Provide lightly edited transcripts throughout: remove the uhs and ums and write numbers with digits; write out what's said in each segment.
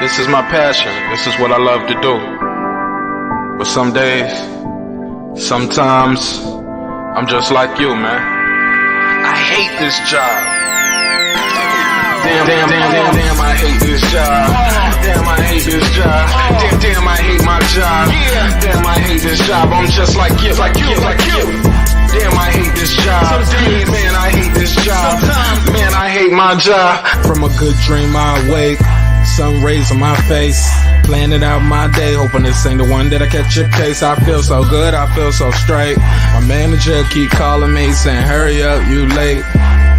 This is my passion. This is what I love to do. But some days, sometimes, I'm just like you, man. I hate this job. Damn, I hate this job. Damn, I hate this job. Damn, I hate my job. Damn, I hate this job. I'm just like you. Damn, I hate this job. Man, I hate this job. Man, I hate my job. From a good dream I wake, sun rays on my face, planning out my day, hoping this ain't the one that I catch a case. I feel so good, I feel so straight. My manager keep calling me saying, hurry up, you late.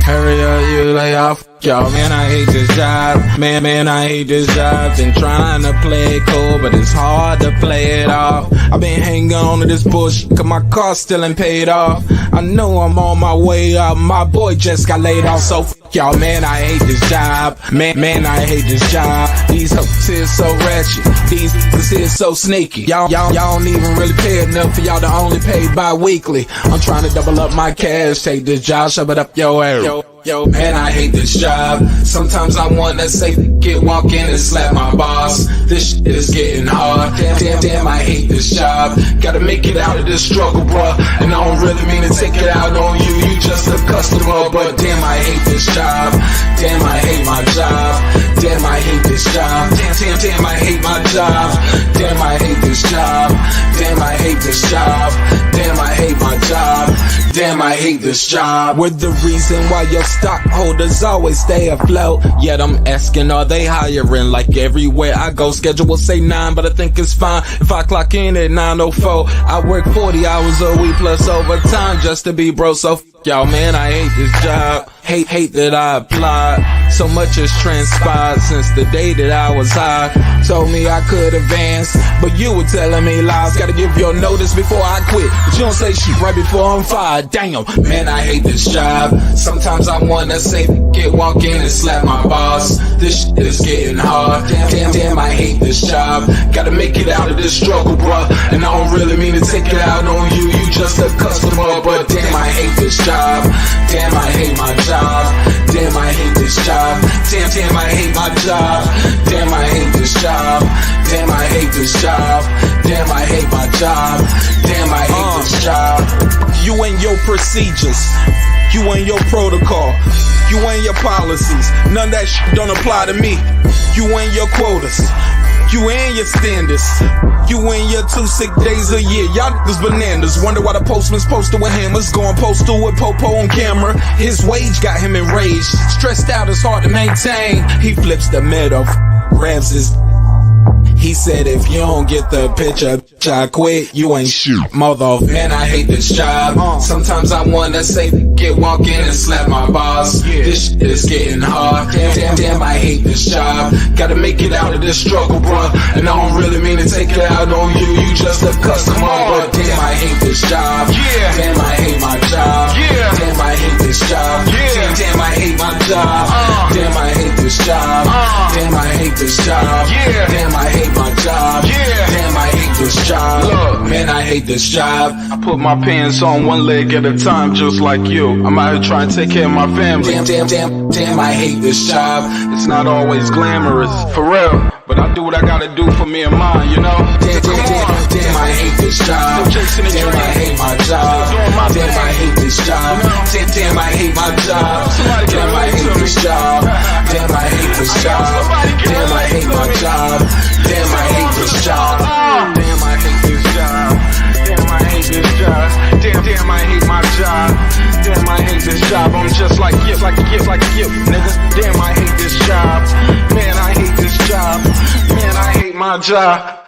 Hurry up, you lay off. Y'all, man, I hate this job. Man, I hate this job. Been trying to play it cool, but it's hard to play it off. I've been hanging on to this bullshit, cause my car still ain't paid off. I know I'm on my way up, my boy just got laid off, so y'all, man, I hate this job. Man, I hate this job. These hoes is so ratchet. These niggas is so sneaky. Y'all don't even really pay enough for y'all to only pay bi-weekly. I'm trying to double up my cash, take this job, shove it up your ass. Yo, man, I hate this job. Sometimes I wanna say, walk in and slap my boss. This shit is getting hard. Damn, I hate this job. Gotta make it out of this struggle, bruh. And I don't really mean to take it out on you. You just a customer, but damn, I hate this job. Damn, I hate my job. Damn, I hate this job. Damn, I hate my job. Damn, I hate this job. Damn, I hate this job. Damn, I hate my job. Damn, I hate this job. We're the reason why your stockholders always stay afloat. Yet I'm asking, are they hiring? Like everywhere I go, schedule will say 9, but I think it's fine if I clock in at 9:04. I work 40 hours a week plus overtime just to be bro. So y'all, man, I hate this job. Hate that I applied. So much has transpired since the day that I was high. Told me I could advance, but you were telling me lies. Gotta give your notice before I quit, but you don't say shit right before I'm fired. Damn, man, I hate this job. Sometimes I wanna say, walk in and slap my boss. This shit is getting hard. Damn, I hate this job. Gotta make it out of this struggle, bruh. And I don't really mean to take it out on you. You just a customer, but damn, I hate this job. Damn, I hate my job. Damn, I hate this job. Damn, I hate my job. Damn, I hate this job. Damn, I hate this job. Damn, I hate my job. Damn, I hate this job. You and your procedures, you and your protocol, you and your policies, none of that shit don't apply to me. You and your quotas, you and your standards, you and your 2 sick days a year. Y'all niggas bananas. Wonder why the postman's posted with hammers, going postal with Popo on camera. His wage got him enraged, stressed out, it's hard to maintain. He flips the middle, grabs his. He said, if you don't get the picture, I quit, you ain't shoot. Mother, man, I hate this job. Sometimes I wanna say, walk in and slap my boss. This shit is getting hard. Damn, I hate this job. Gotta make it out of this struggle, bruh. And I don't really mean to take it out on you. You just a customer, but damn, I hate this job. Damn, I hate my job. Damn, I hate this job. Damn, I hate my job. Damn, I hate this job. Damn, I hate this job. Damn, I hate my job. Damn, I hate this job. Look, man, I hate this job. I put my pants on one leg at a time, just like you. I'm out here trying to take care of my family. Damn, I hate this job. It's not always glamorous, for real, but I do what I gotta do for me and mine, you know? Damn, I hate this job. Damn, I hate my job. Damn, I hate this job. Damn, I hate my job. Damn, I hate this job. Damn, I hate this job. Damn, I hate my job. Damn, I hate this job. Damn, I hate this job. Damn, I hate this job. Damn, I hate my job. Damn, I hate this job. I'm just like you, nigga. Damn, I hate this job. Man, I hate this job. Man, I hate my job.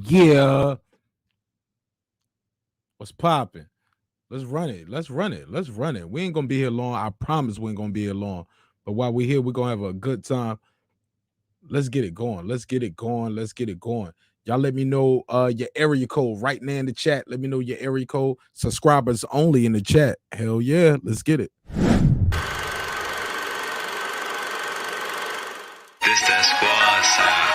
Yeah. What's popping? Let's run it. Let's run it. Let's run it. We ain't gonna be here long. I promise we ain't gonna be here long. But while we're here, we're gonna have a good time. Let's get it going. Let's get it going. Let's get it going. Y'all let me know your area code right now in the chat. Let me know your area code. Subscribers only in the chat. Hell yeah. Let's get it. This that squad side.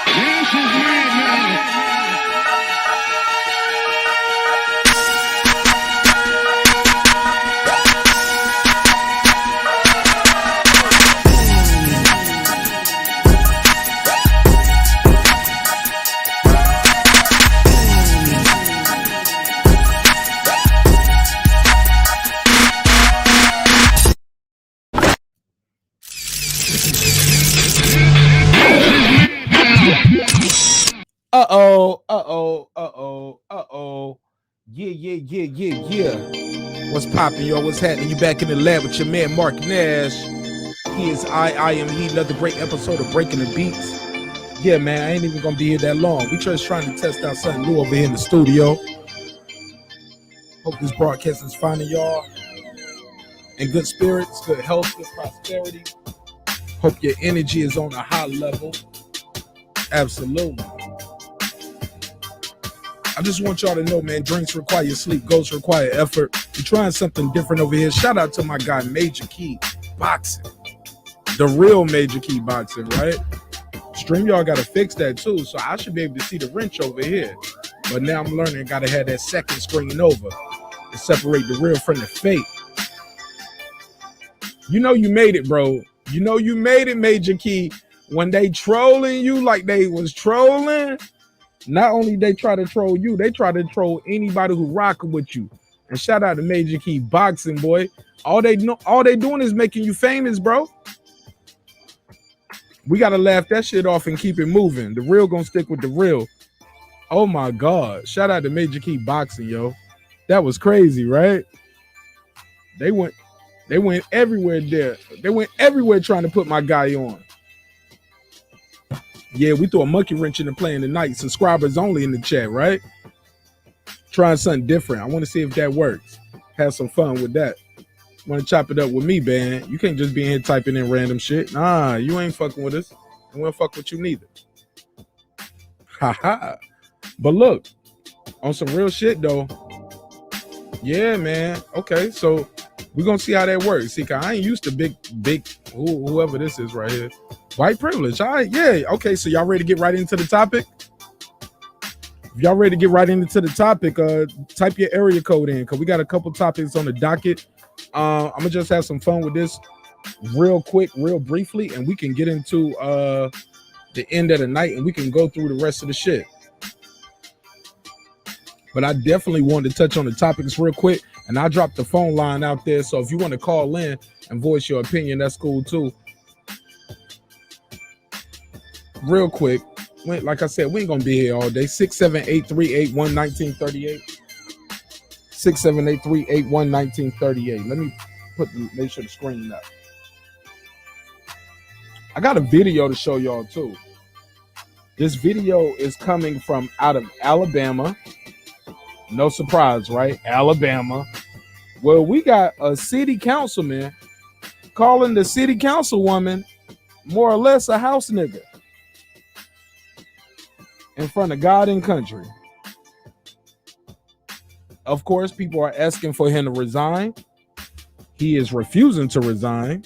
Yeah. What's poppin', y'all? What's happening? You back in the lab with your man, Marq Nash. He is I am he. Another great episode of Breaking the Beats. Yeah, man, I ain't even gonna be here that long. We just trying to test out something new over here in the studio. Hope this broadcast is finding y'all in good spirits, good health, good prosperity. Hope your energy is on a high level. Absolutely. I just want y'all to know, man, drinks require sleep, goals require effort. We're trying something different over here. Shout out to my guy, Major Key Boxing. The real Major Key Boxing, right? Stream y'all got to fix that too, so I should be able to see the wrench over here. But now I'm learning, got to have that second screen over to separate the real from the fake. You know you made it, bro. You know you made it, Major Key. When they trolling you like they was trolling, not only they try to troll you, they try to troll anybody who rocking with you. And shout out to Major Key Boxing, boy. All they doing is making you famous, bro. We gotta laugh that shit off and keep it moving. The real gonna stick with the real. Oh my God. Shout out to Major Key Boxing, yo. That was crazy, right? They went everywhere there. They went everywhere trying to put my guy on. Yeah, we threw a monkey wrench in the play tonight. Subscribers only in the chat, right? Trying something different. I want to see if that works. Have some fun with that. Want to chop it up with me, man? You can't just be in here typing in random shit. Nah, you ain't fucking with us. I won't fuck with you neither. Haha. But look, on some real shit though. Yeah, man. Okay, so we're gonna see how that works. See, cause I ain't used to big whoever this is right here. White privilege. All right, yeah. Okay, so y'all ready to get right into the topic? If y'all ready to get right into the topic, type your area code in, because we got a couple topics on the docket. I'm gonna just have some fun with this real quick, real briefly, and we can get into the end of the night and we can go through the rest of the shit. But I definitely wanted to touch on the topics real quick, and I dropped the phone line out there, so if you want to call in and voice your opinion, that's cool too. Real quick, like I said, we ain't gonna be here all day. 678-381-1938. 678-381-1938. Let me make sure the screen up. I got a video to show y'all too. This video is coming from out of Alabama. No surprise, right? Alabama. Well, we got a city councilman calling the city councilwoman more or less a house nigga in front of God and country. Of course, people are asking for him to resign. He is refusing to resign.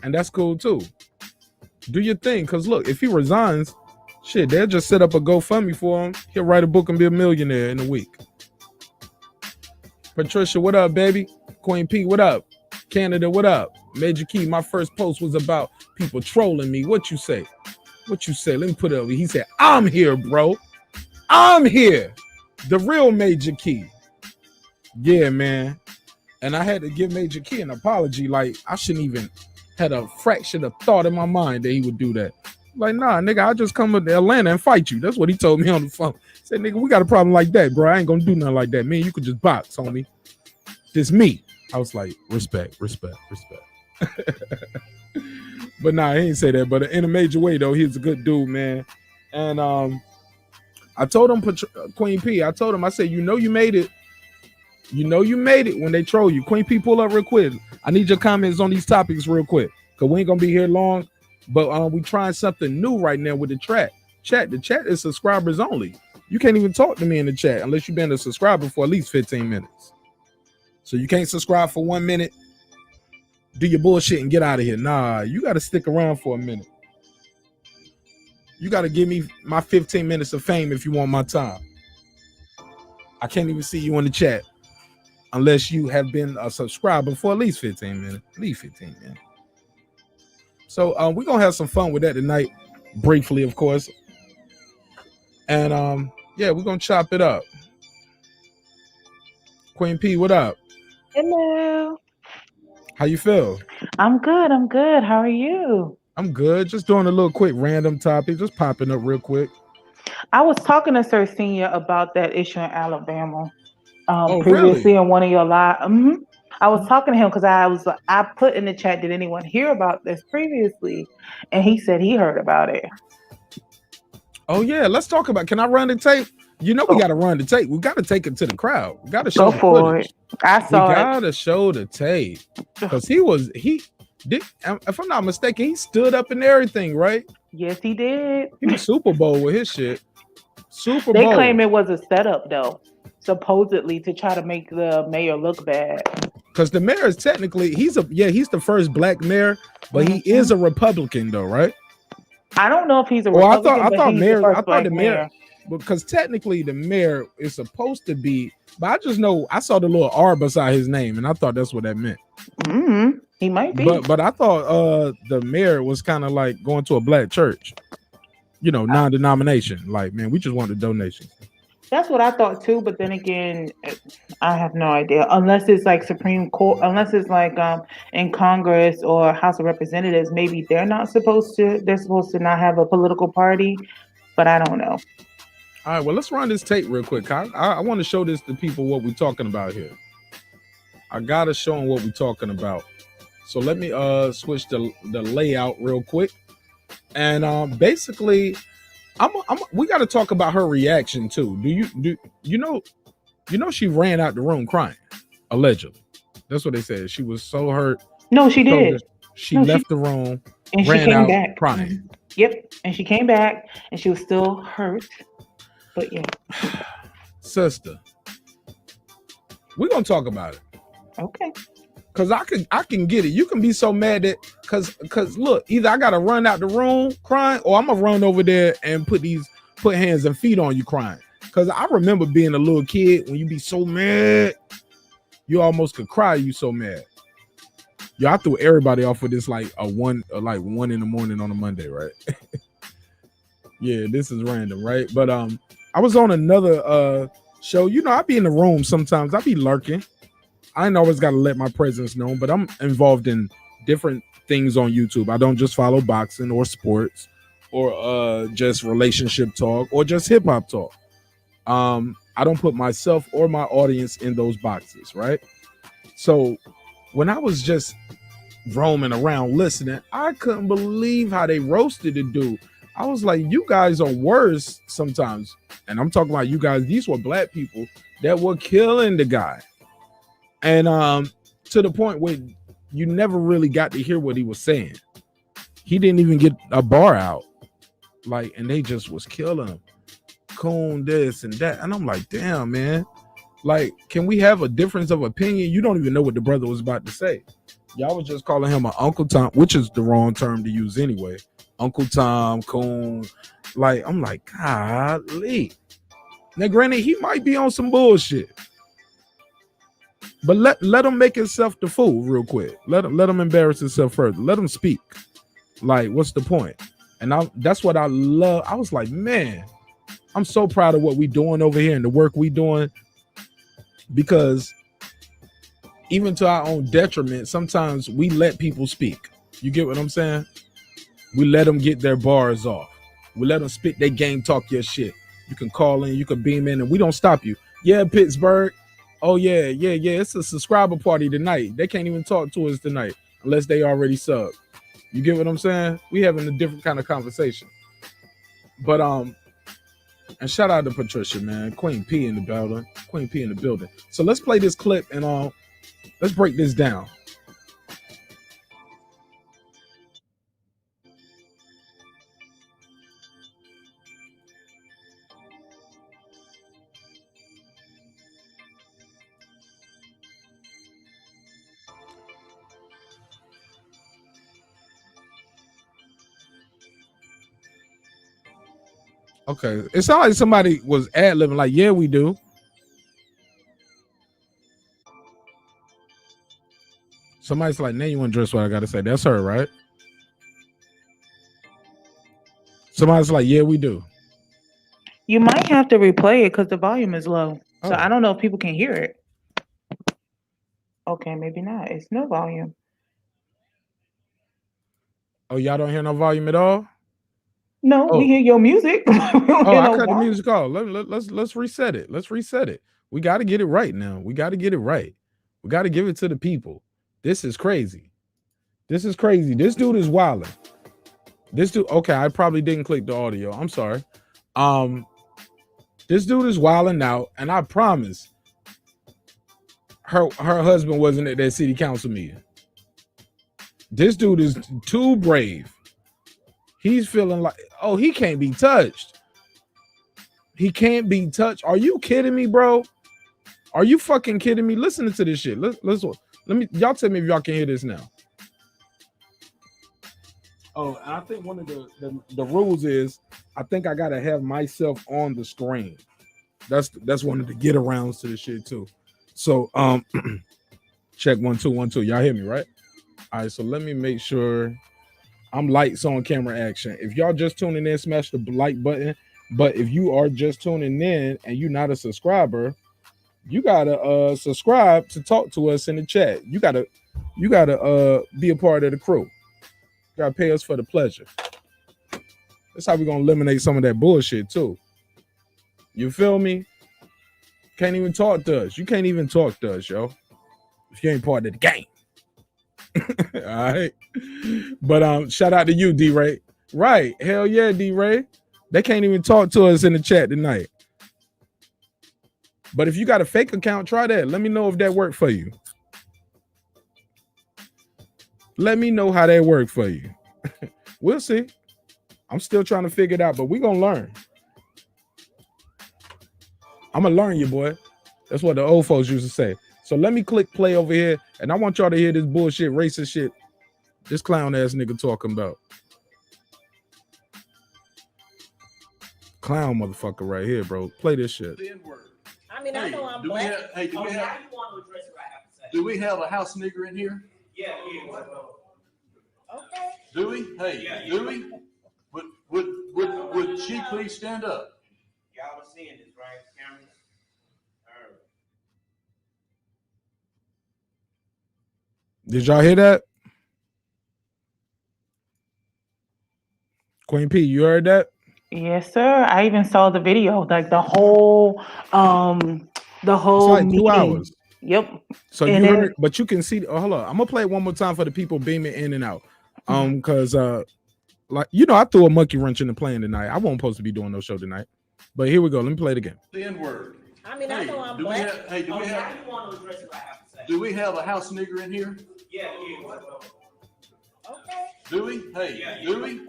And that's cool too. Do your thing, because look, if he resigns, shit, they'll just set up a GoFundMe for him. He'll write a book and be a millionaire in a week. Patricia, what up, baby? Queen P, what up? Canada, what up? Major Key, my first post was about people trolling me. What you say? What you say? Let me put it over. He said, I'm here, bro. I'm here. The real Major Key. Yeah, man. And I had to give Major Key an apology. Like, I shouldn't even had a fraction of thought in my mind that he would do that. Like, nah, nigga, I'll just come to Atlanta and fight you. That's what he told me on the phone. Said, nigga, we got a problem like that, bro. I ain't gonna do nothing like that. Man, you could just box, homie. This me. I was like, respect. But nah, he ain't say that. But in a major way, though, he's a good dude, man. And I told him, Queen P, I told him, I said, you know you made it You know you made it when they troll you. Queen P, pull up real quick. I need your comments on these topics real quick. Because we ain't going to be here long. But we trying something new right now with the chat. The chat is subscribers only. You can't even talk to me in the chat unless you've been a subscriber for at least 15 minutes. So you can't subscribe for 1 minute, do your bullshit and get out of here. Nah, you got to stick around for a minute. You got to give me my 15 minutes of fame if you want my time. I can't even see you in the chat unless you have been a subscriber for at least 15 minutes. At least 15 minutes. So we're going to have some fun with that tonight, briefly, of course. And yeah, we're going to chop it up. Queen P, what up? Hello. How you feel? I'm good. How are you? I'm good. Just doing a little quick random topic, just popping up real quick. I was talking to Sir Senior about that issue in Alabama. really? Previously in one of your live. I was talking to him because I put in the chat, did anyone hear about this previously? And he said he heard about it. Oh yeah, let's talk about. Can I run the tape? You know we got to run the tape. We got to take it to the crowd. We got to show Go for it. I saw it. We got to show the tape because he did. If I'm not mistaken, he stood up and everything, right? Yes, he did. He was Super Bowl with his shit. Super They Bowl. claim it was a setup though, supposedly to try to make the mayor look bad. Because the mayor is technically he's the first black mayor, but he is a Republican though, right? I don't know if he's a Republican. I thought the mayor, mayor. because technically the mayor is supposed to be, but I just know I saw the little R beside his name, and I thought that's what that meant. He might be, but I thought the mayor was kind of like going to a black church, you know, non-denomination. Like, man, we just want the donations. That's what I thought too, but then again, I have no idea. Unless it's like Supreme Court, unless it's like in Congress or House of Representatives, maybe they're supposed to not have a political party, but I don't know. All right, well, let's run this tape real quick. I want to show this to people what we're talking about here. I gotta show them what we're talking about. So let me switch the layout real quick, and basically. We got to talk about her reaction too. Do you know she ran out the room crying, allegedly. That's what they said. She was so hurt. No, she did. She left the room and ran she came out back crying. Yep, and she came back and she was still hurt. But yeah, sister, we're gonna talk about it. Okay. Cause I can get it. You can be so mad that cause look, either I gotta run out the room crying, or I'm gonna run over there and put hands and feet on you crying. Cause I remember being a little kid when you be so mad, you almost could cry. You so mad. Yo, I threw everybody off with this like 1 in the morning on a Monday, right? Yeah, this is random, right? But I was on another show. You know, I be in the room sometimes. I be lurking. I ain't always got to let my presence known, but I'm involved in different things on YouTube. I don't just follow boxing or sports or just relationship talk or just hip hop talk. I don't put myself or my audience in those boxes, right? So when I was just roaming around listening, I couldn't believe how they roasted the dude. I was like, you guys are worse sometimes. And I'm talking about you guys. These were black people that were killing the guy. And to the point where you never really got to hear what he was saying. He didn't even get a bar out. Like, and they just was killing him. Coon this and that. And I'm like, damn, man. Like, can we have a difference of opinion? You don't even know what the brother was about to say. Y'all was just calling him an Uncle Tom, which is the wrong term to use anyway. Uncle Tom, Coon. Like, I'm like, golly. Now, granted, he might be on some bullshit. But let him make himself the fool real quick. Let him embarrass himself further. Let him speak. Like, what's the point? And that's what I love. I was like, man, I'm so proud of what we doing over here and the work we doing. Because even to our own detriment, sometimes we let people speak. You get what I'm saying? We let them get their bars off. We let them spit their game, talk your shit. You can call in, you can beam in, and we don't stop you. Yeah, Pittsburgh. Oh, yeah. It's a subscriber party tonight. They can't even talk to us tonight unless they already subbed. You get what I'm saying? We having a different kind of conversation. But And shout out to Patricia, man. Queen P in the building. Queen P in the building. So let's play this clip and let's break this down. Okay, it sounds like somebody was ad-libbing, like, yeah, we do. Somebody's like, now you want to dress what I got to say. That's her, right? Somebody's like, yeah, we do. You might have to replay it because the volume is low. So Oh. I don't know if people can hear it. Okay, maybe not. It's no volume. Oh, y'all don't hear no volume at all? No, we hear your music. I cut the music off. Let's reset it. Let's reset it. We got to get it right now. We got to get it right. We got to give it to the people. This is crazy. This is crazy. This dude is wilding. This dude. Okay, I probably didn't click the audio. I'm sorry. This dude is wilding out, and I promise her husband wasn't at that city council meeting. This dude is too brave. He's feeling like, oh, he can't be touched. He can't be touched. Are you kidding me, bro? Are you fucking kidding me? Listening to this shit. Let me. Y'all tell me if y'all can hear this now. Oh, and I think one of the rules is I think I gotta have myself on the screen. That's one of the get arounds to this shit too. So check 1 2 1 2. Y'all hear me, right? All right. So let me make sure. I'm lights on camera action. If y'all just tuning in, smash the like button. But if you are just tuning in and you're not a subscriber, you gotta subscribe to talk to us in the chat. You gotta be a part of the crew. You gotta pay us for the pleasure. That's how we're gonna eliminate some of that bullshit too. You feel me? Can't even talk to us. You can't even talk to us, yo. If you ain't part of the game. All right. But shout out to you, D-Ray. Right. Hell yeah, D-Ray. They can't even talk to us in the chat tonight. But if you got a fake account, try that. Let me know if that worked for you. Let me know how that worked for you. We'll see. I'm still trying to figure it out, but we're gonna learn. I'm gonna learn you, boy. That's what the old folks used to say. So let me click play over here, and I want y'all to hear this bullshit, racist shit this clown ass nigga talking about. Clown motherfucker right here, bro. Play this shit. I mean, I know I'm black. Do we have a house nigger in here? Yeah. Okay. Do we? Hey, Yeah. do we? Would she please stand up? Y'all are seeing this, right? Cameras. Did y'all hear that? Queen P, you heard that? Yes, sir. I even saw the video, like the whole It's like 2 meeting. hours. Yep. So And you then- heard, but you can see. Oh, hold on. I'm gonna play it one more time for the people beaming in and out. Because like I threw a monkey wrench in the plan tonight. I wasn't supposed to be doing no show tonight. But here we go. Let me play it again. The N-word. I mean, I know I'm do we black. have- hey, do we have- I do want to address what I have to say. Do we have a house nigger in here? Yeah. Okay. Do we? Hey, Yeah. do we?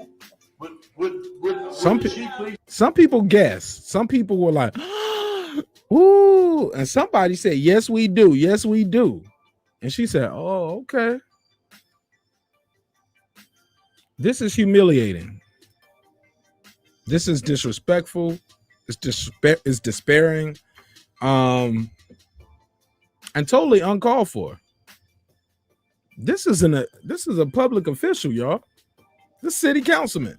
Would Some she please? Some people guessed. Some people were like, ooh. And somebody said, yes, we do. Yes, we do. And she said, oh, okay. This is humiliating. This is disrespectful. It's despairing. And totally uncalled for. This is a public official, y'all. This city councilman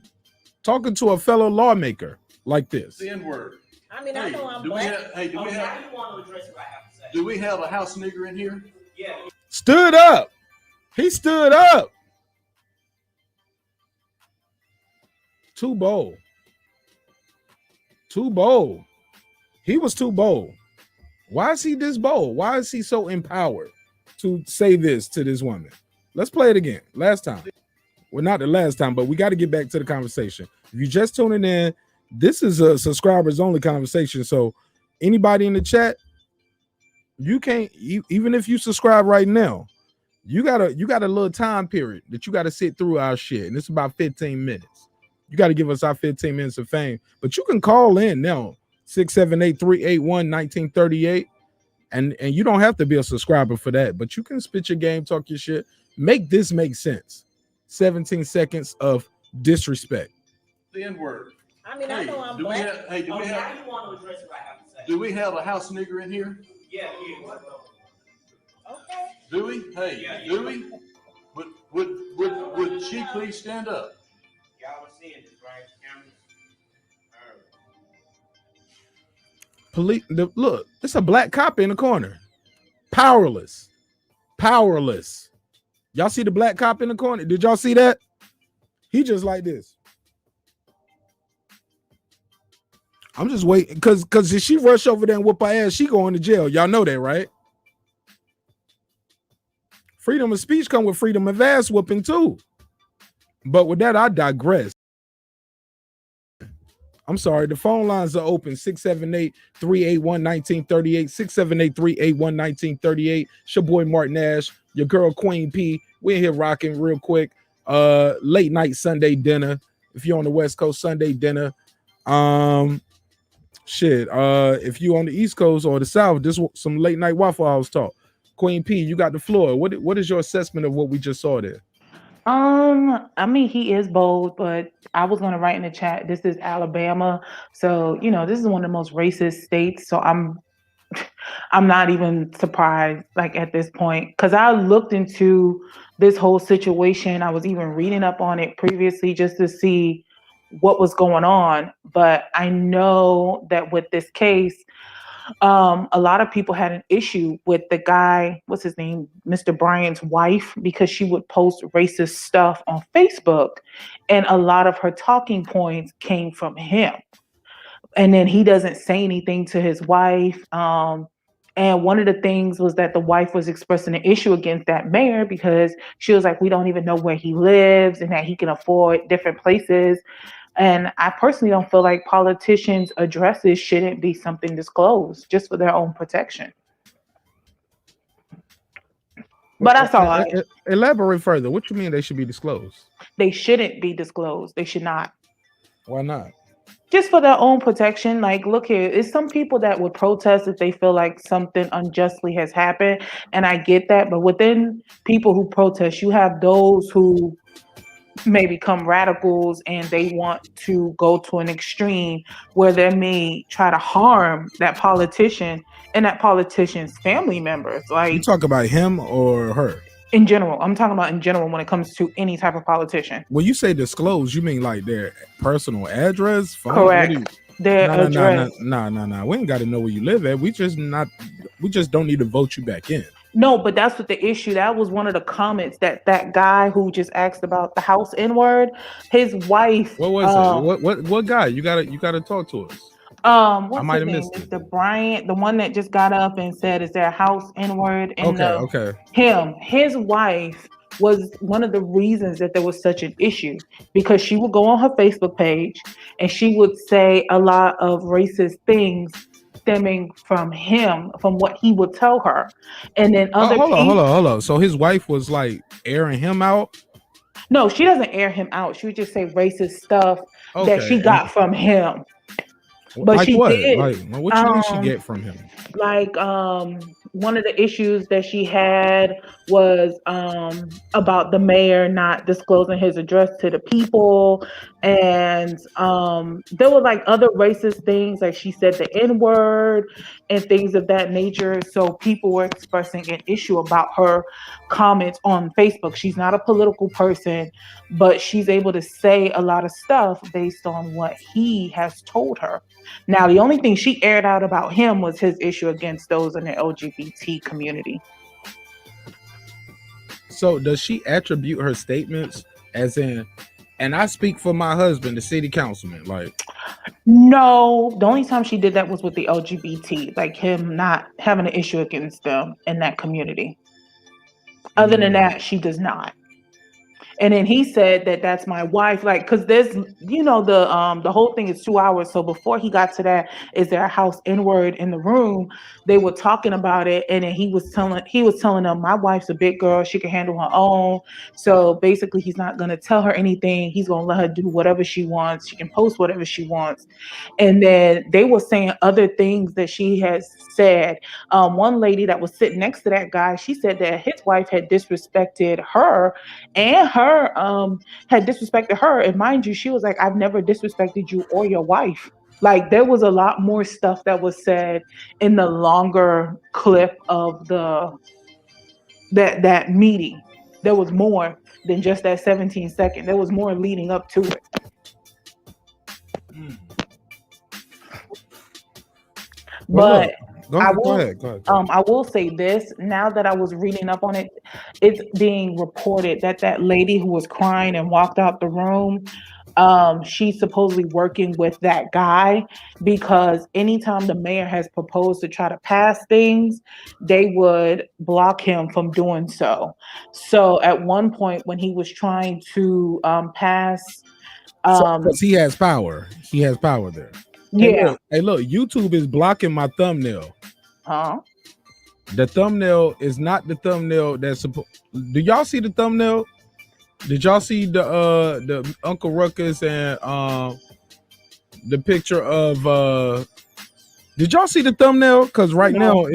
talking to a fellow lawmaker like this. The N-word. I mean, I know I'm do we black. have- hey, do we have- I do want to address what I have to say. Do we have a house nigger in here? Yeah. Stood up. He stood up. Too bold. Too bold. He was too bold. Why is he this bold? Why is he so empowered to say this to this woman? Let's play it again. Last time. Well, not the last time, but we got to get back to the conversation. If you're just tuning in, This is a subscribers only conversation. So anybody in the chat, you can't even if you subscribe right now, you got a little time period that you got to sit through our shit, and it's about 15 minutes. You got to give us our 15 minutes of fame, but you can call in now 678-381-1938, and you don't have to be a subscriber for that, but you can spit your game, talk your shit, make this make sense. 17 seconds of disrespect. The N-word. I mean, I Hey, know I'm do we black. have? Hey, do Oh, we now have? you want to address what I have to say? Do we have a house nigger in here? Yeah, yeah. Okay. Do we? Hey, do we? Would she please stand up? Y'all are seeing this, right? Cameras. Police, look, it's a black cop in the corner. Powerless. Y'all see the black cop in the corner? Did y'all see that? He just like this. I'm just waiting because if she rush over there and whoop her ass, she going to jail. Y'all know that, right? Freedom of speech come with freedom of ass whooping too. But with that, I digress. I'm sorry. The phone lines are open. 678-381-1938. 678-381-1938. It's your boy Marq Nash, your girl Queen P. We're here rocking real quick. Late night Sunday dinner. If you're on the West Coast, Sunday dinner. If you on the East Coast or the South, this some late night Waffle House talk. Queen P, you got the floor. What is your assessment of what we just saw there? I mean, he is bold, but I was gonna write in the chat, this is Alabama. So, this is one of the most racist states. So I'm not even surprised, like at this point, because I looked into this whole situation. I was even reading up on it previously just to see what was going on. But I know that with this case, a lot of people had an issue with the guy, what's his name, Mr. Bryant's wife, because she would post racist stuff on Facebook, and a lot of her talking points came from him. And then he doesn't say anything to his wife. And one of the things was that the wife was expressing an issue against that mayor because she was like, we don't even know where he lives and that he can afford different places. And I personally don't feel like politicians' addresses shouldn't be something disclosed just for their own protection. But that's all. Elaborate further. What you mean they should be disclosed? They shouldn't be disclosed. They should not. Why not? Just for their own protection. Like, look here, it's some people that would protest if they feel like something unjustly has happened. And I get that. But within people who protest, you have those who may become radicals and they want to go to an extreme where they may try to harm that politician and that politician's family members. Like, you talk about him or her? In general. I'm talking about in general when it comes to any type of politician. When you say disclose, you mean like their personal address, phone? Correct. Their address. No. We ain't got to know where you live at. We just don't need to vote you back in. No, but that's what the issue. That was one of the comments that guy who just asked about the house N-word, his wife. What was it? What guy? You gotta talk to us. What's I might his have name? missed it. Mr. Bryant, the one that just got up and said, "Is there a house N-word?" Okay. His wife was one of the reasons that there was such an issue because she would go on her Facebook page and she would say a lot of racist things stemming from him, from what he would tell her. And then other hold on. So his wife was like airing him out? No, she doesn't air him out. She would just say racist stuff that she got from him. But like she what? did. Like what you mean she get from him? Like one of the issues that she had was about the mayor not disclosing his address to the people, and there were like other racist things, like she said the N-word and things of that nature. So people were expressing an issue about her comments on Facebook. She's not a political person, but she's able to say a lot of stuff based on what he has told her. Now, the only thing she aired out about him was his issue against those in the LGBT community. So does she attribute her statements as in, and I speak for my husband, the city councilman, like? No, the only time she did that was with the LGBT, like him not having an issue against them in that community. Other than that, she does not. And then he said that that's my wife, like, because there's, the whole thing is 2 hours. So before he got to that, is there a house N-word in the room? They were talking about it, and then he was telling them, my wife's a big girl, she can handle her own. So basically, he's not gonna tell her anything. He's gonna let her do whatever she wants. She can post whatever she wants. And then they were saying other things that she has said. One lady that was sitting next to that guy, she said that his wife had disrespected her, and her had disrespected her. And mind you, she was like, I've never disrespected you or your wife. Like, there was a lot more stuff that was said in the longer clip of that meeting. There was more than just that 17-second. There was more leading up to it. But go ahead. I will say this, now that I was reading up on it, it's being reported that that lady who was crying and walked out the room, she's supposedly working with that guy, because anytime the mayor has proposed to try to pass things, they would block him from doing so. So at one point when he was trying to pass, because he has power. He has power there. yeah. Hey, look, YouTube is blocking my thumbnail. Huh? The thumbnail is not the thumbnail that's supposed. Do y'all see the thumbnail? Did y'all see the Uncle Ruckus and the picture of did y'all see the thumbnail? Because right now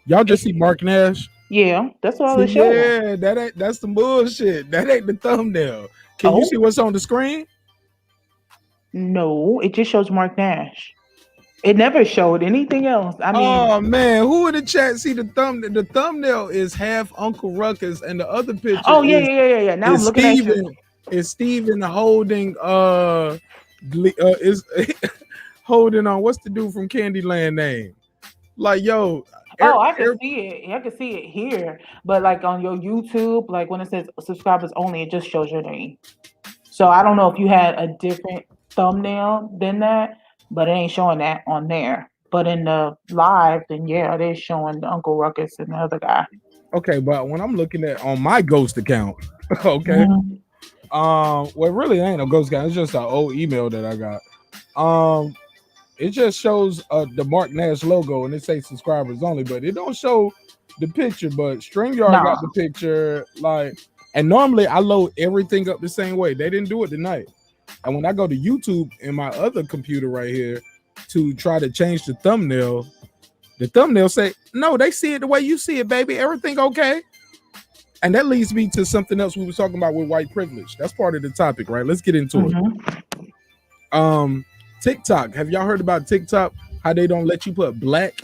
y'all just see Marq Nash. Yeah, that's all it showed. Yeah, that's some bullshit. That ain't the thumbnail. Can you see what's on the screen? No, it just shows Marq Nash. It never showed anything else. I mean, oh man, who in the chat see the thumbnail? The thumbnail is half Uncle Ruckus, and the other picture. Oh yeah. Now I'm looking at you. Is Steven holding is holding on? What's the dude from Candyland name? Like, yo. I can see it. I can see it here, but like on your YouTube, like when it says subscribers only, it just shows your name. So I don't know if you had a different thumbnail than that, but it ain't showing that on there. But in the live, then yeah, it is showing the Uncle Ruckus and the other guy. Okay, but when I'm looking at on my ghost account, okay, well, it really ain't a ghost account. It's just an old email that I got. It just shows the Marq Nash logo and it says subscribers only, but it don't show the picture. But StreamYard got the picture, like, and normally I load everything up the same way. They didn't do it tonight. And when I go to YouTube in my other computer right here to try to change the thumbnail say, no, they see it the way you see it, baby. Everything okay. And that leads me to something else we were talking about with white privilege. That's part of the topic, right? Let's get into it. TikTok. Have y'all heard about TikTok? How they don't let you put black?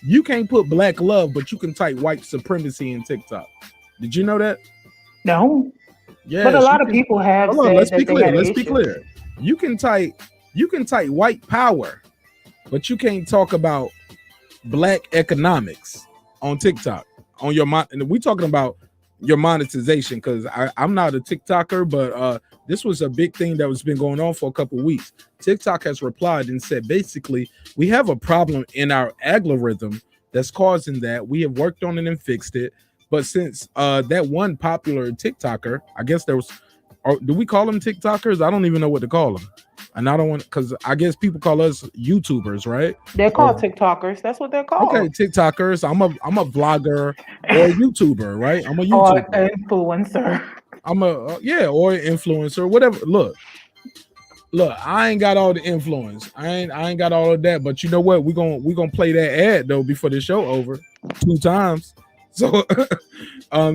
You can't put black love, but you can type white supremacy in TikTok. Did you know that? No. Yeah, but a lot of people have. Hold on, let's be clear. Let's be clear. You can type white power, but you can't talk about black economics on TikTok. On your and we talking about your monetization, because I'm not a TikToker, but this was a big thing that was been going on for a couple of weeks. TikTok has replied and said, basically, we have a problem in our algorithm that's causing that. We have worked on it and fixed it. But since that one popular TikToker, I guess there was, or do we call them TikTokers? I don't even know what to call them. And I don't want, because I guess people call us YouTubers, right? They're called TikTokers. That's what they're called. Okay, TikTokers. I'm a vlogger or a YouTuber, right? I'm a YouTuber. Or influencer. I'm or an influencer, whatever. Look, I ain't got all the influence. I ain't got all of that. But you know what? We're gonna play that ad though before the show over 2 times. So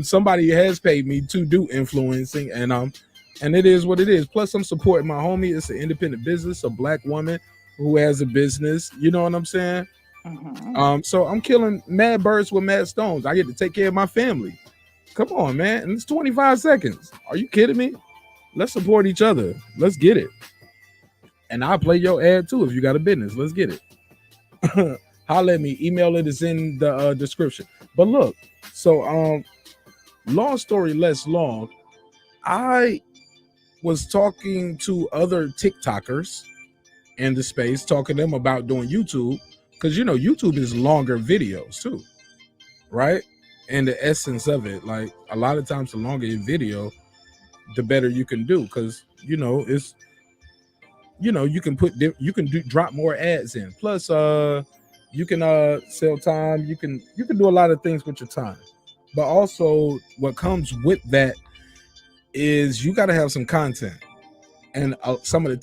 somebody has paid me to do influencing, and it is what it is. Plus, I'm supporting my homie. It's an independent business, a black woman who has a business. You know what I'm saying? So I'm killing mad birds with mad stones. I get to take care of my family. Come on, man. And it's 25 seconds. Are you kidding me? Let's support each other. Let's get it. And I'll play your ad too if you got a business. Let's get it. Holler at me. Email it is in the description. But look, so long story less long, I was talking to other TikTokers in the space, talking to them about doing YouTube, because you know YouTube is longer videos too, right? And the essence of it, like a lot of times the longer your video, the better you can do, because you know it's you can drop more ads in. Plus, you can sell time. You can do a lot of things with your time. But also, what comes with that is you got to have some content. And some of the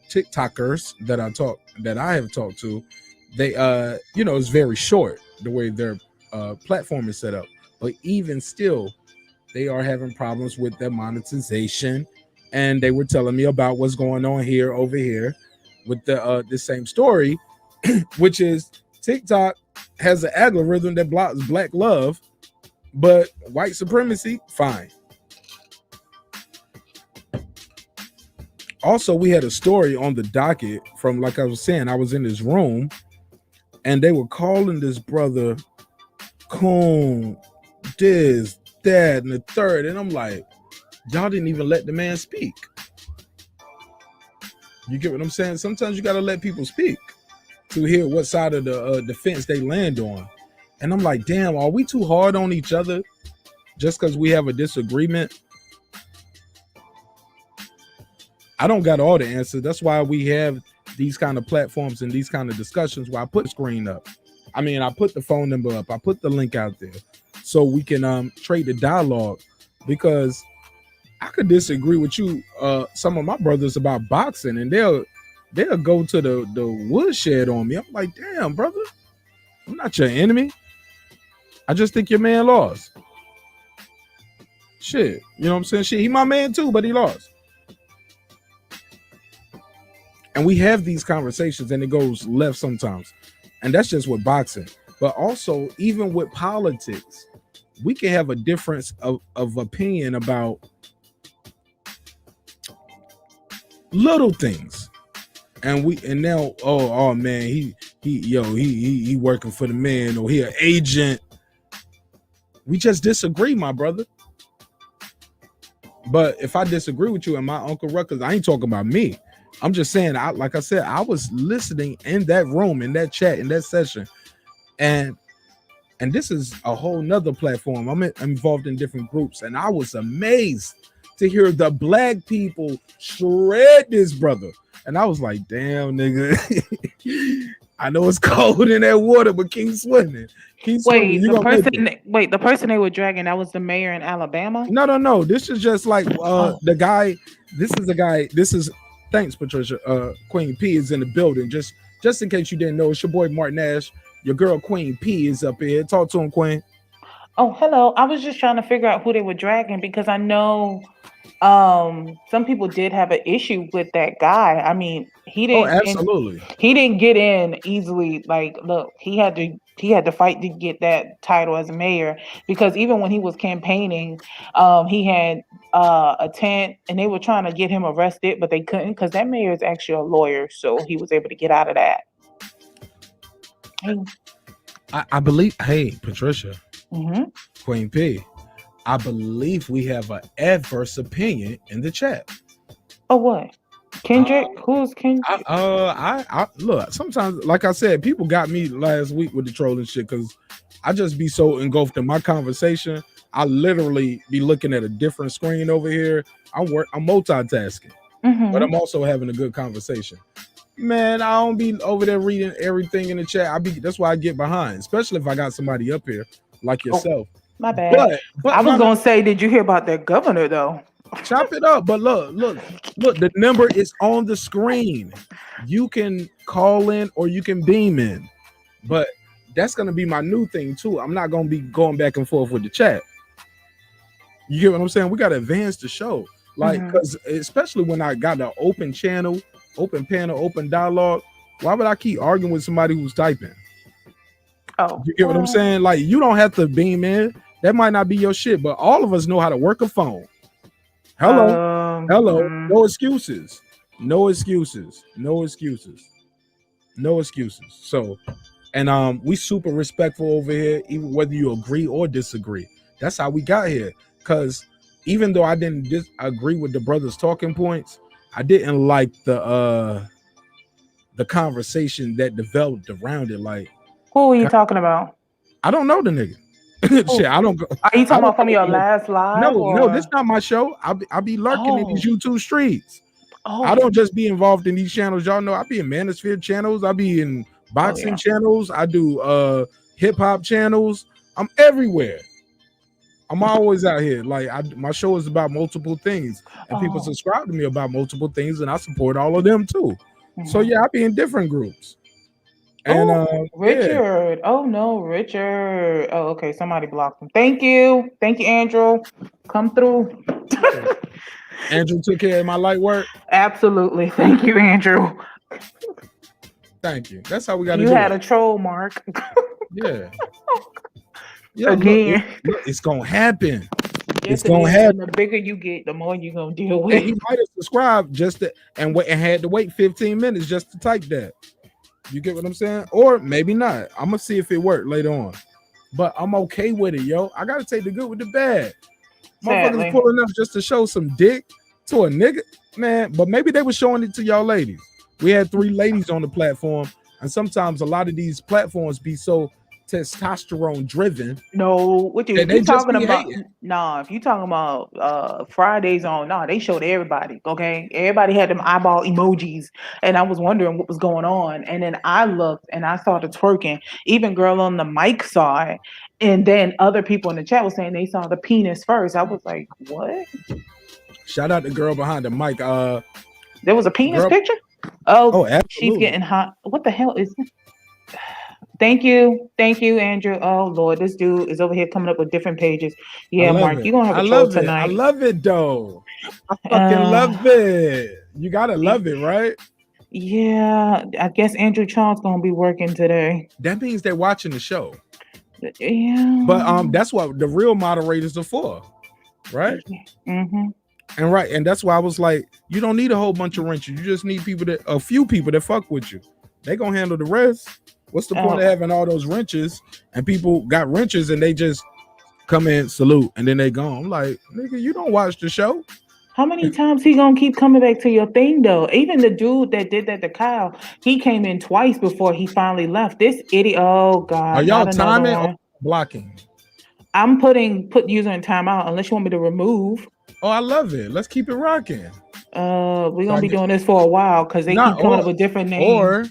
TikTokers that I have talked to, they it's very short the way their platform is set up. But even still, they are having problems with their monetization. And they were telling me about what's going on over here with the same story, which is TikTok has an algorithm that blocks black love, but white supremacy, fine. Also, we had a story on the docket from, like I was saying, I was in this room and they were calling this brother coon, this, that, and the third. And I'm like, y'all didn't even let the man speak. You get what I'm saying? Sometimes you got to let people speak to hear what side of the fence they land on. And I'm like, damn, are we too hard on each other just because we have a disagreement? I don't got all the answers. That's why we have these kind of platforms and these kind of discussions where I put the screen up. I mean, I put the phone number up. I put the link out there so we can trade the dialogue, because I could disagree with you, some of my brothers, about boxing, and they'll go to the woodshed on me. I'm like, damn, brother, I'm not your enemy. I just think your man lost. Shit, you know what I'm saying? Shit, he my man too, but he lost. And we have these conversations and it goes left sometimes. And that's just with boxing. But also, even with politics, we can have a difference of opinion about little things. And now, oh man, he working for the man, or he an agent. We just disagree, my brother. But if I disagree with you and my Uncle Ruckus, I ain't talking about me. I'm just saying, like I said, I was listening in that room, in that chat, in that session. And this is a whole nother platform. I'm involved in different groups. And I was amazed to hear the black people shred this brother. And I was like, damn, nigga. I know it's cold in that water, but keep swimming. The person they were dragging, that was the mayor in Alabama? No. This is just like the guy. Thanks, Patricia. Queen P is in the building. Just in case you didn't know, it's your boy Marq Nash. Your girl Queen P is up here. Talk to him, Queen. Oh, hello. I was just trying to figure out who they were dragging, because I know some people did have an issue with that guy. I mean, he didn't. Oh, absolutely. He didn't get in easily. Like, look, he had to fight to get that title as mayor, because even when he was campaigning, he had a tent, and they were trying to get him arrested, but they couldn't, because that mayor is actually a lawyer, so he was able to get out of that. I believe. Hey, Patricia. Mm-hmm. Queen P. I believe we have an adverse opinion in the chat. Oh, what? Kendrick? Who's Kendrick? I look, sometimes, like I said, people got me last week with the trolling shit, because I just be so engulfed in my conversation. I literally be looking at a different screen over here. I'm multitasking, but I'm also having a good conversation. Man, I don't be over there reading everything in the chat. That's why I get behind, especially if I got somebody up here like yourself. My bad. But I was gonna say, did you hear about that governor though? Chop it up. But look, the number is on the screen. You can call in or you can beam in. But that's gonna be my new thing too. I'm not gonna be going back and forth with the chat. You get what I'm saying? We gotta advance the show. Like, because especially when I got an open channel, open panel, open dialogue, why would I keep arguing with somebody who's typing? Oh, you get what I'm saying? Like, you don't have to beam in. That might not be your shit, but all of us know how to work a phone. Hello. No excuses. No excuses. So, and we super respectful over here, even whether you agree or disagree. That's how we got here. Because even though I didn't agree with the brothers' talking points, I didn't like the conversation that developed around it. Like, who are you talking about? I don't know the nigga. Shit, I don't go. Are you I talking don't about from go your to last live? no, or? this not my show. I be lurking in these Oh, YouTube streets. I oh, don't just be involved in these channels. Y'all know I be in manosphere channels. I be in boxing yeah. channels. I do hip hop channels. I'm everywhere. I'm always out here. Like my show is about multiple things, and people Oh. subscribe to me about multiple things, and I support all of them too. So Mhm. yeah, I be in different groups. And Oh, yeah, Richard. Oh no, Richard. Oh, okay. Somebody blocked him. Thank you. Thank you, Andrew. Come through. Andrew took care of my light work. Absolutely. Thank you, Andrew. Thank you. That's how we got to You do had it. a troll, Mark. Yeah. Yeah, Again. look, it's gonna happen. Yes, It's it gonna is. happen. And the bigger you get, the more you're gonna deal And he with. might have subscribed and had to wait 15 minutes just to type that. You get what I'm saying? Or maybe not. I'm gonna see if it worked later on. But I'm okay with it, yo. I gotta take the good with the bad. Motherfuckers Sadly. pulling up just to show some dick to a nigga, man. But maybe they were showing it to y'all ladies. We had 3 ladies on the platform, and sometimes a lot of these platforms be so testosterone driven No, what you that if they you just talking be about? hating. Nah, if you talking about Fridays on, nah, they showed everybody. Okay, everybody had them eyeball emojis, and I was wondering what was going on. And then I looked and I saw the twerking. Even girl on the mic saw it, and then other people in the chat was saying they saw the penis first. I was like, what? Shout out the girl behind the mic. There was a penis Girl, picture? Oh, she's absolutely. getting hot. What the hell is? Thank you, Andrew. Oh Lord, this dude is over here coming up with different pages. I Yeah, love Mark, it. you're gonna have I a troll love it. I tonight. love it though. I fucking Uh, love it. You gotta love it, right? yeah, I guess Andrew Charles gonna be working today. That means they're watching the show. Yeah. But that's what the real moderators are for, right? Mm-hmm. And that's why I was like, you don't need a whole bunch of wrenches. You just need a few people that fuck with you. They gonna handle the rest. What's the point of having all those wrenches and people got wrenches and they just come in, salute, and then they gone? I'm like, nigga, you don't watch the show. How many times he gonna keep coming back to your thing though? Even the dude that did that to Kyle, he came in twice before he finally left. This idiot. Oh God, Are y'all not another timing or one. blocking? I'm put user in timeout unless you want me to remove. Oh, I love it. Let's keep it rocking. We're gonna be doing this for a while because they keep coming up with different names.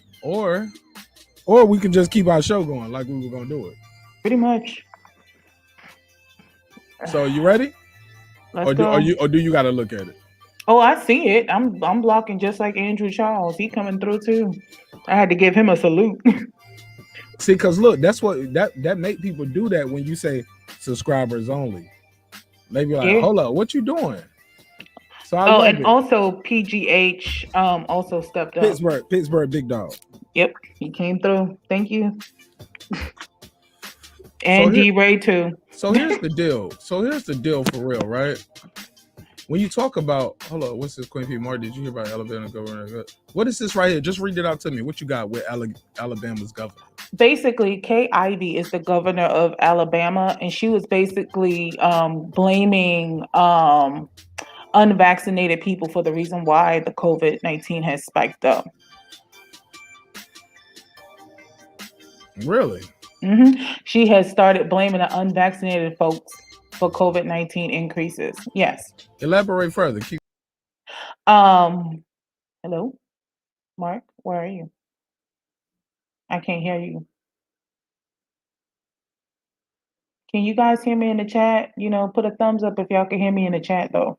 Or we can just keep our show going like we were gonna do it. Pretty much. So you ready? Let's go. Or do you gotta look at it? Oh, I see it. I'm blocking just like Andrew Charles. He coming through too. I had to give him a salute. See, because look, that's what that make people do that when you say subscribers only. They be like, hold up, what you doing? So I love it. Also PGH also stepped up. Pittsburgh big dog. Yep, he came through. Thank you. And D-Ray too. So here's the deal. For real, right? When you talk about, hold on, what's this, Queen P. Mark? Did you hear about Alabama governor? What is this right here? Just read it out to me. What you got with Alabama's governor? Basically, Kay Ivey is the governor of Alabama, and she was basically blaming unvaccinated people for the reason why the COVID-19 has spiked up. Really? Mm-hmm. She has started blaming the unvaccinated folks for COVID-19 increases. Yes. Elaborate further. Hello, Mark, where are you? I can't hear you. Can you guys hear me in the chat? Put a thumbs up if y'all can hear me in the chat though.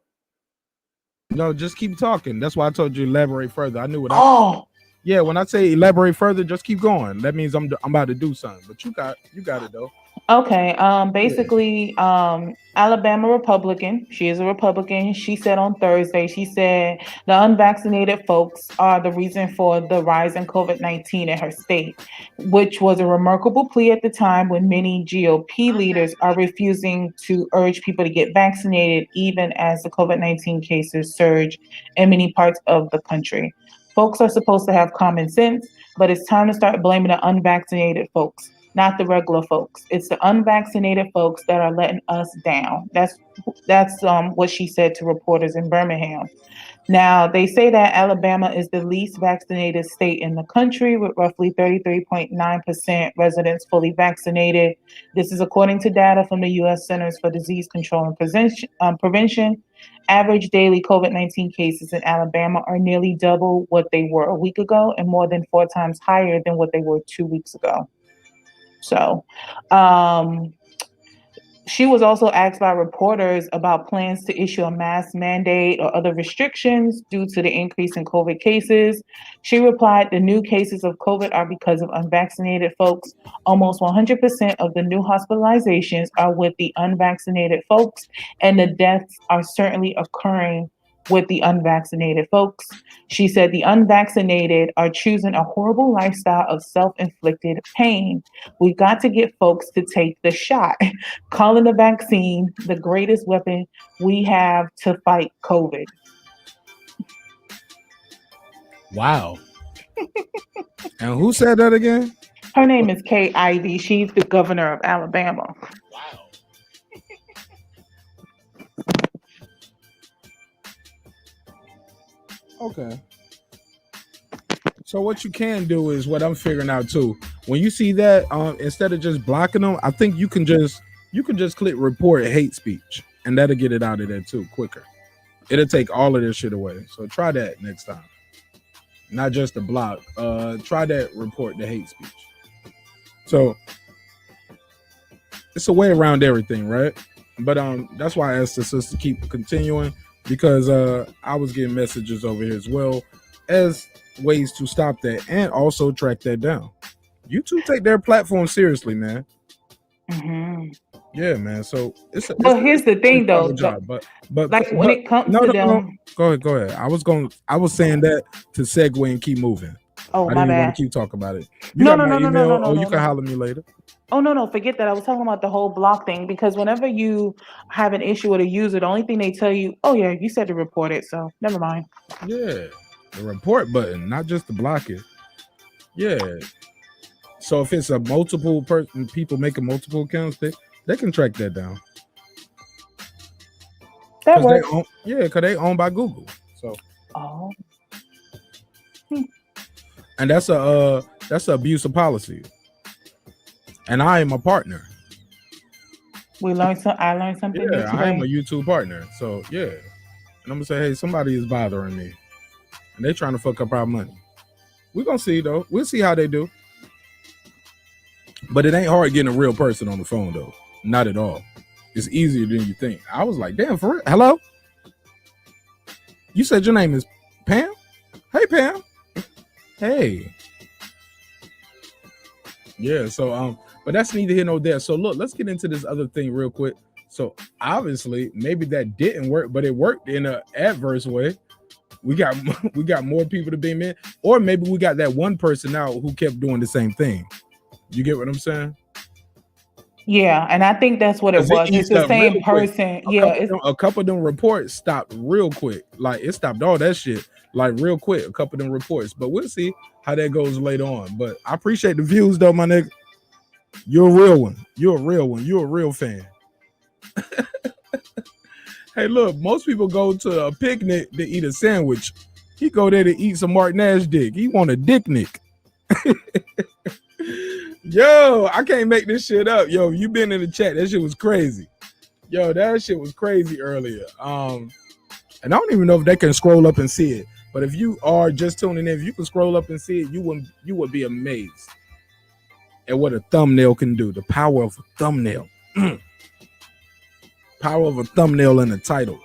No, just keep talking. That's why I told you elaborate further. I knew what Yeah, when I say elaborate further, just keep going. That means I'm about to do something. But you got it though. Okay. Basically, Alabama Republican. She is a Republican. She said on Thursday, she said the unvaccinated folks are the reason for the rise in COVID-19 in her state, which was a remarkable plea at the time when many GOP leaders are refusing to urge people to get vaccinated, even as the COVID-19 cases surge in many parts of the country. Folks are supposed to have common sense, but it's time to start blaming the unvaccinated folks, not the regular folks. It's the unvaccinated folks that are letting us down. That's what she said to reporters in Birmingham. Now, they say that Alabama is the least vaccinated state in the country, with roughly 33.9% residents fully vaccinated. This is according to data from the U.S. Centers for Disease Control and Prevention. Average daily COVID-19 cases in Alabama are nearly double what they were a week ago and more than 4 times higher than what they were 2 weeks ago. So, she was also asked by reporters about plans to issue a mask mandate or other restrictions due to the increase in COVID cases. She replied, the new cases of COVID are because of unvaccinated folks. Almost 100% of the new hospitalizations are with the unvaccinated folks, and the deaths are certainly occurring with the unvaccinated folks. She said the unvaccinated are choosing a horrible lifestyle of self-inflicted pain. We've got to get folks to take the shot, calling the vaccine the greatest weapon we have to fight COVID. Wow. And who said that again? Her name is Kay Ivey. She's the governor of Alabama. Wow. Okay. So what you can do is what I'm figuring out too. When you see that, instead of just blocking them, I think you can just click report hate speech, and that'll get it out of there too quicker. It'll take all of this shit away. So try that next time. Not just the block. Try that report the hate speech. So it's a way around everything, right? But that's why I asked the sister to keep continuing, because I was getting messages over here as well as ways to stop that and also track that down. YouTube take their platform seriously, man. Mm-hmm. Yeah, man. So here's the thing, though. Job, but when it comes to them, go ahead. I was saying that to segue and keep moving. Oh, I my didn't bad. want to keep talking about it. No. You can holler at me later. Oh, no, forget that. I was talking about the whole block thing, because whenever you have an issue with a user, the only thing they tell you, oh, yeah, you said to report it, so never mind. Yeah, the report button, not just to block it. Yeah. So if it's a multiple person, people making multiple accounts, they can track that down. That works. Because they owned by Google. So. Oh. And that's a abuse of policy. And I am a partner. I learned something new today. I am a YouTube partner. So yeah. And I'm gonna say, hey, somebody is bothering me. And they're trying to fuck up our money. We're gonna see though. We'll see how they do. But it ain't hard getting a real person on the phone though. Not at all. It's easier than you think. I was like, damn, for real? Hello? You said your name is Pam? Hey, Pam. Hey. Yeah, so but that's neither here nor there. So look, let's get into this other thing real quick. So obviously, maybe that didn't work, but it worked in an adverse way. We got more people to beam in, or maybe we got that one person out who kept doing the same thing. You get what I'm saying? Yeah, and I think that's what it was. It's the same person. A couple of them reports stopped real quick. Like it stopped all that shit like real quick. A couple of them reports, but we'll see how that goes later on. But I appreciate the views though, my nigga. You're a real one. You're a real one. You're a real fan. Hey, look, most people go to a picnic to eat a sandwich. He go there to eat some Marq Nash dick. He want a dick nick. Yo, I can't make this shit up. Yo, you been in the chat. That shit was crazy. Yo, that shit was crazy earlier. And I don't even know if they can scroll up and see it. But if you are just tuning in, if you can scroll up and see it, you would be amazed at what a thumbnail can do. The power of a thumbnail. Power of a thumbnail in the title.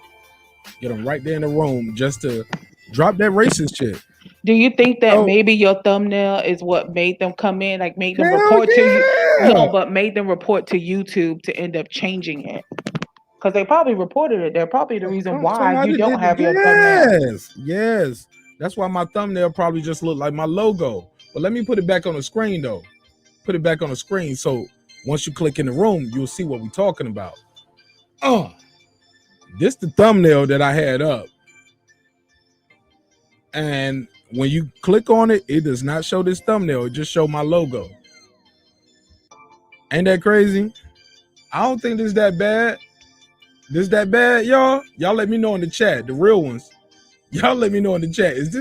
Get them right there in the room just to drop that racist shit. Do you think that maybe your thumbnail is what made them come in, like made them report to you? No, but made them report to YouTube to end up changing it? Because they probably reported it. They're probably the reason why you don't have your thumbnail. Yes. That's why my thumbnail probably just looked like my logo. But let me put it back on the screen though. Put it back on the screen. So once you click in the room, you'll see what we're talking about. Oh, this the thumbnail that I had up. And when you click on it, it does not show this thumbnail. It just show my logo. Ain't that crazy? I don't think this that bad. This that bad, y'all? Y'all let me know in the chat, the real ones. Y'all let me know in the chat. Is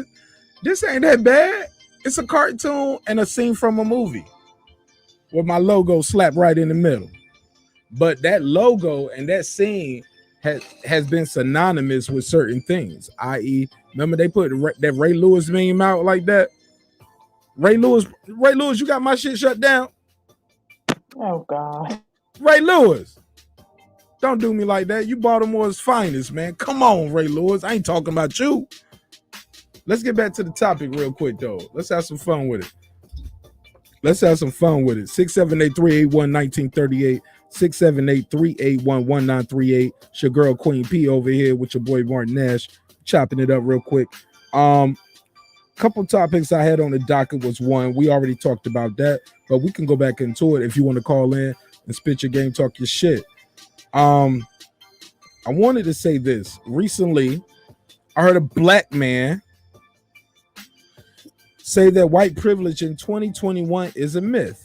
this ain't that bad? It's a cartoon and a scene from a movie with my logo slapped right in the middle. But that logo and that scene has been synonymous with certain things, i.e., remember they put that Ray Lewis meme out like that? Ray Lewis, you got my shit shut down. Oh God. Ray Lewis, don't do me like that. You Baltimore's finest, man. Come on, Ray Lewis. I ain't talking about you. Let's get back to the topic real quick, though. Let's have some fun with it. 678-381-1938. 678-381-1938. It's your girl Queen P over here with your boy Marq Nash, chopping it up real quick. Couple topics I had on the docket was one. We already talked about that, but we can go back into it if you want to call in and spit your game, talk your shit. I wanted to say this. Recently, I heard a black man say that white privilege in 2021 is a myth.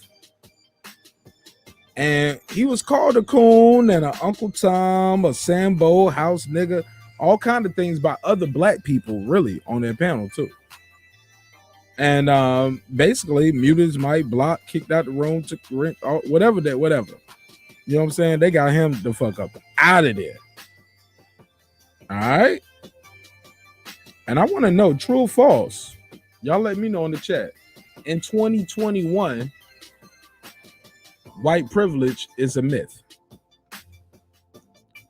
And he was called a coon and an Uncle Tom, a Sambo, house nigga, all kind of things by other black people, really, on their panel, too. And basically, muted his mic, blocked, kicked out the room, took rent, whatever. You know what I'm saying? They got him the fuck up out of there. All right? And I want to know, true or false? Y'all let me know in the chat. In 2021, white privilege is a myth.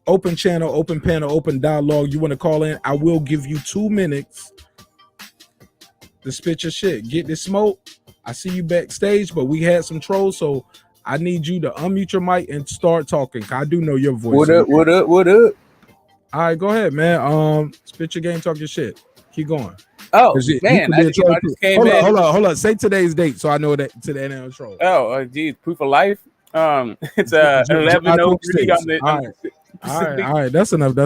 Open channel, open panel, open dialogue. You want to call in? I will give you 2 minutes to spit your shit. Get this smoke. I see you backstage, but we had some trolls, so I need you to unmute your mic and start talking. I do know your voice. What up? What up? All right, go ahead, man. Spit your game, talk your shit. Keep going. Oh, man. I just came in. Hold on. Say today's date so I know that today ain't troll. Oh, geez. Proof of life. It's 11:03 on the. All right. That's enough.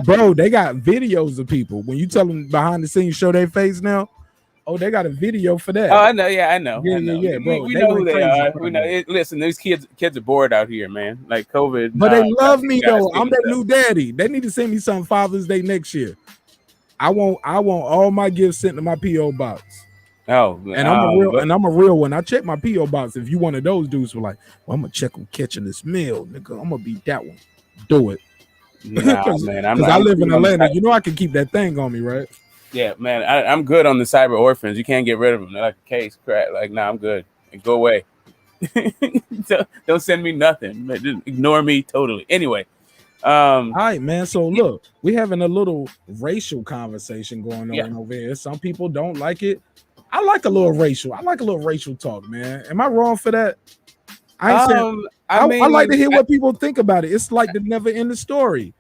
Bro, they got videos of people. When you tell them behind the scenes, show their face now. Oh, they got a video for that. Oh, I know. Yeah, I know. Yeah, bro. We know who they are. We know. Listen, these kids are bored out here, man. Like COVID. But they love me though. I'm their new daddy. They need to send me some Father's Day next year. I want all my gifts sent to my PO box. Oh, and I'm a real one. I check my PO box. If you one of those dudes who like, well, I'm gonna check on catching this meal, nigga. I'm gonna be that one. Do it. Nah, man. Because I live in Atlanta. You know I can keep that thing on me, right? Yeah, man. I'm good on the cyber orphans. You can't get rid of them. They're like a case crap. Like, nah, I'm good. Go away. Don't send me nothing. Just ignore me totally. Anyway. All right, man. So look, we having a little racial conversation going on over here. Some people don't like it. I like a little racial talk, man. Am I wrong for that? I like to hear what people think about it. It's like the never ending story.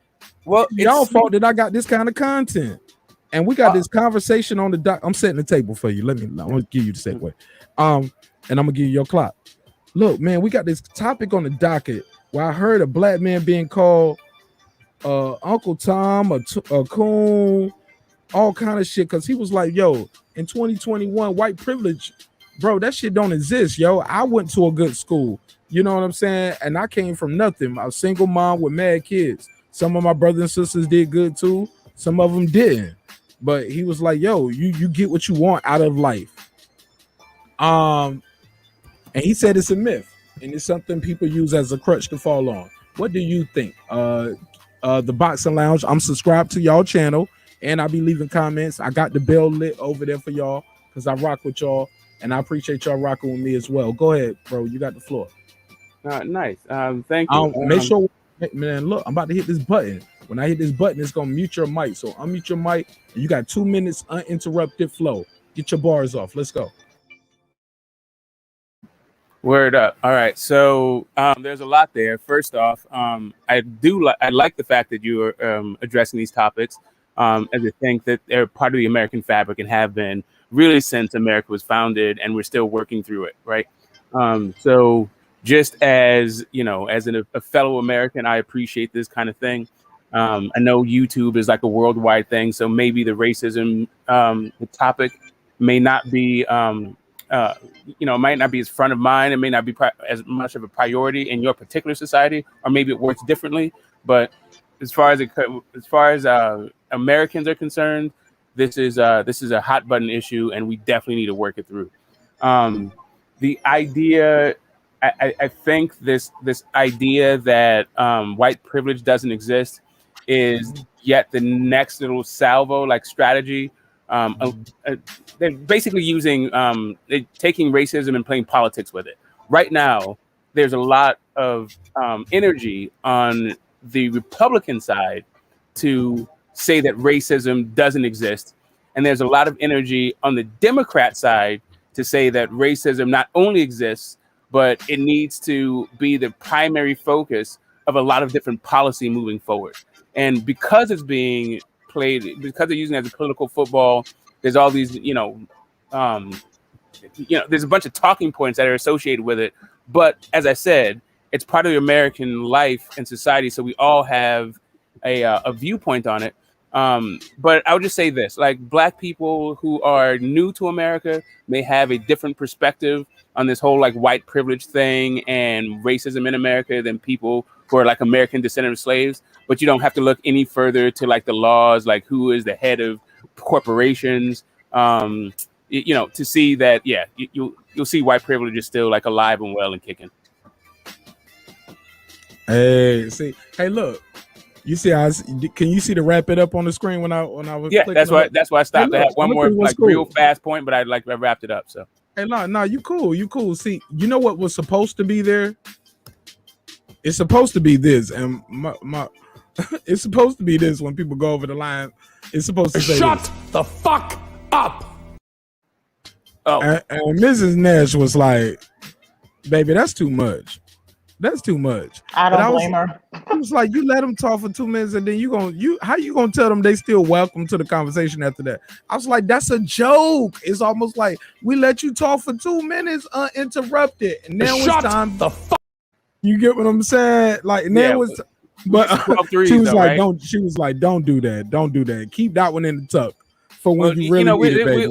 Well, it's y'all fault that I got this kind of content. And we got this conversation on the dock. I'm setting the table for you. I'm gonna give you the segue. And I'm gonna give you your clock. Look, man, we got this topic on the docket where I heard a black man being called Uncle Tom, a coon, all kind of shit. Cause he was like, yo, in 2021, white privilege, bro, that shit don't exist, yo. I went to a good school. You know what I'm saying? And I came from nothing. I was a single mom with mad kids. Some of my brothers and sisters did good too. Some of them didn't. But he was like, yo, you get what you want out of life. And he said it's a myth. And it's something people use as a crutch to fall on. What do you think? The Boxing Lounge, I'm subscribed to y'all channel. And I'll be leaving comments. I got the bell lit over there for y'all because I rock with y'all. And I appreciate y'all rocking with me as well. Go ahead, bro. You got the floor. Nice. Thank you. Make sure, man, look, I'm about to hit this button. When I hit this button, it's going to mute your mic. So unmute your mic. And you got 2 minutes uninterrupted flow. Get your bars off. Let's go. Word up. All right. So there's a lot there. First off, I like the fact that you are addressing these topics as I think that they're part of the American fabric and have been really since America was founded, and we're still working through it. Right. So just as, you know, as a fellow American, I appreciate this kind of thing. I know YouTube is like a worldwide thing, so maybe the racism the topic may not be, might not be as front of mind. It may not be as much of a priority in your particular society, or maybe it works differently. But as far as Americans are concerned, this is a hot button issue, and we definitely need to work it through. The idea, I think this idea that white privilege doesn't exist is yet the next little salvo like strategy. They're basically using taking racism and playing politics with it. Right now, there's a lot of energy on the Republican side to say that racism doesn't exist. And there's a lot of energy on the Democrat side to say that racism not only exists, but it needs to be the primary focus of a lot of different policy moving forward. And because it's being played, because they're using it as a political football, there's all these, there's a bunch of talking points that are associated with it. But as I said, it's part of the American life and society, so we all have a viewpoint on it. But I would just say this, like Black people who are new to America may have a different perspective on this whole like white privilege thing and racism in America than people who are like American descendant of slaves. But you don't have to look any further to like the laws, like who is the head of corporations, to see that, you'll see white privilege is still like alive and well and kicking. Hey, look. You see, can you see the wrap it up on the screen when I was? Yeah, that's why I stopped. Hey, I had look, one more like cool. real fast point, but I wrapped it up. So hey, no, you cool. See, you know what was supposed to be there? It's supposed to be this, and my it's supposed to be this when people go over the line. It's supposed to say shut the fuck up. Oh, and Mrs. Nash was like, "Baby, that's too much. That's too much." I don't blame her. I was like, you let them talk for 2 minutes, and then how you gonna tell them they still welcome to the conversation after that? I was like, that's a joke. It's almost like we let you talk for 2 minutes uninterrupted, and now it's time. The fuck. You get what I'm saying? Like now it's. But she was like, "Don't." She was like, "Don't do that. Don't do that. Keep that one in the tuck for when you really need it, baby."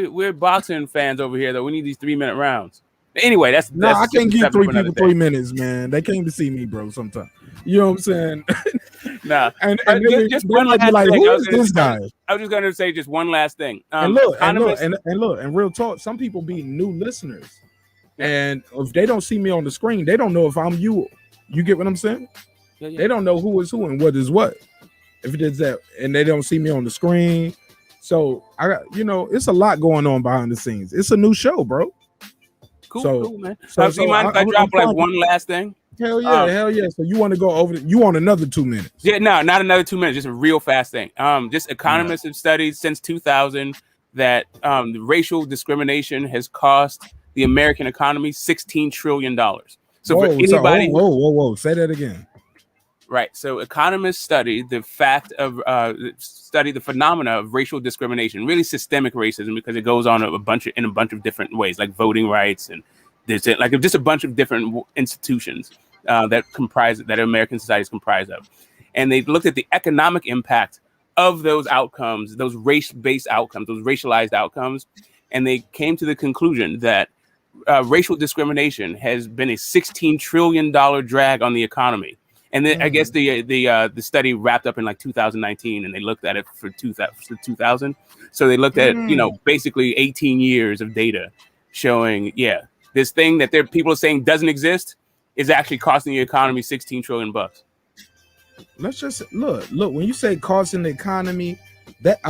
We're boxing fans over here, though. We need these 3-minute rounds. Anyway, that's I can't give 3 people 3 minutes, man. They came to see me, bro. Sometimes, you know what I'm saying? Nah, and just one last like, thing. who is this guy? I was just going to say just one last thing. And real talk. Some people be new listeners, and if they don't see me on the screen, they don't know if I'm you. You get what I'm saying? Yeah. They don't know who is who and what is what. If it is that, and they don't see me on the screen, so I got it's a lot going on behind the scenes. It's a new show, bro. Cool, man. So you mind if I drop like one last thing? Hell yeah. So you want to go over? You want another 2 minutes? Yeah, no, not another 2 minutes. Just a real fast thing. Just economists have studied since 2000 that racial discrimination has cost the American economy $16 trillion. So for anybody, whoa, say that again. Right. So economists study the phenomena of racial discrimination, really systemic racism, because it goes on in a bunch of different ways, like voting rights, and there's like just a bunch of different institutions that American society is comprised of. And they looked at the economic impact of those outcomes, those race-based outcomes, those racialized outcomes, and they came to the conclusion that racial discrimination has been a $16 trillion drag on the economy. And then I guess the study wrapped up in like 2019, and they looked at it for 2000. So they looked at basically 18 years of data showing this thing that people are saying doesn't exist is actually costing the economy $16 trillion. Let's just look when you say costing the economy, that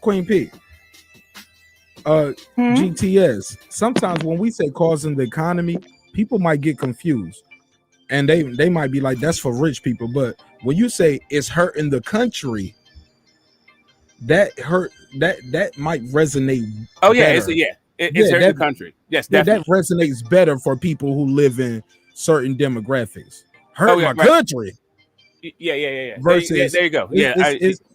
Queen P, GTS. Sometimes when we say causing the economy, people might get confused. And they might be like, that's for rich people. But when you say it's hurting the country, that might resonate. Oh yeah, it's hurting the country. Yes, definitely. That resonates better for people who live in certain demographics. Hurt my country. Yeah. Versus, there you go. You're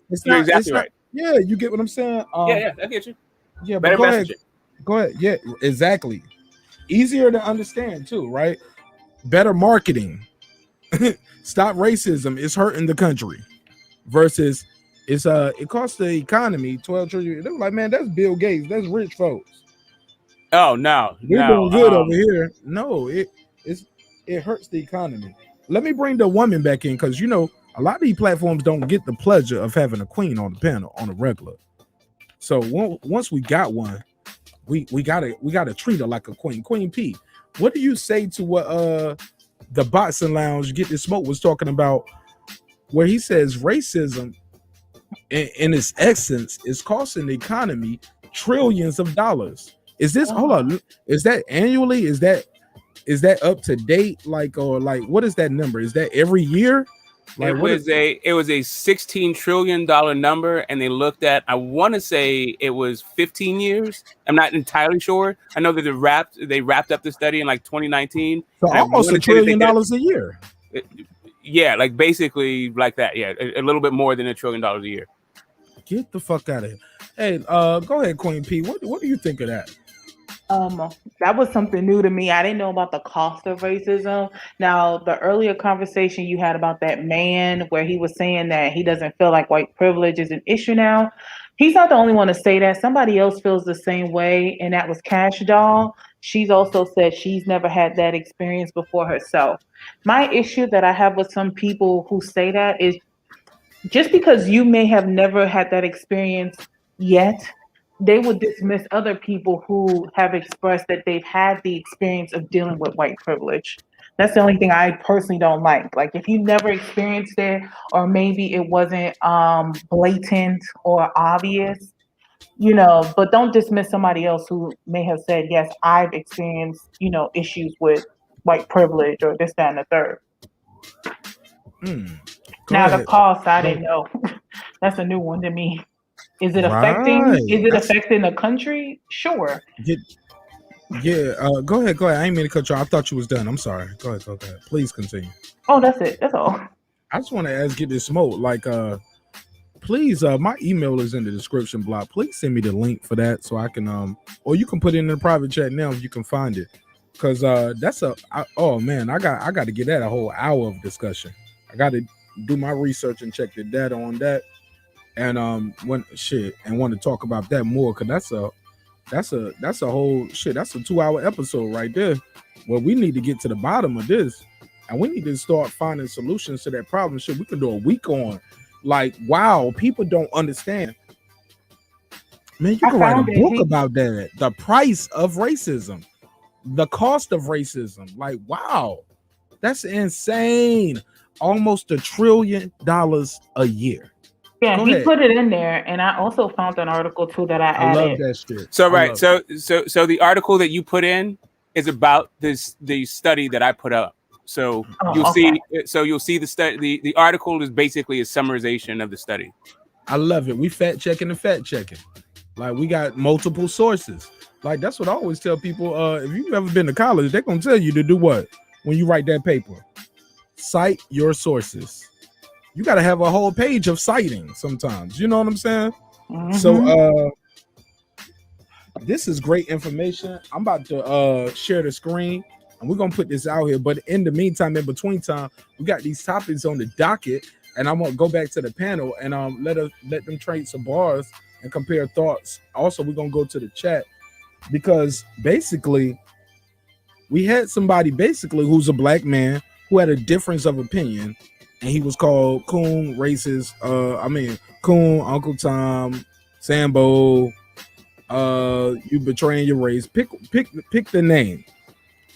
exactly right. Yeah, you get what I'm saying. I get you. Yeah, better but message. Go ahead. Yeah, exactly. Easier to understand too, right? Better marketing. Stop racism. It's hurting the country. Versus it costs the economy $12 trillion. They were like, man, that's Bill Gates. That's rich folks. Oh no, we're doing good over here. No, it hurts the economy. let me bring the woman back in because you know a lot of these platforms don't get the pleasure of having a queen on the panel on a regular. So once we got one, we gotta treat her like a queen. Queen P, what do you say to what the Boxing Lounge Get This Smoke was talking about, where he says racism in its essence is costing the economy trillions of dollars? Is this hold on? Is that annually? Is that up to date? Like, or like, what is that number? Is that every year? Like, it was a $16 trillion number, and they looked at, I want to say it was 15 years. I'm not entirely sure. I know that they wrapped up the study in like 2019. So almost $1 trillion a year. Yeah, like basically like that. Yeah, a little bit more than $1 trillion a year. Get the fuck out of here. Hey, go ahead, Queen P. What do you think of that? That was something new to me. I didn't know about the cost of racism. Now, the earlier conversation you had about that man where he was saying that he doesn't feel like white privilege is an issue now. He's not the only one to say that. Somebody else feels the same way, and that was Cash Doll. She's also said she's never had that experience before herself. My issue that I have with some people who say that is just because you may have never had that experience yet, they would dismiss other people who have expressed that they've had the experience of dealing with white privilege. That's the only thing I personally don't like. Like, if you never experienced it, or maybe it wasn't blatant or obvious, you know, but don't dismiss somebody else who may have said, yes, I've experienced, you know, issues with white privilege or this, that, and the third. Now, the cost, I didn't know. That's a new one to me. Is it affecting the country? Sure. Go ahead. I ain't mean to cut you off. I thought you was done. I'm sorry. Go ahead. Please continue. Oh, that's it. That's all. I just want to ask, Get This Smoke, like, please, my email is in the description block. Please send me the link for that so I can, or you can put it in the private chat now if you can find it. Because oh man, I got to get that a whole hour of discussion. I got to do my research and check the data on that. And want to talk about that more, because that's a whole shit. That's a 2-hour episode right there, where we need to get to the bottom of this, and we need to start finding solutions to that problem. Shit, we can do a week on. Like, wow, people don't understand. Man, you can write a book about that. The price of racism, the cost of racism. Like, wow, that's insane. Almost $1 trillion a year. Yeah, he put it in there, and I also found an article too that I added. I love that shit. So the article that you put in is about the study that I put up. So you'll see the study. The article is basically a summarization of the study. I love it. We fact checking. Like, we got multiple sources. Like, that's what I always tell people. If you've ever been to college, they're gonna tell you to do what when you write that paper. Cite your sources. You got to have a whole page of citing sometimes. You know what I'm saying? Mm-hmm. So this is great information. I'm about to share the screen, and we're going to put this out here. But in the meantime, in between time, we got these topics on the docket, and I'm going to go back to the panel and let them trade some bars and compare thoughts. Also, we're going to go to the chat, because basically we had somebody who's a black man who had a difference of opinion. And he was called coon, racist. Coon, Uncle Tom, Sambo. You betraying your race. Pick the name.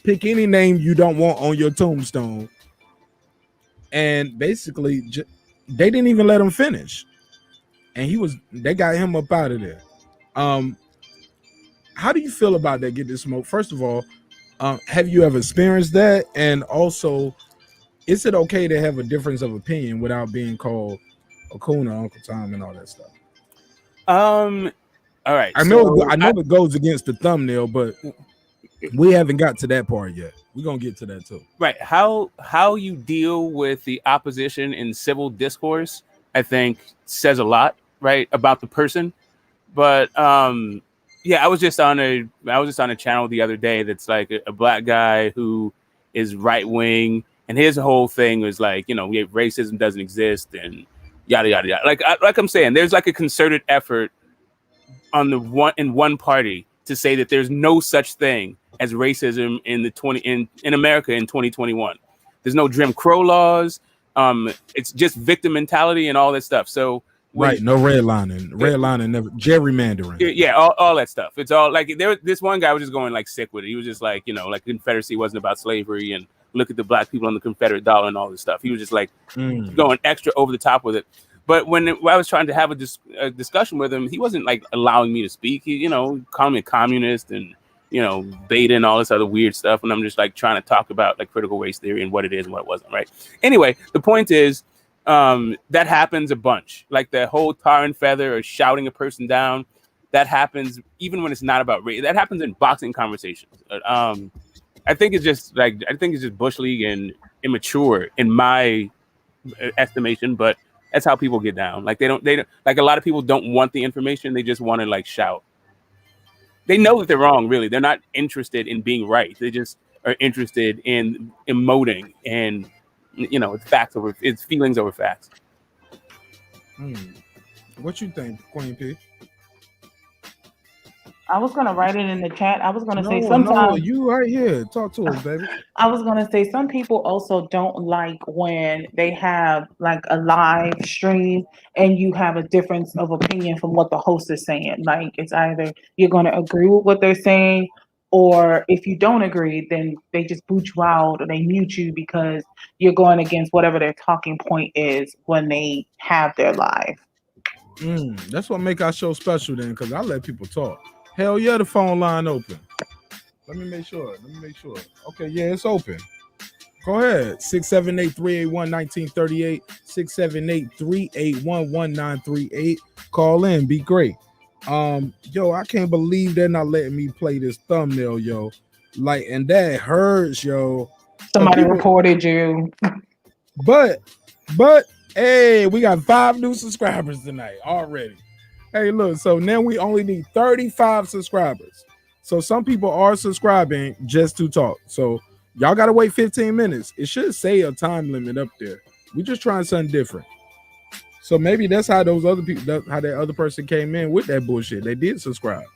Pick any name you don't want on your tombstone. And basically, they didn't even let him finish. And they got him up out of there. How do you feel about that? Get This Smoke. First of all, have you ever experienced that? And also, is it okay to have a difference of opinion without being called a coon or Uncle Tom and all that stuff? All right. I know it goes against the thumbnail, but we haven't got to that part yet. We're gonna get to that too. Right. How you deal with the opposition in civil discourse, I think, says a lot, right, about the person. But I was just on a channel the other day that's like a black guy who is right wing. And his whole thing was like, racism doesn't exist and yada, yada, yada. Like I'm saying, there's like a concerted effort in one party to say that there's no such thing as racism in America in 2021. There's no Jim Crow laws. It's just victim mentality and all that stuff. So right, no redlining, never gerrymandering. Yeah, all that stuff. It's all like this one guy was just going like sick with it. He was just like, like Confederacy wasn't about slavery and look at the black people on the Confederate dollar and all this stuff. He was just like going extra over the top with it. But when I was trying to have a discussion with him, he wasn't like allowing me to speak. He, called me a communist and, beta and all this other weird stuff. And I'm just like trying to talk about like critical race theory and what it is and what it wasn't, right? Anyway, the point is that happens a bunch. Like the whole tar and feather or shouting a person down, that happens even when it's not about race. That happens in boxing conversations. I think it's just bush league and immature in my estimation, but that's how people get down. Like they don't like, a lot of people don't want the information. They just want to like shout. They know that they're wrong, really. They're not interested in being right. They just are interested in emoting and, it's feelings over facts. What you think, Queen P? I was gonna write it in the chat. I was gonna say sometimes you right here. Talk to us, baby. I was gonna say some people also don't like when they have like a live stream and you have a difference of opinion from what the host is saying. Like it's either you're gonna agree with what they're saying, or if you don't agree, then they just boot you out or they mute you because you're going against whatever their talking point is when they have their live. That's what make our show special then, because I let people talk. Hell yeah, the phone line open. Let me make sure. Okay, yeah, it's open. Go ahead. 678-381-1938. 678-381-1938. Call in. Be great. Yo, I can't believe they're not letting me play this thumbnail, yo. Like, and that hurts, yo. Somebody reported you. But, hey, we got 5 new subscribers tonight already. Hey, look, so now we only need 35 subscribers. So some people are subscribing just to talk. So y'all got to wait 15 minutes. It should say a time limit up there. We just trying something different. So maybe that's how those other people, how that other person came in with that bullshit. They did subscribe.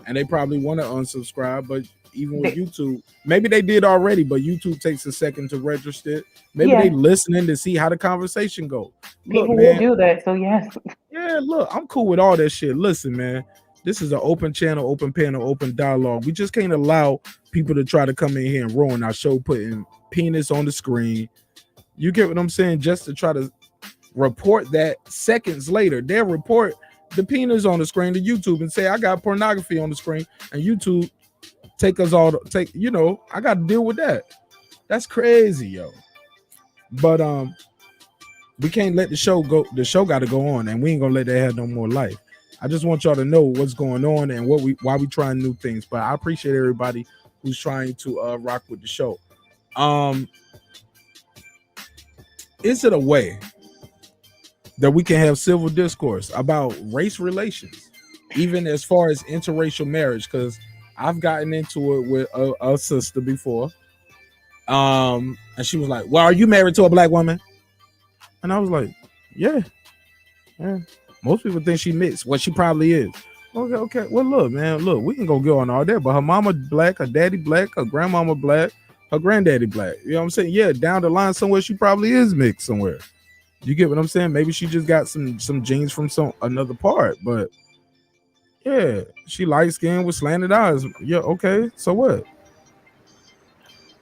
And they probably want to unsubscribe, but even with YouTube, maybe they did already, but YouTube takes a second to register it. Maybe they listening to see how the conversation goes. People will do that, so yes. Yeah, look, I'm cool with all that shit. Listen, man, this is an open channel, open panel, open dialogue. We just can't allow people to try to come in here and ruin our show, putting penis on the screen. You get what I'm saying? Just to try to report that seconds later, they'll report the penis on the screen to YouTube and say, I got pornography on the screen, and YouTube take us all I got to deal with that. That's crazy, yo. But we can't let the show go. The show got to go on, and we ain't gonna let that have no more life. I just want y'all to know what's going on and why we trying new things. But I appreciate everybody who's trying to rock with the show. Is it a way that we can have civil discourse about race relations, even as far as interracial marriage? Because I've gotten into it with a sister before. And she was like, well, are you married to a black woman? And I was like, yeah. Most people think she mixed. Well, she probably is. Okay. Well, look, man, we can go on all that, but her mama black, her daddy black, her grandmama black, her granddaddy black. You know what I'm saying? Yeah, down the line somewhere, she probably is mixed somewhere. You get what I'm saying? Maybe she just got some genes from another part, but yeah, she light skinned with slanted eyes. Yeah, okay. So what?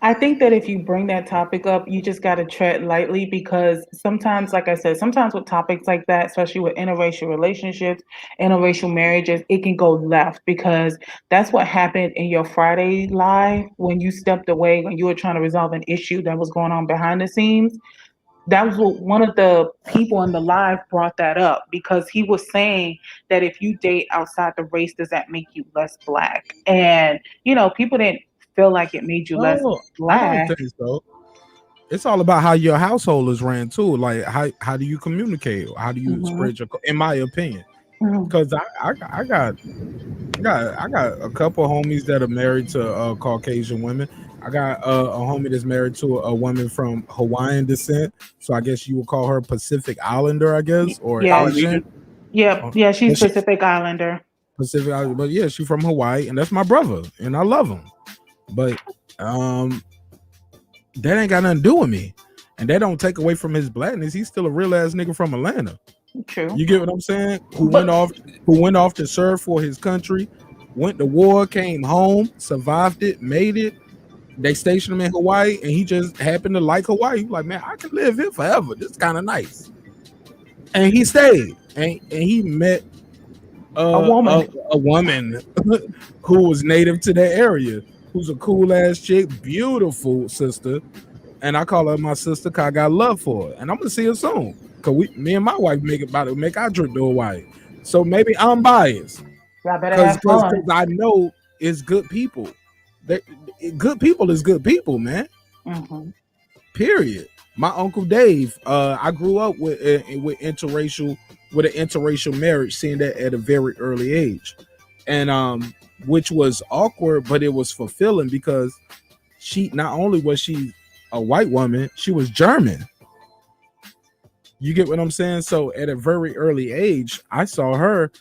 I think that if you bring that topic up, you just got to tread lightly, because sometimes, like I said, sometimes with topics like that, especially with interracial relationships, interracial marriages, it can go left, because that's what happened in your Friday live when you stepped away, when you were trying to resolve an issue that was going on behind the scenes. That was what one of the people in the live brought that up, because he was saying that if you date outside the race, does that make you less black? And, people didn't feel like it made you less black. I don't think so. It's all about how your household is ran too. Like how do you communicate? How do you spread your? In my opinion, because I got a couple homies that are married to Caucasian women. I got a homie that's married to a woman from Hawaiian descent, so I guess you would call her Pacific Islander, I guess, or Asian. Yeah, she's Pacific Islander. Pacific Islander, but yeah, she's from Hawaii, and that's my brother, and I love him. But that ain't got nothing to do with me. And that don't take away from his blackness. He's still a real ass nigga from Atlanta. True. You get what I'm saying? Who went off to serve for his country, went to war, came home, survived it, made it. They stationed him in Hawaii, and he just happened to like Hawaii. He was like, man, I can live here forever. This is kind of nice. And he stayed, and he met a woman who was native to that area, who's a cool ass chick, beautiful sister. And I call her my sister because I got love for her. And I'm gonna see her soon. Cause me and my wife make our trip to Hawaii. So maybe I'm biased. Because I know it's good people. Good people is good people, man. Mm-hmm. Period. My Uncle Dave, I grew up with an interracial marriage, seeing that at a very early age. And which was awkward, but it was fulfilling because she not only was she a white woman, she was German. You get what I'm saying? So at a very early age, I saw her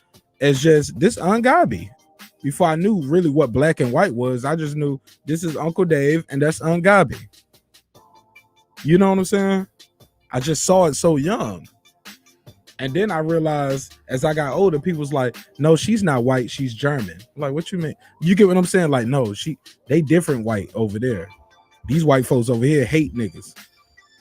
as just this Ungabi. Before I knew really what black and white was, I just knew this is Uncle Dave and that's Ungabi. You know what I'm saying? I just saw it so young. And then I realized as I got older, people was like, no, she's not white, she's German. I'm like, what you mean? You get what I'm saying? Like, no, they different white over there. These white folks over here hate niggas.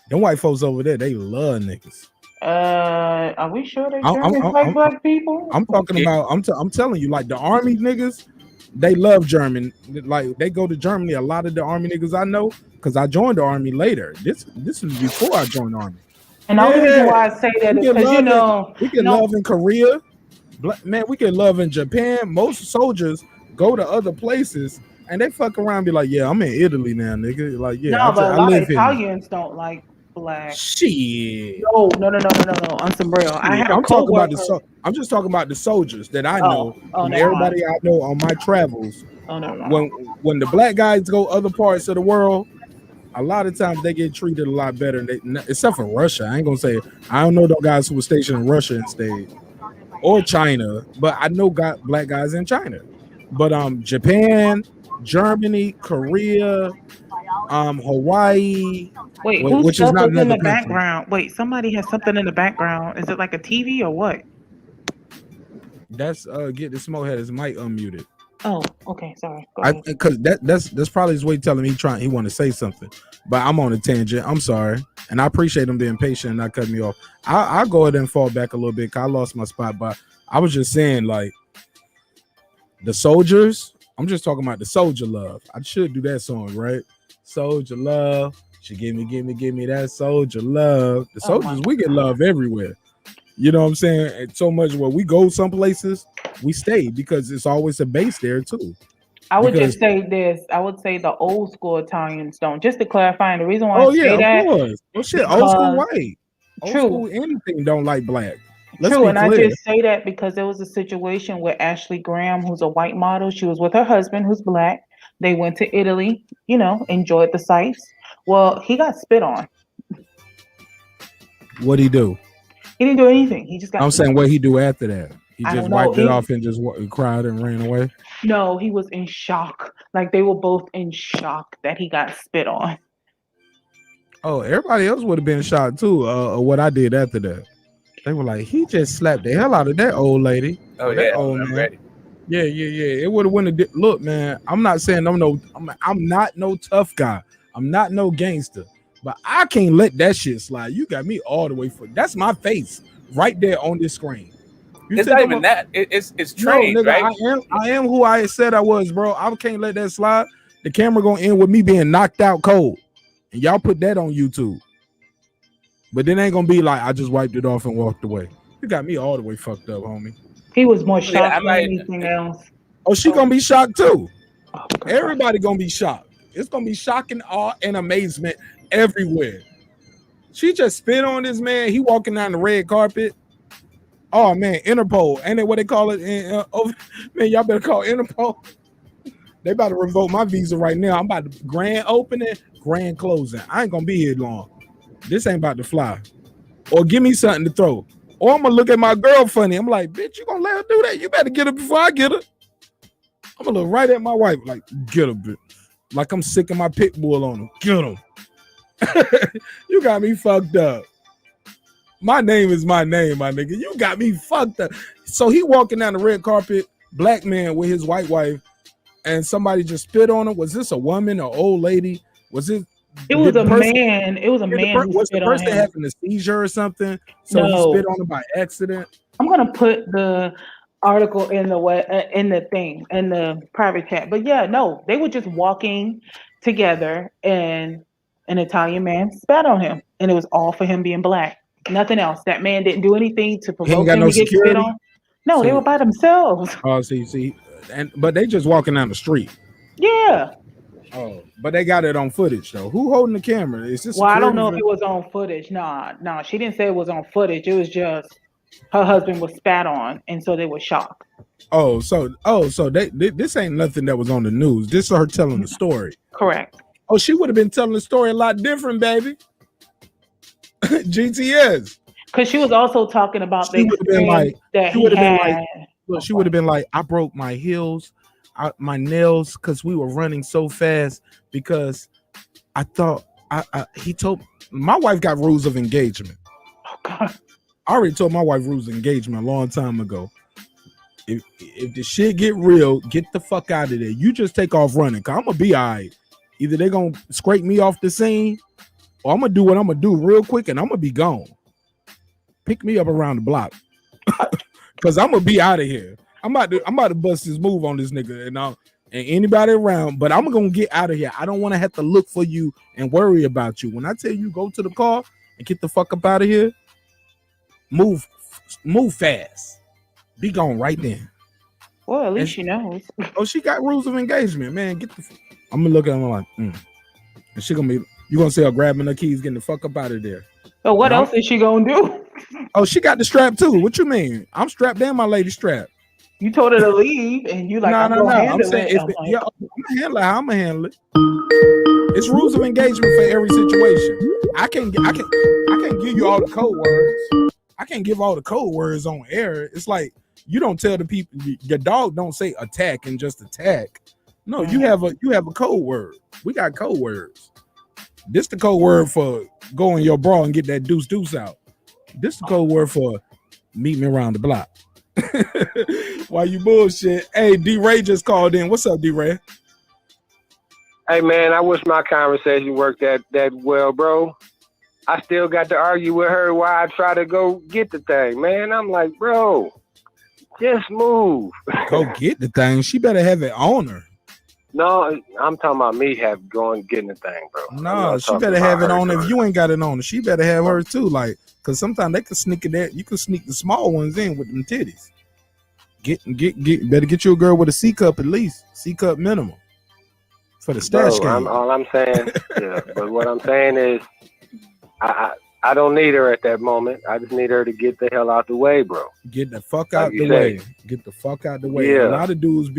Them white folks over there, they love niggas. Are we sure they like black people? I'm talking about. I'm telling you, like the army niggas, they love German. Like they go to Germany. A lot of the army niggas I know, because I joined the army later. This is before I joined the army. And the only reason why I say that is because we can love in Korea, man. We can love in Japan. Most soldiers go to other places and they fuck around and be like, yeah, I'm in Italy now, nigga. Like, yeah, no, but a lot of Italians don't like black. Shit. No. On some real. I'm just talking about the soldiers that I know. Everybody I know on my travels. Oh no. When the black guys go other parts of the world, a lot of times they get treated a lot better. Except for Russia. I ain't gonna say I don't know those guys who were stationed in Russia instead, or China, but I know black guys in China. But Japan, Germany, Korea, Hawaii. Wait, who's in the background? Wait, somebody has something in the background. Is it like a TV or what? That's get the smoke head. His mic unmuted. Oh, okay, sorry. Because that's probably his way telling me he want to say something. But I'm on a tangent. I'm sorry, and I appreciate him being patient and not cutting me off. I'll go ahead and fall back a little bit because I lost my spot. But I was just saying, like the soldiers. I'm just talking about the soldier love. I should do that song, right? Soldier love. She give me that soldier love. The soldiers, we get love everywhere. You know what I'm saying? And so much where we go some places, we stay because it's always a base there too. I would just say this. I would say the old school Italians don't. Just to clarify, and the reason why I say that. Of course. Oh shit, old school white. Old school anything don't like black. True, and I just say that because there was a situation where Ashley Graham, who's a white model, she was with her husband, who's black. They went to Italy, enjoyed the sights. Well, he got spit on. What'd he do? He didn't do anything. He just got. I'm saying what he do after that. He just wiped it off and just cried and ran away. No, he was in shock. Like they were both in shock that he got spit on. Oh, everybody else would have been shocked too. What I did after that. They were like, he just slapped the hell out of that old lady. Oh yeah, I'm ready. Yeah. It would have went a look, man. I'm not saying I'm not no tough guy. I'm not no gangster, but I can't let that shit slide. You got me all the way for that's my face right there on this screen. It's not even that. It's trained, no, nigga, right? I am who I said I was, bro. I can't let that slide. The camera gonna end with me being knocked out cold, and y'all put that on YouTube. But then ain't gonna be like I just wiped it off and walked away. You got me all the way fucked up, homie. He was more shocked than anything else. Oh, she gonna be shocked too. Everybody gonna be shocked. It's gonna be shocking, awe, and amazement everywhere. She just spit on this man. He walking down the red carpet. Oh man, Interpol. Ain't that what they call it? Man, y'all better call Interpol. They about to revoke my visa right now. I'm about to grand opening, grand closing. I ain't gonna be here long. This ain't about to fly. Or give me something to throw. Or I'm gonna look at my girl funny. I'm like, bitch, you gonna let her do that? You better get her before I get her. I'm gonna look right at my wife like, get her, bitch. Like I'm sick of my pit bull on him. Get him. You got me fucked up. My name is my name, my nigga. You got me fucked up. So he walking down the red carpet, black man with his white wife, and somebody just spit on him. Was this a woman or old lady? Was it? It was a man. It was a man who Was the spit on person him. having a seizure or something? So he No. spit on him by accident. I'm gonna put the article in the private chat. But yeah, no, they were just walking together, and an Italian man spat on him, and it was all for him being black. Nothing else. That man didn't do anything to provoke got him no to get spit security? on. No, they So- were by themselves. Oh, see, but they just walking down the street. Yeah. Oh, but they got it on footage though. Who holding the camera? Is this? Well, I don't know if security? it was on footage. Nah, she didn't say it was on footage. It was just her husband was spat on, and so they were shocked. So this ain't nothing that was on the news. This is her telling the story. Correct. Oh, she would have been telling the story a lot different, baby. GTS. Because she was also talking about She the would've been experience like- that she he would've been had. like- Look, she would have been like, I broke my heels, my nails, because we were running so fast because I thought he told my wife got rules of engagement. Oh God. I already told my wife rules of engagement a long time ago. If the shit get real, get the fuck out of there. You just take off running, cause I'm gonna be all right. Either they gonna scrape me off the scene, or I'm gonna do what I'm gonna do real quick, and I'm gonna be gone. Pick me up around the block, cause I'm gonna be out of here. I'm about to bust this move on this nigga and anybody around, but I'm gonna get out of here. I don't want to have to look for you and worry about you. When I tell you go to the car and get the fuck up out of here, move fast. Be gone right then. Well, at least she knows. Oh, she got rules of engagement, man. I'm gonna look at her like, and she gonna be. You gonna see her grabbing her keys, getting the fuck up out of there. So what else is she gonna do? Oh, she got the strap too. What you mean? I'm strapped and my lady strapped. You told her to leave, and you like, No. I'm saying it. I'm gonna handle it. How I'm gonna handle it. It's rules of engagement for every situation. I can't give you all the code words. I can't give all the code words on air. It's like you don't tell the people. Your dog don't say attack and just attack. No, you have a code word. We got code words. This the code word for go in your bra and get that deuce out. This the code word for meet me around the block. Why you bullshit? Hey, D-Ray just called in. What's up, D-Ray? Hey, man, I wish my conversation worked that well, bro. I still got to argue with her while I try to go get the thing, man. I'm like, bro, just move. Go get the thing. She better have it on her. No, I'm talking about me getting the thing, bro. No, she better have it on her. If you ain't got it on her, she better have hers too. Like, cause sometimes they can sneak it there. You can sneak the small ones in with them titties. Better get you a girl with a C cup at least. C cup minimum. For the stash game. All I'm saying, yeah. But what I'm saying is, I don't need her at that moment. I just need her to get the hell out the way, bro. Get the fuck out the way. Get the fuck out the way. Yeah. A lot of dudes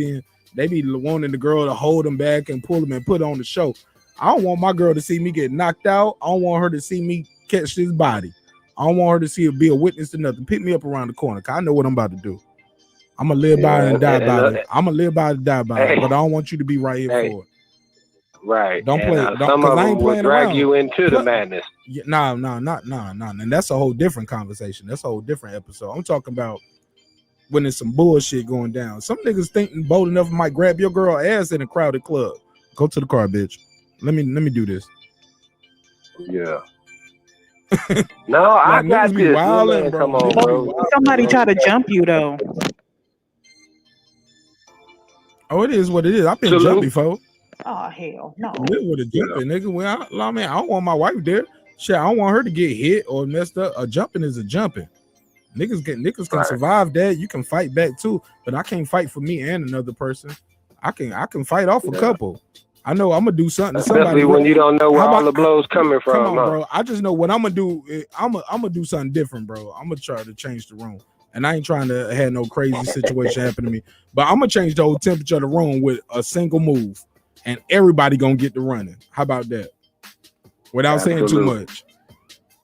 they be wanting the girl to hold them back and pull them and put on the show. I don't want my girl to see me get knocked out. I don't want her to see me catch this body. I don't want her to see it be a witness to nothing. Pick me up around the corner, cause I know what I'm about to do. I'm gonna live by it and die by it. I'm gonna live by it and die by it. But I don't want you to be right here for it. Right. Don't play. Some of I them ain't will playing drag around. you into the madness. Yeah, nah. And that's a whole different conversation. That's a whole different episode. I'm talking about when there's some bullshit going down. Some niggas thinking bold enough might grab your girl ass in a crowded club. Go to the car, bitch. Let me do this. Yeah. No, I Like, got niggas be this. wildin', Man, bro. come on, Niggas be bro. Somebody try to jump you though. Oh, it is what it is. I've been Salute. jumped before. Oh hell no. Live with a jumping, nigga. Well, I mean, I don't want my wife there. Shit, I don't want her to get hit or messed up. A jumping is a jumping. Niggas can Right. survive that. You can fight back too, but I can't fight for me and another person. I can fight off a couple. I know I'm gonna do something to somebody. Especially when you don't know where How all about- the blows coming from. Come on, huh? bro. I just know what I'm gonna do. I'm gonna do something different, bro. I'm gonna try to change the room, and I ain't trying to have no crazy situation happen to me. But I'm gonna change the whole temperature of the room with a single move, and everybody gonna get to running. How about that? Without saying too Absolutely. much,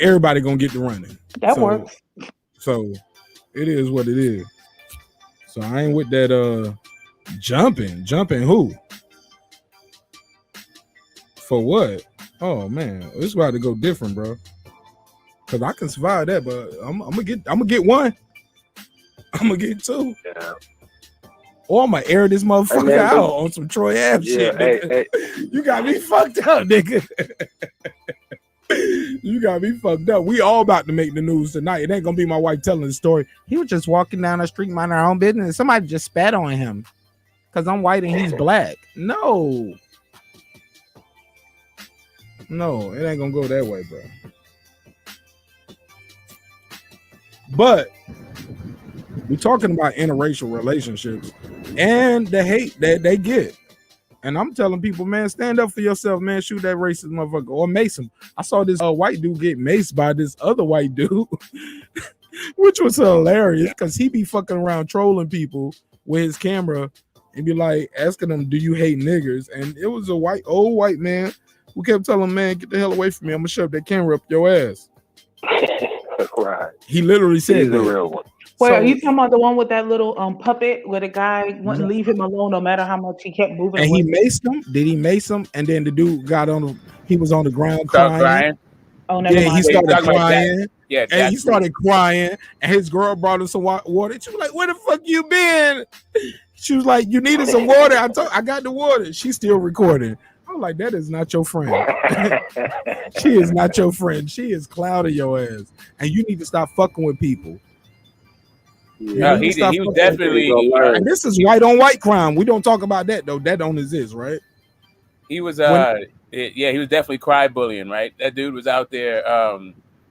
everybody gonna get to running. That works. So it is what it is. So I ain't with that jumping. Jumping who? For what? Oh man, it's about to go different, bro. Cause I can survive that, but I'm gonna get one. I'm gonna get two. Yeah. Or I'm gonna air this motherfucker man, out on some Troy Ave shit, nigga. You got me fucked up, nigga. You got me fucked up. We all about to make the news tonight. It ain't gonna be my wife telling the story. He was just walking down the street, minding our own business. Somebody just spat on him because I'm white and he's black. No, it ain't gonna go that way, bro. But we're talking about interracial relationships and the hate that they get. And I'm telling people, man, stand up for yourself, man. Shoot that racist motherfucker or mace him. I saw this white dude get maced by this other white dude, which was hilarious because he be fucking around trolling people with his camera and be like asking them, do you hate niggers? And it was a old white man who kept telling him, man, get the hell away from me. I'm gonna shove that camera up your ass. Right. He literally said He's the real one. Wait, So, are you talking about the one with that little puppet where the guy wouldn't leave him alone no matter how much he kept moving? and away? he maced him. Did he mace him? And then the dude got on he was on the ground crying. Oh, never Yeah, mind. he started talking about crying. Yeah, And he started crying, and his girl brought him some water. She was like, "Where the fuck you been?" She was like, "You needed some water." I got the water. She's still recording. I'm like, that is not your friend. She is not your friend. She is clouding your ass, and you need to stop fucking with people. No, he was definitely. And this is white on white crime. We don't talk about that though. That don't exist, right? He was he was definitely cry bullying, right? That dude was out there.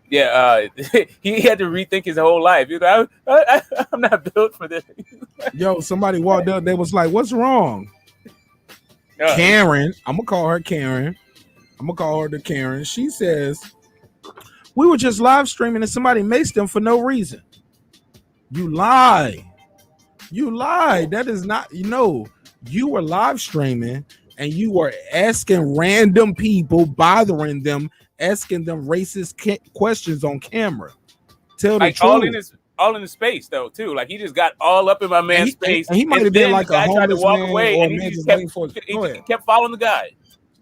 He had to rethink his whole life. He was like, I'm not built for this. Yo, somebody walked up. They was like, "What's wrong?" Karen, I'm gonna call her Karen. I'm gonna call her the Karen. She says, "We were just live streaming and somebody maced them for no reason." You lie. That is not. You were live streaming and you were asking random people, bothering them, asking them racist questions on camera. Tell the truth. All in the space though too. Like he just got all up in my man's space. And he might have been like a tried to homeless walk man away, or and a he man just kept following the guy.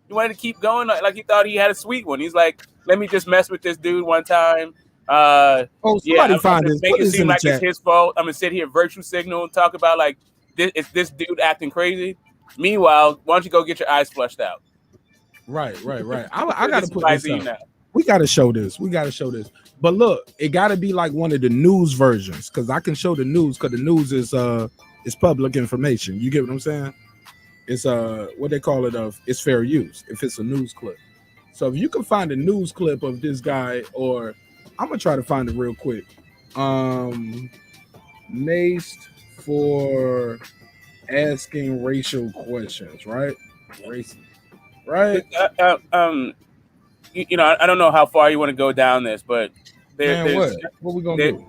He wanted to keep going, like he thought he had a sweet one. He's like, let me just mess with this dude one time. Somebody find this. Make Put it this seem in the like chat. it's his fault. I'm gonna sit here virtue signal and talk about like this dude acting crazy. Meanwhile, why don't you go get your eyes flushed out? Right. I gotta put this up. Now. We gotta show this. But look, it gotta be like one of the news versions because I can show the news because the news is public information. You get what I'm saying? It's what they call it it's fair use if it's a news clip. So if you can find a news clip of this guy, or I'm gonna try to find it real quick. Maced for asking racial questions, right? Racist, right? I don't know how far you want to go down this, but what we gonna do?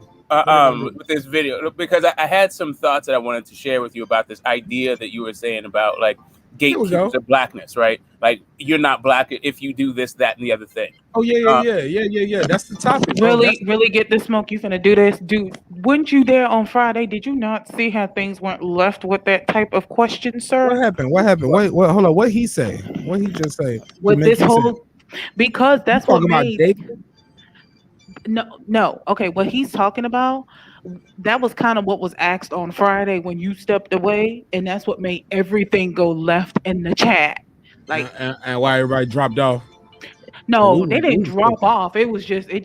With this video, because I had some thoughts that I wanted to share with you about this idea that you were saying about like gatekeepers of blackness, right? Like you're not black if you do this, that, and the other thing. Oh yeah. That's the topic. Really get the smoke. You finna do this, dude? Weren't you there on Friday? Did you not see how things weren't left with that type of question, sir? What happened? Wait, hold on. What he say? What he just say? With this whole, because that's what made. No. Okay, what he's talking about, that was kind of what was asked on Friday when you stepped away, and that's what made everything go left in the chat. Like, and why everybody dropped off? No, they didn't drop off. It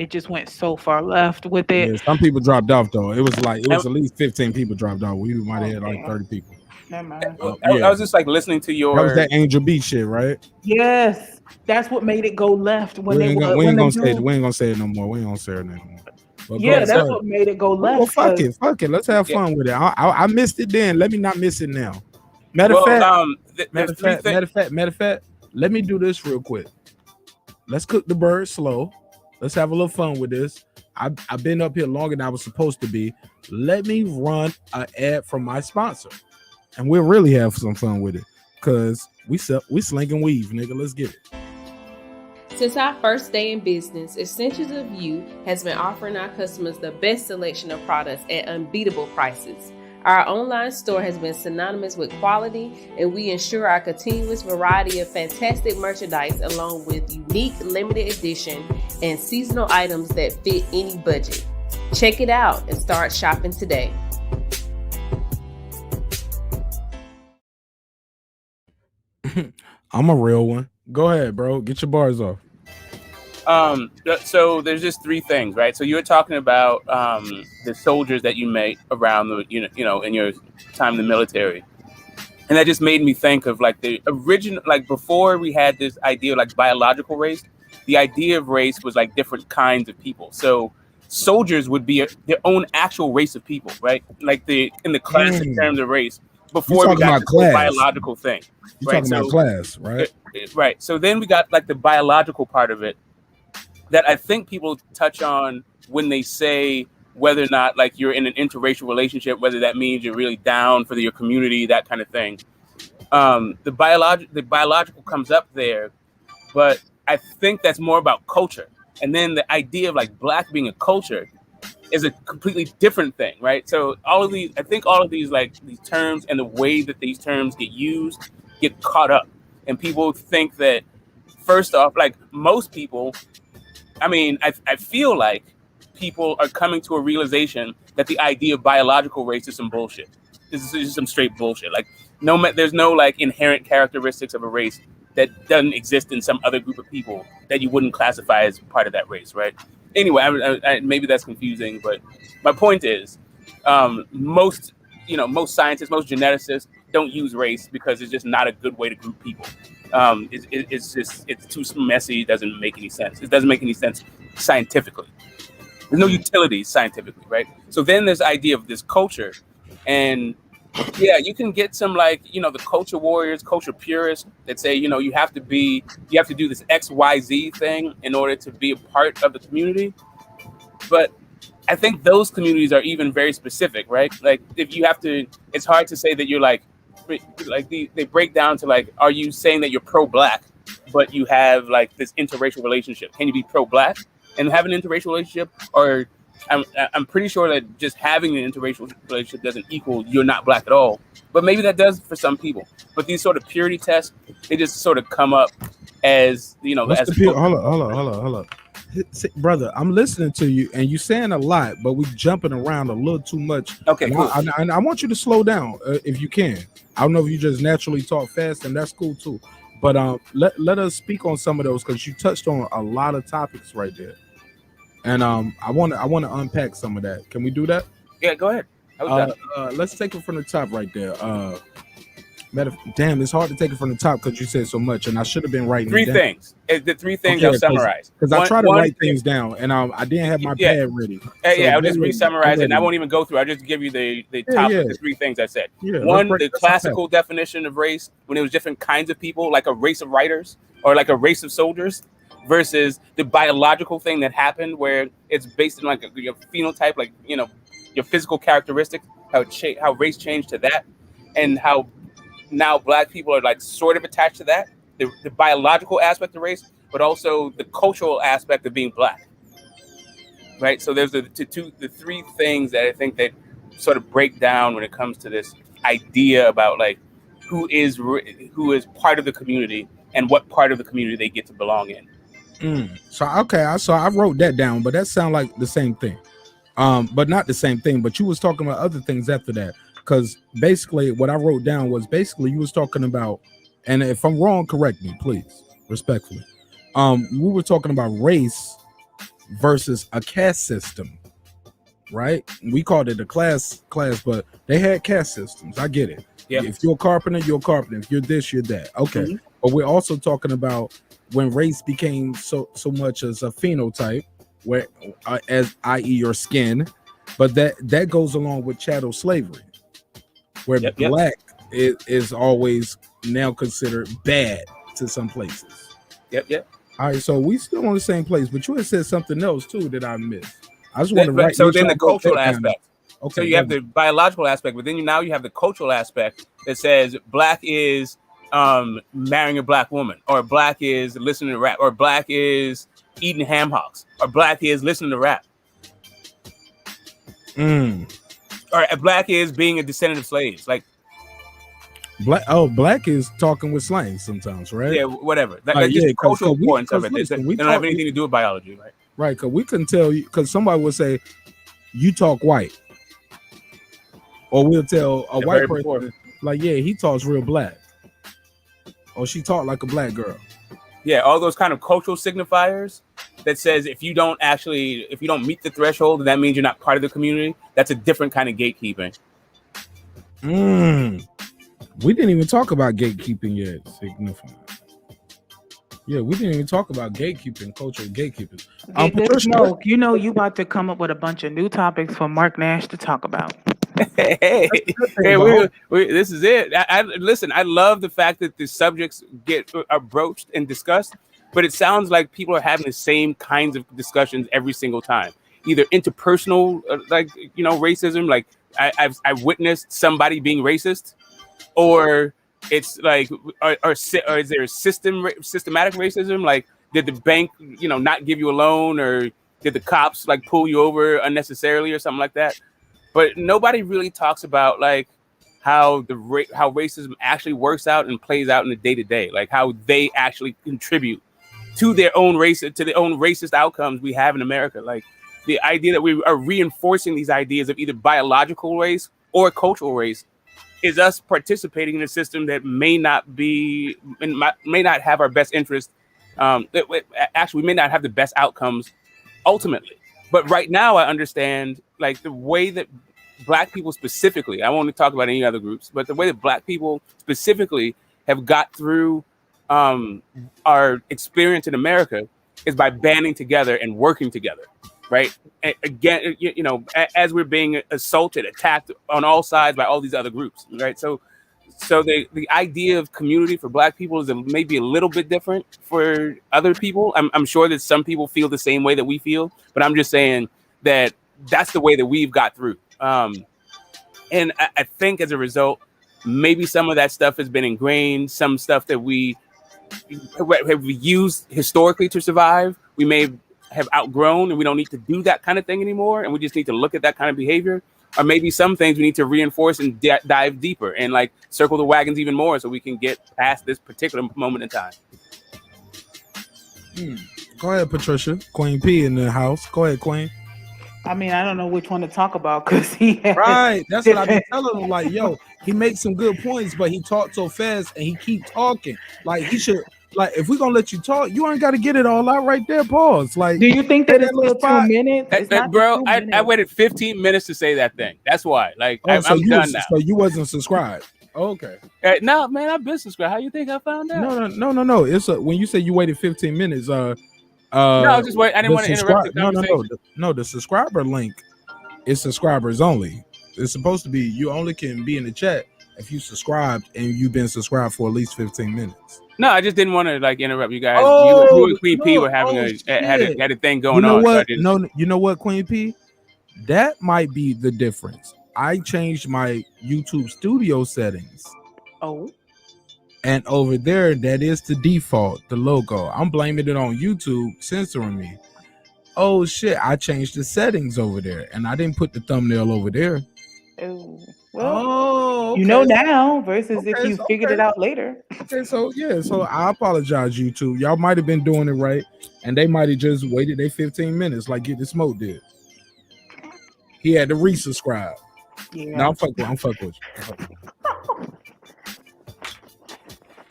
just went so far left with it. Yeah, some people dropped off though. It was at least 15 people dropped off. We might have had like 30 people. Never mind. I was just like listening to your. That was that Angel B shit, right? Yes, that's what made it go left when we ain't gonna say it no more. We ain't gonna say it no more. But yeah, that's what made it go left. Well, fuck it. Let's have fun with it. I missed it then. Let me not miss it now. Matter of fact, let me do this real quick. Let's cook the bird slow. Let's have a little fun with this. I've been up here longer than I was supposed to be. Let me run an ad from my sponsor, and we'll really have some fun with it because we sling and weave, nigga. Let's get it. Since our first day in business, Essentials of You has been offering our customers the best selection of products at unbeatable prices. Our online store has been synonymous with quality, and we ensure our continuous variety of fantastic merchandise along with unique limited edition and seasonal items that fit any budget. Check it out and start shopping today. I'm a real one. Go ahead, bro. Get your bars off. So there's just three things, right? So you were talking about the soldiers that you met around the, you know, in your time in the military, and that just made me think of like the original, like before we had this idea of like biological race. The idea of race was like different kinds of people. So soldiers would be their own actual race of people, right? Like in the classic terms of race before we got the biological thing. You're talking about class, right? Right. So then we got like the biological part of it that I think people touch on when they say whether or not like you're in an interracial relationship, whether that means you're really down for your community, that kind of thing. The biological comes up there, but I think that's more about culture. And then the idea of like Black being a culture is a completely different thing, right? So all of these like these terms and the way that these terms get used get caught up. And people think that, first off, like most people, I mean, I feel like people are coming to a realization that the idea of biological race is some bullshit. This is just some straight bullshit. Like, there's no like inherent characteristics of a race that doesn't exist in some other group of people that you wouldn't classify as part of that race, right? Anyway, I maybe that's confusing, but my point is, most scientists, most geneticists don't use race because it's just not a good way to group people. It's too messy. It doesn't make any sense. It doesn't make any sense scientifically. There's no utility scientifically, right? So then there's the idea of this culture, and yeah, you can get some like, the culture warriors, culture purists that say, you have to do this XYZ thing in order to be a part of the community. But I think those communities are even very specific, right? Like if you have to, it's hard to say that you're like they break down to like, are you saying that you're pro-Black, but you have like this interracial relationship? Can you be pro-Black and have an interracial relationship? Or I'm pretty sure that just having an interracial relationship doesn't equal you're not Black at all. But maybe that does for some people. But these sort of purity tests, they just sort of come up as, Hold on. Brother, I'm listening to you and you're saying a lot, but we're jumping around a little too much. Okay, and cool. I want you to slow down if you can. I don't know if you just naturally talk fast, and that's cool too. But let us speak on some of those, because you touched on a lot of topics right there. And I want to unpack some of that. Can we do that? Yeah, go ahead. Let's take it from the top right there. Damn, it's hard to take it from the top because you said so much, and I should have been writing three things. The three things I'll summarize. Because I try to write things down, and I didn't have my pad ready. I'll just re-summarize it, and I won't even go through. I'll just give you the top of the three things I said. One, the classical definition of race, when it was different kinds of people, like a race of writers or like a race of soldiers, versus the biological thing that happened where it's based on like your phenotype, like, your physical characteristics, how race changed to that, and how now Black people are like sort of attached to that, the biological aspect of race, but also the cultural aspect of being Black, right? So there's the three things that I think that sort of break down when it comes to this idea about like who is part of the community and what part of the community they get to belong in. So I wrote that down, but that sounds like the same thing, but not the same thing. But you was talking about other things after that. Because basically what I wrote down was basically you was talking about, and if I'm wrong, correct me, please, respectfully. We were talking about race versus a caste system, right? We called it a class, but they had caste systems. I get it. Yeah. If you're a carpenter, you're a carpenter. If you're this, you're that. Okay. Mm-hmm. But we're also talking about when race became so much as a phenotype, where as i.e. your skin, but that goes along with chattel slavery, where Black is always now considered bad to some places. Yep. All right, so we still on the same place, but you had said something else too that I missed. I just want to write. So then the cultural aspect. Okay. So you have the biological aspect, but then you have the cultural aspect that says Black is marrying a Black woman, or Black is listening to rap, or Black is eating ham hocks, or Black is listening to rap. or black is being a descendant of slaves. Like, black is talking with slang sometimes, right? yeah, whatever. Like yeah, just the cultural cause importance of it. listen, They don't have anything to do with biology, right? Right, because we couldn't tell you, because somebody would say, you talk white. Or we'll tell a white person, like, yeah, he talks real black. Or she talk like a black girl. Yeah, all those kind of cultural signifiers that says if you don't meet the threshold, that means you're not part of the community. That's a different kind of gatekeeping. We didn't even talk about gatekeeping yet, signifier. Yeah, we didn't even talk about gatekeeping, cultural gatekeeping. Smoke, you about to come up with a bunch of new topics for Marq Nash to talk about. Hey, this is it. Listen, I love the fact that the subjects are broached and discussed, but it sounds like people are having the same kinds of discussions every single time. Either interpersonal, racism, like I've witnessed somebody being racist, or it's like, or is there systematic racism? Like, did the bank, not give you a loan, or did the cops like pull you over unnecessarily or something like that? But nobody really talks about like how racism actually works out and plays out in the day to day, like how they actually contribute to their own racist outcomes we have in America. Like the idea that we are reinforcing these ideas of either biological race or cultural race is us participating in a system that may not have our best interest. Actually, we may not have the best outcomes ultimately. But right now, I understand like the way that Black people specifically, I won't talk about any other groups, but the way that Black people specifically have got through our experience in America is by banding together and working together, right? And again, as we're being assaulted, attacked on all sides by all these other groups, right? So the idea of community for Black people is maybe a little bit different for other people. I'm sure that some people feel the same way that we feel, but I'm just saying that that's the way that we've got through. And I think as a result, maybe some of that stuff has been ingrained, some stuff that we have used historically to survive, we may have outgrown and we don't need to do that kind of thing anymore. And we just need to look at that kind of behavior. Or maybe some things we need to reinforce and dive deeper and like circle the wagons even more so we can get past this particular moment in time. Go ahead, Patricia. Queen P in the house. Go ahead, Queen. I mean, I don't know which one to talk about because he has right. That's what I've been telling him. Like, yo, he makes some good points, but he talks so fast and he keep talking. Like, he should. Like, if we're gonna let you talk, you ain't got to get it all out right there. Pause. Like, do you think that it's still 2 minutes? Bro, I waited 15 minutes to say that thing. That's why. Like, I'm done now. So you wasn't subscribed. Okay. No, man, I've been subscribed. How you think I found out? No. It's when you say you waited 15 minutes. No, I was just waiting. I didn't want to interrupt the conversation. No. The subscriber link is subscribers only. It's supposed to be you only can be in the chat if you subscribed and you've been subscribed for at least 15 minutes. No, I just didn't want to like interrupt you guys. You and Queen P were having had a thing going on. What? So you know what, Queen P? That might be the difference. I changed my YouTube studio settings. Oh. And over there, that is the default, the logo. I'm blaming it on YouTube censoring me. Oh shit, I changed the settings over there and I didn't put the thumbnail over there. Oh. Well, okay. You know now versus if you figured it out later. Okay, so I apologize, YouTube. Y'all might have been doing it right, and they might have just waited their 15 minutes like Get the Smoke did. He had to resubscribe. Yeah. No, I'm fucking with you.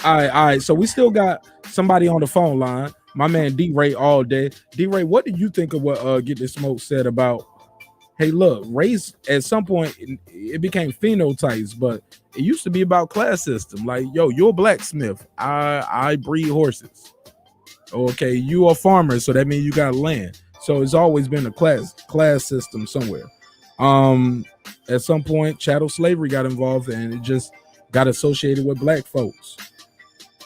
All right. So we still got somebody on the phone line. My man D-Ray all day. D-Ray, what do you think of what Get the Smoke said about? Hey, look, race at some point it became phenotypes, but it used to be about class system. Like, yo, you're a blacksmith. I breed horses. Okay, you a farmer, so that means you got land. So it's always been a class system somewhere. At some point, chattel slavery got involved, and it just got associated with black folks.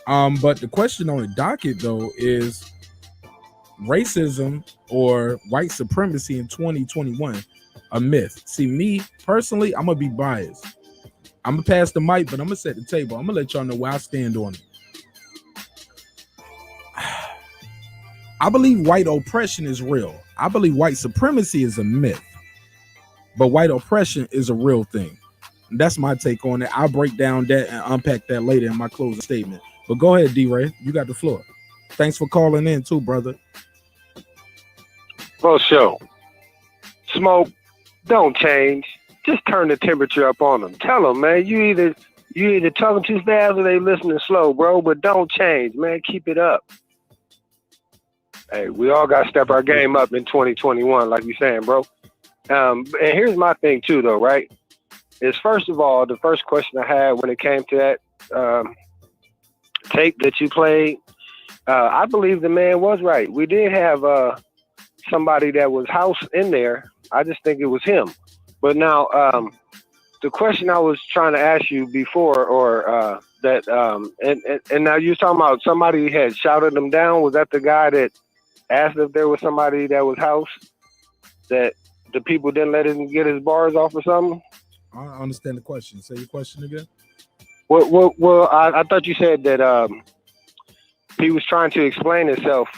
But the question on the docket though is racism or white supremacy in 2021. A myth. See, me personally, I'm gonna be biased. I'm gonna pass the mic, but I'm gonna set the table. I'm gonna let y'all know where I stand on it. I believe white oppression is real. I believe white supremacy is a myth. but white oppression is a real thing. That's my take on it. I'll break down that and unpack that later in my closing statement. But go ahead, D-Ray. You got the floor. Thanks for calling in too, brother. For sure. Smoke, don't change. Just turn the temperature up on them. Tell them, man, you either talking too fast or they listening slow, bro. But don't change, man. Keep it up. Hey, we all got to step our game up in 2021, like you saying, bro. And here's my thing too, though, right? Is first of all, the first question I had when it came to that tape that you played, I believe the man was right. We did have somebody that was housed in there. I just think it was him. But now, the question I was trying to ask you before, or and now you're talking about somebody had shouted him down. Was that the guy that asked if there was somebody that was housed that the people didn't let him get his bars off or something? I don't understand the question. Say your question again. Well, I thought you said that he was trying to explain himself,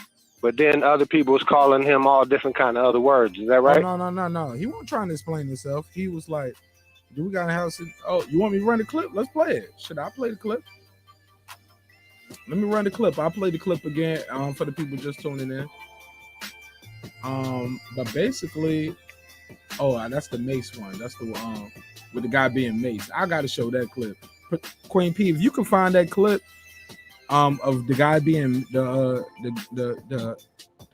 but then other people was calling him all different kind of other words. Is that right? Oh, no. He wasn't trying to explain himself. He was like, "Do we got a house? Oh, you want me to run the clip? Let's play it. Should I play the clip? Let me run the clip. I'll play the clip again for the people just tuning in. But basically, that's the Mace one. That's the with the guy being Mace. I got to show that clip. Queen P, if you can find that clip of the guy being the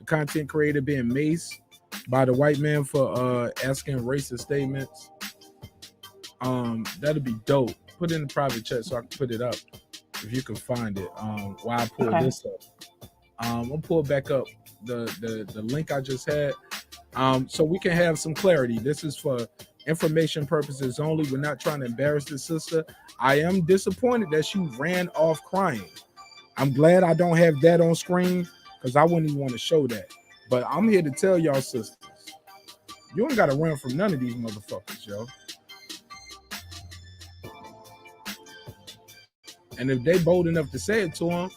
content creator being Mace by the white man for asking racist statements, that'd be dope. Put it in the private chat so I can put it up if you can find it. While I pull this up, I'll pull back up the link I just had, so we can have some clarity. This is for information purposes only. We're not trying to embarrass this sister. I am disappointed that she ran off crying. I'm glad I don't have that on screen because I wouldn't even want to show that. But I'm here to tell y'all sisters, you ain't got to run from none of these motherfuckers, yo. And if they bold enough to say it to them,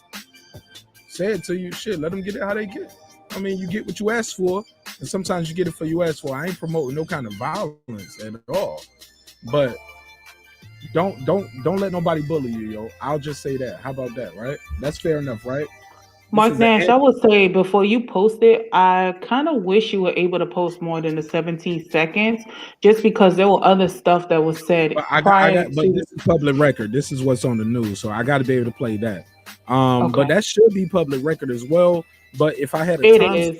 say it to you, shit, let them get it how they get it. I mean, you get what you ask for, and sometimes you get it for you ask for. I ain't promoting no kind of violence at all, but don't let nobody bully you, yo. I'll just say that. How about that, right? That's fair enough, right? Marq Nash, I would say before you post it, I kind of wish you were able to post more than the 17 seconds, just because there were other stuff that was said but this is public record. This is what's on the news, so I got to be able to play that. But that should be public record as well. But if I had a time,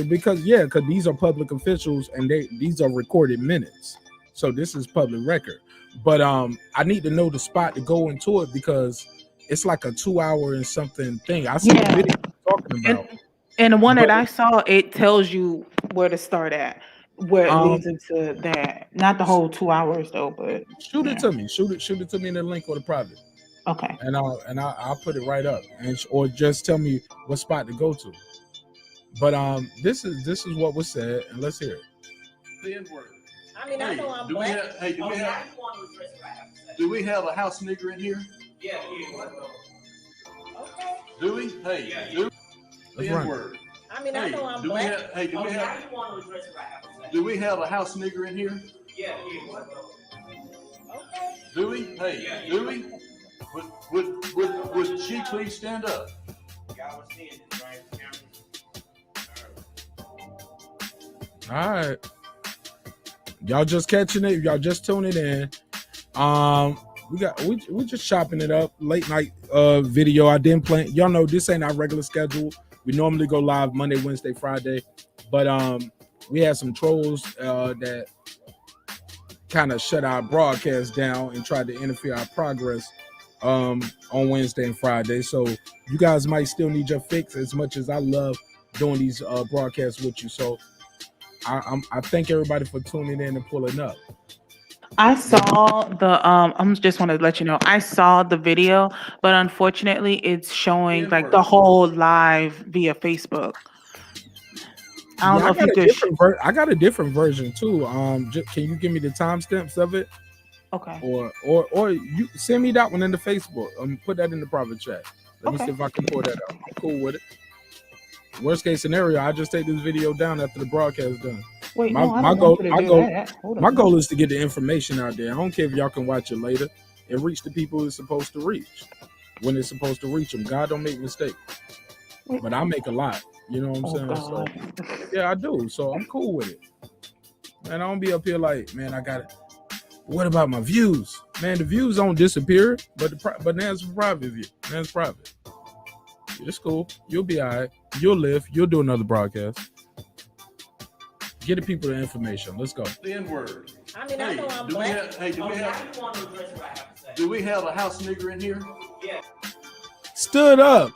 because these are public officials and these are recorded minutes, so this is public record. But I need to know the spot to go into it because it's like a 2 hour and something thing. I see the video talking about. And the one that I saw, it tells you where to start at, where it leads into that. Not the whole 2 hours though, but shoot it to me. Shoot it to me in the link or the private. Okay. And I'll put it right up, or just tell me what spot to go to. But this is what was said, and let's hear it. The N-word. I mean, I know I'm black. Do we have a house nigger in here? Yeah. Okay. Do we? Hey, do the N-word. I mean, I know I'm black. Do we have a house nigger in here? Yeah. Okay. Do we? Hey, do we? Would she please stand up? Y'all were seeing this, right? All right. Y'all just catching it. Y'all just tuning in. We just chopping it up. Late night video. I didn't plan. Y'all know this ain't our regular schedule. We normally go live Monday, Wednesday, Friday. But we had some trolls that kind of shut our broadcast down and tried to interfere our progress on Wednesday and Friday. So you guys might still need your fix as much as I love doing these broadcasts with you. So I thank everybody for tuning in and pulling up. I saw the I just want to let you know I saw the video, but unfortunately it's showing like the whole live via Facebook. I don't know if you could. I got a different version too. Can you give me the timestamps of it? Okay. Or you send me that one in the Facebook. Put that in the private chat. Let me see if I can pull that out. I'm cool with it. Worst case scenario, I just take this video down after the broadcast is done. Wait, My, no, I my don't goal, want you to my do goal, that. Hold my on. goal is to get the information out there. I don't care if y'all can watch it later and reach the people it's supposed to reach when it's supposed to reach them. God don't make mistakes, but I make a lot. You know what I'm saying? So yeah, I do. So I'm cool with it. Man, I don't be up here like, man, I got it. What about my views? Man, the views don't disappear, but that's private view. That's private. It's cool. You'll be all right. You'll live. You'll do another broadcast. Get the people the information. Let's go. The N-word. I mean, I know I'm black. Do we have a house nigger in here? Yeah. Stood up.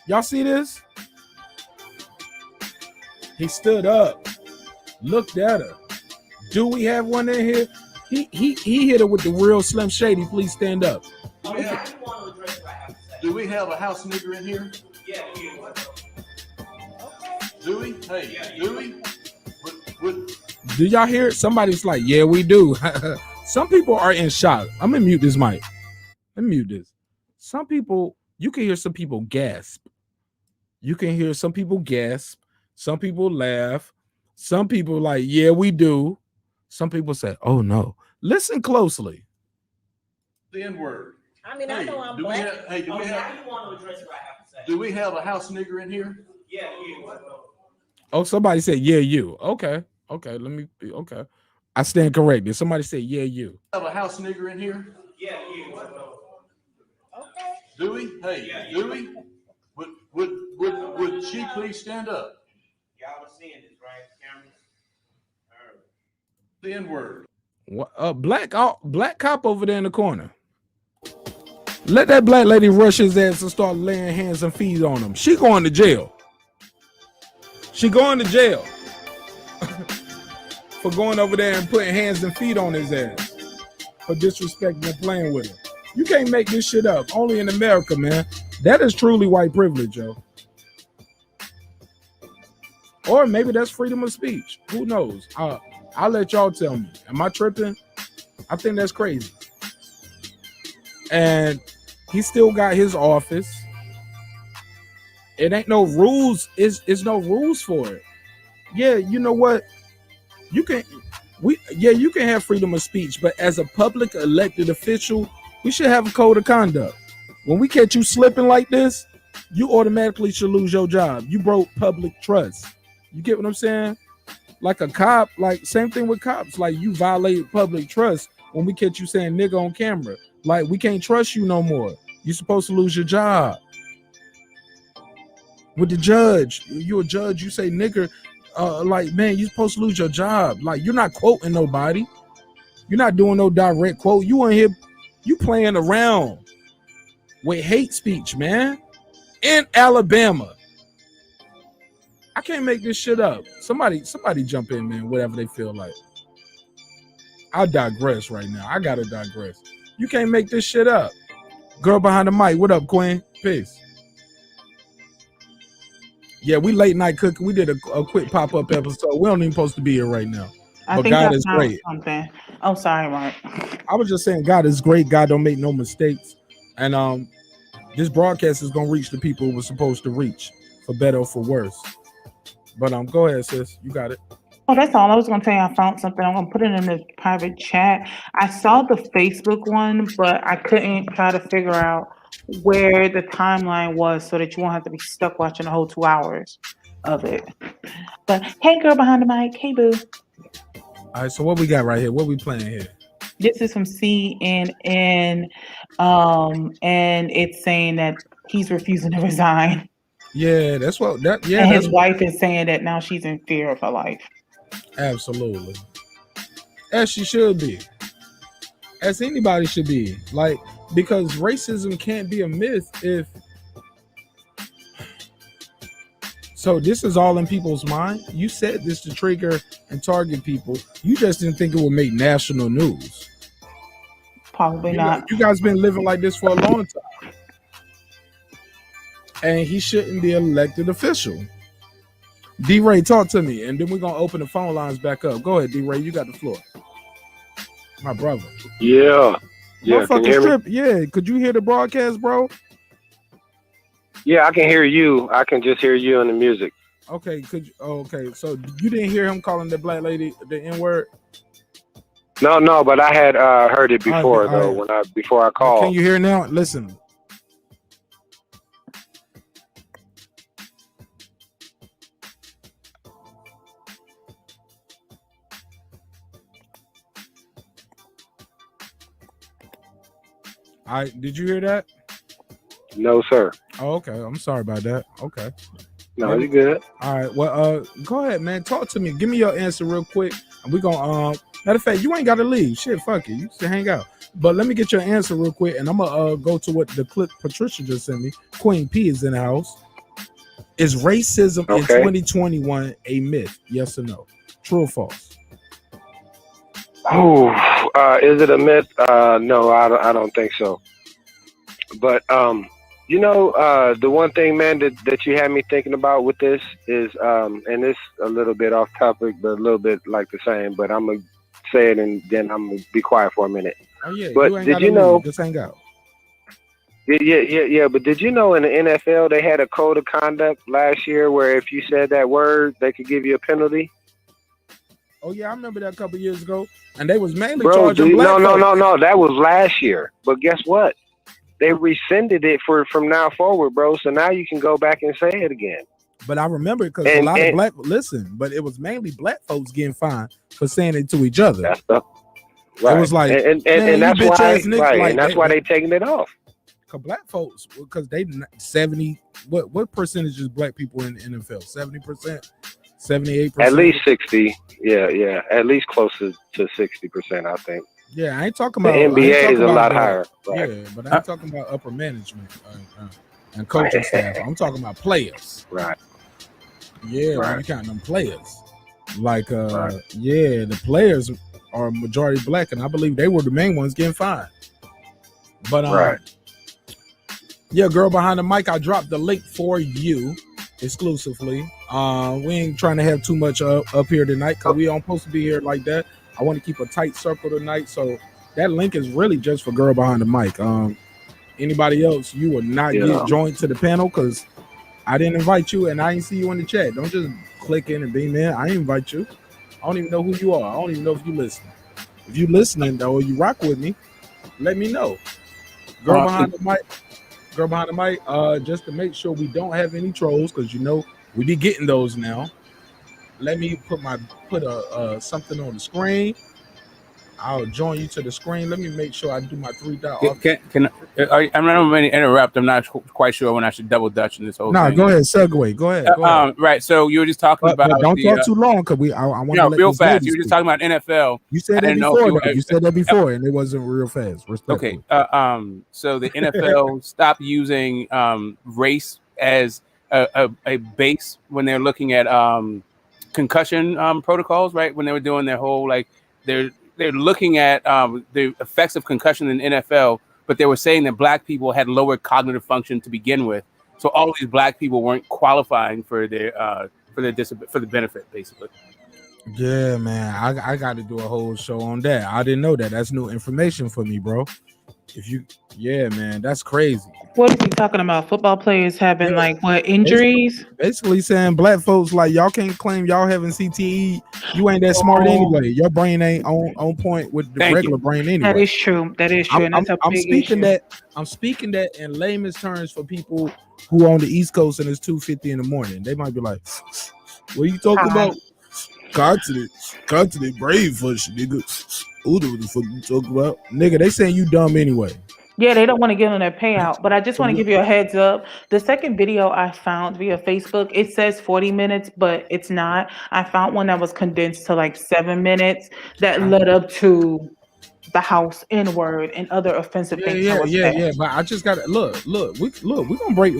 Y'all see this? He stood up. Looked at her. Do we have one in here? He hit her with the real Slim Shady. Please stand up. Do we have a house nigger in here? Yeah. Do we? Hey, do we? What? Do y'all hear it? Somebody's like, yeah, we do. Some people are in shock. I'm gonna mute this mic. Let me mute this. Some people, you can hear some people gasp. You can hear some people gasp. Some people laugh. Some people like, yeah, we do. Some people say, oh no. Listen closely. The N-word. I mean, I know I'm black. Do we have a house nigger in here? Yeah. Oh, somebody said, yeah, you. Okay. Let me be okay. I stand corrected. Somebody said, yeah, you. Have a house nigger in here? Yeah. Okay. Do we? Hey, do we? Would she please stand up? Y'all was seeing this, right? Cameras. The N-word. Black cop over there in the corner. Let that black lady rush his ass and start laying hands and feet on him. She going to jail. She going to jail for going over there and putting hands and feet on his ass for disrespecting and playing with him. You can't make this shit up. Only in America, man. That is truly white privilege, yo. Or maybe that's freedom of speech. Who knows? I'll let y'all tell me. Am I tripping? I think that's crazy. And he still got his office. It ain't no rules. It's no rules for it. Yeah, you know what? You can have freedom of speech, but as a public elected official, we should have a code of conduct. When we catch you slipping like this, you automatically should lose your job. You broke public trust. You get what I'm saying? Like a cop, like same thing with cops. Like you violated public trust when we catch you saying nigga on camera. Like we can't trust you no more. You're supposed to lose your job. With the judge, you're a judge, you say nigger, like man, you're supposed to lose your job. Like you're not quoting nobody. You're not doing no direct quote. You on here, you playing around with hate speech, man. In Alabama. I can't make this shit up. Somebody jump in, man, whatever they feel like. I digress right now. I gotta digress. You can't make this shit up. Girl behind the mic, what up, Queen? Peace. Yeah, we late night cooking. We did a quick pop-up episode. We don't even supposed to be here right now. I but think God I is found great. something. Oh, sorry, Mark. I was just saying God is great. God don't make no mistakes. And this broadcast is gonna reach the people it was supposed to reach, for better or for worse. But go ahead, sis. You got it. Oh, that's all. I was going to tell you I found something. I'm going to put it in the private chat. I saw the Facebook one, but I couldn't try to figure out where the timeline was so that you won't have to be stuck watching the whole 2 hours of it. But hey, girl behind the mic. Hey, boo. All right, so what we got right here? What we playing here? This is from CNN, and it's saying that he's refusing to resign. Yeah, that's what that. Yeah, and his wife is saying that now she's in fear of her life. Absolutely, as she should be, as anybody should be. Like, because racism can't be a myth if. So this is all in people's mind. You said this to trigger and target people. You just didn't think it would make national news. Probably not. You guys been living like this for a long time. And he shouldn't be an elected official. D-Ray, talk to me, and then we're gonna open the phone lines back up. Go ahead, D-Ray, you got the floor. My brother. Yeah. Yeah, can you hear me? Yeah, could you hear the broadcast, bro? Yeah, I can hear you. I can just hear you and the music. Okay, okay, so you didn't hear him calling the black lady the N-word? No, but I had heard it before though. Right. Before I Can called. you hear now? Listen. Did you hear that? No, sir. Oh, okay. I'm sorry about that. Okay. No, you good. All right. Well, go ahead, man. Talk to me. Give me your answer real quick. And we're gonna matter of fact, you ain't gotta leave. Shit, fuck it. You can hang out. But let me get your answer real quick, and I'm gonna go to what the clip Patricia just sent me. Queen P is in the house. Is racism in 2021 a myth? Yes or no? True or false? Oh, is it a myth? No, I don't think so. But you know, the one thing, man, that you had me thinking about with this is, and it's a little bit off topic, but a little bit like the same. But I'm gonna say it, and then I'm gonna be quiet for a minute. Oh yeah, but did you know? Just hang out. Yeah. But did you know in the NFL they had a code of conduct last year where if you said that word, they could give you a penalty? Oh yeah, I remember that a couple years ago, and they was mainly charging black folks. No, that was last year. But guess what? They rescinded it from now forward, bro. So now you can go back and say it again. But I remember it because a lot of black but it was mainly black folks getting fined for saying it to each other. That's right. It was like, and that's why, right? And that's why they taking it off. Cause black folks, because they 70. What percentage is black people in the NFL? 70%, 78%. At least 60. Yeah. At least closer to 60%, I think. Yeah, I ain't talking about the NBA is a lot higher. Right? Yeah, but I'm talking about upper management and coaching staff. I'm talking about players. Right. Yeah, when you count them players, like yeah, the players are majority black, and I believe they were the main ones getting fined. But yeah, girl behind the mic, I dropped the link for you exclusively. We ain't trying to have too much up here tonight because we don't supposed to be here like that. I want to keep a tight circle tonight, so that link is really just for girl behind the mic. Anybody else, you will not get joined to the panel because I didn't invite you and I didn't see you in the chat. Don't just click in and be man. I didn't invite you. I don't even know who you are. I don't even know if you listening. If you listening though, or you rock with me, let me know. Girl behind the mic, just to make sure we don't have any trolls, because you know we be getting those now. Let me put something on the screen. I'll join you to the screen. Let me make sure I do my 3 dot. I'm not going to interrupt. I'm not quite sure when I should double dutch in this whole thing. Go ahead, segue. Go ahead. Right. So you were just talking about. But don't talk too long because I want to let real fast. You were speak. just talking about NFL. You said that before. You said that before, and it wasn't real fast. Okay. So the NFL stopped using race as a base when they're looking at concussion protocols, right? When they were doing their whole they're looking at the effects of concussion in the NFL, but they were saying that black people had lower cognitive function to begin with, so all these black people weren't qualifying for their for the benefit, basically. Yeah, man, I got to do a whole show on that. I didn't know that. That's new information for me, bro. Yeah, man, that's crazy. What is he talking about? Football players having injuries? Basically saying black folks y'all can't claim y'all having CTE. You ain't that smart anyway. Your brain ain't on point with the regular brain anyway. That is true. I'm speaking that in layman's terms for people who on the East Coast and it's 2:50 in the morning. They might be like, "What are you talking about? Continent brain function, nigga. What the fuck you talking about, nigga? They saying you dumb anyway." Yeah, they don't want to get on their payout. But I just want to give you a heads up. The second video I found via Facebook, it says 40 minutes, but it's not. I found one that was condensed to 7 minutes that led up to the house N-word and other offensive things. Yeah. But I just got to look. We gonna break.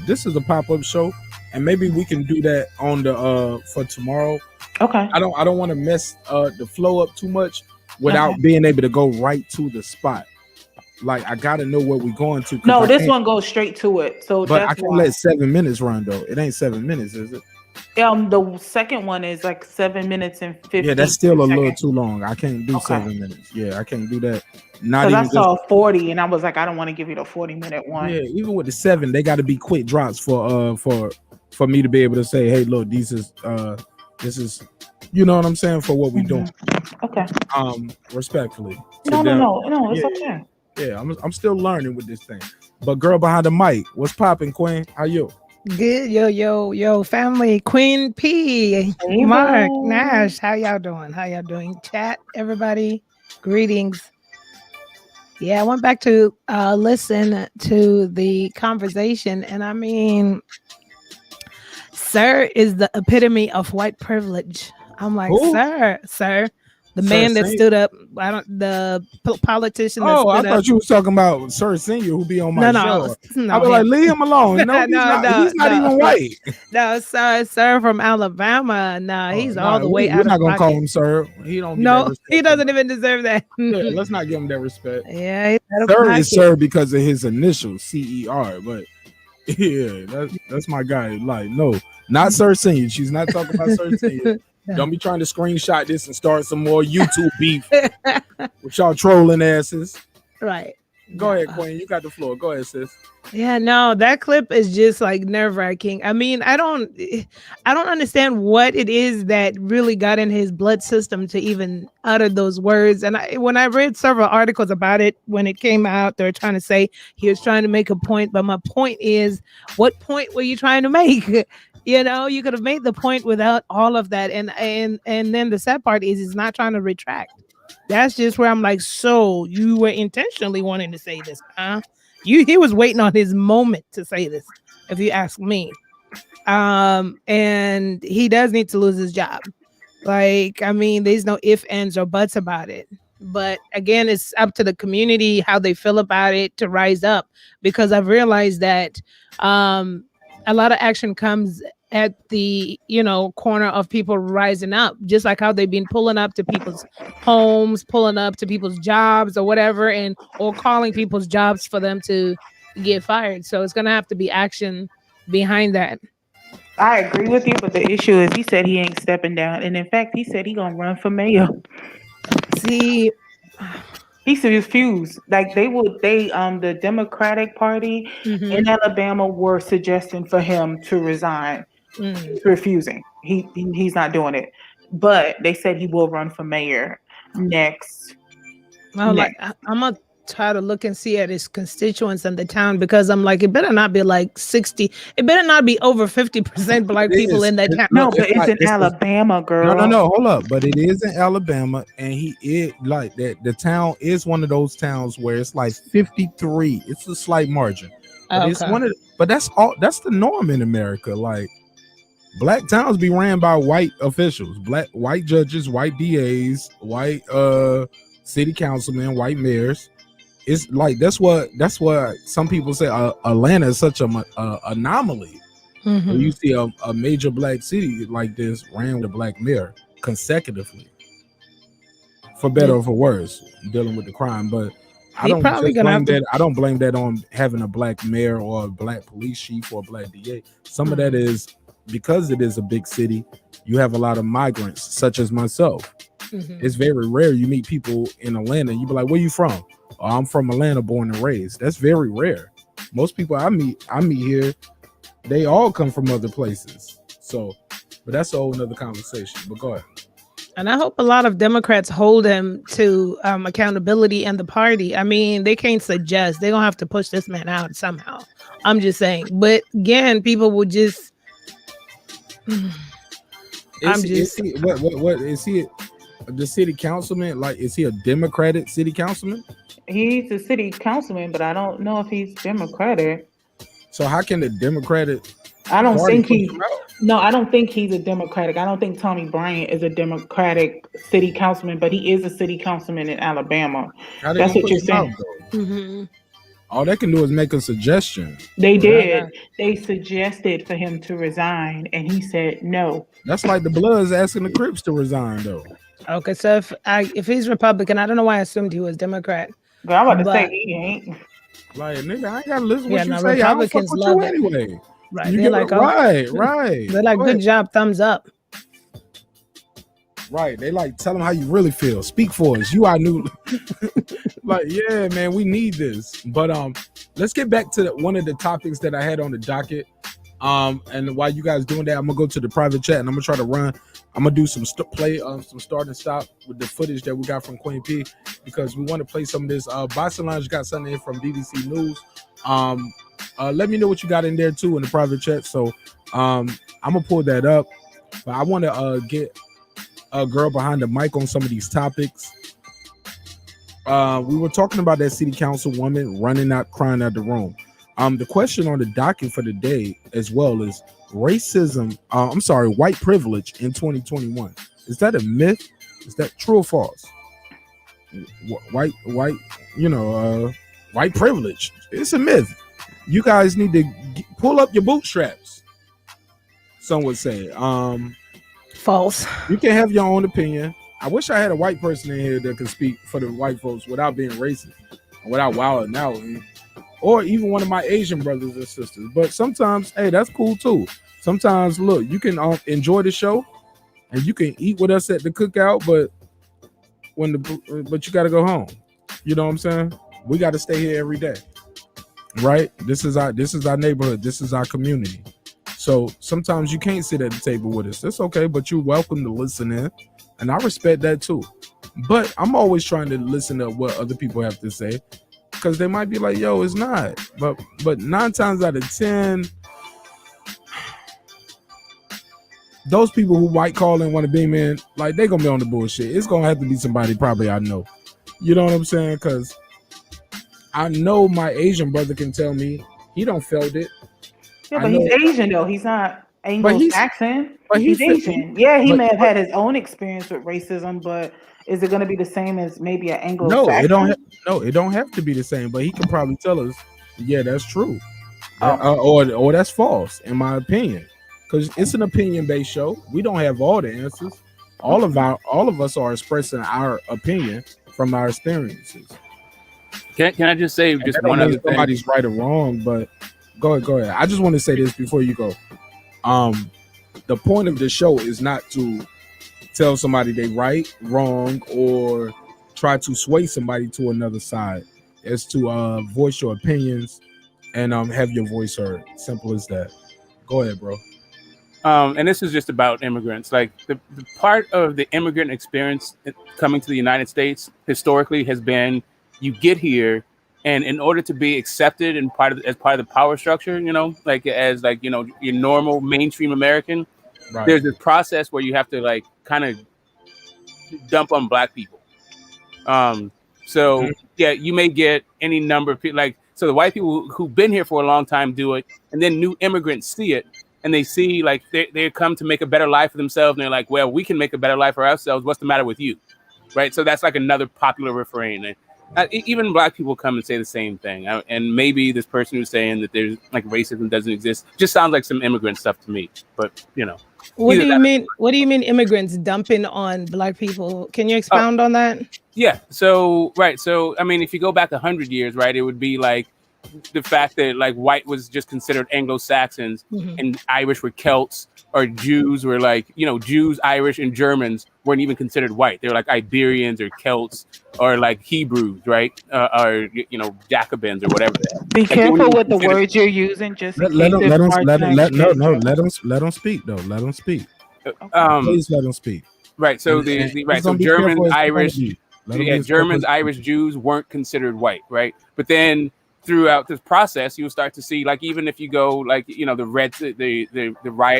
This is a pop-up show, and maybe we can do that on the for tomorrow. Okay. I don't want to mess the flow up too much without being able to go right to the spot. I gotta know where we're going to. No, this one goes straight to it. So, but I can't let 7 minutes run though. It ain't 7 minutes, is it? The second one is 7 minutes and 50. Yeah, that's still a little too long. I can't do 7 minutes. Yeah, I can't do that. Not even. I saw 40, and I was like, I don't want to give you the 40-minute one. Yeah, even with the 7, they got to be quick drops for for me to be able to say, hey, look, this is, you know what I'm saying, for what we doing. Okay. Respectfully. No, it's yeah, okay. Yeah, I'm still learning with this thing. But girl behind the mic, what's popping, Queen? How you? Good, yo, family. Queen P, Hey, Marq bro. Nash, how y'all doing? Chat, everybody, greetings. Yeah, I went back to listen to the conversation, and I mean, sir is the epitome of white privilege. I'm like, Who? sir, the Sir man that Senior? stood up. The politician that Oh, I stood up. thought you was talking about Sir Senior who be on my show. I was like, him. leave him alone. No, he's not even white. No, sir from Alabama. No, he's all the way we're out not of gonna pocket. call him sir. He don't. Get that No, respect. he doesn't even deserve that. Yeah, let's not give him that respect. Yeah, he's out of Sir pocket. is sir because of his initials, CER. But yeah, that's my guy. Like, no, not Sir Senior. She's not talking about Sir Senior. Don't be trying to screenshot this and start some more YouTube beef with y'all trolling asses. Right. Go ahead, Queen. You got the floor. Go ahead, sis. Yeah, no, that clip is just like nerve-wracking. I mean, I don't understand what it is that really got in his blood system to even utter those words. And when I read several articles about it, when it came out, they're trying to say he was trying to make a point. But my point is, what point were you trying to make? You know, you could have made the point without all of that. And then the sad part is he's not trying to retract. That's just where I'm like, so you were intentionally wanting to say this, huh? He was waiting on his moment to say this, if you ask me. And he does need to lose his job. Like, I mean, there's no ifs, ands, or buts about it. But again, it's up to the community how they feel about it to rise up, because I've realized that a lot of action comes at the corner of people rising up, just like how they've been pulling up to people's homes, pulling up to people's jobs or whatever, or calling people's jobs for them to get fired. So it's gonna have to be action behind that. I agree with you, but the issue is he said he ain't stepping down, and in fact, he said he gonna run for mayor. See, he refused. Like the Democratic Party in Alabama were suggesting for him to resign. He's refusing. He's not doing it. But they said he will run for mayor next. I'm gonna try to look and see at his constituents in the town, because I'm like, it better not be like 60. It better not be over 50% black people in that town. No, but it's in Alabama, girl. No, hold up. But it is in Alabama, and he is like that. The town is one of those towns where it's like 53. It's a slight margin. But it's one of but that's the norm in America. Like, black towns be ran by white officials, white judges, white DAs, white city councilmen, white mayors. It's like that's what some people say Atlanta is such a anomaly. When you see a major black city like this ran with a black mayor consecutively, for better or for worse, dealing with the crime. But I don't blame that on having a black mayor or a black police chief or a black DA. Some of that is because it is a big city. You have a lot of migrants, such as myself. It's very rare you meet people in Atlanta and you be like, where you from? Oh, I'm from Atlanta, born and raised. That's very rare. Most people I meet here, they all come from other places. So, but that's a whole nother conversation. But go ahead. And I hope a lot of Democrats hold him to accountability and the party. I mean, they can't suggest. They're going to have to push this man out somehow. I'm just saying. But again, people will just... What is he? The city councilman? Like, is he a Democratic city councilman? He's a city councilman, but I don't know if he's Democratic. So how can the Democratic? I don't think he's a Democratic. I don't think Tommy Bryant is a Democratic city councilman, but he is a city councilman in Alabama. That's what you're saying. All they can do is make a suggestion. They did. They suggested for him to resign, and he said no. That's like the Bloods asking the Crips to resign, though. Okay, so if he's Republican, I don't know why I assumed he was Democrat. But I'm about to say he ain't. Like, nigga, I ain't gotta listen to what you say. Republicans love it anyway. Right. They're like, right. They're like, good job, thumbs up. Right. They like, tell them how you really feel. Speak for us. You are new. Like, yeah, man, we need this. But let's get back to one of the topics that I had on the docket. And while you guys doing that, I'm gonna go to the private chat and I'm gonna try to run. I'm gonna do some some start and stop with the footage that we got from Queen P because we want to play some of this. Boston Lounge got something in from BBC News. Let me know what you got in there too in the private chat. So I'm gonna pull that up. But I want to get a girl behind the mic on some of these topics. We were talking about that city council woman running out, crying out the room. The question on the docket for the day as well is racism. White privilege in 2021. Is that a myth? Is that true or false? White, white privilege. It's a myth. You guys need to pull up your bootstraps. Some would say. False. You can have your own opinion. I wish I had a white person in here that could speak for the white folks without being racist, without wilding out. Or even one of my Asian brothers and sisters. But sometimes, hey, that's cool too. Sometimes, look, you can enjoy the show and you can eat with us at the cookout, but you got to go home. You know what I'm saying? We got to stay here every day, right? This is our neighborhood. This is our community. So sometimes you can't sit at the table with us. That's okay, but you're welcome to listen in, and I respect that too. But I'm always trying to listen to what other people have to say. Because they might be like, yo, it's not. But 9 times out of 10, those people who white call and want to beam in, like, they gonna be on the bullshit. It's gonna have to be somebody probably I know. You know what I'm saying? Because I know my Asian brother can tell me he don't felt it. Yeah, but he's Asian though. He's not Anglo-Saxon. But he's Asian. Yeah, he may have had his own experience with racism, but is it going to be the same as maybe an Anglo-Saxon? No, it don't have to be the same. But he can probably tell us, yeah, that's true, or that's false, in my opinion, because it's an opinion-based show. We don't have all the answers. All of us are expressing our opinion from our experiences. Can I just say just one other thing? Somebody's right or wrong, but go ahead. I just want to say this before you go. The point of the show is not to tell somebody they right, wrong, or try to sway somebody to another side. It's to voice your opinions and have your voice heard. Simple as that. Go ahead, bro. And this is just about immigrants. Like the part of the immigrant experience coming to the United States historically has been you get here, and in order to be accepted and as part of the power structure, your normal mainstream American, right, there's this process where you have to like kind of dump on black people. Yeah, you may get any number of people. So the white people who've been here for a long time do it, and then new immigrants see it, and they see like they come to make a better life for themselves, and they're like, well, we can make a better life for ourselves. What's the matter with you? Right. So that's like another popular refrain. And even black people come and say the same thing. And maybe this person who's saying that there's like racism doesn't exist just sounds like some immigrant stuff to me. But what do you mean? What do you mean immigrants dumping on black people? Can you expound on that? Yeah. So right. So I mean, if you go back 100 years, right, it would be like the fact that like white was just considered Anglo-Saxons, and Irish were Celts, or Jews were like, Jews, Irish, and Germans weren't even considered white. They were like Iberians or Celts or like Hebrews, right? Or Jacobins or whatever. Be careful with the words you're using. Just let them speak though. Let them speak. Please let them speak. Right. So So Germans, Irish, Germans, Irish, Jews weren't considered white, right? But then throughout this process, you'll start to see, like, even if you go, like, the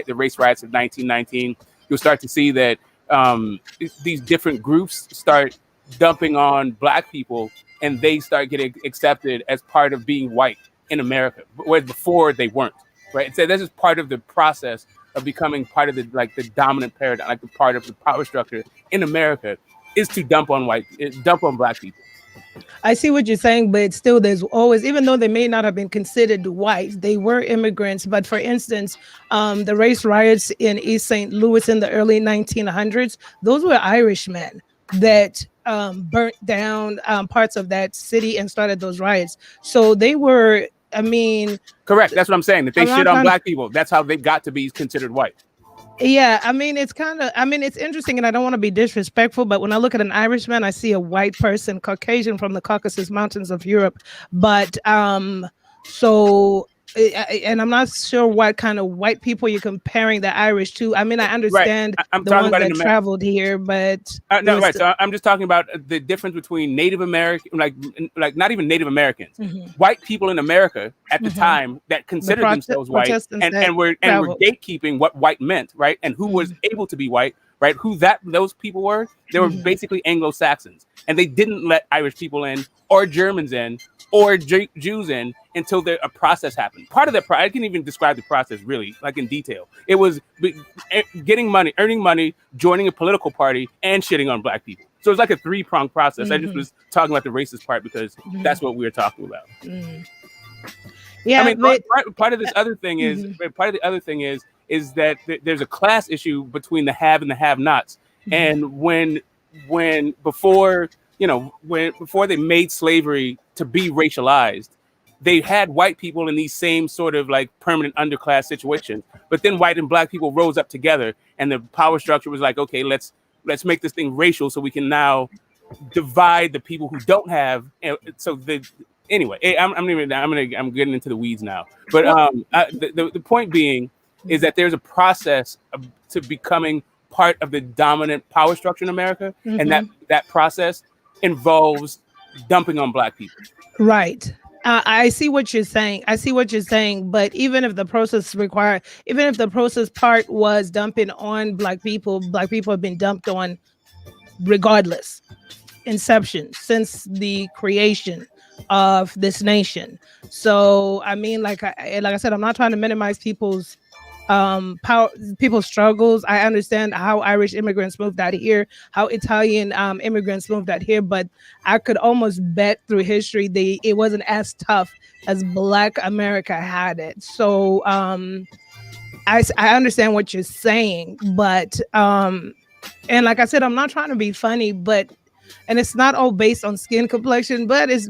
race riots of 1919, you'll start to see that these different groups start dumping on black people, and they start getting accepted as part of being white in America, whereas before they weren't, right? So this is part of the process of becoming part of the dominant paradigm, like the part of the power structure in America, is to dump on black people. I see what you're saying, but still there's always, even though they may not have been considered white, they were immigrants. But for instance, the race riots in East St. Louis in the early 1900s, those were Irishmen that burnt down parts of that city and started those riots. So they were, correct. That's what I'm saying. That they shit on black people. That's how they got to be considered white. Yeah, it's interesting, and I don't want to be disrespectful, but when I look at an Irishman, I see a white person, Caucasian from the Caucasus Mountains of Europe. But so and I'm not sure what kind of white people you're comparing the Irish to. I mean, I understand I'm the talking ones about that traveled here, but no, right. So I'm just talking about the difference between Native American, like not even Native Americans, white people in America at the time that considered themselves white, Protestants and were traveled. gatekeeping what white meant, right? And who was able to be white, right? Who those people were? They were basically Anglo-Saxons, and they didn't let Irish people in, or Germans in, or Jews in until a process happened. Part of that, I can even describe the process really, like in detail. It was getting money, earning money, joining a political party, and shitting on black people. So it's like a 3-pronged process. I just was talking about the racist part because that's what we were talking about. Yeah, I mean, but part of this other thing is part of the other thing is that there's a class issue between the have and the have-nots, and before they made slavery to be racialized, they had white people in these same sort of like permanent underclass situations. But then white and black people rose up together, and the power structure was like, okay, let's make this thing racial so we can now divide the people who don't have. Anyway, I'm getting into the weeds now. But the point being is that there's a process to becoming part of the dominant power structure in America, and that process involves dumping on black people. Right. I see what you're saying. But even if the process part was dumping on black people have been dumped on regardless. Inception, since the creation of this nation. So I mean, like I said, I'm not trying to minimize people's struggles. I understand how Irish immigrants moved out here, how Italian immigrants moved out here, but I could almost bet through history it wasn't as tough as Black America had it. So I understand what you're saying, but and like I said, I'm not trying to be funny, and it's not all based on skin complexion, but it's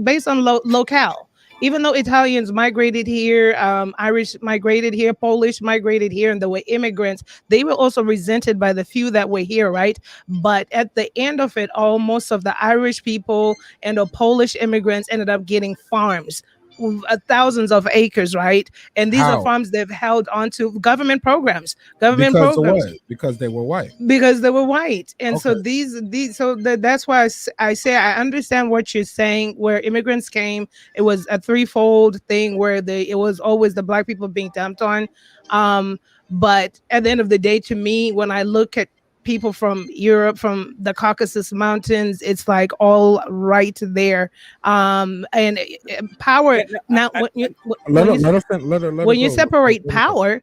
based on locale. Even though Italians migrated here, Irish migrated here, Polish migrated here, and they were immigrants, they were also resented by the few that were here, right? But at the end of it all, most of the Irish people and the Polish immigrants ended up getting farms. Thousands of acres, right? And these are farms they've held onto government programs. Because they were white. And so that's why I say I understand what you're saying. Where immigrants came, it was a threefold thing where it was always the black people being dumped on. But at the end of the day, to me, when I look at people from Europe, from the Caucasus Mountains, it's like all right there. And power. Now, when you separate power,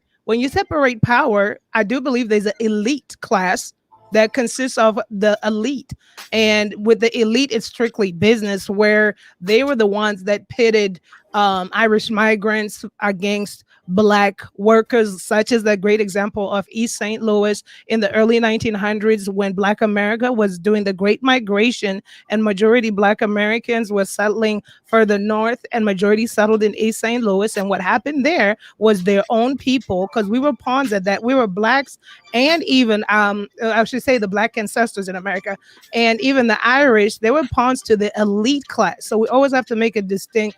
I do believe there's an elite class that consists of the elite, and with the elite, it's strictly business, where they were the ones that pitted Irish migrants against Black workers, such as the great example of East St. Louis in the early 1900s, when Black America was doing the Great Migration, and majority Black Americans were settling further north, and majority settled in East St. Louis. And what happened there was their own people, because we were pawns at that. We were Blacks, and even I should say the Black ancestors in America, and even the Irish, they were pawns to the elite class. So we always have to make a distinguish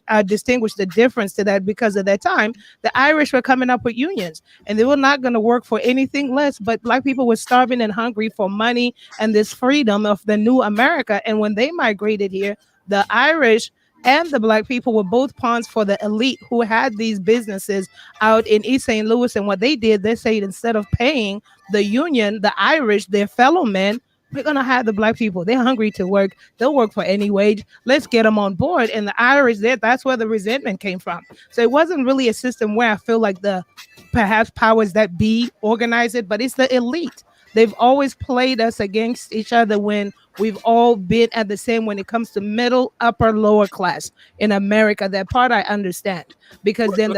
the difference to that, because at that time the Irish were coming up with unions, and they were not going to work for anything less, but Black people were starving and hungry for money and this freedom of the new America. And when they migrated here, the Irish and the Black people were both pawns for the elite who had these businesses out in East St. Louis. And what they did, they said, instead of paying the union, the Irish, their fellow men, we're going to have the Black people. They're hungry to work. They'll work for any wage. Let's get them on board. And the Irish, that's where the resentment came from. So it wasn't really a system where I feel like the perhaps powers that be organize it, but it's the elite. They've always played us against each other when we've all been at the same when it comes to middle, upper, lower class in America. That part I understand, because then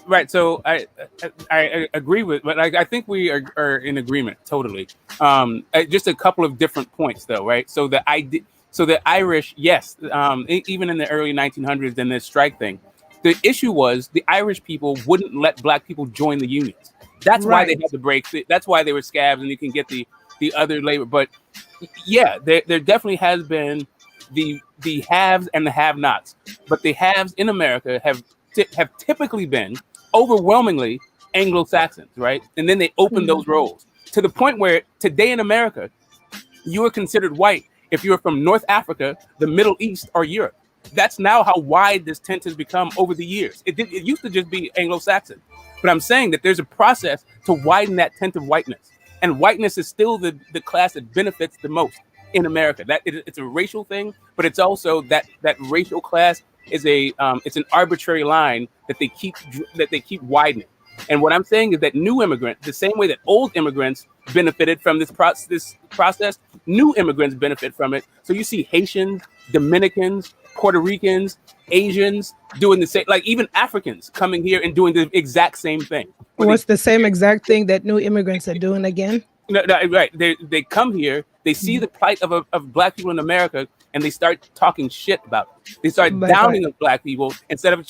Right. So I agree with, but I think we are in agreement totally. Just a couple of different points though, right? So the Irish, yes, even in the early 1900s and this strike thing, the issue was the Irish people wouldn't let Black people join the unions. That's why they had to break. That's why they were scabs, and you can get the other labor. But yeah, there definitely has been the haves and the have-nots. But the haves in America have typically been overwhelmingly Anglo-Saxons, right? And then they opened those roles to the point where today in America, you are considered white if you're from North Africa, the Middle East, or Europe. That's now how wide this tent has become over the years. It used to just be Anglo-Saxon. But I'm saying that there's a process to widen that tent of whiteness. And whiteness is still the class that benefits the most in America. It's a racial thing, but it's also that racial class is it's an arbitrary line that they keep widening. And what I'm saying is that new immigrants, the same way that old immigrants benefited from this process, new immigrants benefit from it. So you see Haitians, Dominicans, Puerto Ricans, Asians doing the same, like even Africans coming here and doing the exact same thing. What's the same exact thing that new immigrants are doing again? No, right. They come here, they see the plight of Black people in America, and they start talking shit about it. They start downing of Black people instead of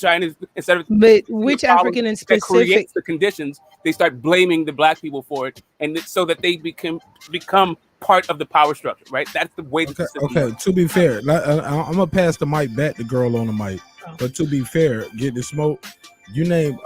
But which African in specific creates the conditions, they start blaming the Black people for it, and so that they become part of the power structure, right? That's the way. Okay. To be fair, I'm gonna pass the mic back to girl on the mic. But to be fair, get the smoke. You name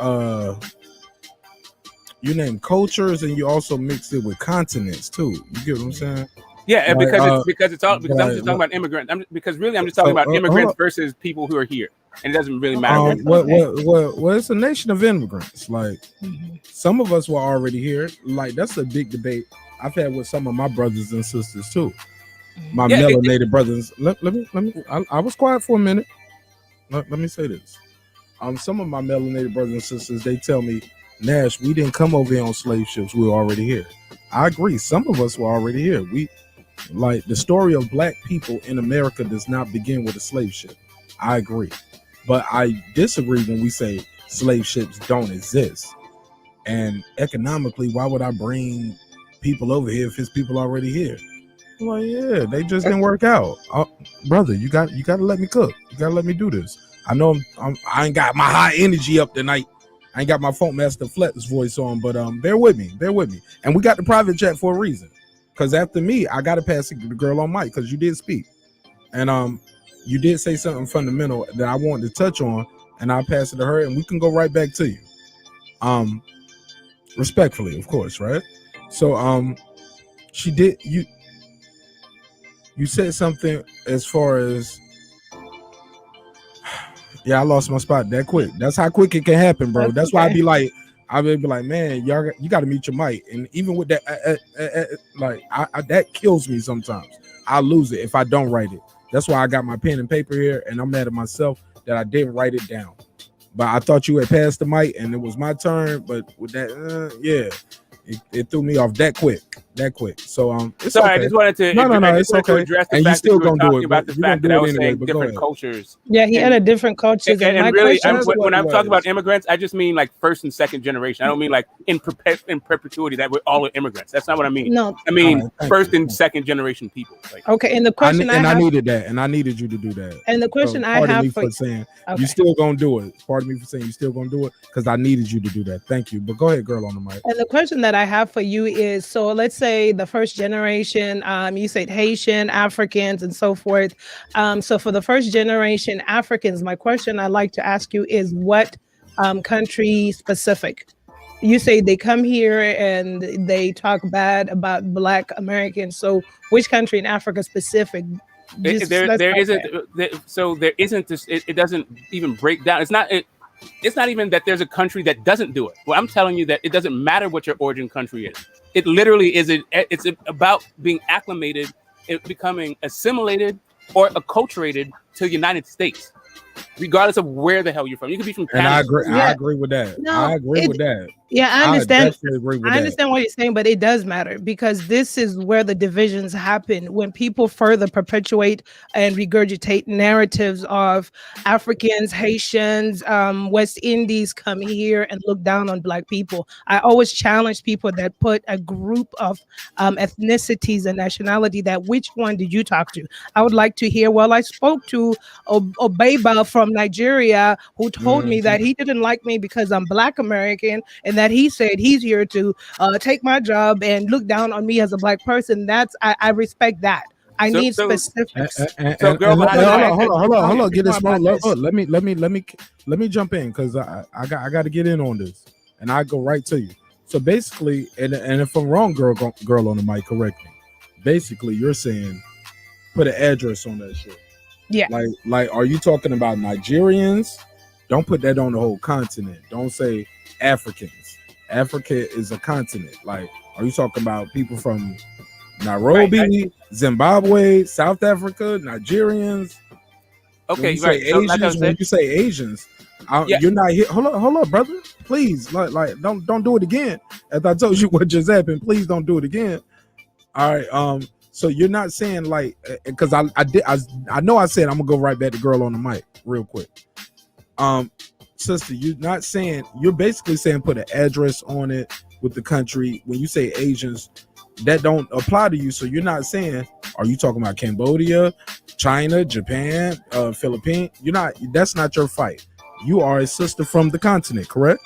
cultures, and you also mixed it with continents too. You get what I'm saying? Yeah, like, I'm just talking about immigrants. I'm just talking about immigrants versus people who are here, and it doesn't really matter. Well, it's a nation of immigrants. Like some of us were already here. Like that's a big debate I've had with some of my brothers and sisters too. My melanated brothers. Let me. I was quiet for a minute. Let me say this. Some of my melanated brothers and sisters, they tell me, Nash, we didn't come over here on slave ships. We were already here. I agree. Some of us were already here. Like the story of Black people in America does not begin with a slave ship. I agree. But I disagree when we say slave ships don't exist. And economically, why would I bring people over here if it's people already here? Well, yeah, they just didn't work out. Brother, you got to let me cook. You got to let me do this. I know I ain't got my high energy up tonight. I ain't got my Funk Master Flex voice on, but bear with me. And we got the private chat for a reason. Because after me, I got to pass it to the girl on mic because you did speak. And you did say something fundamental that I wanted to touch on, and I'll pass it to her, and we can go right back to you. Respectfully, of course, right? So she did you said something as far as I lost my spot that quick. That's how quick it can happen, bro. That's why I'd be like, man, y'all, you got to mute your mic. And even with that, that kills me sometimes. I lose it if I don't write it. That's why I got my pen and paper here, and I'm mad at myself that I didn't write it down. But I thought you had passed the mic, and it was my turn. But with that, it threw me off that quick. So it's sorry, okay. I just wanted to it's okay. To address the and fact you still that you were gonna do talking it about the fact that I was saying different cultures. Yeah, he had a different cultures. And really, when I'm talking about immigrants, I just mean like first and second generation. I don't mean like in perpetuity that we're all immigrants. That's not what I mean. No, I mean first and second generation people. Like, okay, and the question I needed that, and I needed you to do that. And the question I have for saying you still gonna do it. Pardon me for saying you still gonna do it because I needed you to do that. Thank you. But go ahead, girl on the mic. And the question that I have for you is: so let's say the first generation, you said Haitian, Africans, and so forth. So for the first generation Africans, my question I'd like to ask you is what country specific? You say they come here and they talk bad about Black Americans. So which country in Africa specific? There isn't this. It doesn't even break down. It's not even that there's a country that doesn't do it. Well, I'm telling you that it doesn't matter what your origin country is. It literally is. It's about being acclimated, becoming assimilated or acculturated to the United States, regardless of where the hell you're from. You could be from Canada. And I agree with that. I agree with that. Yeah, I understand. I understand what you're saying, but it does matter because this is where the divisions happen when people further perpetuate and regurgitate narratives of Africans, Haitians, West Indies come here and look down on Black people. I always challenge people that put a group of ethnicities and nationality that which one did you talk to? I would like to hear, well, I spoke to Obeba from Nigeria who told me that he didn't like me because I'm Black American and that he said he's here to take my job and look down on me as a Black person. I respect that. I need so- specifics. So, girl, behind the mic- hold on. Get this More smoke. about this. Let me jump in because I got to get in on this, and I go right to you. So basically, and if I'm wrong, girl on the mic, correct me. Basically, you're saying put an address on that shit. Yeah. Like, are you talking about Nigerians? Don't put that on the whole continent. Don't say Africans. Africa is a continent. Like, are you talking about people from Nairobi, Zimbabwe, South Africa, Nigerians? Okay, when right. So, like I Asians, when said, you say Asians, you're not here. Hold up, brother. Please, like, don't do it again. As I told you what just happened, please don't do it again. All right. So you're not saying like, because I know I said I'm gonna go right back to girl on the mic real quick. Sister, you're basically saying put an address on it with the country. When you say Asians, that don't apply to you. So you're not saying, are you talking about Cambodia, China, Japan, Philippines? That's not your fight. You are a sister from the continent, correct?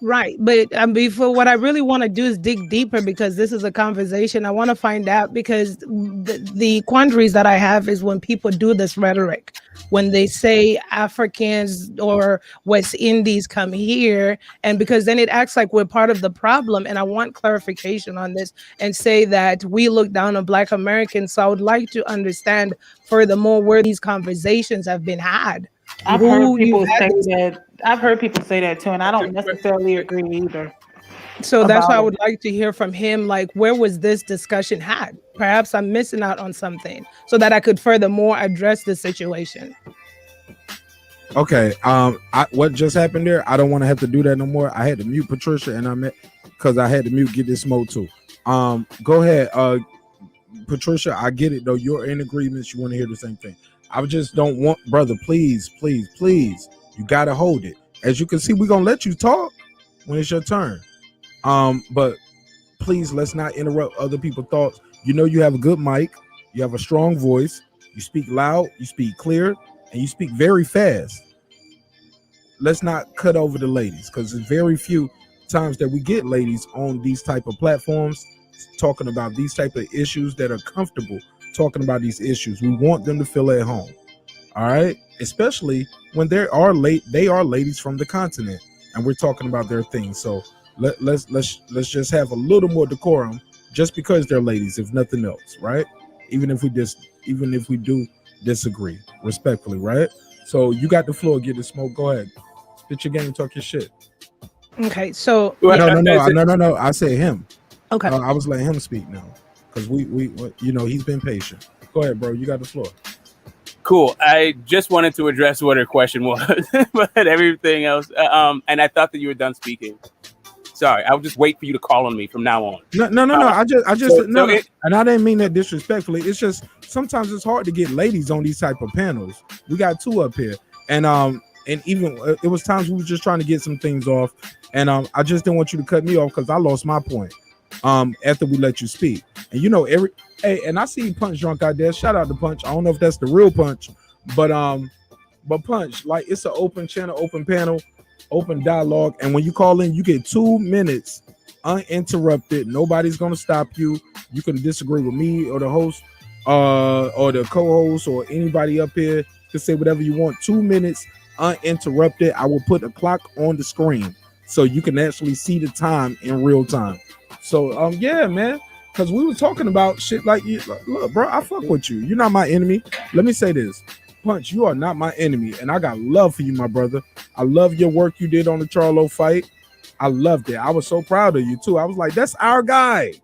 Right. But before, what I really want to do is dig deeper, because this is a conversation. I want to find out, because the quandaries that I have is when people do this rhetoric, when they say Africans or West Indies come here, and because then it acts like we're part of the problem. And I want clarification on this and say that we look down on Black Americans. So I would like to understand furthermore where these conversations have been had. I've heard people say that too, and I don't necessarily agree either. So that's why I would like to hear from him, like, where was this discussion had? Perhaps I'm missing out on something, so that I could furthermore address the situation. Okay. What just happened there? I don't want to have to do that no more. I had to mute Patricia, and because I had to mute Get This Smoke too. Go ahead, Patricia. I get it though. You're in agreement. You want to hear the same thing. I just don't want, brother, please, you gotta hold it. As you can see, we're gonna let you talk when it's your turn. But please, let's not interrupt other people's thoughts. You know, you have a good mic, you have a strong voice, you speak loud, you speak clear, and you speak very fast. Let's not cut over the ladies, because there's very few times that we get ladies on these type of platforms talking about these type of issues that are comfortable talking about these issues. We want them to feel at home. All right, especially when they are ladies from the continent, and we're talking about their things. So let's just have a little more decorum, just because they're ladies, if nothing else, right? Even if we do disagree respectfully, right? So you got the floor. Get the smoke. Go ahead, spit your game, talk your shit. Okay, so no. I said him. Okay, I was letting him speak now, because we he's been patient. Go ahead, bro. You got the floor. Cool. I just wanted to address what her question was, but everything else. And I thought that you were done speaking. Sorry, I'll just wait for you to call on me from now on. No. And I didn't mean that disrespectfully. It's just sometimes it's hard to get ladies on these type of panels. We got two up here, and even it was times we were just trying to get some things off, and I just didn't want you to cut me off, because I lost my point. After we let you speak, and and I see Punch drunk out there. Shout out to Punch. I don't know if that's the real Punch, but Punch, like, it's an open channel, open panel, open dialogue, and when you call in, you get 2 minutes uninterrupted. Nobody's gonna stop you. You can disagree with me or the host, or the co-host, or anybody up here. You can say whatever you want. 2 minutes uninterrupted. I will put a clock on the screen so you can actually see the time in real time. So yeah, man, because we were talking about shit like, you look, bro, I fuck with you. You're not my enemy. Let me say this, Punch, you are not my enemy, and I got love for you, my brother. I love your work you did on the Charlo fight. I loved it. I was so proud of you too. I was like, that's our guy.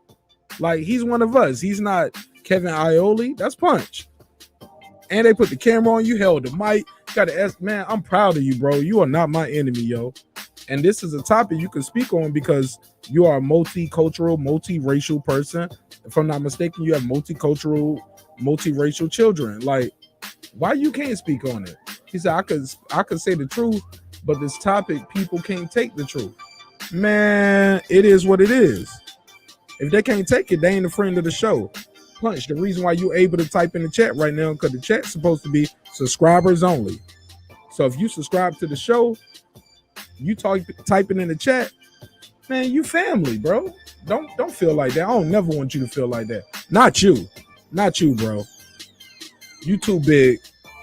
Like, he's one of us. He's not Kevin Iole. That's Punch. And they put the camera on you, held the mic. Got to ask, man, I'm proud of you, bro. You are not my enemy, yo. And this is a topic you can speak on, because you are a multicultural, multiracial person. If I'm not mistaken, you have multicultural, multiracial children. Like, why you can't speak on it? He said, I could say the truth, but this topic, people can't take the truth. Man, it is what it is. If they can't take it, they ain't a friend of the show. Punch, the reason why you're able to type in the chat right now, because the chat's supposed to be subscribers only. So if you subscribe to the show, you typing in the chat, man, you family, bro. Don't feel like that. I don't never want you to feel like that. Not you, bro. You too big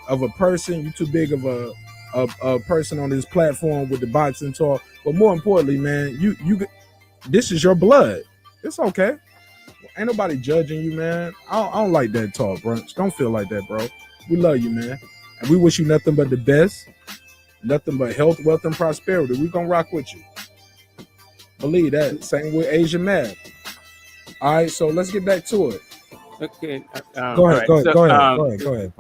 of a person. You too big of a person on this platform with the boxing talk. But more importantly, man, you this is your blood. It's okay. Ain't nobody judging you, man. I don't like that talk, bro. Don't feel like that, bro. We love you, man. And we wish you nothing but the best. Nothing but health, wealth, and prosperity. We gonna rock with you. Believe that. Same with Asian Mad. All right, so let's get back to it. Okay. Go ahead.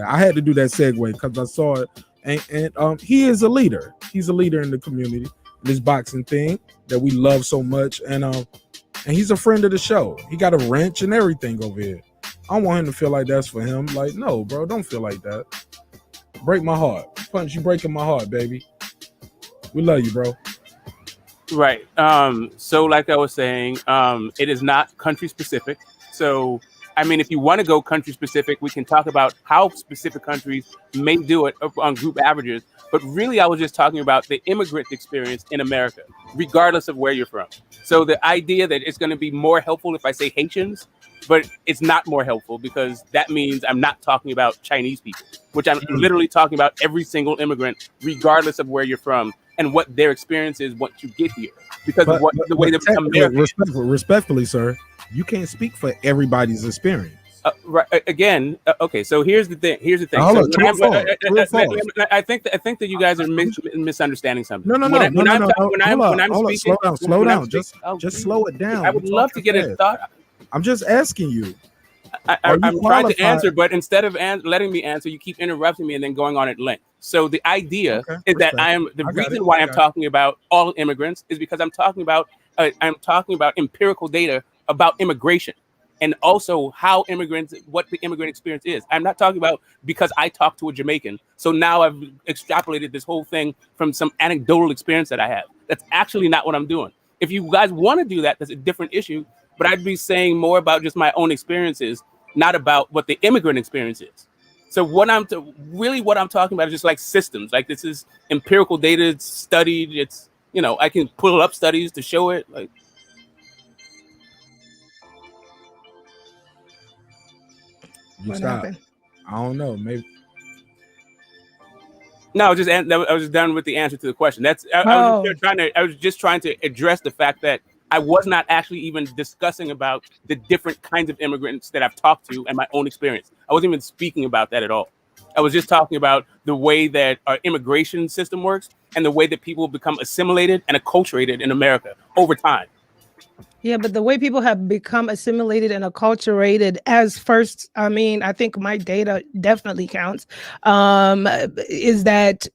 I had to do that segue because I saw it. And he is a leader. He's a leader in the community. This boxing thing that we love so much. And he's a friend of the show. He got a wrench and everything over here. I don't want him to feel like that's for him. Like, no, bro, don't feel like that. Break my heart. Punch, you breaking my heart, baby. We love you, bro. Right. So like I was saying, it is not country specific. So, I mean, if you want to go country specific, we can talk about how specific countries may do it on group averages. But really, I was just talking about the immigrant experience in America, regardless of where you're from. So the idea that it's going to be more helpful if I say Haitians, but it's not more helpful because that means I'm not talking about Chinese people, which I'm literally talking about every single immigrant, regardless of where you're from and what their experience is once you get here. Because of the way they become American. Respectfully, sir, you can't speak for everybody's experience. Right. Again, okay. So here's the thing. I think that you guys are misunderstanding something. No. When I'm speaking, slow down. Just slow it down. I would love to get a thought. I'm just asking you. I'm trying to answer, but instead of letting me answer, you keep interrupting me and then going on at length. So the idea is that the reason why I'm talking about all immigrants is because I'm talking about empirical data about immigration. And also what the immigrant experience is. I'm not talking about because I talked to a Jamaican. So now I've extrapolated this whole thing from some anecdotal experience that I have. That's actually not what I'm doing. If you guys want to do that, that's a different issue. But I'd be saying more about just my own experiences, not about what the immigrant experience is. So what I'm talking about is just like systems. Like this is empirical data, it's studied. It's, I can pull up studies to show it. Like, what happened? I don't know. Maybe. No, I was done with the answer to the question. I was just trying to address the fact that I was not actually even discussing about the different kinds of immigrants that I've talked to and my own experience. I wasn't even speaking about that at all. I was just talking about the way that our immigration system works and the way that people become assimilated and acculturated in America over time. Yeah, but the way people have become assimilated and acculturated I think my data definitely counts, is that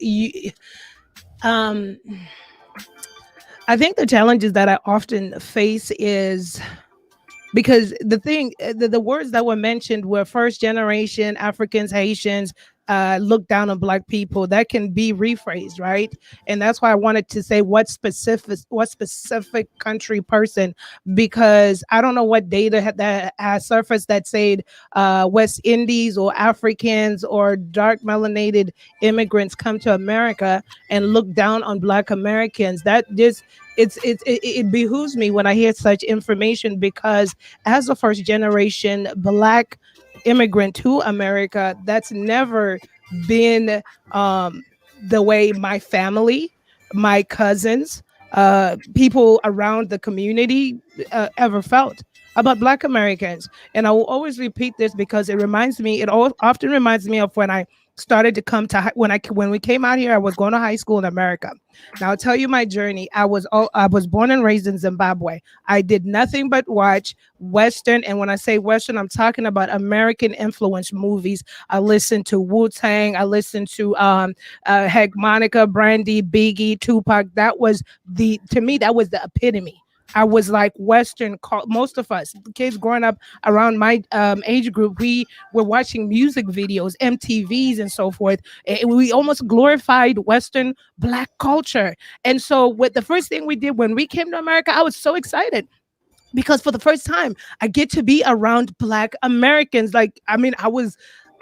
I think the challenges that I often face is because the words that were mentioned were first generation Africans, Haitians, look down on Black people. That can be rephrased, right? And that's why I wanted to say what specific country person, because I don't know what data that has surfaced that said West Indies or Africans or dark melanated immigrants come to America and look down on Black Americans. That just it behooves me when I hear such information, because as a first generation Black immigrant to America, that's never been the way my family, my cousins, people around the community ever felt about Black Americans. And I will always repeat this because it often reminds me of when I started to come to when we came out here. I was going to high school in America. Now I'll tell you my journey. I was born and raised in Zimbabwe. I did nothing but watch Western, and when I say Western, I'm talking about American influenced movies. I listened to Wu-Tang. I listened to Monica, Brandy, Biggie, Tupac. To me that was the epitome. I was like Western. Most of us kids growing up around my age group, we were watching music videos, MTVs and so forth. We almost glorified Western Black culture. And so the first thing we did when we came to America, I was so excited, because for the first time I get to be around Black Americans. I was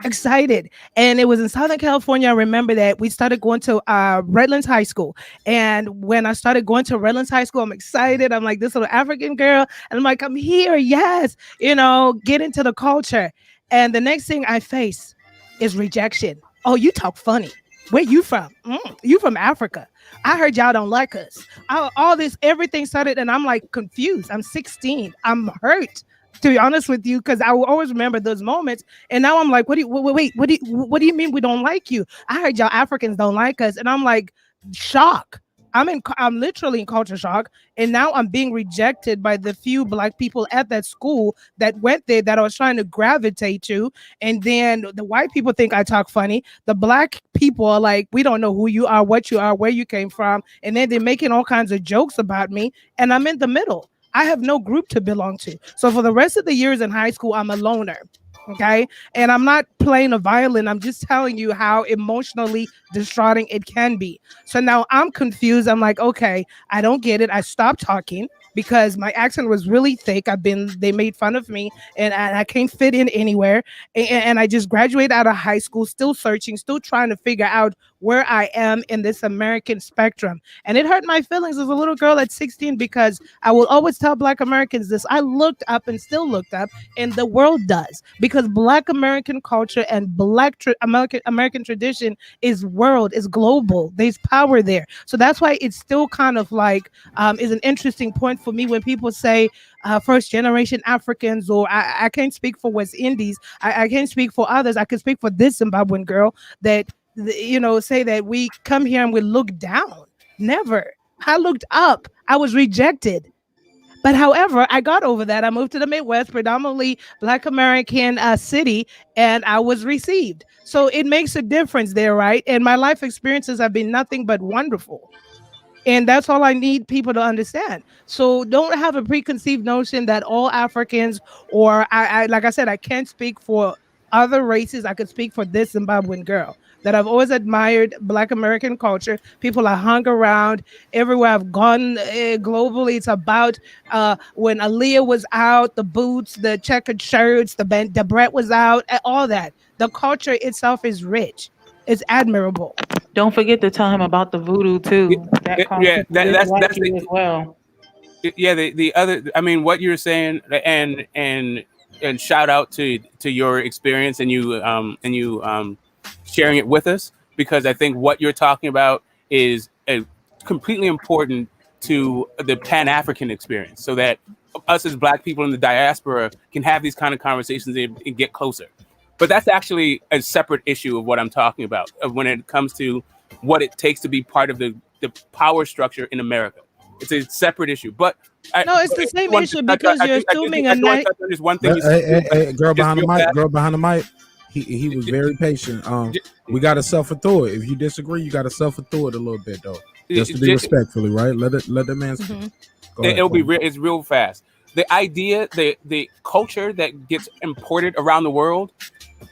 excited. And it was in Southern California. I remember that we started going to Redlands High School. And when I started going to Redlands High School, I'm excited. I'm like this little African girl. And I'm like, I'm here. Yes. Get into the culture. And the next thing I face is rejection. Oh, you talk funny. Where you from? You from Africa. I heard y'all don't like us. All this, everything started, and I'm like confused. I'm 16. I'm hurt, to be honest with you, because I will always remember those moments. And now I'm like, what do you mean we don't like you? I heard y'all Africans don't like us, and I'm like, shock. I'm literally in culture shock, and now I'm being rejected by the few Black people at that school that went there that I was trying to gravitate to. And then the white people think I talk funny. The Black people are like, we don't know who you are, what you are, where you came from, and then they're making all kinds of jokes about me, and I'm in the middle. I have no group to belong to. So for the rest of the years in high school, I'm a loner. Okay. And I'm not playing a violin. I'm just telling you how emotionally distraughting it can be. So now I'm confused. I'm like, okay, I don't get it. I stopped talking because my accent was really thick. They made fun of me, and I can't fit in anywhere. And I just graduated out of high school, still searching, still trying to figure out where I am in this American spectrum. And it hurt my feelings as a little girl at 16, because I will always tell Black Americans this. I looked up and still looked up, and the world does, because Black American culture and Black American tradition is world, is global. There's power there. So that's why it's still kind of like is an interesting point for me when people say first generation Africans, or I can't speak for West Indies. I can't speak for others. I can speak for this Zimbabwean girl that, say that we come here and we look down. Never. I looked up. I was rejected. But however, I got over that. I moved to the Midwest, predominantly Black American city, and I was received. So it makes a difference there, right? And my life experiences have been nothing but wonderful. And that's all I need people to understand. So don't have a preconceived notion that all Africans, or I like I said, I can't speak for other races. I could speak for this Zimbabwean girl that I've always admired Black American culture. People I hung around everywhere I've gone globally. It's about when Aaliyah was out, the boots, the checkered shirts, the Brett was out, all that. The culture itself is rich. It's admirable. Don't forget to tell him about the voodoo too. That's as well. Yeah, the other, I mean, what you're saying, and shout out to your experience and you sharing it with us, because I think what you're talking about is completely important to the Pan-African experience, so that us as Black people in the diaspora can have these kind of conversations and get closer. But that's actually a separate issue of what I'm talking about when it comes to what it takes to be part of the power structure in America. It's a separate issue. But it's the same issue, because you're assuming there's one thing. Hey, girl behind the mic. He was very patient. We got to self-author. If you disagree, you got to self-author it a little bit, though. Just to be respectfully, right? Let the man speak. It's real fast. The idea, the culture that gets imported around the world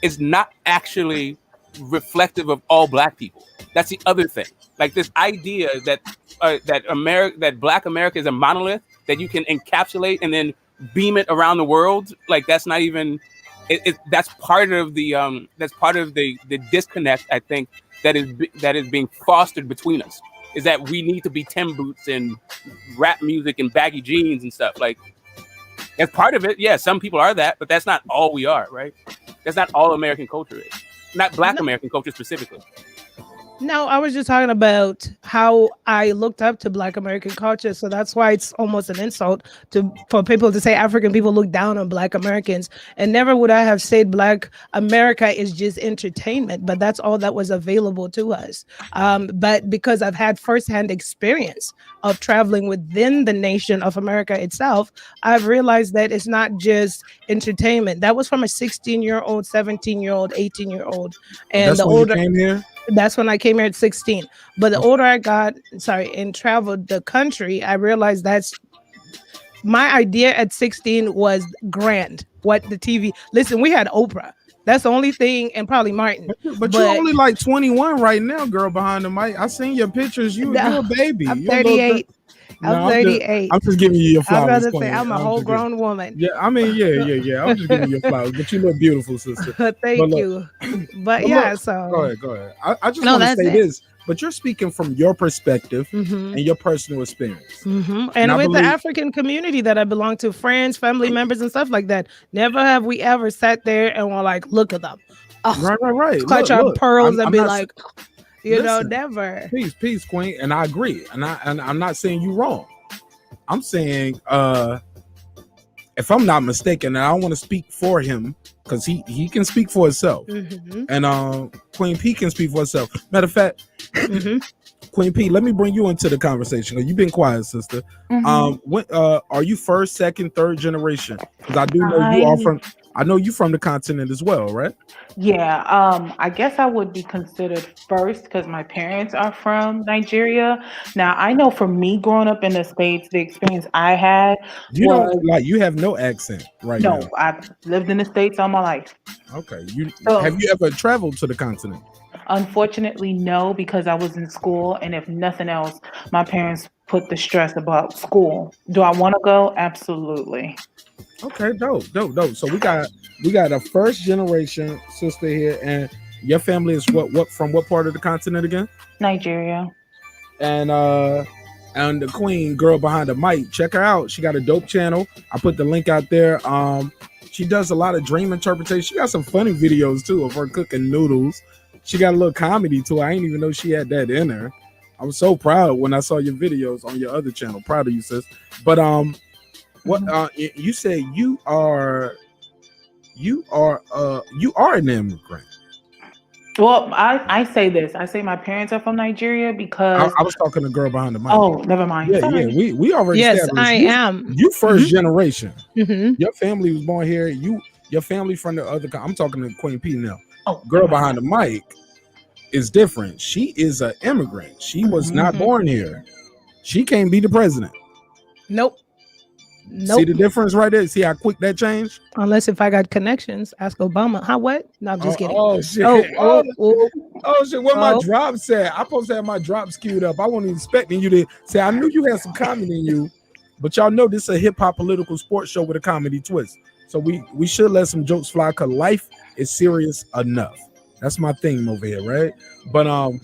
is not actually reflective of all Black people. That's the other thing. Like this idea that that Black America is a monolith that you can encapsulate and then beam it around the world. Like that's not even. That's part of the disconnect, I think, that is being fostered between us. Is that we need to be Tim boots and rap music and baggy jeans and stuff. Like that's part of it. Yeah, some people are that, but that's not all we are, right? That's not all American culture is. Not Black American culture specifically. No, I was just talking about how I looked up to Black American culture. So that's why it's almost an insult for people to say African people look down on Black Americans. And never would I have said Black America is just entertainment, but that's all that was available to us. But because I've had firsthand experience of traveling within the nation of America itself, I've realized that it's not just entertainment. That was from a 16-year-old, 17-year-old, 18-year-old. And that's the when older you came here? That's when I came here at 16. But the older I got, and traveled the country, I realized that's my idea at 16 was grand. What the TV, listen, we had Oprah. That's the only thing, and probably Martin. But you're only like 21 right now, girl, behind the mic. I seen your pictures. You're a baby. I'm 38. I'm 38. I'm just giving you your flowers. I'd rather say I'm a whole grown woman. Yeah, I mean, yeah. I'm just giving you your flowers, but you look beautiful, sister. Thank you. But yeah, so go ahead. I just want to say this, but you're speaking from your perspective and your personal experience. And with the African community that I belong to, friends, family members, and stuff like that, never have we ever sat there and were like, look at them. Oh, Right. clutch our pearls and be not like, listen, never. Peace, Queen, and I agree, and I'm not saying you wrong. I'm saying, if I'm not mistaken, and I don't want to speak for him because he can speak for himself, and Queen P can speak for herself. Matter of fact, Queen P, let me bring you into the conversation. You've been quiet, sister. When are you first, second, third generation? Because I do know you are from. I know you from the continent as well, right? Yeah, I guess I would be considered first because my parents are from Nigeria. Now, I know for me growing up in the States, the experience I had You was don't you have no accent right now. no, I've lived in the States all my life. Okay. So, Have you ever traveled to the continent? unfortunately, no, because I was in school, and if nothing else, my parents put the stress about school. Do I want to go? Absolutely. Okay, dope. So we got a first generation sister here, and your family is what from what part of the continent again? Nigeria. And the queen girl behind the mic, check her out. She got a dope channel. I put the link out there. She does a lot of dream interpretation. She got some funny videos too of her cooking noodles. She got a little comedy too. I didn't even know she had that in her. I was so proud when I saw your videos on your other channel. Proud of you, sis. But what you say you are an immigrant. Well, I say this. I say my parents are from Nigeria because I was talking to the girl behind the mic. oh, never mind. Yeah, Sorry. we already established. I am. You first generation. Your family was born here. Your family from the other. I'm talking to Queen P now. Oh, girl behind the mic is different. She is an immigrant. She was not born here. She can't be the president. Nope. See the difference right there? See how quick that changed? Unless if I got connections, ask Obama. How what? No, I'm just kidding. Oh shit! Oh shit! Where my drops at? I'm supposed to have my drops queued up. I wasn't expecting you to say. I knew you had some comedy in you, but y'all know this is a hip hop political sports show with a comedy twist. So we should let some jokes fly because life is serious enough. That's my theme over here, right? But I'm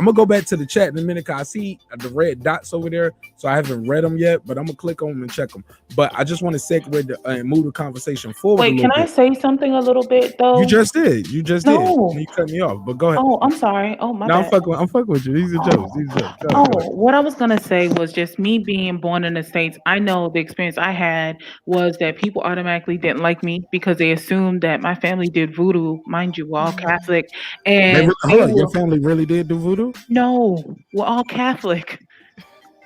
gonna go back to the chat in a minute because I see the red dots over there, so I haven't read them yet. But I'm gonna click on them and check them. But I just want to segue and move the conversation forward. Wait, can I say something a little bit though? You just did. You did. You cut me off. But go ahead. Oh, I'm sorry. Oh my. No, bad. I'm fucking with you. These are jokes. Go ahead. What I was gonna say was just me being born in the States. I know the experience I had was that people automatically didn't like me because they assumed that my family did voodoo. Mind you, we're all Catholic, and your family really did do voodoo? No, we're all Catholic.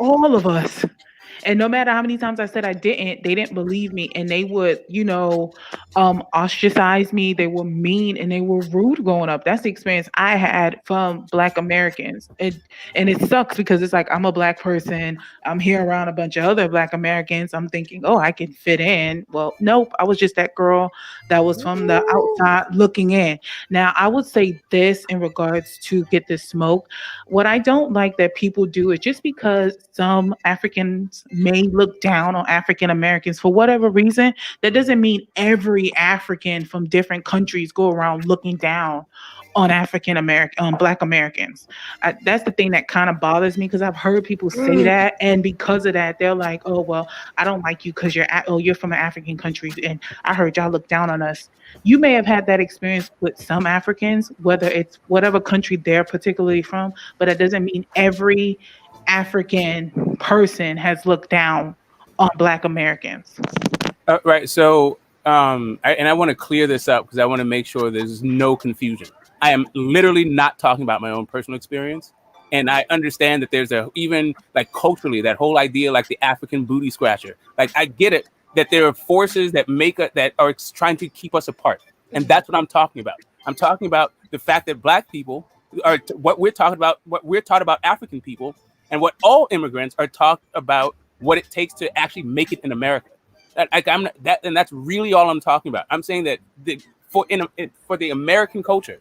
All of us. And no matter how many times I said I didn't, they didn't believe me. And they would, ostracize me. They were mean and they were rude growing up. That's the experience I had from Black Americans. And it sucks because it's like, I'm a Black person. I'm here around a bunch of other Black Americans. I'm thinking, oh, I can fit in. Well, nope. I was just that girl that was from the outside looking in. Now, I would say this in regards to Get This Smoke. What I don't like that people do is just because some Africans may look down on African Americans for whatever reason, that doesn't mean every African from different countries go around looking down on African American, Black Americans. That's the thing that kind of bothers me because I've heard people say that, and because of that, they're like, "Oh well, I don't like you because you're from an African country, and I heard y'all look down on us." You may have had that experience with some Africans, whether it's whatever country they're particularly from, but it doesn't mean every African person has looked down on Black Americans. Right. So, I want to clear this up because I want to make sure there's no confusion. I am literally not talking about my own personal experience. And I understand that there's even like culturally, that whole idea, like the African booty scratcher. Like, I get it that there are forces that that are trying to keep us apart. And that's what I'm talking about. I'm talking about the fact that Black people are what we're taught about African people, and what all immigrants are taught about what it takes to actually make it in America. And that's really all I'm talking about. I'm saying that for the American culture,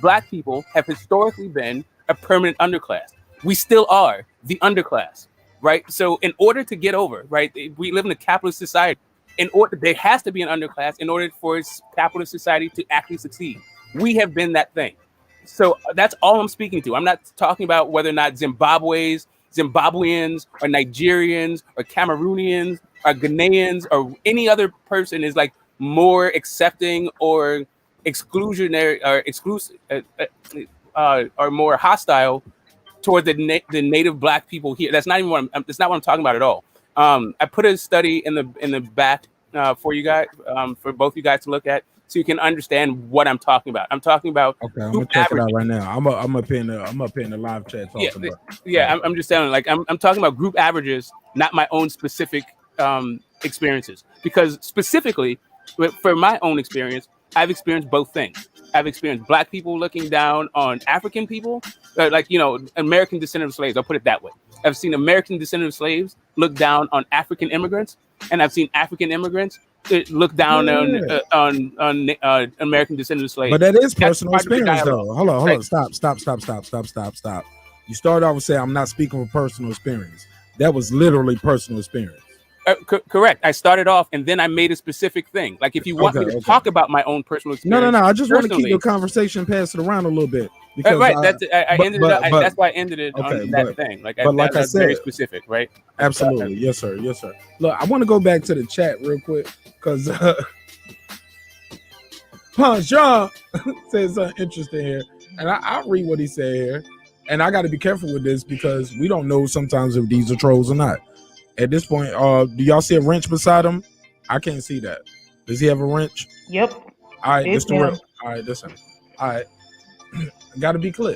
Black people have historically been a permanent underclass. We still are the underclass, right? So in order to get over, right, we live in a capitalist society. There has to be an underclass in order for capitalist society to actually succeed. We have been that thing. So that's all I'm speaking to. I'm not talking about whether or not Zimbabweans, or Nigerians, or Cameroonians, or Ghanaians, or any other person is like more accepting or exclusionary or exclusive or more hostile toward the native Black people here. That's not even what that's not what I'm talking about at all. I put a study in the back for you guys, for both you guys to look at, so you can understand what I'm talking about. I'm talking about Okay, I'm gonna check it out right now. I'm up in the live chat talking about. I'm just telling, like, I'm talking about group averages, not my own specific experiences. Because specifically, for my own experience, I've experienced both things. I've experienced Black people looking down on African people, like, you know, American descendant of slaves. I'll put it that way. I've seen American descendant of slaves look down on African immigrants, and I've seen African immigrants look down on American descendant of slaves. But that is personal experience, though. Hold on. Stop. You started off with saying I'm not speaking from personal experience. That was literally personal experience. Correct. I started off, and then I made a specific thing. Like, if you want me to talk about my own personal experience, no. I just want to keep your conversation, pass it around a little bit. Because that's why I ended it on that thing. Like, like I said, very specific, right? Absolutely, yes, sir. Look, I want to go back to the chat real quick because Jean says something interesting here, and I'll read what he said here. And I got to be careful with this because we don't know sometimes if these are trolls or not. At this point, do y'all see a wrench beside him? I can't see that. Does he have a wrench? Yep. All right, this the real. All right, listen. All right, got to be clear.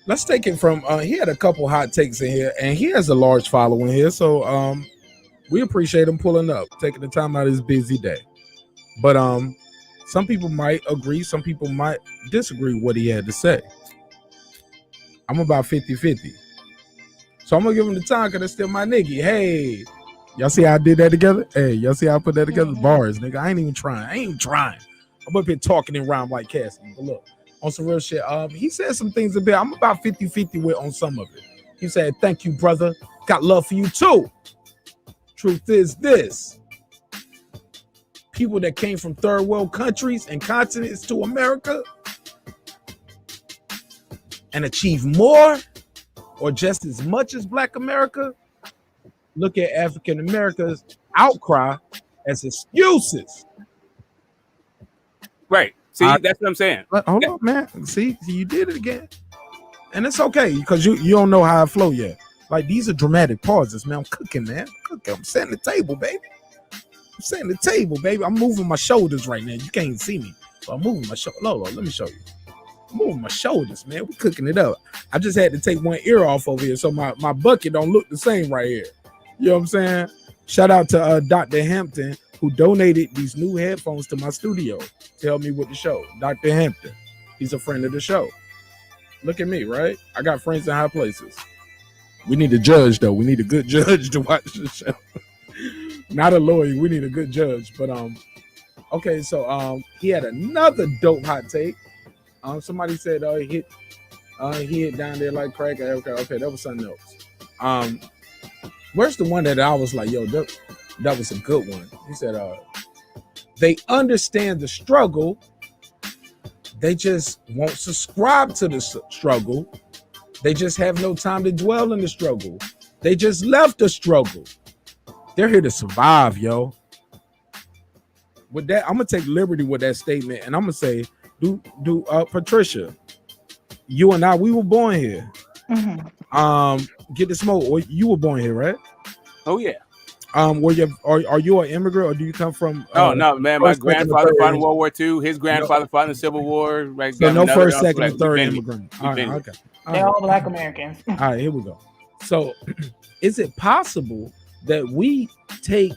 Let's take it from. He had a couple hot takes in here, and he has a large following here, so we appreciate him pulling up, taking the time out of his busy day. But some people might agree, some people might disagree with what he had to say. I'm about 50-50. So I'm gonna give him the time because that's still my nigga. Hey, y'all see how I did that together? Hey, y'all see how I put that together? Bars, nigga. I ain't even trying. I'm up here talking in rhyme like Cassidy. But look, on some real shit. He said some things a bit. I'm about 50-50 with on some of it. He said, "Thank you, brother. Got love for you too." Truth is this: people that came from third world countries and continents to America and achieve more or just as much as Black America, look at African America's outcry as excuses. Right. See, that's what I'm saying. Hold on, man. See, you did it again. And it's okay because you don't know how I flow yet. Like, these are dramatic pauses, man. I'm cooking, man. I'm setting the table, baby. I'm moving my shoulders right now. You can't see me, but I'm moving my shoulders. Let me show you. I'm moving my shoulders, man. We're cooking it up. I just had to take one ear off over here, so my bucket don't look the same right here. You know what I'm saying? Shout out to Dr. Hampton, who donated these new headphones to my studio to help me with the show. Dr. Hampton, he's a friend of the show. Look at me, right? I got friends in high places. We need a judge, though. We need a good judge to watch the show. Not a lawyer. We need a good judge. But okay, so he had another dope hot take. Somebody said he hit down there like crack. Okay, that was something else. Where's the one that I was like, yo, that was a good one? He said, they understand the struggle. They just won't subscribe to the struggle. They just have no time to dwell in the struggle. They just left the struggle. They're here to survive, yo. With that, I'm gonna take liberty with that statement, and I'm gonna say, Patricia, you and I, we were born here. Mm-hmm. Get the smoke. Or you were born here, right? Oh yeah. Are you an immigrant or do you come from? Oh no, man. My grandfather fought in World War II. His grandfather fought in the Civil War. Right. So no first, second, and third immigrant. All right, okay. They're all Black Americans. All right, here we go. So, is it possible that we take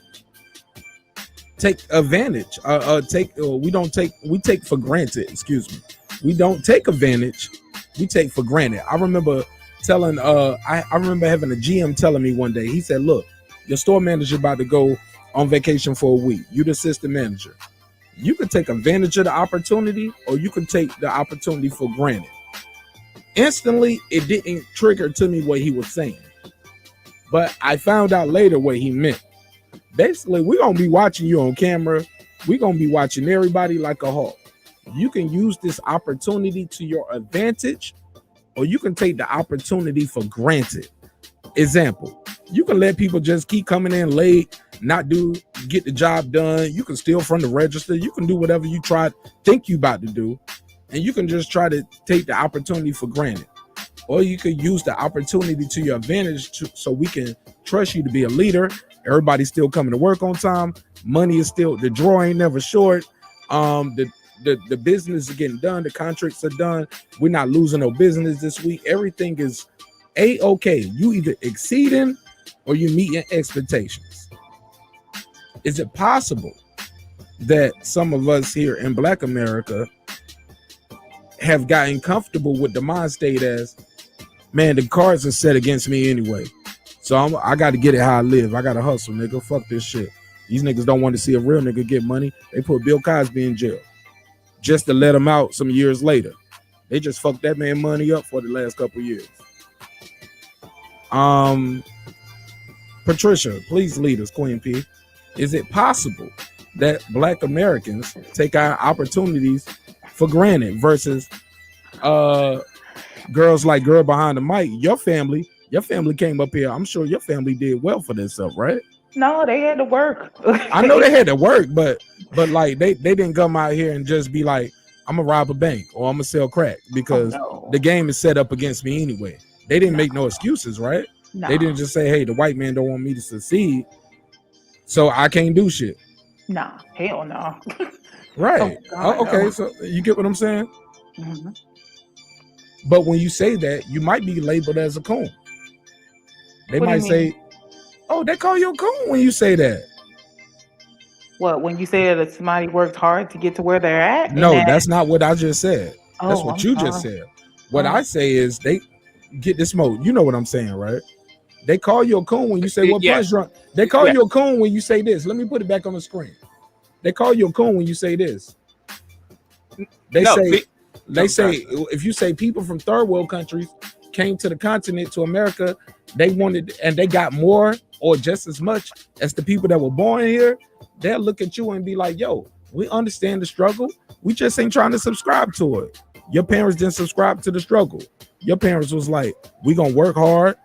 advantage? We take for granted. Excuse me. We don't take advantage. We take for granted. I remember telling. I remember having a GM telling me one day. He said, "Look, your store manager about to go on vacation for a week. You the assistant manager. You can take advantage of the opportunity, or you can take the opportunity for granted." Instantly, it didn't trigger to me what he was saying, but I found out later what he meant. Basically, we're gonna be watching you on camera. We're gonna be watching everybody like a hawk. You can use this opportunity to your advantage, or you can take the opportunity for granted. Example, You can let people just keep coming in late, get the job done. You can steal from the register. You can do whatever you think you about to do, and you can just try to take the opportunity for granted. Or you could use the opportunity to your advantage so we can trust you to be a leader. Everybody's still coming to work on time. Money is still, the drawer ain't never short. The business is getting done. The contracts are done. We're not losing no business this week. Everything is A-okay. You either exceeding or you meeting expectations. Is it possible that some of us here in Black America have gotten comfortable with the mind state as, man, the cards are set against me anyway, so I got to get it how I live. I got to hustle, nigga. Fuck this shit. These niggas don't want to see a real nigga get money. They put Bill Cosby in jail just to let him out some years later. They just fucked that man money up for the last couple years. Patricia, please lead us, Queen P. Is it possible that Black Americans take our opportunities for granted versus girls like Girl Behind the Mic? Your family came up here. I'm sure your family did well for themselves, right? No, they had to work. I know they had to work, but like they didn't come out here and just be like, I'm gonna rob a bank or I'm gonna sell crack because the game is set up against me anyway. They didn't make no excuses, right? No. They didn't just say, hey, the white man don't want me to succeed, so I can't do shit. Nah, hell no. Right. Okay, no. So you get what I'm saying? Mm-hmm. But when you say that, you might be labeled as a coon. They might say, oh, they call you a coon when you say that. What, when you say that somebody worked hard to get to where they're at? No, that's not what I just said. That's what you sorry. just said. What I say is they get this mode. You know what I'm saying, right? They call you a coon when you say what punch drunk. They call you a coon when you say this. Let me put it back on the screen. They call you a coon when you say this. They say if you say people from third world countries came to the continent, to America, they wanted and they got more or just as much as the people that were born here, they'll look at you and be like, yo, we understand the struggle. We just ain't trying to subscribe to it. Your parents didn't subscribe to the struggle. Your parents was like, we gonna work hard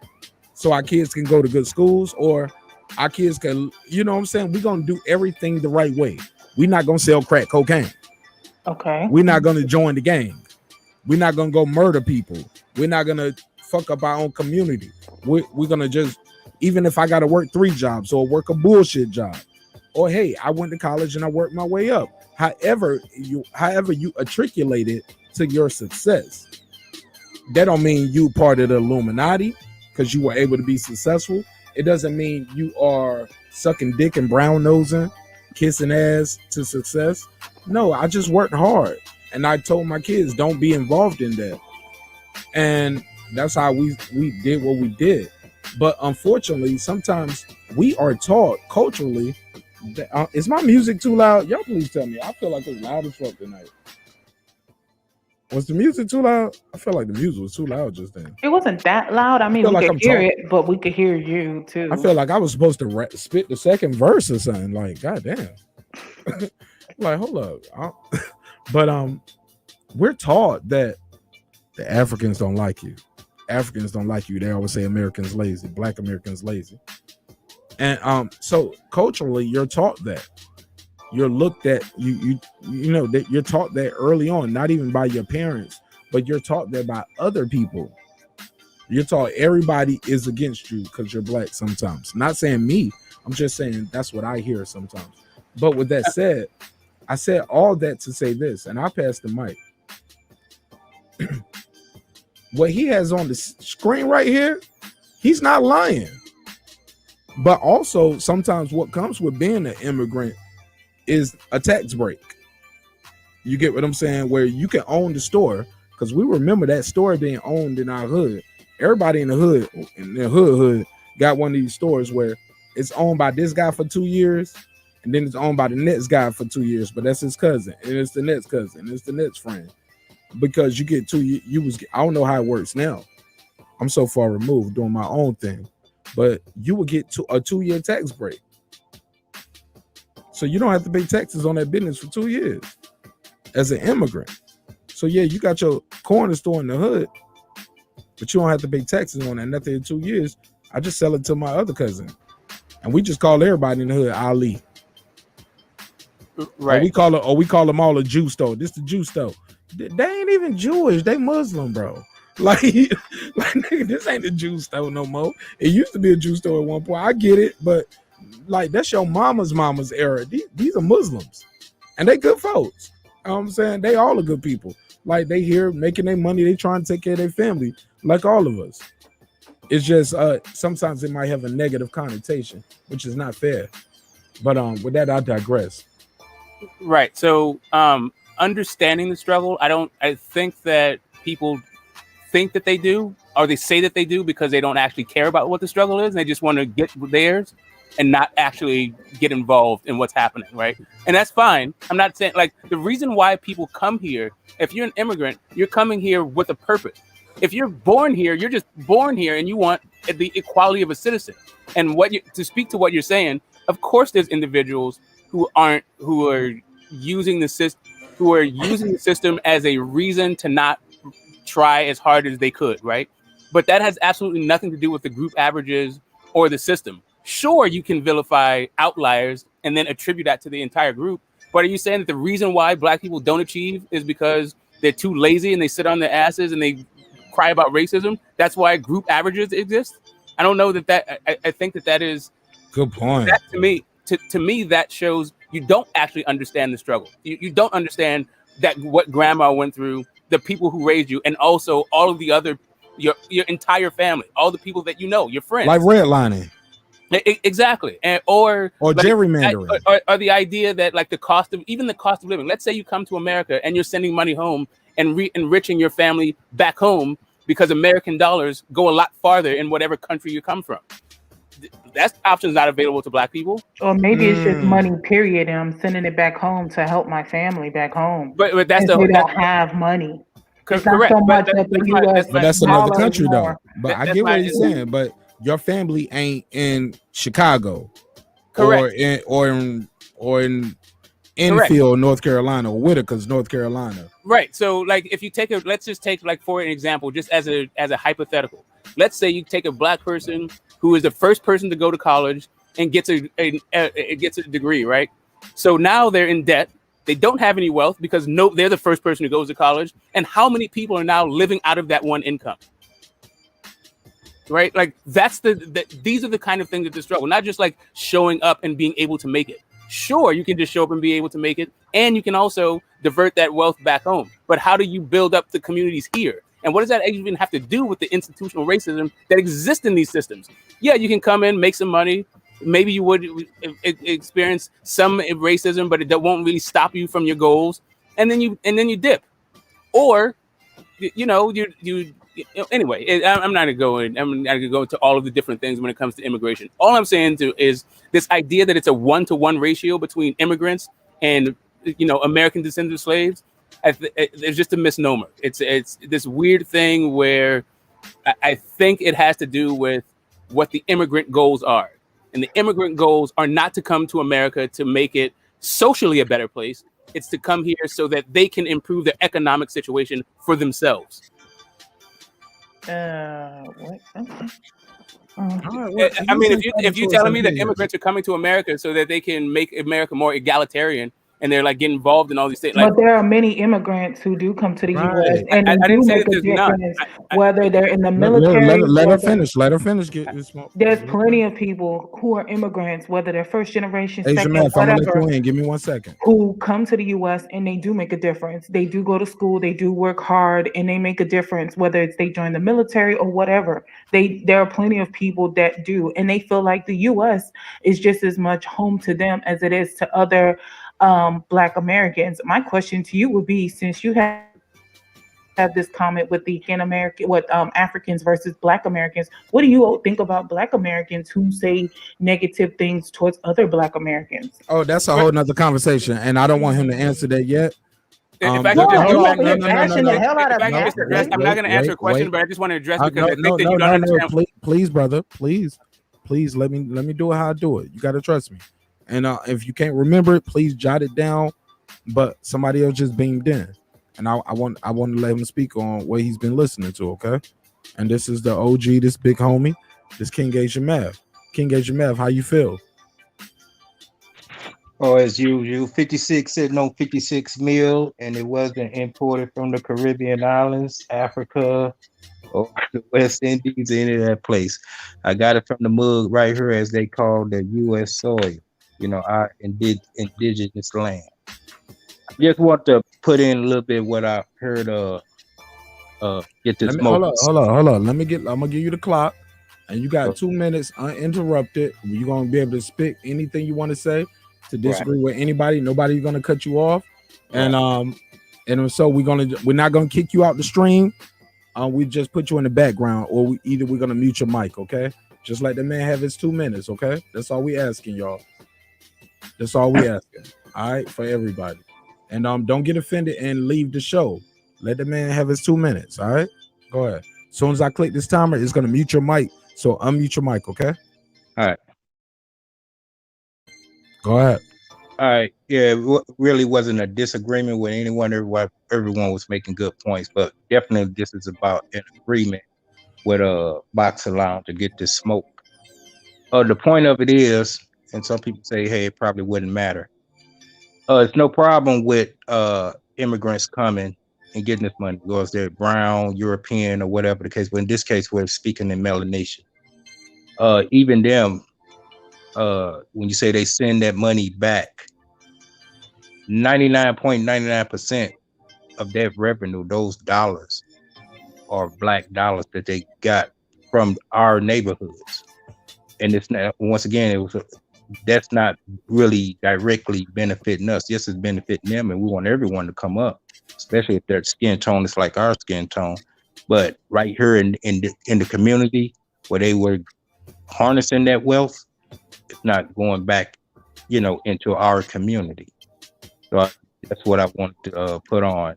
so our kids can go to good schools, or our kids can, you know what I'm saying? We're gonna do everything the right way. We're not gonna sell crack cocaine. Okay. We're not gonna join the gang. We're not gonna go murder people. We're not gonna fuck up our own community. We're gonna just, even if I gotta work 3 jobs or work a bullshit job, or hey, I went to college and I worked my way up. However you articulate it to your success, that don't mean you part of the Illuminati because you were able to be successful. It doesn't mean you are sucking dick and brown nosing, kissing ass to success. No, I just worked hard, and I told my kids don't be involved in that, and that's how we did what we did. But unfortunately, sometimes we are taught culturally that, is my music too loud? Y'all please tell me. I feel like it's loud as fuck tonight. Was the music too loud? I feel like the music was too loud just then. It wasn't that loud. I mean, we could hear it, but we could hear you too. I feel like I was supposed to spit the second verse or something. Like, goddamn. Like, hold up. But we're taught that the Africans don't like you. Africans don't like you. They always say Americans lazy, Black Americans lazy. And so culturally, you're taught that. You're looked at, you know that you're taught that early on, not even by your parents, but you're taught that by other people. You're taught everybody is against you because you're Black sometimes. Not saying me, I'm just saying that's what I hear sometimes. But with that said, I said all that to say this, and I passed the mic. What he has on the screen right here, he's not lying. But also, sometimes what comes with being an immigrant is a tax break. You get what I'm saying? Where you can own the store, because we remember that store being owned in our hood. Everybody in the hood, got one of these stores where it's owned by this guy for 2 years, and then it's owned by the next guy for 2 years, but that's his cousin, and it's the next cousin, and it's the next friend. Because you get I don't know how it works now. I'm so far removed doing my own thing, but you would get a 2-year tax break. So you don't have to pay taxes on that business for 2 years as an immigrant. So yeah, you got your corner store in the hood, but you don't have to pay taxes on that. Nothing in 2 years. I just sell it to my other cousin, and we just call everybody in the hood Ali. Right. Or we call them all a Jew store. This the Jew store. They ain't even Jewish. They Muslim, bro. Like nigga, this ain't a Jew store no more. It used to be a Jew store at one point. I get it, but like that's your mama's era. These are Muslims, and they good folks. You know what I'm saying? They all are good people. Like they here making their money. They trying to take care of their family, like all of us. It's just sometimes it might have a negative connotation, which is not fair. But with that, I digress. Right. So understanding the struggle, I think that people think that they do, or they say that they do because they don't actually care about what the struggle is. And they just want to get theirs and not actually get involved in what's happening. Right. And that's fine. I'm not saying like the reason why people come here, if you're an immigrant, you're coming here with a purpose. If you're born here, you're just born here and you want the equality of a citizen. And to speak to what you're saying, of course, there's individuals who are using the system as a reason to not try as hard as they could, right? But that has absolutely nothing to do with the group averages or the system. Sure, you can vilify outliers and then attribute that to the entire group. But are you saying that the reason why Black people don't achieve is because they're too lazy and they sit on their asses and they cry about racism? That's why group averages exist? I don't know that I think that is good point. That to me, that shows you don't actually understand the struggle. You don't understand that what grandma went through, the people who raised you, and also all of the other, your entire family, all the people that you know, your friends. Like redlining. Exactly. Or like, gerrymandering. Or the idea that like the cost of living. Let's say you come to America and you're sending money home and enriching your family back home because American dollars go a lot farther in whatever country you come from. That option is not available to Black people. Or maybe it's just money, period, and I'm sending it back home to help my family back home. But they don't have money. Correct. So much that the US but that's another country more. though. But I get what he's saying. But your family ain't in Chicago, correct, or in Enfield, North Carolina, or Whitaker's, North Carolina. Right. So, like, if you let's just take like for an example, just as a hypothetical. Let's say you take a Black person who is the first person to go to college and gets a degree, right? So now they're in debt. They don't have any wealth because they're the first person who goes to college. And how many people are now living out of that one income? Right? Like these are the kind of things that the struggle, not just like showing up and being able to make it. Sure, you can just show up and be able to make it. And you can also divert that wealth back home. But how do you build up the communities here? And what does that even have to do with the institutional racism that exists in these systems? Yeah, you can come in, make some money. Maybe you would experience some racism, but it won't really stop you from your goals. And then you dip. Or, anyway, I'm not gonna go into all of the different things when it comes to immigration. All I'm saying is this idea that it's a 1-to-1 ratio between immigrants and American descendant slaves. It's just a misnomer. It's this weird thing where I think it has to do with what the immigrant goals are, and the immigrant goals are not to come to America to make it socially a better place. It's to come here so that they can improve their economic situation for themselves. What? Okay. I mean, if you're telling me that immigrants are coming to America so that they can make America more egalitarian, and they're like getting involved in all these things, but there are many immigrants who do come to the U.S. and I didn't say make that a there's none. difference, whether they're in the military. Let her finish. There's plenty of people who are immigrants, whether they're first generation, Asian second, man, I'm gonna let whatever. you in. Give me 1 second. Who come to the U.S. and they do make a difference. They do go to school, they do work hard, and they make a difference. Whether it's they join the military or whatever, there are plenty of people that do, and they feel like the U.S. is just as much home to them as it is to other Black Americans. My question to you would be, since you have this comment with the Africans versus Black Americans, what do you think about Black Americans who say negative things towards other Black Americans? Oh, that's a whole nother conversation, and I don't want him to answer that yet. I'm not going to answer a question, but I just want to address because I think that you don't understand. Please, brother, please let me do it how I do it. You got to trust me. And if you can't remember it, please jot it down. But somebody else just beamed in, and I want to let him speak on what he's been listening to. Okay, and this is the OG, this big homie. This King Asian Math. King Asian Math, how you feel? Oh, as usual, 56 sitting on 56 mil, and it wasn't imported from the Caribbean islands, Africa, or the West Indies, any of that place. I got it from the mug right here, as they call the U.S. soil, our indigenous land. I just want to put in a little bit what I heard. Get this hold on. I'm gonna give you the clock, and you got 2 minutes uninterrupted. You're gonna be able to speak anything you want to say. To disagree with anybody, nobody's gonna cut you off, and so we're not gonna kick you out the stream. We just put you in the background, or we're gonna mute your mic, okay? Just let the man have his 2 minutes, okay? That's all we asking, y'all. That's all we asking. All right, for everybody, and don't get offended and leave the show. Let the man have his 2 minutes. All right, go ahead. As soon as I click this timer, it's gonna mute your mic. So unmute your mic, okay? All right. Go ahead. All right. Yeah, it really wasn't a disagreement with anyone. Everyone was making good points, but definitely this is about an agreement with Box Lounge to get this smoke. The point of it is, and some people say, hey, it probably wouldn't matter. It's no problem with immigrants coming and getting this money, because they're brown, European, or whatever the case. But in this case, we're speaking in Melanesian. Even them, when you say they send that money back, 99.99% of that revenue, those dollars, are black dollars that they got from our neighborhoods. And it's not, once again, that's not really directly benefiting us. Yes, it's benefiting them, and we want everyone to come up, especially if their skin tone is like our skin tone. But right here in the community where they were harnessing that wealth, it's not going back, into our community. So that's what I wanted to put on.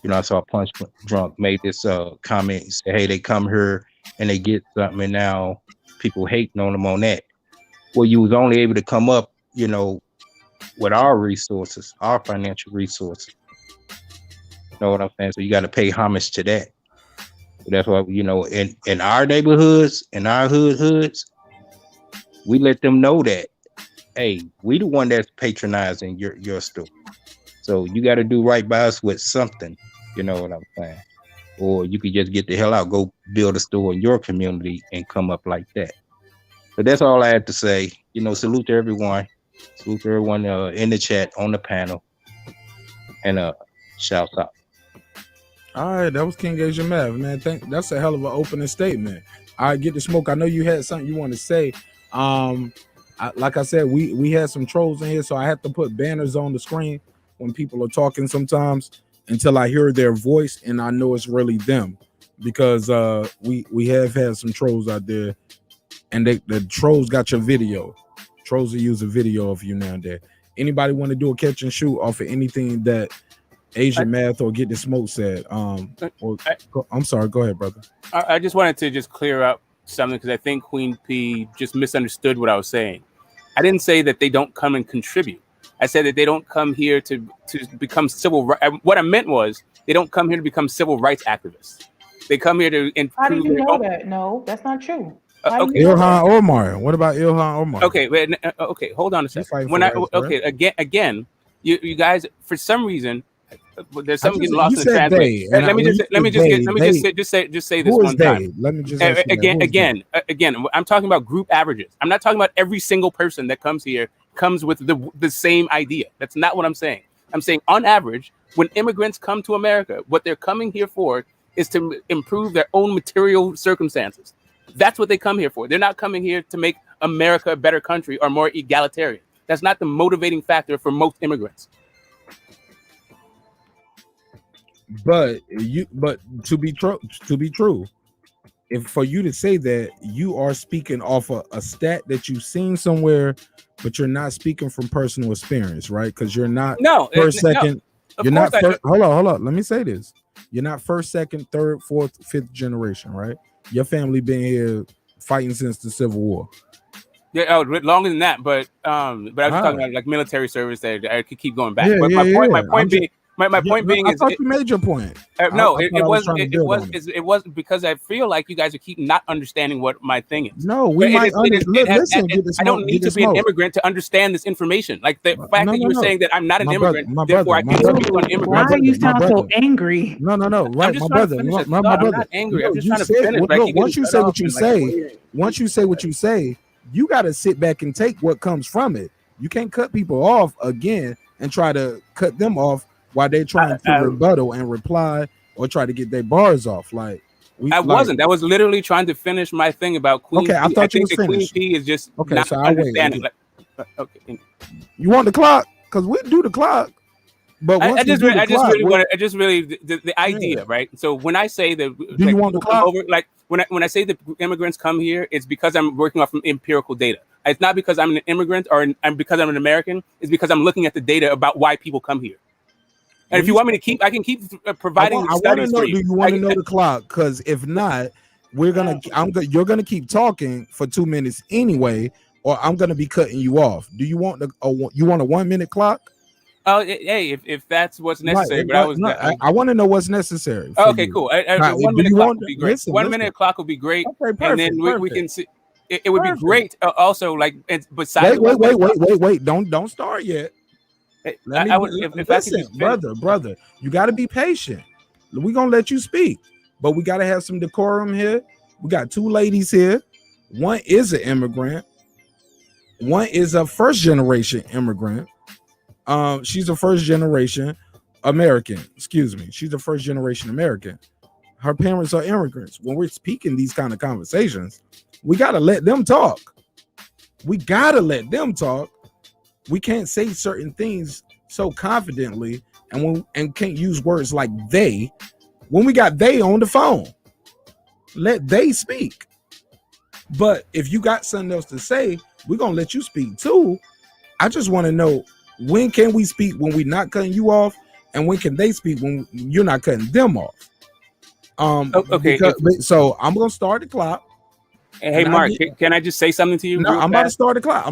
I saw Punch Drunk made this comment, say, hey, they come here and they get something, and now people hating on them on that. Well, you was only able to come up, with our resources, our financial resources. You know what I'm saying? So you got to pay homage to that. So that's why, in our neighborhoods, in our hoods, we let them know that, hey, we the one that's patronizing your store. So you got to do right by us with something. You know what I'm saying? Or you could just get the hell out, go build a store in your community and come up like that. So that's all I had to say. Salute to everyone. Salute to everyone in the chat, on the panel. And shout out. All right, that was King Asian Math, man. That's a hell of an opening statement. All right, get the smoke. I know you had something you want to say. Like I said, we had some trolls in here, so I have to put banners on the screen when people are talking sometimes until I hear their voice and I know it's really them, because we have had some trolls out there, and the trolls got your video. Trolls will use a video of you now and then. Anybody want to do a catch and shoot off of anything that Asian Math or Get the Smoke said? I'm sorry, go ahead, brother. I just wanted to just clear up something, because I think Queen P just misunderstood what I was saying. I didn't say that they don't come and contribute. I said that they don't come here to become civil rights. What I meant was they don't come here to become civil rights activists. They come here to improve. How do you know that? No, that's not true. Okay. Ilhan Omar. What about Ilhan Omar? Okay, okay, hold on a second. Again, you guys, for some reason, there's something getting lost in the translation. Let me just say this one time. Let me just again. I'm talking about group averages. I'm not talking about every single person that comes here comes with the same idea. That's not what I'm saying. I'm saying on average, when immigrants come to America, what they're coming here for is to improve their own material circumstances. That's what they come here for. They're not coming here to make America a better country or more egalitarian. That's not the motivating factor for most immigrants. But to be true, if for you to say that, you are speaking off a stat that you've seen somewhere, but you're not speaking from personal experience, right? Because you're not first, second. You're not first. Hold on. Let me say this. You're not first, second, third, fourth, fifth generation, right? Your family been here fighting since the Civil War. Yeah, longer than that, but I was talking about like military service that I could keep going back. My point my point being I is, thought you made your point. no, I it thought I was wasn't. trying to It build on was. It was because I feel like you guys are keep not understanding what my thing is. No, we But might listen. I Get the I don't smoke. need Get the to be an smoke. immigrant to understand this information. Like the fact No, that no, you're no. saying that I'm not an My brother, immigrant, my therefore brother, I my can brother. speak on Why immigrants. you My sound so brother. angry? No, I'm right, just my trying to brother. finish a My thought. I'm brother. not angry. No, I'm just you trying to said finish. what, But I look. keep getting cut off and, like, Once you say what you say, you got to sit back and take what comes from it. You can't cut people off again and try to cut them off while they're trying to rebuttal and reply or try to get their bars off. Like I wasn't. I was literally trying to finish my thing about Queen Okay, P. I thought you think was that Queen finished. P is just Okay, not so I'll wait. understanding. Okay. You want the clock? Because we do the clock. But once I just really the idea, Yeah. right? So when I say that, Do you want the people come clock? over, like when I say that immigrants come here, it's because I'm working off from empirical data. It's not because I'm an immigrant or I'm because I'm an American. It's because I'm looking at the data about why people come here. And if you want me to keep, I can keep providing the studies for you. Do you want to know the clock? Because if not, you're gonna keep talking for 2 minutes anyway, or I'm gonna be cutting you off. Do you want you want a 1 minute clock? Oh, hey, if that's what's necessary, Right, I want to know what's necessary. Okay, you. cool. Now, 1 minute clock would be great. Listen, 1 minute clock would be great, Okay, and then we can see. It would be great. Also, like besides. Wait! Don't start yet. Listen, brother, you got to be patient. We're gonna let you speak, but we got to have some decorum here. We got 2 ladies here. One is an immigrant. One is a first generation immigrant. She's a first generation American. Excuse me. She's a first generation American. Her parents are immigrants. When we're speaking these kind of conversations, we got to let them talk. We can't say certain things so confidently and can't use words like they when we got they on the phone. Let they speak. But if you got something else to say, we're going to let you speak too. I just want to know, when can we speak when we're not cutting you off, and when can they speak when you're not cutting them off? Okay. So I'm going to start the clock. Hey, Mark, can I just say something to you? No, I'm about to start the clock.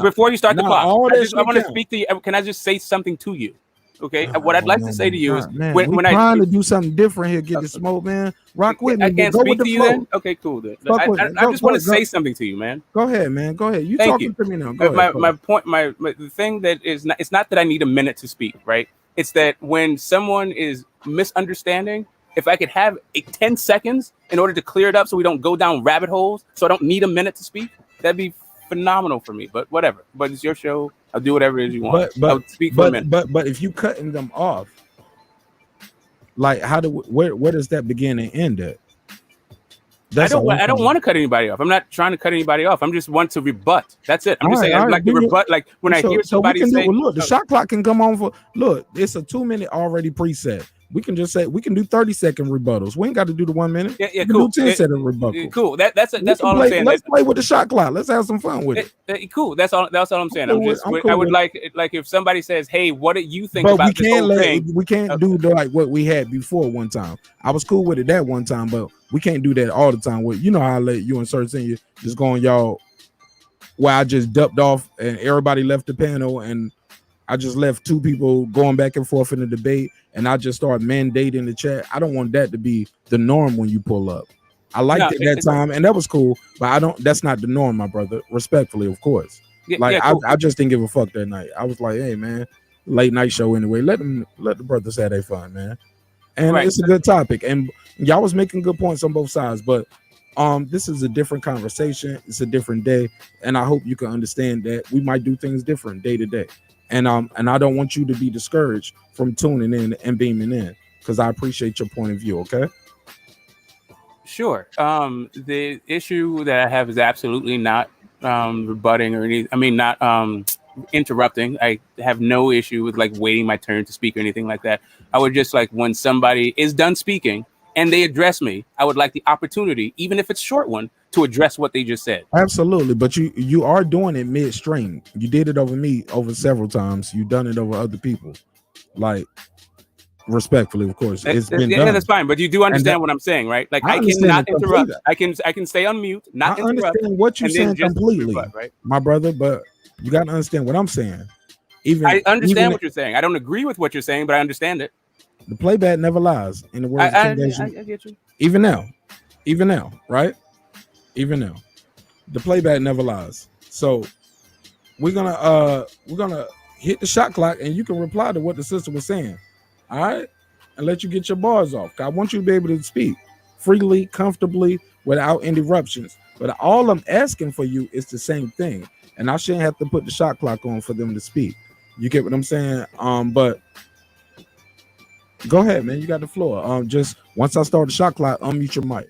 Before you start the clock, I want to count. speak to you. Can I just say something to you? Okay. What I'd like to say to you is, when I trying to do something different here, get the smoke, man. Rock with me. I can't speak to you then. Okay, cool. Then. I just want to say something to you, man. Go ahead, man. Go ahead. Thank talking you. to me now. Go ahead. My point, the thing that is not, it's not that I need a minute to speak, right? It's that when someone is misunderstanding, if I could have 10 seconds in order to clear it up so we don't go down rabbit holes, so I don't need a minute to speak, that'd be phenomenal for me. But whatever. But it's your show. I'll do whatever it is you want. I'll speak for a minute. But if you cutting them off, like where does that begin and end at? I don't want to cut anybody off. I'm not trying to cut anybody off. I'm just want to rebut. That's it. I'm just saying, I'd like to rebut. Like when I hear somebody say, look, the shot clock can come on for, look, it's a 2 minute already preset. We can just say we can do 30-second rebuttals. We ain't got to do the 1 minute. Yeah, cool. Do 10-second rebuttals. Cool. That's all I'm saying. Let's play with the shot clock. Let's have some fun with it. Cool. That's all I'm saying. I would like if somebody says, "Hey, what do you think about this whole thing?" We can't do like what we had before one time. I was cool with it that one time, but we can't do that all the time. With how I let you and Sir Senior just going y'all. Where I just dumped off and everybody left the panel and I just left 2 people going back and forth in the debate, and I just started mandating the chat. I don't want that to be the norm when you pull up. I liked it that time, and that was cool, but that's not the norm, my brother. Respectfully, of course. Cool. I just didn't give a fuck that night. I was like, hey, man, late night show anyway. Let the brothers have their fun, man. And it's a good topic, and y'all was making good points on both sides, but this is a different conversation. It's a different day, and I hope you can understand that we might do things different day to day. And I don't want you to be discouraged from tuning in and beaming in, because I appreciate your point of view. Okay. Sure. The issue that I have is absolutely not rebutting or not interrupting. I have no issue with like waiting my turn to speak or anything like that. I would just like when somebody is done speaking and they address me, I would like the opportunity, even if it's a short one, to address what they just said. Absolutely, but you are doing it midstream. You did it over me over several times. You've done it over other people. Like, respectfully, of course, it's been done. That's fine, but you do understand what I'm saying, right? Like I cannot interrupt. I can stay on mute, not interrupt. I understand what you're saying completely, rebut, right? My brother, but you got to understand what I'm saying. I understand even what you're saying. I don't agree with what you're saying, but I understand it. the playback never lies. In the words of King I get you. even now, right? Even now, the playback never lies. So we're gonna hit the shot clock, and you can reply to what the sister was saying. All right, and let you get your bars off. I want you to be able to speak freely, comfortably, without interruptions. But all I'm asking for you is the same thing, and I shouldn't have to put the shot clock on for them to speak. You get what I'm saying? But go ahead, man. You got the floor. Just once I start the shot clock, unmute your mic.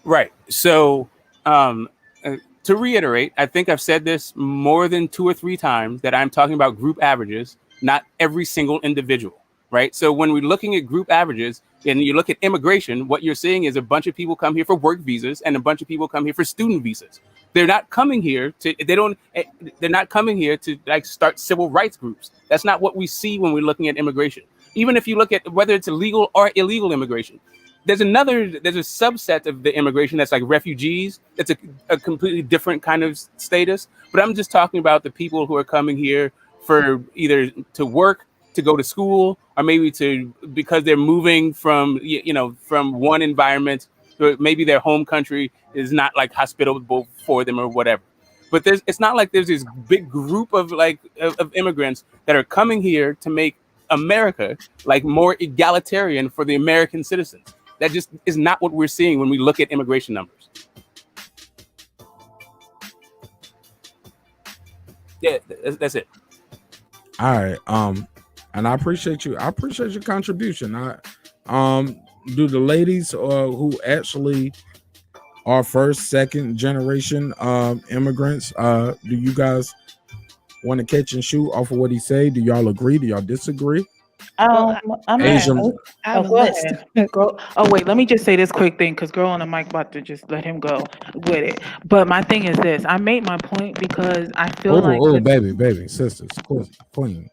Right. So, to reiterate, I think I've said this more than 2 or 3 times that I'm talking about group averages, not every single individual. Right. So when we're looking at group averages and you look at immigration, what you're seeing is a bunch of people come here for work visas and a bunch of people come here for student visas. They're not coming here they're not coming here to like start civil rights groups. That's not what we see when we're looking at immigration. Even if you look at whether it's illegal or illegal immigration, there's a subset of the immigration that's like refugees. It's a completely different kind of status. But I'm just talking about the people who are coming here for either to work, to go to school, or maybe because they're moving from from one environment, or maybe their home country is not like hospitable for them or whatever. But it's not like there's this big group of of immigrants that are coming here to make America like more egalitarian for the American citizens. That just is not what we're seeing when we look at immigration numbers. Yeah, that's it. All right. And I appreciate you. I appreciate your contribution. Do the ladies who actually are first, second generation immigrants, do you guys want to catch and shoot off of what he say? Do y'all agree? Do y'all disagree? I'm Asian. I have a go list. ahead. Girl, wait, let me just say this quick thing because girl on the mic about to just let him go with it. But my thing is this: I made my point because I feel baby, sisters, queen.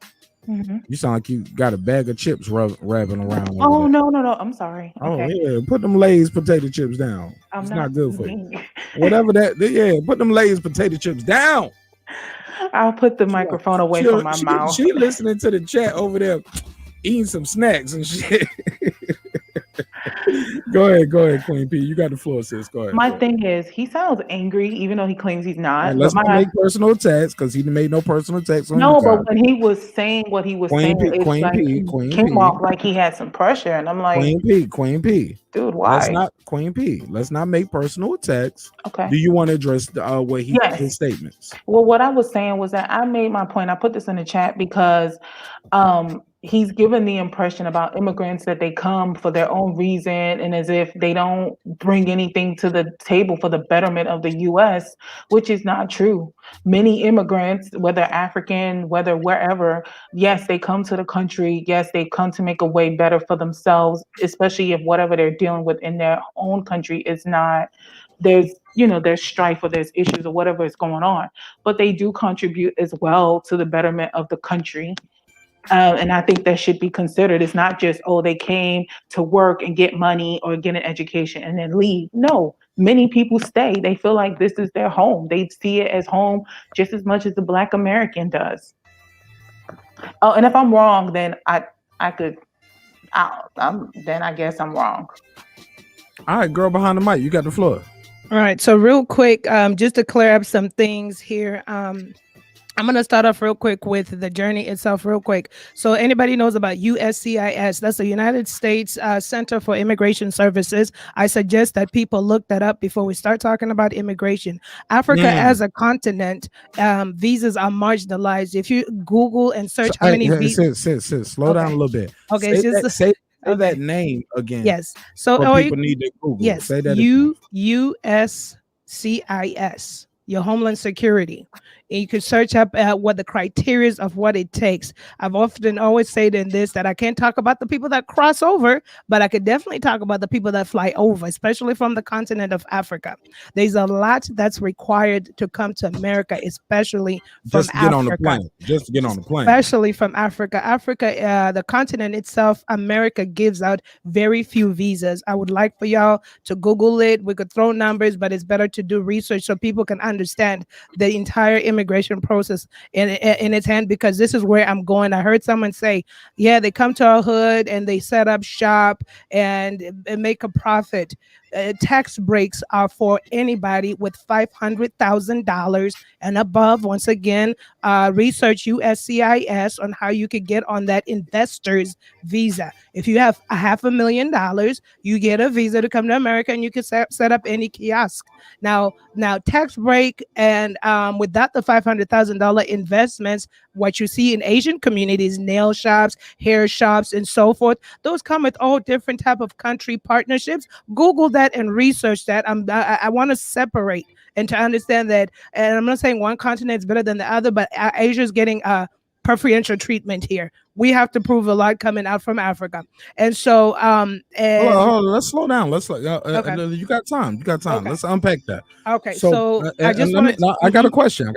Mm-hmm. You sound like you got a bag of chips rubbing around. Oh no! I'm sorry. Oh okay. yeah, put them Lay's potato chips down. It's not good for you. Whatever that, yeah, put them Lay's potato chips down. I'll put the microphone away from my mouth. She listening to the chat over there, eating some snacks and shit. Go ahead, Queen P. You got the floor, sis. Go ahead. My thing is, he sounds angry, even though he claims he's not. And let's not make personal attacks because he made no personal attacks on no, you guys. but when he was saying what he was saying, it came off like he had some pressure, and I'm like, Queen P, dude, why? Let's not make personal attacks. Okay. Do you want to address what his statements? Well, what I was saying was that I made my point. I put this in the chat because he's given the impression about immigrants that they come for their own reason and as if they don't bring anything to the table for the betterment of the U.S., which is not true. Many immigrants, whether African, whether wherever, yes, they come to the country. Yes, they come to make a way better for themselves, especially if whatever they're dealing with in their own country is not, there's strife or there's issues or whatever is going on. But they do contribute as well to the betterment of the country. And I think that should be considered. It's not just, they came to work and get money or get an education and then leave. No, many people stay. They feel like this is their home. They see it as home just as much as the Black American does. Oh, and if I'm wrong, then I guess I'm wrong. All right, girl behind the mic, you got the floor. All right. So real quick, just to clear up some things here. I'm going to start off real quick with the journey itself real quick. So anybody knows about USCIS, that's the United States Center for Immigration Services. I suggest that people look that up before we start talking about immigration. Africa as a continent, visas are marginalized. If you Google and search how many visas. Slow down a little bit. Okay. Say that name again. Yes. So people need to Google. Yes. Say that USCIS, your Homeland Security. and you can search up what the criteria of what it takes. I've often always said in this that I can't talk about the people that cross over, but I could definitely talk about the people that fly over, especially from the continent of Africa. There's a lot that's required to come to America, especially from Just to get on the Africa. plane. Just to get on the plane. Especially from Africa. Africa, the continent itself, America gives out very few visas. I would like for y'all to Google it. We could throw numbers, but it's better to do research so people can understand the entire immigration process in its hand, because this is where I'm going. I heard someone say, yeah, they come to our hood and they set up shop and make a profit. Tax breaks are for anybody with $500,000 and above. Once again, research USCIS on how you could get on that investor's visa. If you have $500,000, you get a visa to come to America, and you can set up any kiosk. Now tax break and without the $500,000 investments, what you see in Asian communities, nail shops, hair shops, and so forth, those come with all different type of country partnerships. Google that and research that. I want to separate and to understand that. And I'm not saying one continent is better than the other, but Asia is getting preferential treatment here. We have to prove a lot coming out from Africa. And so hold on, let's slow down. Okay. You got time. Okay. Let's unpack that. Okay. So I just I got a question.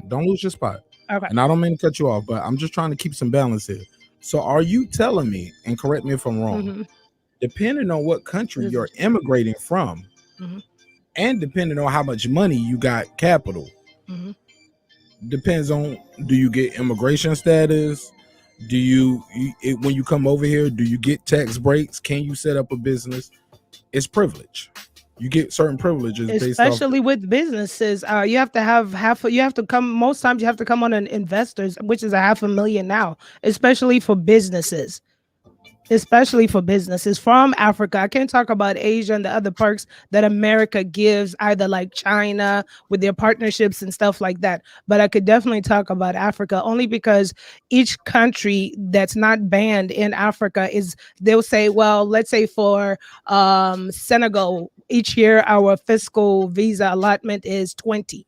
Don't lose your spot. Okay. And I don't mean to cut you off, but I'm just trying to keep some balance here. So are you telling me, and correct me if I'm wrong, depending on what country you're immigrating from, and depending on how much money you got capital, depends on, do you get immigration status? Do you when you come over here, do you get tax breaks? Can you set up a business? It's privilege. You get certain privileges, especially with businesses. You have to have most times you have to come on an investors, which is $500,000 now, especially for businesses from Africa. I can't talk about Asia and the other perks that America gives, either like China with their partnerships and stuff like that. But I could definitely talk about Africa, only because each country that's not banned in Africa they'll say, well, let's say for Senegal, each year our fiscal visa allotment is 20.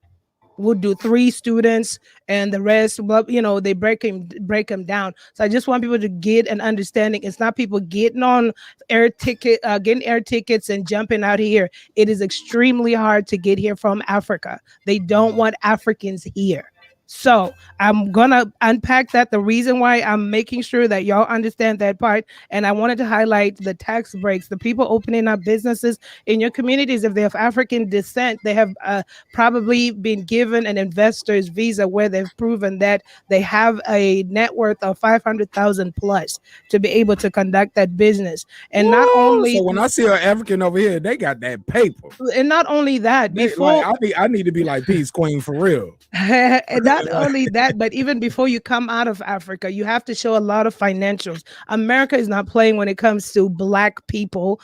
We'll do 3 students and the rest, well, they break them down. So I just want people to get an understanding. It's not people getting on getting air tickets and jumping out here. It is extremely hard to get here from Africa. They don't want Africans here. So I'm gonna unpack that, the reason why I'm making sure that y'all understand that part. And I wanted to highlight the tax breaks, the people opening up businesses in your communities. If they have African descent, they have probably been given an investor's visa where they've proven that they have a net worth of 500,000 plus to be able to conduct that business. And not only, so when I see an African over here, they got that paper. And not only that, I need to be like Peace Queen for real. Not only that, but even before you come out of Africa, you have to show a lot of financials. America is not playing when it comes to Black people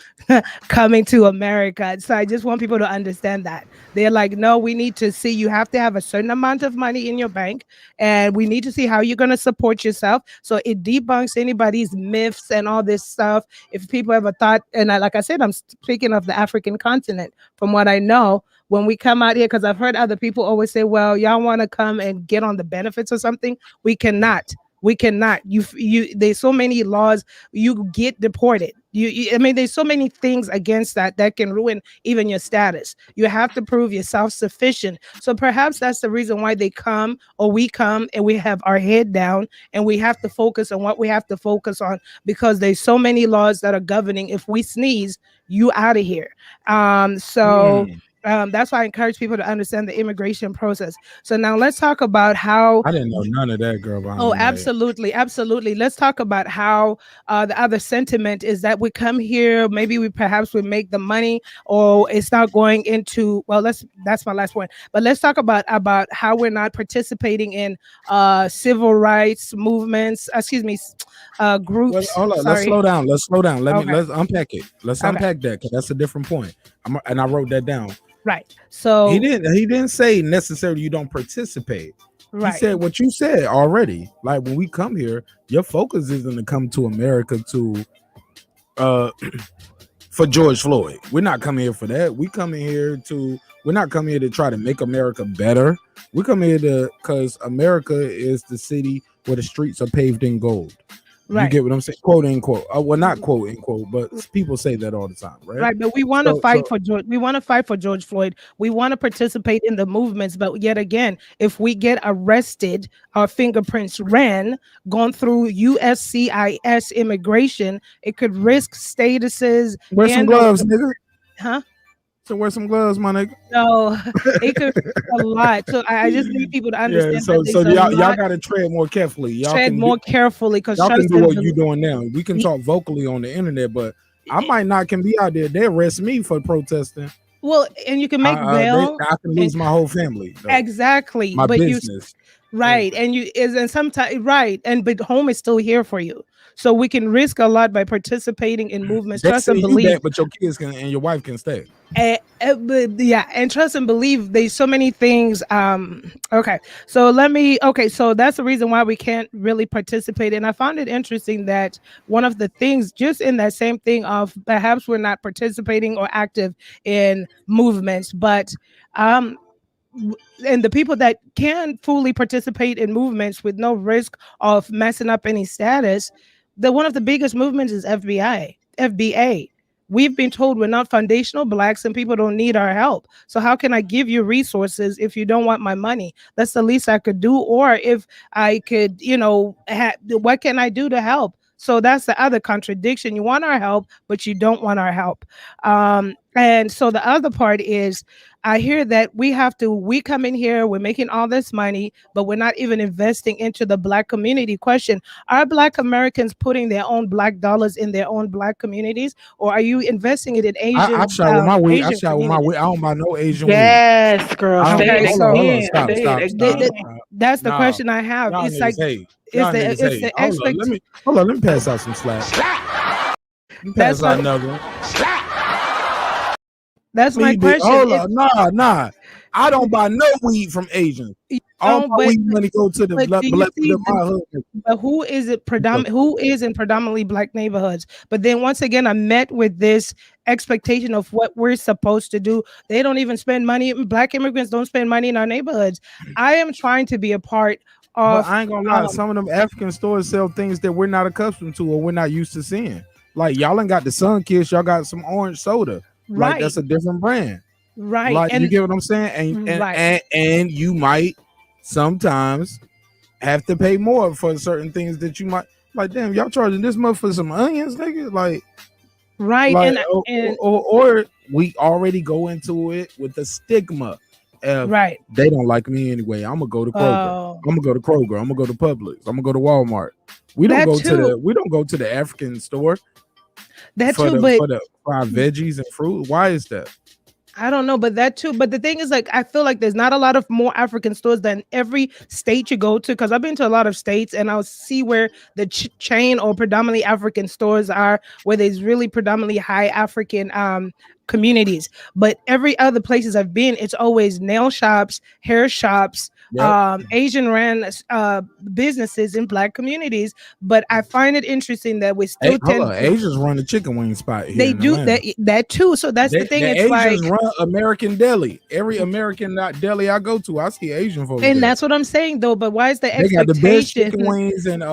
coming to America. So I just want people to understand that. They're like, no, we need to see, you have to have a certain amount of money in your bank, and we need to see how you're going to support yourself. So it debunks anybody's myths and all this stuff. If people ever thought, and like I said, I'm speaking of the African continent, from what I know, when we come out here, because I've heard other people always say, well, y'all want to come and get on the benefits or something. We cannot. There's so many laws. You get deported. There's so many things against that can ruin even your status. You have to prove you're self-sufficient. So perhaps that's the reason why they come, or we come, and we have our head down and we have to focus on what we have to focus on, because there's so many laws that are governing. If we sneeze, you out of here. That's why I encourage people to understand the immigration process. So now let's talk about how I didn't know none of that, girl. Oh, absolutely. Let's talk about how the other sentiment is that we come here, maybe we make the money, or it's not going into, that's my last point. But let's talk about how we're not participating in civil rights movements, groups. Well, hold on, let's slow down. Let's unpack it. Let's unpack that, because that's a different point. And I wrote that down. Right. So he didn't say necessarily you don't participate. Right. He said what you said already. Like, when we come here, your focus isn't to come to America to for George Floyd. We're not coming here for that. We're not coming here to try to make America better. We come here because America is the city where the streets are paved in gold. Right. You get what I'm saying? Quote unquote. Well, not quote unquote, but people say that all the time, right? Right, but we want to fight for George. We want to fight for George Floyd. We want to participate in the movements, but yet again, if we get arrested, our fingerprints ran, gone through USCIS immigration, it could risk statuses. Wear some gloves, nigga. Huh? So wear some gloves, my nigga. No, it could be a lot. So I just need people to understand. Yeah, so y'all got to tread more carefully. Y'all tread more carefully because y'all can do what you're doing now. We can talk vocally on the internet, but I might not can be out there. They arrest me for protesting. Well, and you can make bail. I can lose my whole family. Though. Exactly, my business. Right, and sometimes right, but home is still here for you. So we can risk a lot by participating in movements. Trust and believe, but your kids can and your wife can stay. And trust and believe. There's so many things. Okay, so so that's the reason why we can't really participate. And I found it interesting that one of the things, just in that same thing of perhaps we're not participating or active in movements, but and the people that can fully participate in movements with no risk of messing up any status, one of the biggest movements is FBA. We've been told we're not foundational blacks and people don't need our help. So how can I give you resources if you don't want my money? That's the least I could do. Or if I could, what can I do to help? So that's the other contradiction. You want our help, but you don't want our help. And so the other part is, I hear that we come in here, we're making all this money, but we're not even investing into the black community. Question: are Black Americans putting their own black dollars in their own black communities, or are you investing it in Asian? I shot with my weed. I shot with my weed. I don't buy no Asian weed. Yes, girl. Hold on. Stop. That's the question I have. It's like the expectation. Hold on. Let me pass out some slack. Let me pass out another one. That's my question. Hold on. Nah. I don't buy no weed from Asians. All my weed money go to the my hood. But who is it who is in predominantly black neighborhoods? But then once again, I'm met with this expectation of what we're supposed to do. They don't even spend money. Black immigrants don't spend money in our neighborhoods. I am trying to be a part of. But I ain't gonna lie. Some of them African stores sell things that we're not accustomed to or we're not used to seeing. Like y'all ain't got the Sun Kiss. Y'all got some orange soda. Right. Like that's a different brand. Right. Like you get what I'm saying? And you might sometimes have to pay more for certain things that you might like. Damn, y'all charging this much for some onions, nigga? Like, right. Like, or we already go into it with the stigma. Right. They don't like me anyway. I'm gonna go to Kroger. I'm gonna go to Kroger. I'm gonna go to Publix. I'm gonna go to Walmart. We don't go to the African store. That for too, for the fried veggies and fruit. Why is that? I don't know, but that too. But the thing is, like, I feel like there's not a lot of more African stores than every state you go to. Because I've been to a lot of states, and I'll see where the chain or predominantly African stores are, where there's really predominantly high African communities. But every other places I've been, it's always nail shops, hair shops, Asian ran businesses in black communities. But I find it interesting that we still Asians run the chicken wing spot here. They do that too. So that's the thing. It's Asians run American deli. Every American deli I go to, I see Asian folks. And that's what I'm saying though. But why is the expectation? They got the best chicken wings and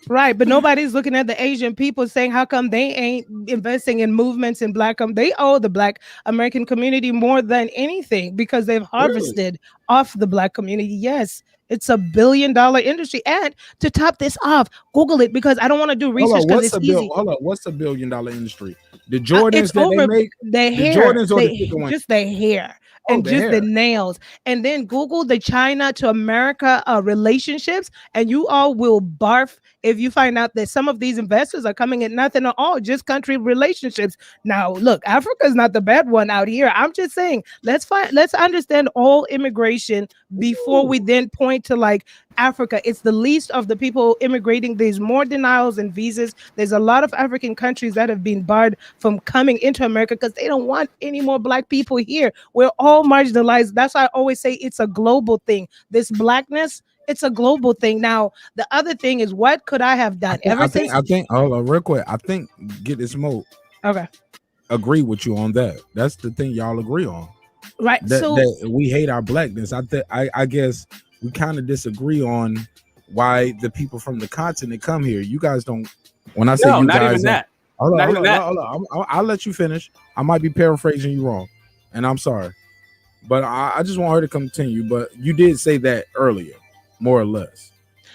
Right, but nobody's looking at the Asian people saying how come they ain't investing in movements in black. They owe the black American community more than anything because they've harvested off the black community. Yes, it's $1 billion industry. And to top this off, Google it because I don't want to do research because it's easy. Hold up, what's $1 billion industry? The Jordans they make, the hair, Jordans or the chicken wings? Just the hair. And just the nails, and then Google the China to America relationships, and you all will barf if you find out that some of these investors are coming at nothing at all, just country relationships. Now, look, Africa is not the bad one out here. I'm just saying, let's understand all immigration before we then point to like Africa. It's the least of the people immigrating. There's more denials and visas. There's a lot of African countries that have been barred from coming into America because they don't want any more black people here. We're all marginalized. That's why I always say it's a global thing. This blackness, it's a global thing. Now, the other thing is, what could I have done? I think, hold on real quick. I think, get this smoke. Okay. Agree with you on that. That's the thing y'all agree on. Right. That we hate our blackness. I guess we kind of disagree on why the people from the continent come here. You guys don't. When I say No, you not guys, even that. hold Not on, even that. hold on. I'll let you finish. I might be paraphrasing you wrong, and I'm sorry, but I just want her to continue. But you did say that earlier, more or less.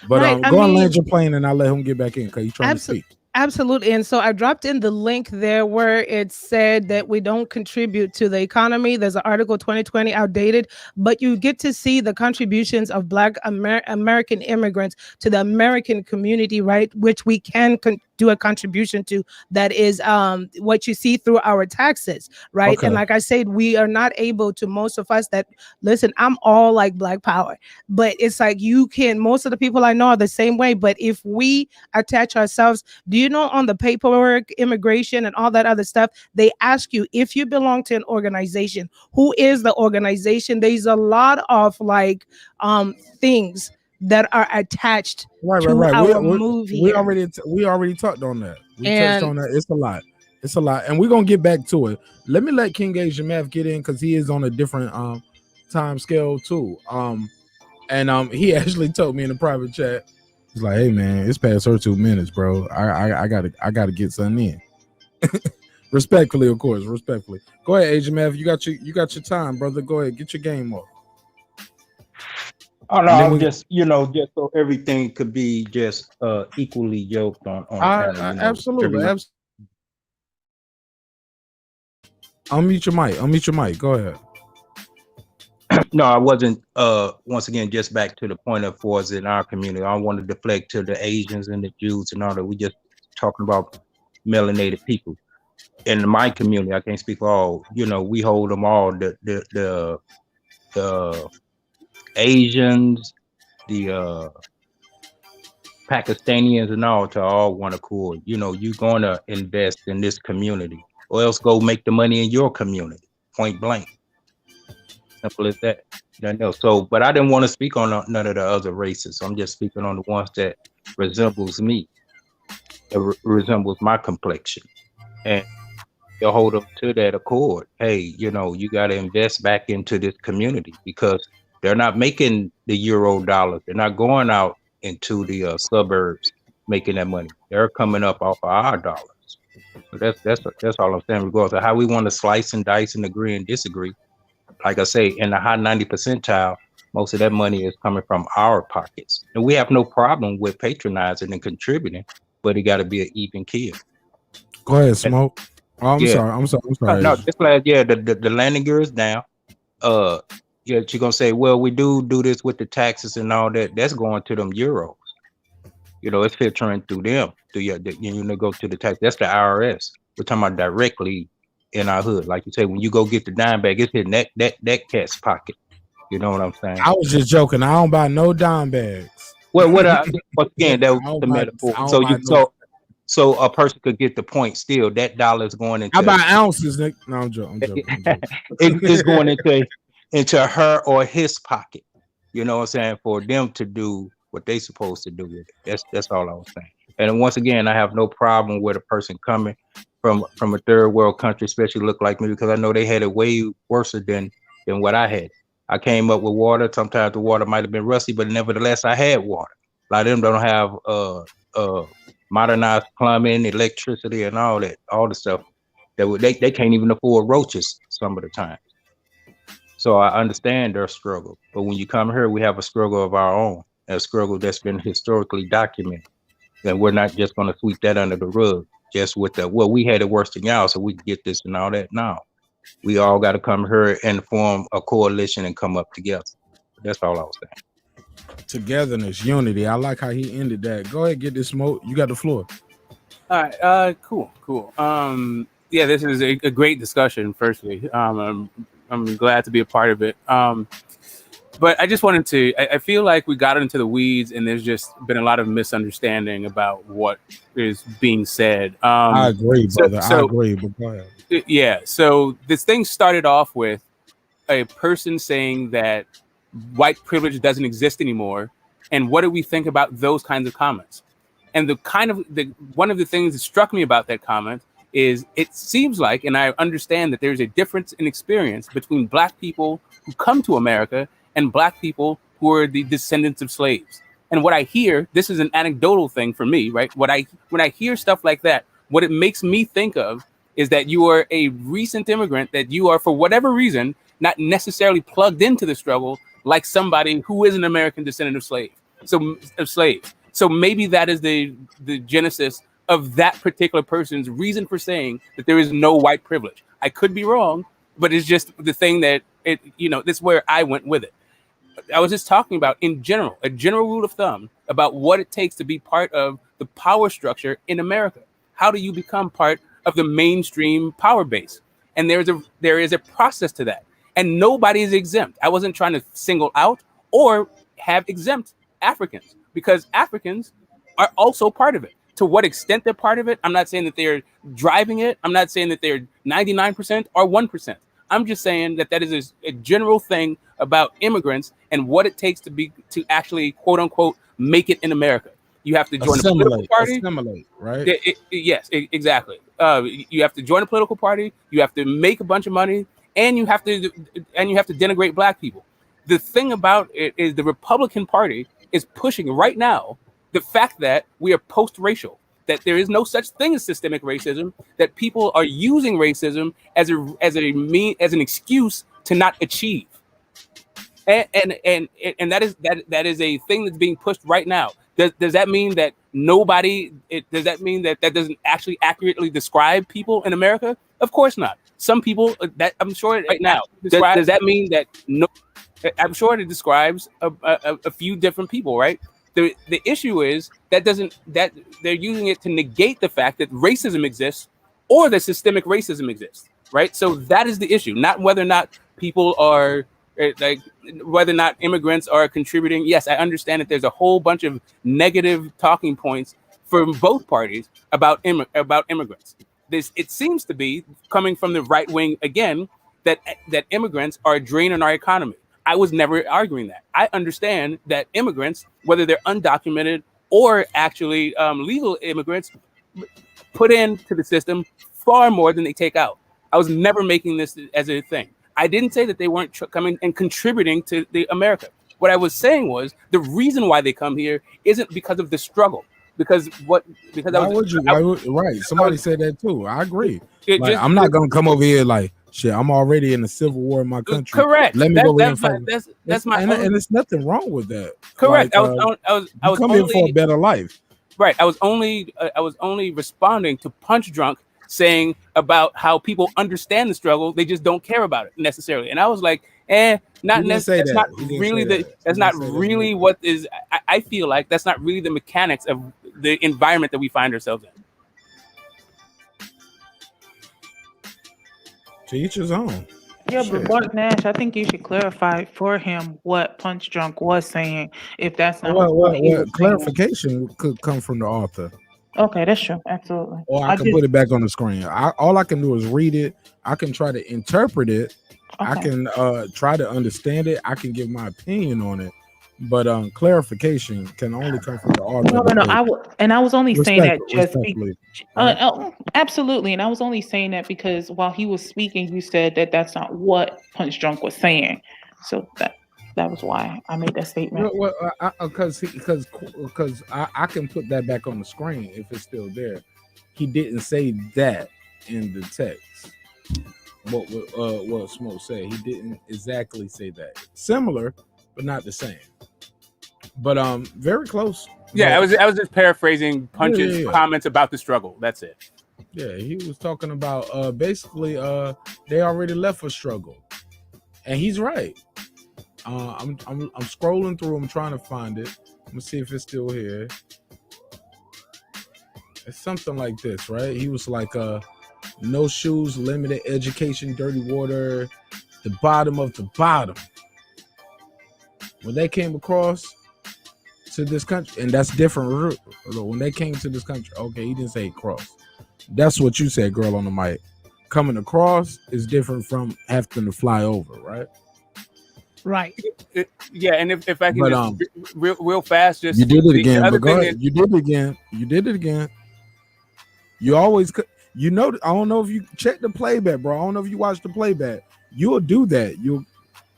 But Right, go and land your plane, and I'll let him get back in because he's trying to speak. Absolutely. And so I dropped in the link there where it said that we don't contribute to the economy. There's an article 2020 outdated, but you get to see the contributions of Black American immigrants to the American community, right? Which we can do a contribution to. That is what you see through our taxes, right? Okay. And like I said, we are not able to, most of us that listen, I'm all like Black power, but it's like most of the people I know are the same way. But if we attach ourselves, do you know on the paperwork, immigration, and all that other stuff, they ask you if you belong to an organization, who is the organization? There's a lot of like things that are attached to our move here. We already talked on that. We touched on that. It's a lot. It's a lot, and we're gonna get back to it. Let me let King Asia Math get in because he is on a different time scale too. And he actually told me in the private chat. He's like, "Hey man, it's past her 2 minutes, bro. I gotta get something in." Respectfully, of course. Respectfully. Go ahead, Agent Math. You got your time, brother. Go ahead, get your game up. Oh no, I was just just so everything could be just equally yoked on camera. Absolutely. Unmute your mic. Go ahead. No, I wasn't. Once again, just back to the point of was in our community. I don't want to deflect to the Asians and the Jews and all that. We just talking about melanated people. In my community, I can't speak for all. We hold them all. The Asians, the Pakistanians, and all to all one accord. You're going to invest in this community, or else go make the money in your community. Point blank. Simple as that. So, but I didn't want to speak on none of the other races. I'm just speaking on the ones that resembles me, that resembles my complexion, and you'll hold them to that accord. Hey, you got to invest back into this community because they're not making the euro dollars. They're not going out into the suburbs making that money. They're coming up off of our dollars. So that's all I'm saying. Regardless of how we want to slice and dice and agree and disagree. Like I say, in the high 90 percentile, most of that money is coming from our pockets. And we have no problem with patronizing and contributing, but it got to be an even kill. Go ahead, Smoke. I'm sorry. No, just like, the landing gear is down. You're going to say, well, we do this with the taxes and all that. That's going to them euros. It's filtering through them. Go to the tax. That's the IRS. We're talking about directly in our hood. Like you say, when you go get the dime bag, it's hitting that cat's pocket. You know what I'm saying? I was just joking. I don't buy no dime bags. Well, again, that was the metaphor. So a person could get the point still. That dollar is going into. I buy ounces, Nick. No, I'm joking. It's going into her or his pocket. You know what I'm saying? For them to do what they supposed to do with it. That's all I was saying. And once again, I have no problem with a person coming from a third world country, especially look like me, because I know they had it way worse than what I had. I came up with water. Sometimes the water might have been rusty, but nevertheless, I had water. A lot of them don't have modernized plumbing, electricity, and all the stuff that they can't even afford roaches some of the time. So I understand their struggle. But when you come here, we have a struggle of our own, a struggle that's been historically documented. And we're not just going to sweep that under the rug, just with we had it worse than y'all, so we can get this and all that. No, we all got to come here and form a coalition and come up together. That's all I was saying. Togetherness, unity. I like how he ended that. Go ahead, get this, Smoke. You got the floor. All right. Cool. This is a great discussion. Firstly, I'm glad to be a part of it. But I just wanted to, I feel like we got into the weeds and there's just been a lot of misunderstanding about what is being said. I agree, brother. I agree, but go ahead. Yeah. So this thing started off with a person saying that white privilege doesn't exist anymore. And what do we think about those kinds of comments? And one of the things that struck me about that comment is it seems like, and I understand that there's a difference in experience between Black people who come to America and Black people who are the descendants of slaves. And what I hear, this is an anecdotal thing for me, right? When I hear stuff like that, what it makes me think of is that you are a recent immigrant, that you are, for whatever reason, not necessarily plugged into the struggle like somebody who is an American descendant of slaves. So maybe that is the genesis of that particular person's reason for saying that there is no white privilege. I could be wrong, but it's just the thing that this is where I went with it. I was just talking about, in general, a general rule of thumb about what it takes to be part of the power structure in America. How do you become part of the mainstream power base? And there is a process to that. And nobody is exempt. I wasn't trying to single out or have exempt Africans, because Africans are also part of it. To what extent they're part of it, I'm not saying that they're driving it. I'm not saying that they're 99% or 1%. I'm just saying that is a general thing about immigrants and what it takes to actually, quote unquote, make it in America. You have to join a political party. Assimilate, right? Yes, exactly. You have to join a political party. You have to make a bunch of money, and you have to denigrate Black people. The thing about it is the Republican Party is pushing right now the fact that we are post-racial, that there is no such thing as systemic racism, that people are using racism as an excuse to not achieve. And that is a thing that's being pushed right now. Does that mean that does that mean that doesn't actually accurately describe people in America? Of course not. Some people that I'm sure right now, does that mean that no? I'm sure it describes a few different people, right? The issue is that they're using it to negate the fact that racism exists or that systemic racism exists, right? So that is the issue, not whether or not people are whether or not immigrants are contributing. Yes, I understand that there's a whole bunch of negative talking points from both parties about immigrants. It seems to be coming from the right wing again, that immigrants are a drain on our economy. I was never arguing that. I understand that immigrants, whether they're undocumented or actually legal immigrants, put into the system far more than they take out. I was never making this as a thing. I didn't say that they weren't coming and contributing to America. What I was saying was the reason why they come here isn't because of the struggle. Right. Somebody said that too. I agree. I'm not gonna come over here like shit. I'm already in a civil war in my country. Correct. Let me go in and fight. That's my and there's nothing wrong with that. Correct. I was coming here for a better life. Right. I was only responding to Punch Drunk saying about how people understand the struggle, they just don't care about it necessarily. And I was like, not necessarily. That's not really that's not really what is. I feel like that's not really the mechanics of the environment that we find ourselves in. To each his own. Yeah, but Marq Nash, I think you should clarify for him what Punch Drunk was saying. If that's not what clarification could come from the author. Okay, that's true. Absolutely. Or I can put it back on the screen. All I can do is read it. I can try to interpret it. Okay. I can try to understand it. I can give my opinion on it. But clarification can only come from the author. No. I was only saying that just absolutely. And I was only saying that because while he was speaking, you said that that's not what Punch Drunk was saying. So that was why I made that statement. Because I can put that back on the screen if it's still there. He didn't say that in the text. What Smoke said, he didn't exactly say that. Similar, but not the same. But very close. Yeah, I was just paraphrasing Punch's comments about the struggle. That's it. Yeah, he was talking about basically they already left for struggle, and he's right. I'm scrolling through. I'm trying to find it. Let me see if it's still here. It's something like this, right? He was like, no shoes, limited education, dirty water, the bottom of the bottom. When they came across to this country, and that's different. When they came to this country, okay, he didn't say cross. That's what you said, girl, on the mic. Coming across is different from having to fly over, right? Right. Yeah, and if I can real fast, just you did it again. But go ahead. You did it again. You did it again. You always You know, I don't know if you check the playback, bro. I don't know if you watch the playback. You'll do that.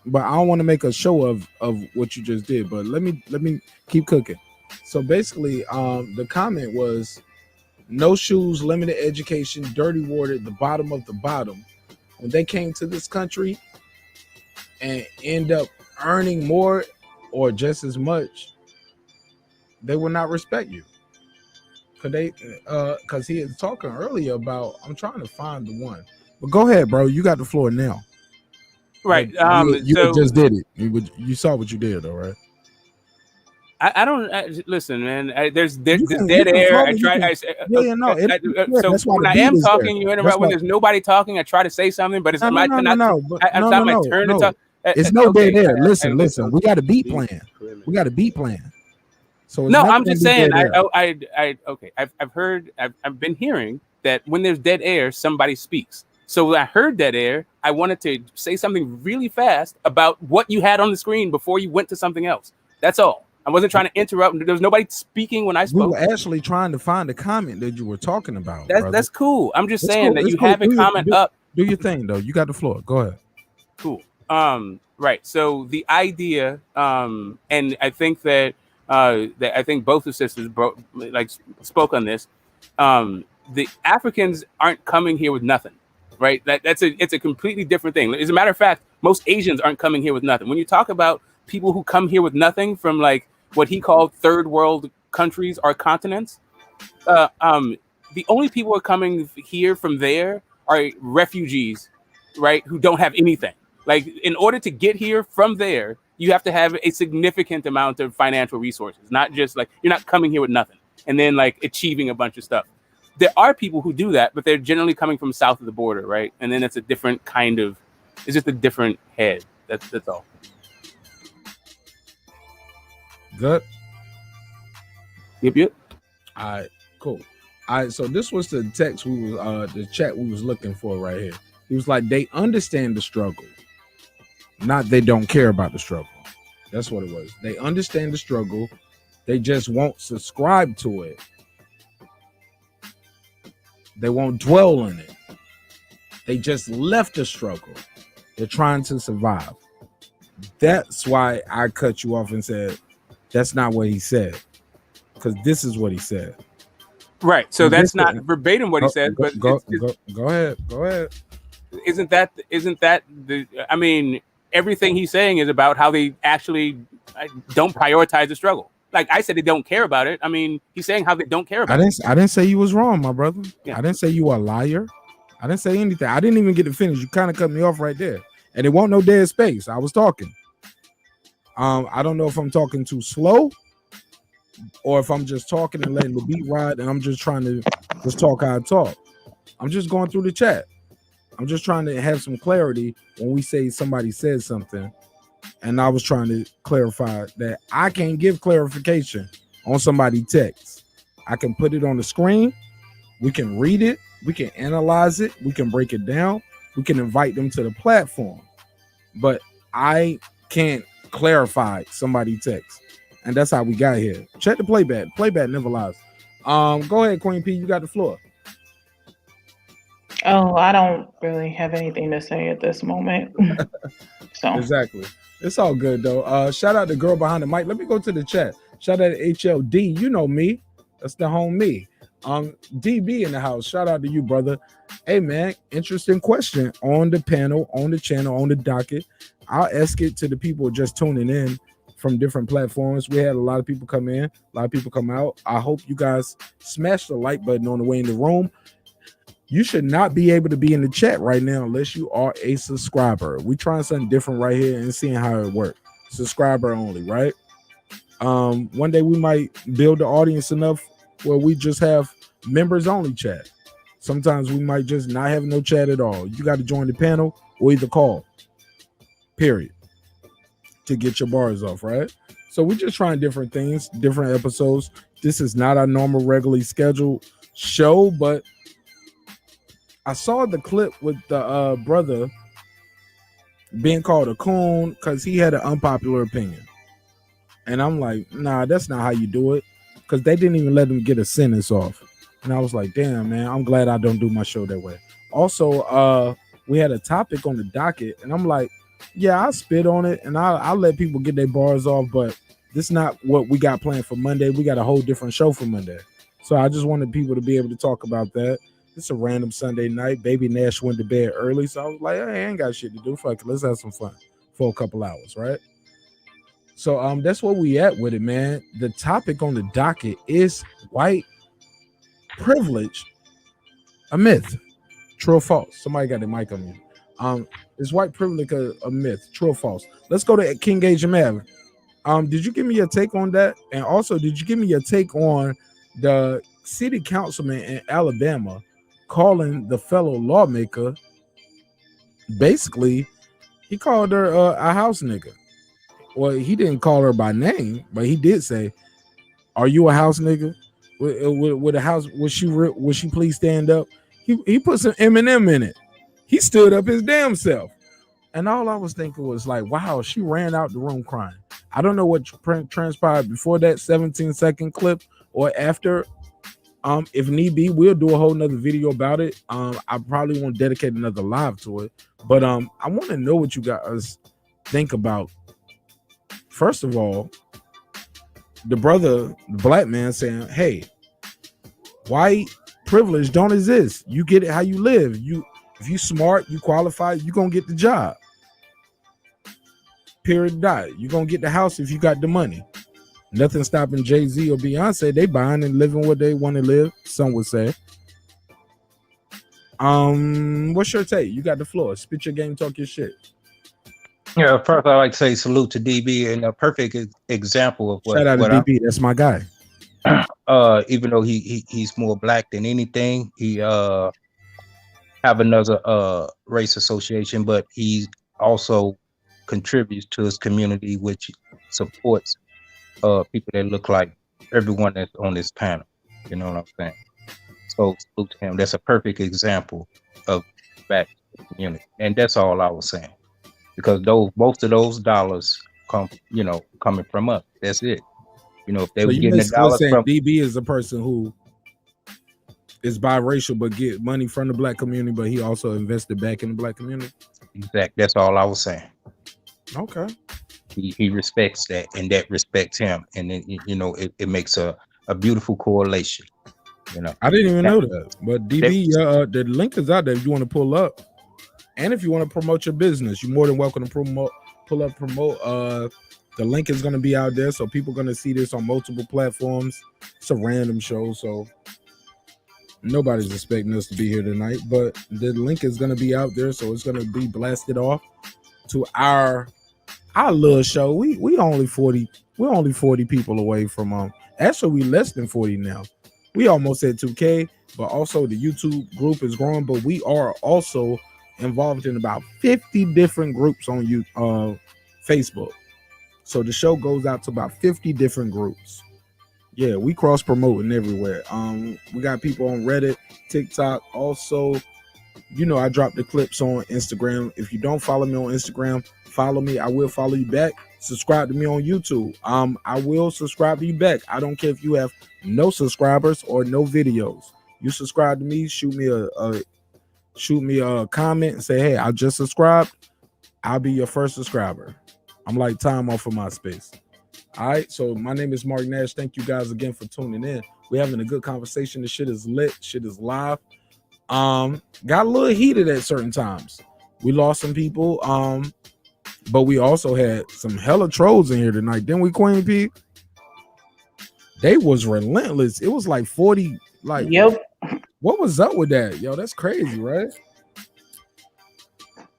But I don't want to make a show of what you just did. But let me keep cooking. So basically, the comment was no shoes, limited education, dirty water, the bottom of the bottom. When they came to this country and end up earning more or just as much, they will not respect you. Because he is talking earlier about, I'm trying to find the one. But go ahead, bro. You got the floor now. Right. You just did it. You saw what you did, though, right? I don't listen, man. There's dead air. I try. So when I am talking, you interrupt. When there's nobody talking, I try to say something, but it's not my turn to talk. It's no dead air. Listen. We got a beat plan. So no, I'm just saying. I've been hearing that when there's dead air, somebody speaks. So when I heard dead air, I wanted to say something really fast about what you had on the screen before you went to something else. That's all. I wasn't trying to interrupt. There was nobody speaking when I spoke. We were actually trying to find the comment that you were talking about. That's cool. I'm just saying that you have a comment up. Do your thing, though. You got the floor. Go ahead. Cool. Right. So the idea, and I think that I think both the sisters spoke on this. The Africans aren't coming here with nothing, right? It's a completely different thing. As a matter of fact, most Asians aren't coming here with nothing. When you talk about people who come here with nothing from like what he called third world countries or continents, the only people who are coming here from there are refugees, right? Who don't have anything. Like in order to get here from there, you have to have a significant amount of financial resources, not just like you're not coming here with nothing and then like achieving a bunch of stuff. There are people who do that, but they're generally coming from south of the border, right? And then it's a different kind of, it's just a different head. That's all. Good. Yep. All right, cool. All right, so this was the text the chat we was looking for right here. He was like, they understand the struggle, not they don't care about the struggle. That's what it was. They understand the struggle. They just won't subscribe to it. They won't dwell in it. They just left the struggle. They're trying to survive. That's why I cut you off and said, that's not what he said. Because this is what he said. Right. So that's not verbatim what he said, but go ahead. Go ahead. Isn't that the, I mean, everything he's saying is about how they actually don't prioritize the struggle. Like I said, they don't care about it. I mean, he's saying how they don't care about it. I didn't say you was wrong, my brother. Yeah. I didn't say you were a liar. I didn't say anything. I didn't even get to finish. You kind of cut me off right there. And it wasn't no dead space. I was talking. I don't know if I'm talking too slow or if I'm just talking and letting the beat ride and I'm just trying to just talk how I talk. I'm just going through the chat. I'm just trying to have some clarity when we say somebody said something. And I was trying to clarify that I can't give clarification on somebody's text. I can put it on the screen. We can read it. We can analyze it. We can break it down. We can invite them to the platform. But I can't clarify somebody's text. And that's how we got here. Check the playback. Playback never lies. Go ahead, Queen P. You got the floor. Oh, I don't really have anything to say at this moment. So exactly. It's all good though. Shout out the girl behind the mic. Let me go to the chat. Shout out to HLD. You know me. That's the homie. DB in the house. Shout out to you, brother. Hey man, interesting question on the panel, on the channel, on the docket. I'll ask it to the people just tuning in from different platforms. We had a lot of people come in, a lot of people come out. I hope you guys smash the like button on the way in the room. You should not be able to be in the chat right now unless you are a subscriber. We're trying something different right here and seeing how it works. Subscriber only, right? One day we might build the audience enough where we just have members only chat. Sometimes we might just not have no chat at all. You got to join the panel or either call, period, to get your bars off, right? So we're just trying different things, different episodes. This is not our normal, regularly scheduled show, but I saw the clip with the brother being called a coon because he had an unpopular opinion. And I'm like, nah, that's not how you do it. Because they didn't even let him get a sentence off. And I was like, damn, man, I'm glad I don't do my show that way. Also, we had a topic on the docket, and I'm like, yeah, I spit on it, and I'll let people get their bars off, but this is not what we got planned for Monday. We got a whole different show for Monday. So I just wanted people to be able to talk about that. It's a random Sunday night. Baby Nash went to bed early, so I was like, hey, I ain't got shit to do. Fuck it, let's have some fun for a couple hours, right? So that's where we at with it, man. The topic on the docket is white privilege, a myth, true or false. Somebody got the mic on you. Is white privilege a myth, true or false? Let's go to King Gage and Mav. Did you give me your take on that? And also, did you give me your take on the city councilman in Alabama calling the fellow lawmaker, basically, he called her a house nigga. Well, he didn't call her by name, but he did say, "Are you a house nigga? With a house? Would she please stand up?" He put some Eminem in it. He stood up his damn self. And all I was thinking was like, wow, she ran out the room crying. I don't know what transpired before that 17-second clip or after. If need be, we'll do a whole nother video about it. I probably won't dedicate another live to it. But I want to know what you guys think about. First of all, the black man saying, hey, white privilege don't exist. You get it how you live. If you smart, you qualify, you gonna get the job. Period. Dot. You gonna get the house if you got the money. Nothing stopping Jay-Z or Beyonce. They buying and living what they want to live. Some would say. What's your take? You got the floor. Spit your game, talk your shit. Yeah, first I like to say salute to DB and a perfect example of what. Shout out to DB. That's my guy. Even though he's more black than anything, he have another race association, but he also contributes to his community, which supports people that look like everyone that's on this panel. You know what I'm saying? So salute to him. That's a perfect example of back to the community, and that's all I was saying. Because most of those dollars coming from us. That's it. You know, if they were getting the dollars from DB is a person who is biracial but get money from the black community, but he also invested back in the black community. Exactly. That's all I was saying. Okay. He respects that, and that respects him, and then it makes a beautiful correlation. You know, I didn't even know that, but DB, the link is out there if you want to pull up. And if you want to promote your business, you're more than welcome to promote. The link is going to be out there, so people are going to see this on multiple platforms. It's a random show, so nobody's expecting us to be here tonight. But the link is going to be out there, so it's going to be blasted off to our little show. We only 40. We're only 40 people away from Actually, we less than 40 now. We almost at 2K, but also the YouTube group is growing. But we are also involved in about 50 different groups on Facebook. So the show goes out to about 50 different groups. Yeah, we cross promoting everywhere. We got people on Reddit, TikTok. Also, I drop the clips on Instagram. If you don't follow me on Instagram, follow me. I will follow you back. Subscribe to me on YouTube. I will subscribe to you back. I don't care if you have no subscribers or no videos. You subscribe to me, shoot me a comment and say, hey, I just subscribed. I'll be your first subscriber. I'm like time off of MySpace. All right, so my name is Marq Nash. Thank you guys again for tuning in. We're having a good conversation. The shit is lit. Shit is live. Got a little heated at certain times. We lost some people. But we also had some hella trolls in here tonight. Didn't we, Queen P? They was relentless. It was like 40. Like, yep. What was up with that? Yo, that's crazy, right?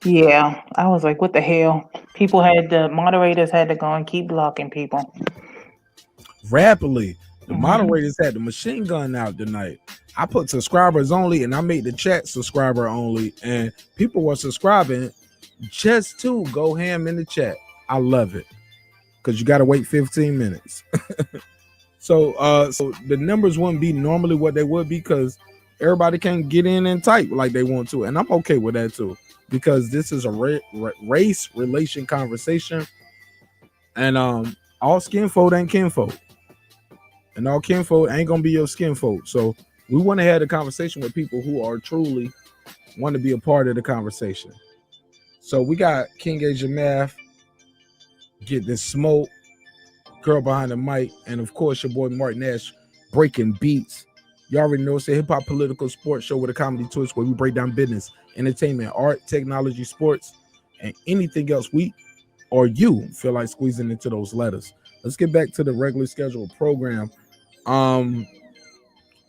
Yeah, I was like, what the hell? Moderators had to go and keep blocking people. Rapidly. The moderators had the machine gun out tonight. I put subscribers only and I made the chat subscriber only, and people were subscribing just to go ham in the chat. I love it because you got to wait 15 minutes. So the numbers wouldn't be normally what they would be because everybody can't get in and type like they want to, and I'm okay with that too because this is a race relation conversation, and all skin folk ain't kinfolk, and all kinfolk ain't gonna be your skin folk. So We want to have a conversation with people who are truly want to be a part of the conversation. So we got King Asia Math, Get This Smoke, Girl Behind the Mic, and of course your boy Marq Nash, Breaking Beats. You already know it's a hip-hop political sports show with a comedy twist where we break down business, entertainment, art, technology, sports, and anything else we or you feel like squeezing into those letters. Let's get back to the regularly scheduled program.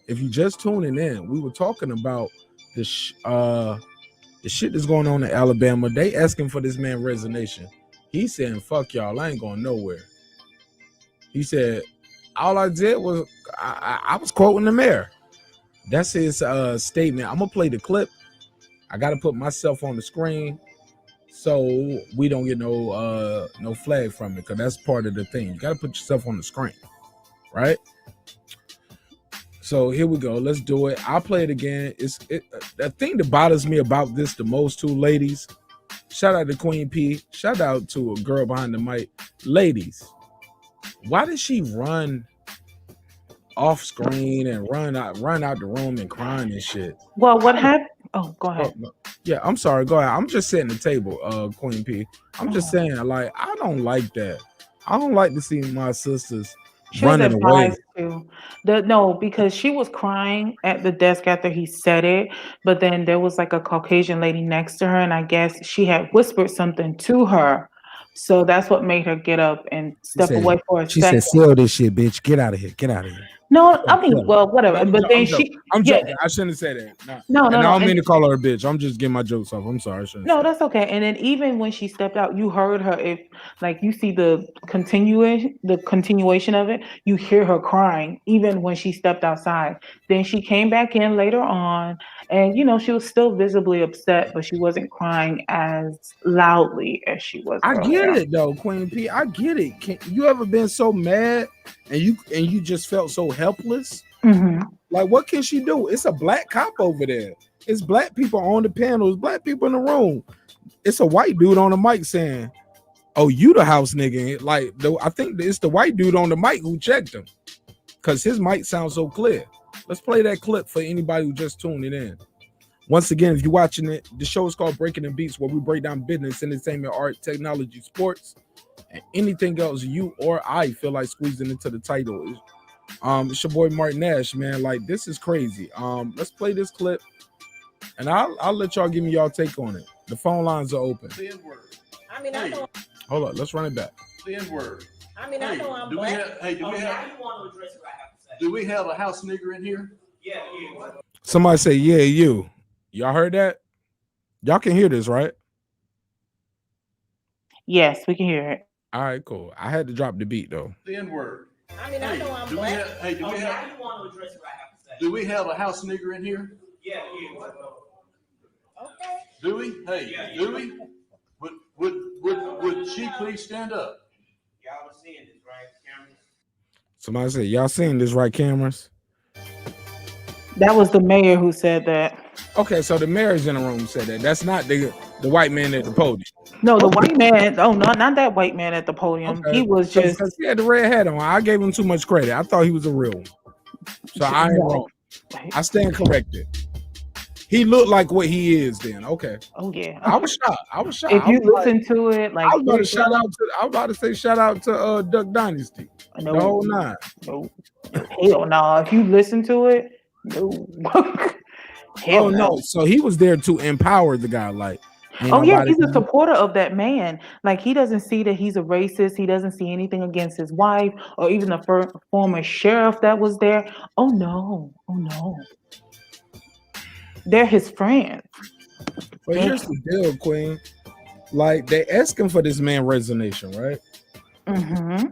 If you just tuning in, we were talking about the shit that's going on in Alabama. They asking for this man resignation. He's saying, fuck y'all, I ain't going nowhere. He said, all I did was I was quoting the mayor. That's his statement. I'm gonna play the clip. I gotta put myself on the screen so we don't get no flag from it, because that's part of the thing. You gotta put yourself on the screen, right? So here we go. Let's do it. I'll play it again. The thing that bothers me about this the most, two ladies. Shout out to Queen P. Shout out to a girl behind the mic. Ladies, why did she run off screen and run out the room and crying and shit? Well, what happened? Oh, go ahead. Yeah, I'm sorry. Go ahead. I'm just setting the table, Queen P. I'm just saying, like, I don't like that. I don't like to see my sisters running away. No, because she was crying at the desk after he said it, but then there was like a Caucasian lady next to her, and I guess she had whispered something to her. So that's what made her get up and step away for a second. She said, "Sell this shit, bitch. Get out of here. Get out of here." No, I mean, well, whatever. But then I'm joking. I shouldn't have said that. No. I don't mean to call her a bitch. I'm just getting my jokes off. I'm sorry. No, that's okay. And then even when she stepped out, you heard her. If like you see the continuation of it, you hear her crying even when she stepped outside. Then she came back in later on, and she was still visibly upset, but she wasn't crying as loudly as she was. I get it though, Queen P. I get it. You ever been so mad and you just felt so helpless? Mm-hmm. Like, what can she do? It's a black cop over there. It's black people on the panel. It's black people in the room. It's a white dude on the mic saying, "Oh, you the house nigga." Like, I think it's the white dude on the mic who checked him, because his mic sounds so clear. Let's play that clip for anybody who just tuned it in. Once again, if you're watching it, the show is called Breaking the Beats, where we break down business, entertainment, art, technology, sports, and anything else you or I feel like squeezing into the title. It's your boy Marq Nash, man. Like, this is crazy. Let's play this clip, and I'll let y'all give me y'all take on it. The phone lines are open. The N-word. I mean, I know. Hold on, let's run it back. The N-word. I mean, I know I'm black. Do we have a house nigger in here? Yeah, you. Somebody say, "Yeah, you." Y'all heard that? Y'all can hear this, right? Yes, we can hear it. All right, cool. I had to drop the beat though. The N-word. I mean, I know I'm black. Do we have a house nigger in here? Yeah, you. Okay. Do we? Hey, do we? Would she please stand up? Y'all are seeing this, right, cameras? Somebody said, "Y'all seeing this, right, cameras?" That was the mayor who said that. Okay, so the mayor's in the room said that. That's not the white man at the podium. No, the white man. Oh, no, not that white man at the podium. Okay. He was just. Because he had the red hat on. I gave him too much credit. I thought he was a real one. So I ain't wrong. I stand corrected. He looked like what he is then. Okay. Oh yeah. I was shocked. If you listen to it, like I was about to say shout out to Duck Dynasty. No, the whole nine. No. Hell no. If you listen to it, no. Hell no. So he was there to empower the guy, like. Oh yeah, he's a supporter of that man. Like, he doesn't see that he's a racist. He doesn't see anything against his wife or even the former sheriff that was there. Oh no. They're his friends. But here's the deal, Queen. Like, they asking for this man resignation, right? Mm-hmm.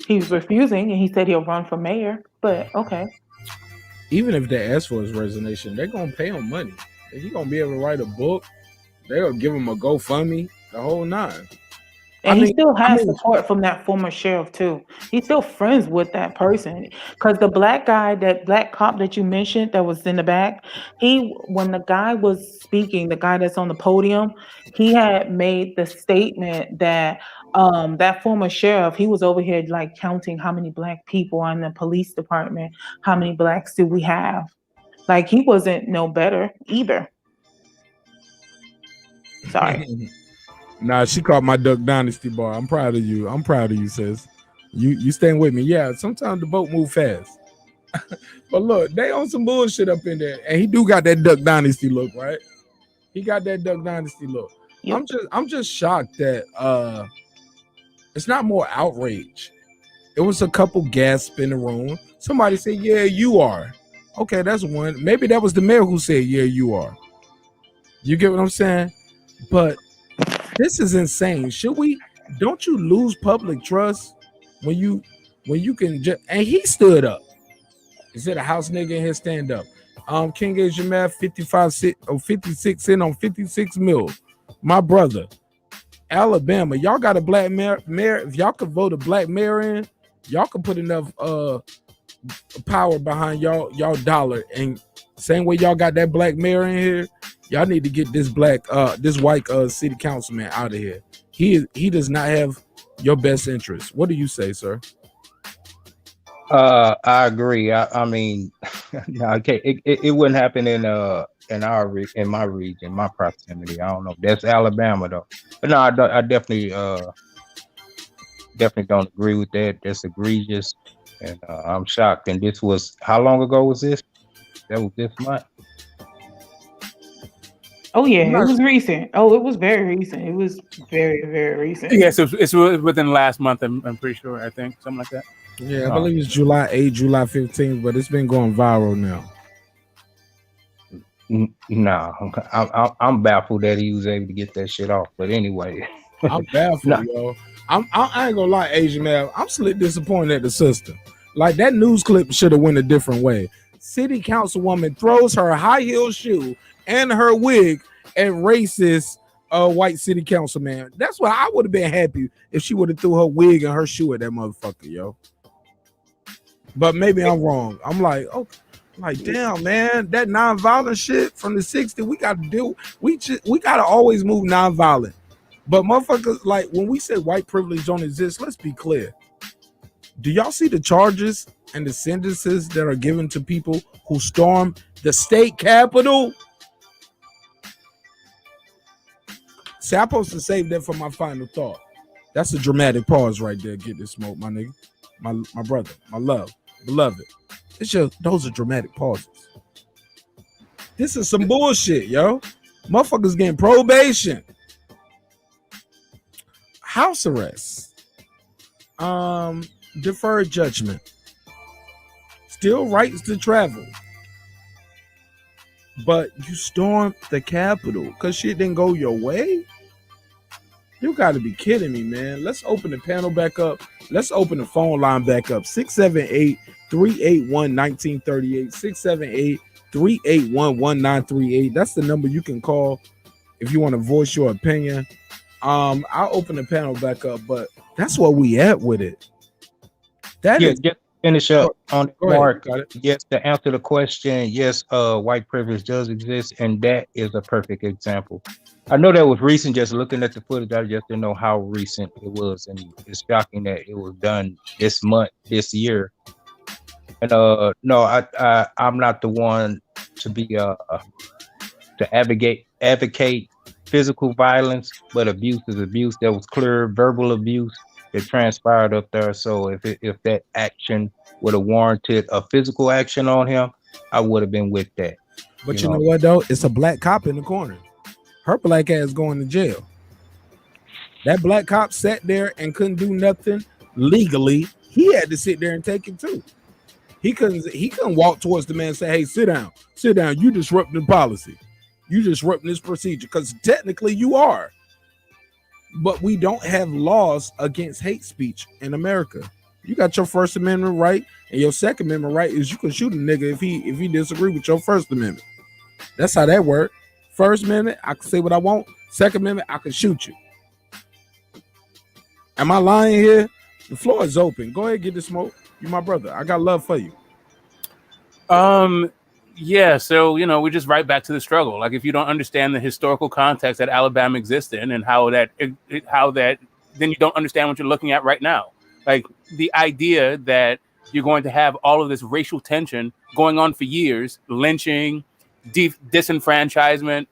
He's refusing, and he said he'll run for mayor. But okay. Even if they ask for his resignation, they're gonna pay him money. If he's gonna be able to write a book, they'll give him a GoFundMe, the whole nine. And he still has support from that former sheriff too. He's still friends with that person. Because the black guy, that black cop that you mentioned that was in the back, when the guy was speaking, the guy that's on the podium, he had made the statement that that former sheriff, he was over here like counting how many black people are in the police department. How many blacks do we have? Like he wasn't no better either. Sorry. Nah, she caught my Duck Dynasty bar. I'm proud of you. I'm proud of you, sis. You staying with me. Yeah, sometimes the boat move fast. But look, they on some bullshit up in there. And he do got that Duck Dynasty look, right? He got that Duck Dynasty look. Yep. I'm just shocked that it's not more outrage. It was a couple gasps in the room. Somebody said, yeah, you are. Okay, that's one. Maybe that was the mayor who said, yeah, you are. You get what I'm saying? But this is insane. Don't you lose public trust when you can just, and he stood up. Is it a house nigga in here stand up? King Age Math 56 cent on 56 mil. My brother. Alabama, y'all got a black mayor. If y'all could vote a black mayor in, y'all could put enough power behind y'all dollar. And same way y'all got that black mayor in here, y'all need to get this white city councilman out of here. He does not have your best interest. What do you say, sir? I agree. I mean, no, okay, it wouldn't happen in my region, my proximity. I don't know. That's Alabama though. But no, I definitely don't agree with that. That's egregious, and I'm shocked. And this was, how long ago was this? That was this month. Oh yeah, it was recent. Oh, it was very recent. It was very, very recent. Yes, it's within the last month. I'm pretty sure. I think something like that. Yeah, I believe it's July 8th, July 15th, but it's been going viral now. No, I'm baffled that he was able to get that shit off. But anyway, I'm baffled, yo. I ain't gonna lie, Asian man. I'm slick disappointed at the system. Like that news clip should have went a different way. City councilwoman throws her high heel shoe and her wig at racist white city councilman. That's why I would have been happy if she would have threw her wig and her shoe at that motherfucker, yo. But maybe I'm wrong. I'm like, oh, like damn, man, that nonviolent shit from the 60s, we got to do. We got to always move nonviolent. But motherfuckers, like when we say white privilege don't exist, let's be clear. Do y'all see the charges and the sentences that are given to people who storm the state capitol? See, I'm supposed to save that for my final thought. That's a dramatic pause right there. Get this smoke, my nigga, my brother, my love. Beloved, it's just those are dramatic pauses. This is some bullshit, yo. Motherfuckers getting probation, house arrest, deferred judgment, still rights to travel, but you stormed the Capitol because shit didn't go your way. You got to be kidding me, man. Let's open the panel back up. Let's open the phone line back up. 678-381-1938. 678-381-1938. That's the number you can call if you want to voice your opinion. I'll open the panel back up, but that's where we at with it. Just finish up on Mark. Yes, to answer the question, yes, white privilege does exist, and that is a perfect example. I know that was recent, just looking at the footage. I just didn't know how recent it was, and it's shocking that it was done this month, this year. And no, I'm not the one to be to advocate physical violence, but abuse is abuse. There was clear verbal abuse that transpired up there. So if that action would have warranted a physical action on him, I would have been with that. But you know what though? It's a black cop in the corner. Her black ass going to jail. That black cop sat there and couldn't do nothing legally. He had to sit there and take it too. He couldn't walk towards the man and say, hey, sit down. You disrupting the policy. You disrupting this procedure, because technically you are. But we don't have laws against hate speech in America. You got your First Amendment right, and your Second Amendment right is you can shoot a nigga if he disagree with your First Amendment. That's how that works. First Amendment, I can say what I want. Second Amendment, I can shoot you. Am I lying here? The floor is open. Go ahead, get the smoke. You my brother. I got love for you. Yeah, so we're just right back to the struggle. Like if you don't understand the historical context that Alabama exists in and how that then you don't understand what you're looking at right now. Like the idea that you're going to have all of this racial tension going on for years, lynching, disenfranchisement,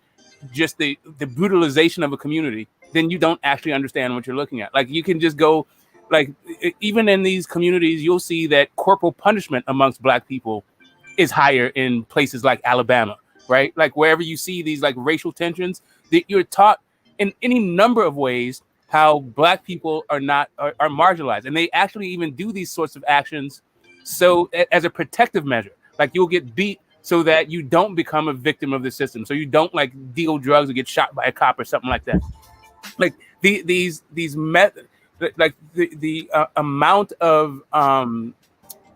just the brutalization of a community, then you don't actually understand what you're looking at. Like you can just go, like even in these communities, you'll see that corporal punishment amongst Black people is higher in places like Alabama, right? Like wherever you see these like racial tensions, that you're taught in any number of ways how Black people are marginalized, and they actually even do these sorts of actions so as a protective measure. Like you'll get beat so that you don't become a victim of the system, so you don't like deal drugs or get shot by a cop or something like that. Like these methods, like the amount of well,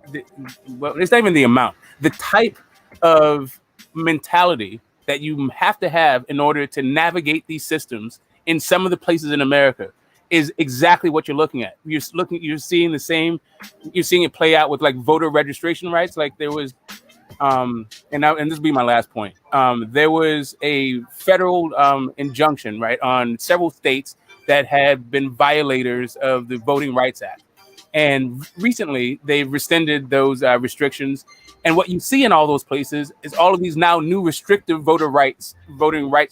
it's not even the amount, the type of mentality that you have to have in order to navigate these systems in some of the places in America is exactly what you're looking at. You're seeing it play out with like voter registration rights. Like there was, and this will be my last point. There was a federal injunction, right, on several states that had been violators of the Voting Rights Act. And recently they rescinded those restrictions. And what you see in all those places is all of these now new restrictive voting rights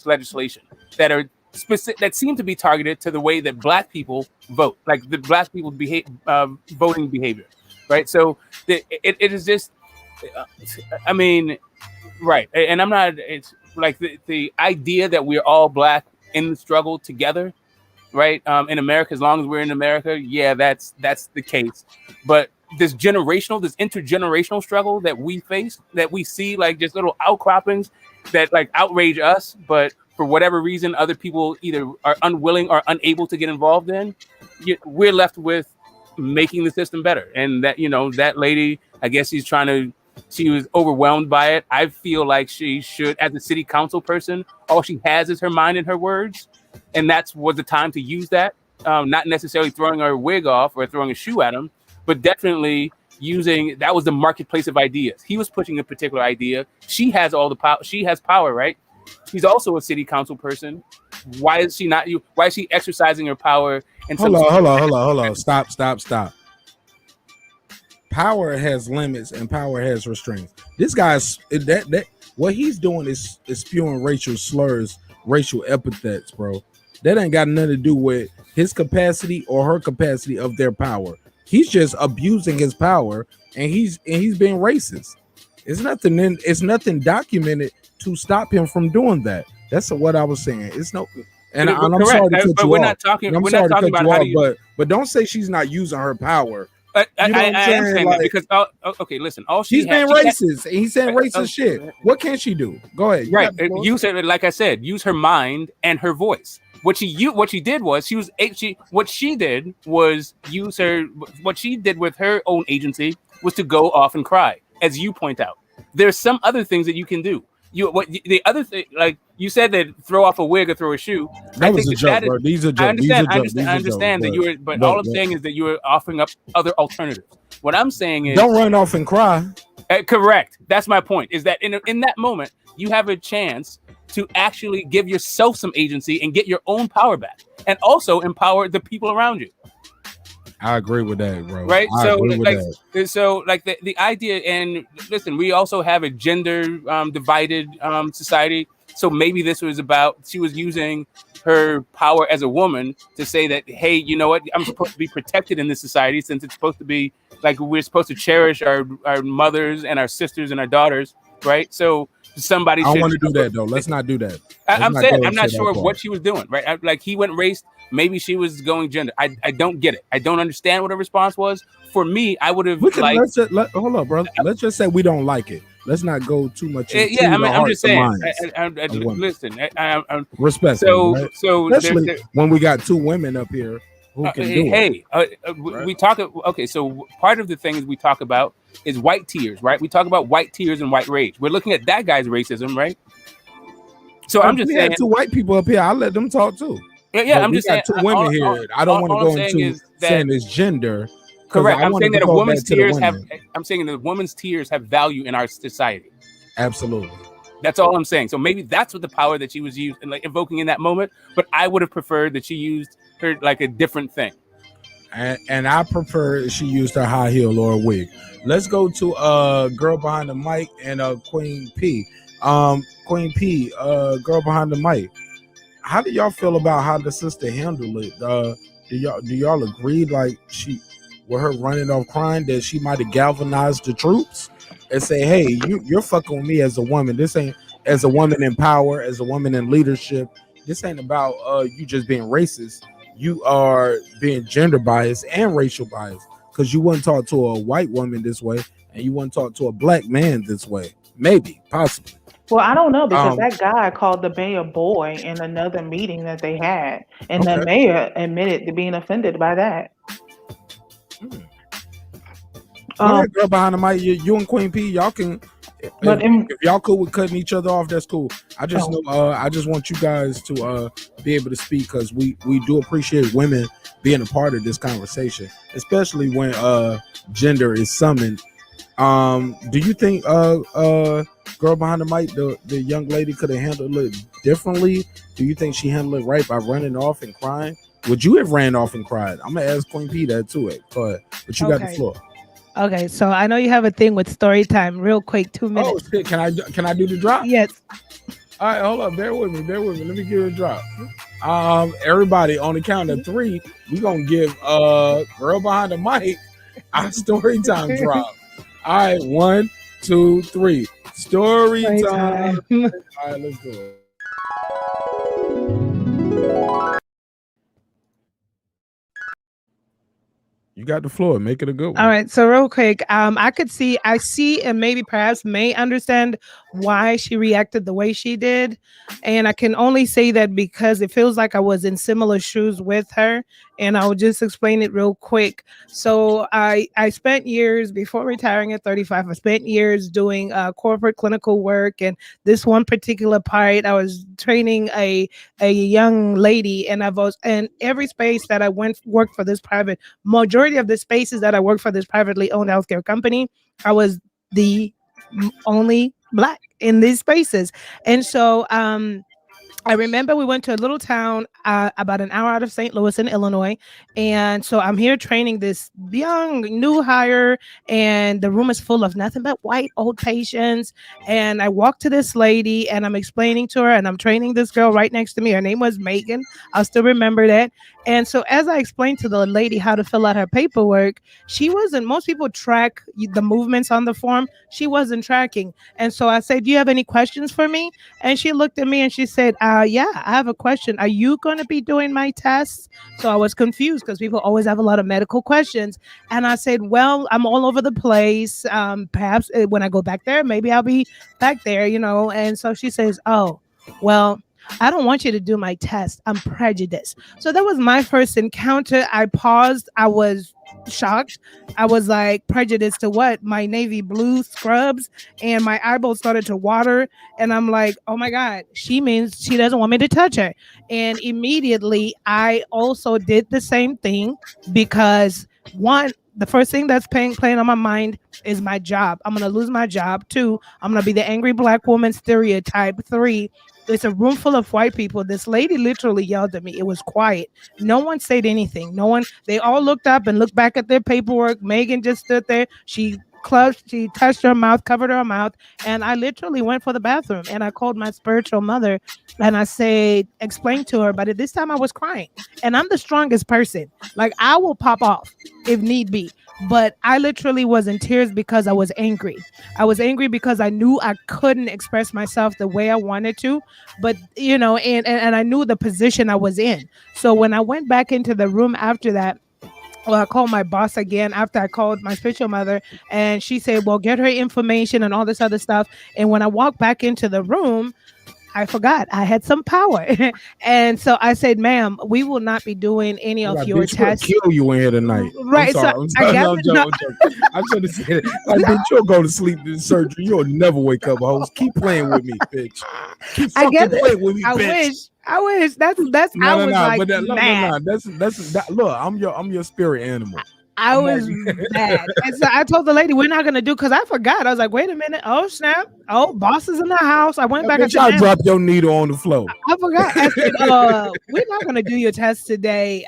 legislation that are specific, that seem to be targeted to the way that Black people vote, like the Black people voting behavior, right? So it is just, I mean, right. And I'm not, it's like the idea that we're all Black in the struggle together, right? In America, as long as we're in America, yeah, that's the case. But this intergenerational struggle that we face, that we see like just little outcroppings that like outrage us, but for whatever reason, other people either are unwilling or unable to get involved in, we're left with making the system better. And that, that lady, I guess she was overwhelmed by it. I feel like she should, as a city council person, all she has is her mind and her words. And was the time to use that. Not necessarily throwing her wig off or throwing a shoe at him, but definitely that was the marketplace of ideas. He was pushing a particular idea. She has all the power. She has power, right? She's also a city council person. Why is she not why is she exercising her power? And hold on. Stop. Power has limits and power has restraints. This guy's what he's doing is spewing racial slurs, racial epithets, bro. That ain't got nothing to do with his capacity or her capacity of their power. He's just abusing his power, and he's being racist. It's nothing documented to stop him from doing that. That's what I was saying. It's no, and I'm sorry to cut you off. We're not talking about how you, but don't say she's not using her power. I am saying that because okay, listen. She's being racist, and he's saying racist shit. What can she do? Go ahead. Right. Use her, like I said, use her mind and her voice. What she did with her own agency was to go off and cry, as you point out. There's some other things that you can do. The other thing, like you said, that throw off a wig or throw a shoe. That was a joke, bro. These are jokes. I understand that you were, but all I'm saying is that you were offering up other alternatives. What I'm saying is, don't run off and cry. Correct. That's my point. Is that in that moment you have a chance to actually give yourself some agency and get your own power back, and also empower the people around you. I agree with that, bro. Right. So the idea, and listen, we also have a gender divided society. So maybe this was about, she was using her power as a woman to say that, hey, you know what? I'm supposed to be protected in this society, since it's supposed to be like we're supposed to cherish our mothers and our sisters and our daughters. Right. So somebody I want to do that, though. Let's not do that. I'm saying I'm not sure what she was doing. Right. Like he went race. Maybe she was going gender. I don't get it. I don't understand what her response was. For me, I would have liked. Hold on, bro. Let's just say we don't like it. Let's not go too much into I'm just saying. Listen, respect. So especially when we got two women up here who can do it. Right? We talk. Okay, so part of the things we talk about is white tears, right? We talk about white tears and white rage. We're looking at that guy's racism, right? So I'm just saying, two white people up here. I'll let them talk too. Yeah, I'm just saying. Two women here. I don't want to go into saying it's gender. Correct. I'm saying that a woman's tears have. I'm saying that a woman's tears have value in our society. Absolutely. That's all I'm saying. So maybe that's what the power that she was using, like evoking in that moment. But I would have preferred that she used her like a different thing. And I prefer she used her high heel or a wig. Let's go to girl behind the mic and Queen P. Queen P, girl behind the mic. How do y'all feel about how the sister handled it? Do y'all agree like she with her running off crying that she might have galvanized the troops and say, hey, you're fucking with me as a woman. This ain't as a woman in power, as a woman in leadership. This ain't about you just being racist. You are being gender biased and racial biased because you wouldn't talk to a white woman this way and you wouldn't talk to a black man this way. Maybe, possibly. Well, I don't know because that guy called the mayor boy in another meeting that they had, and the mayor admitted to being offended by that. Girl behind the mic, you and Queen P, y'all can. If y'all cool with cutting each other off, that's cool. I just know. I just want you guys to be able to speak because we do appreciate women being a part of this conversation, especially when gender is summoned. Do you think girl behind the mic, the young lady could have handled it differently? Do you think she handled it right by running off and crying? Would you have ran off and cried? I'm gonna ask Queen P that too. Go ahead, but you got the floor. Okay, so I know you have a thing with story time. Real quick, 2 minutes. Oh shit! Can I do the drop? Yes. All right, hold up. Bear with me. Let me give it a drop. Everybody on the count of 3, we gonna give girl behind the mic our story time drop. All right, 1, 2, 3. Story time. All right, let's do it. You got the floor. Make it a good one. All right. So real quick, I see, and maybe perhaps may understand why she reacted the way she did. And I can only say that because it feels like I was in similar shoes with her. And I'll just explain it real quick. So I spent years before retiring at 35. I spent years doing corporate clinical work. And this one particular part, I was training a young lady, and and every space that I worked for this private, majority of the spaces that I worked for this privately owned healthcare company, I was the only Black in these spaces. And so I remember we went to a little town about an hour out of St. Louis in Illinois. And so I'm here training this young new hire, and the room is full of nothing but white old patients. And I walked to this lady and I'm explaining to her, and I'm training this girl right next to me. Her name was Megan. I'll still remember that. And so as I explained to the lady how to fill out her paperwork, most people track the movements on the form. She wasn't tracking. And so I said, do you have any questions for me? And she looked at me and she said, yeah, I have a question. Are you going to be doing my tests? So I was confused because people always have a lot of medical questions. And I said, well, I'm all over the place. Perhaps when I go back there, maybe I'll be back there, And so she says, oh, well, I don't want you to do my test. I'm prejudiced. So that was my first encounter. I paused. I was shocked. I was like, prejudiced to what? My navy blue scrubs, and my eyeballs started to water. And I'm like, oh my God, she means she doesn't want me to touch her. And immediately I also did the same thing because the first thing that's playing on my mind is my job. I'm going to lose my job. 2, I'm going to be the angry Black woman stereotype. 3, it's a room full of white people. This lady literally yelled at me. It was quiet. No one said anything. They all looked up and looked back at their paperwork. Megan just stood there. She touched her mouth, covered her mouth, and I literally went for the bathroom. And I called my spiritual mother and I said, explain to her. But at this time I was crying, and I'm the strongest person. Like, I will pop off if need be. But I literally was in tears because I was angry. I was angry because I knew I couldn't express myself the way I wanted to. But, and I knew the position I was in. So when I went back into the room after that, well, I called my boss again after I called my spiritual mother, and she said, well, get her information and all this other stuff. And when I walked back into the room, I forgot I had some power. And so I said, ma'am, we will not be doing any of your tests. Kill you in here tonight. Right. I'm joking. I should have said it. Like, bitch, you'll go to sleep in surgery. You'll never wake up, host. Keep playing with me, bitch. Keep fucking playing with me, bitch. I wish. That's no, I was no, like, but mad. That's look, I'm your spirit animal. I was bad. And so I told the lady, we're not going to do, because I forgot. I was like, wait a minute. Oh, snap. Oh, boss is in the house. I went back and Y'all said, drop your needle on the floor. I forgot. I said, we're not going to do your test today.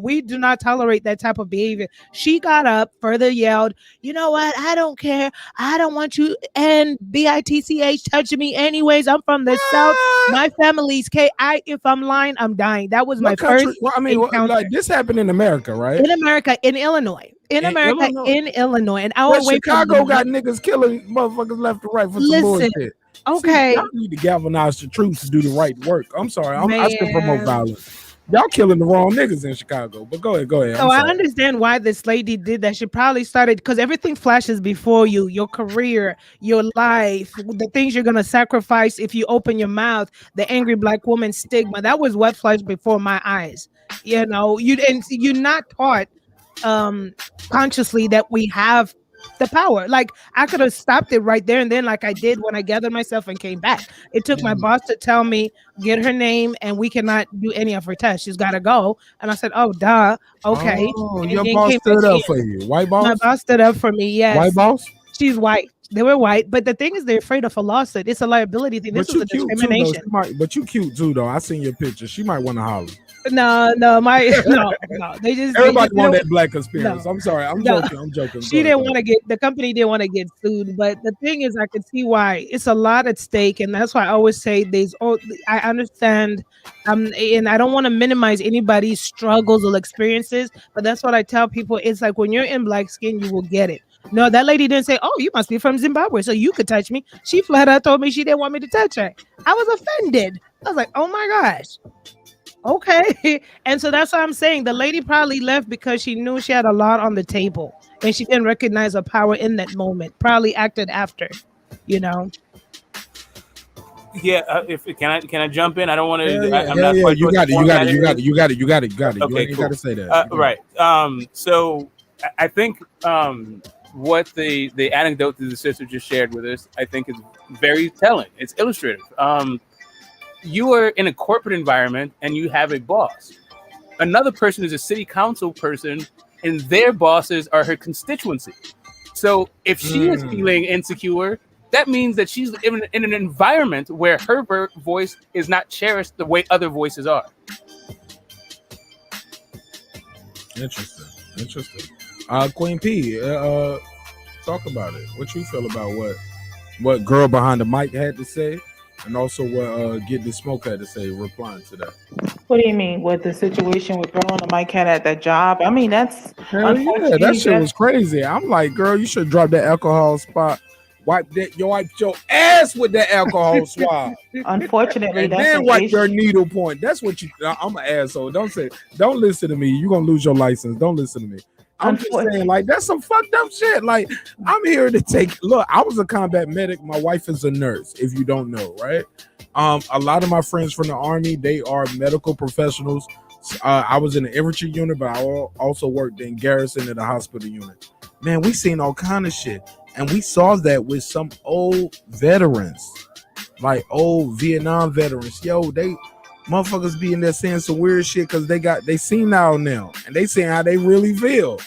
We do not tolerate that type of behavior. She got up, further yelled, you know what? I don't care. I don't want you and BITCH touching me anyways. I'm from the South. My family's if I'm lying, I'm dying. That was my first encounter. Like this happened in America, right? In America, in Illinois. In Illinois. An hour away Chicago from got niggas killing motherfuckers left and right for some bullshit. Okay. See, y'all need to galvanize the troops to do the right work. I'm sorry. I still promote violence. Y'all killing the wrong niggas in Chicago. But go ahead. So I understand why this lady did that. She probably started because everything flashes before you, your career, your life, the things you're gonna sacrifice if you open your mouth, the angry black woman stigma. That was what flashed before my eyes. You know, you're not taught consciously that we have the power. Like I could have stopped it right there and then, like I did when I gathered myself and came back. It took my boss to tell me, get her name and we cannot do any of her tests. She's got to go. And I said, oh, duh. Okay. Oh, your boss stood up for you. White boss? My boss stood up for me. Yes. White boss? She's white. They were white, but the thing is, they're afraid of a lawsuit. It's a liability thing. This is a discrimination. Too, but you cute too, though. I seen your picture. She might want to holler. No. They just everybody want that black conspiracy. No. I'm sorry. I'm joking. She didn't want to get the company didn't want to get sued, but the thing is, I could see why. It's a lot at stake, and that's why I always say I understand, and I don't want to minimize anybody's struggles or experiences, but that's what I tell people. It's like when you're in black skin, you will get it. No, that lady didn't say, "Oh, you must be from Zimbabwe, so you could touch me." She flat out told me she didn't want me to touch her. I was offended. I was like, "Oh my gosh." Okay. And so that's what I'm saying. The lady probably left because she knew she had a lot on the table and she didn't recognize her power in that moment. Probably acted after, you know. Yeah, can I jump in? I don't want to. You got it. You Okay, ain't cool. got to say that. Right. So I think what the anecdote that the sister just shared with us, I think is very telling. It's illustrative. You are in a corporate environment and you have a boss. Another person is a city council person and their bosses are her constituency. So if she is feeling insecure, that means that she's in an environment where her voice is not cherished the way other voices are. Interesting. Queen P, talk about it. What you feel about what girl behind the mic had to say? And also what Get the Smoke had to say, replying to that. What do you mean with the situation with girl on the mic had at that job? I mean, that's that shit was crazy. I'm like, girl, you should drop that alcohol spot. Wipe your ass with that alcohol swab. Unfortunately, and that's then wipe your needle point. That's what I'm an asshole. Don't listen to me. You're gonna lose your license. Don't listen to me. I'm just saying, like, that's some fucked up shit. Like, I'm here to look, I was a combat medic. My wife is a nurse, if you don't know, right? A lot of my friends from the Army, they are medical professionals. I was in the infantry unit, but I also worked in garrison in the hospital unit. Man, we seen all kind of shit. And we saw that with some old veterans, like old Vietnam veterans. Yo, they motherfuckers be in there saying some weird shit because they senile now and they saying how they really feel.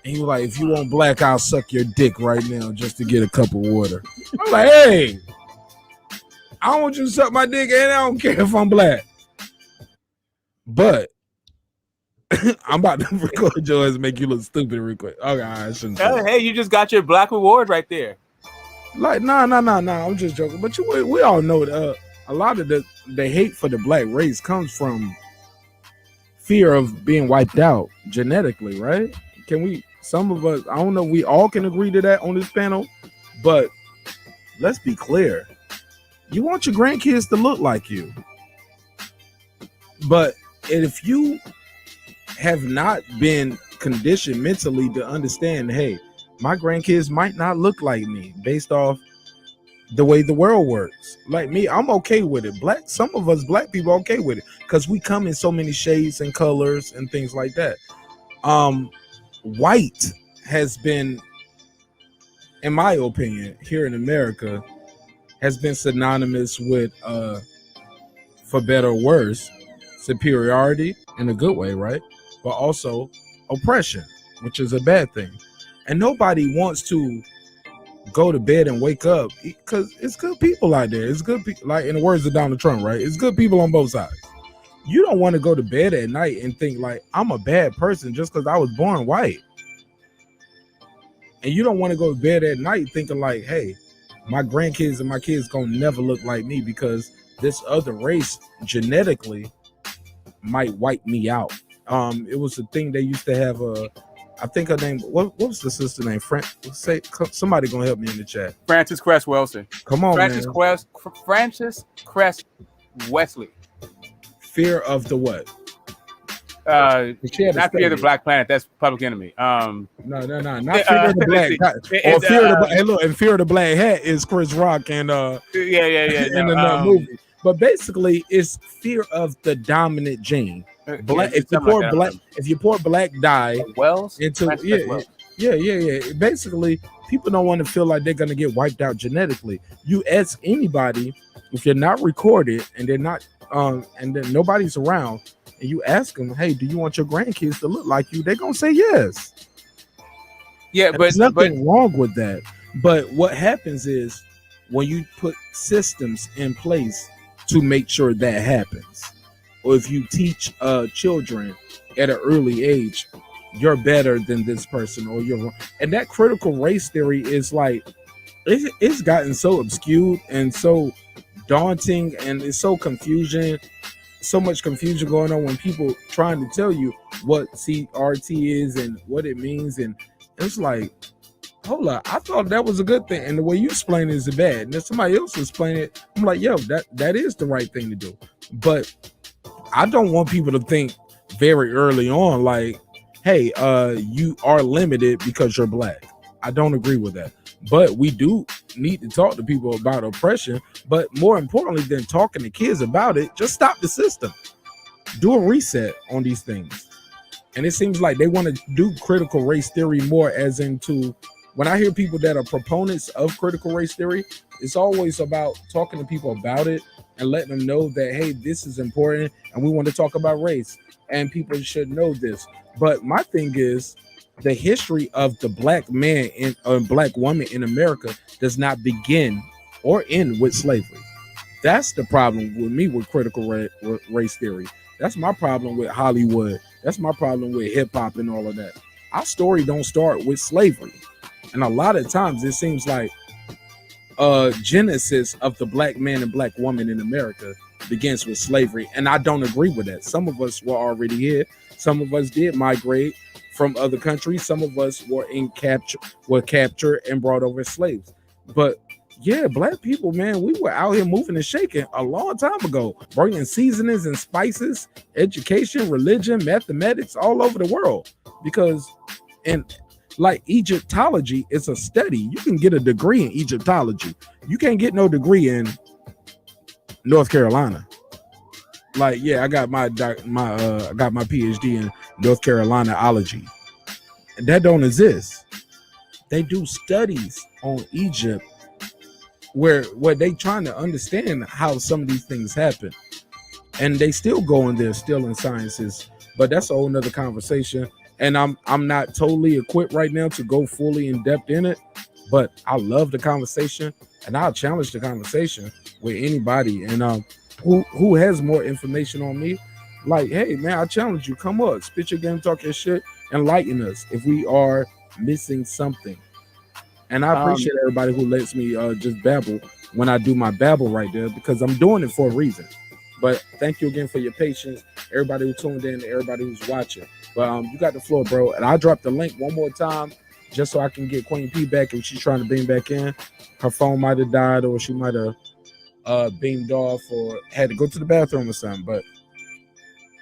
And he was like, if you want black, I'll suck your dick right now just to get a cup of water. I'm like, hey, I don't want you to suck my dick and I don't care if I'm black. But I'm about to record yours and make you look stupid real quick. Okay, I shouldn't say hey, you just got your black reward right there. Like, nah. I'm just joking. But we all know that a lot of the hate for the black race comes from fear of being wiped out genetically, right? Some of us, I don't know, we all can agree to that on this panel, but let's be clear. You want your grandkids to look like you. But if you have not been conditioned mentally to understand, hey, my grandkids might not look like me based off the way the world works. Like me, I'm okay with it. Some of us black people are okay with it because we come in so many shades and colors and things like that. White has been, in my opinion, here in America, has been synonymous with, for better or worse, superiority in a good way, right? But also oppression, which is a bad thing. And nobody wants to go to bed and wake up because it's good people out there. It's good people, like in the words of Donald Trump, right? It's good people on both sides. You don't want to go to bed at night and think like I'm a bad person just because I was born white. And you don't want to go to bed at night thinking like, hey, my grandkids and my kids gonna never look like me because this other race genetically might wipe me out. It was a thing they used to have. I think her name. What was the sister name? Somebody gonna help me in the chat. Frances Cress Wilson. Come on, Frances Cress Wesley. Fear of the what? Not Fear of the Black Planet. That's Public Enemy. No, not Fear of the Black. Or Fear of the Hey, look, and Fear of the Black Hat is Chris Rock and yeah. in the movie. But basically, it's fear of the dominant gene. Black. If you pour black dye Wells into yeah. Basically, people don't want to feel like they're gonna get wiped out genetically. You ask anybody if you're not recorded and they're not and then nobody's around, and you ask them, "Hey, do you want your grandkids to look like you?" They're gonna say yes. Yeah, and there's nothing wrong with that. But what happens is when you put systems in place to make sure that happens, or if you teach children at an early age, you're better than this person, or you're, and that critical race theory is like it's gotten so obscured and so daunting, and it's so much confusion going on when people trying to tell you what CRT is and what it means, and it's like, hold up, I thought that was a good thing, and the way you explain it is bad, and then somebody else explain it, I'm like, yo, that is the right thing to do. But I don't want people to think very early on like, hey, you are limited because you're black. I don't agree with that. But we do need to talk to people about oppression. But more importantly than talking to kids about it, just stop the system. Do a reset on these things. And it seems like they want to do critical race theory more as into, when I hear people that are proponents of critical race theory, it's always about talking to people about it and letting them know that, hey, this is important and we want to talk about race and people should know this. But my thing is, the history of the black man and black woman in America does not begin or end with slavery. That's the problem with me with critical race theory. That's my problem with Hollywood. That's my problem with hip hop and all of that. Our story don't start with slavery. And a lot of times it seems like genesis of the black man and black woman in America begins with slavery. And I don't agree with that. Some of us were already here. Some of us did migrate from other countries. Some of us were captured and brought over as slaves. But yeah, black people, man, we were out here moving and shaking a long time ago, bringing seasonings and spices, education, religion, mathematics all over the world. Because like Egyptology is a study. You can get a degree in Egyptology. You can't get no degree in North Carolina. Like, yeah, I got my PhD in North Carolinaology. That don't exist. They do studies on Egypt where they trying to understand how some of these things happen. And they still go in there, still in sciences. But that's a whole nother conversation. And I'm not totally equipped right now to go fully in depth in it. But I love the conversation, and I'll challenge the conversation with anybody. And who has more information on me, like, hey man, I challenge you, come up, spit your game, talk your shit, enlighten us if we are missing something. And I appreciate everybody who lets me just babble when I do my babble right there, because I'm doing it for a reason. But thank you again for your patience, everybody who tuned in, everybody who's watching. But you got the floor, bro. And I'll drop the link one more time just so I can get Queen P back if she's trying to beam back in. Her phone might have died, or she might have beamed off or had to go to the bathroom or something.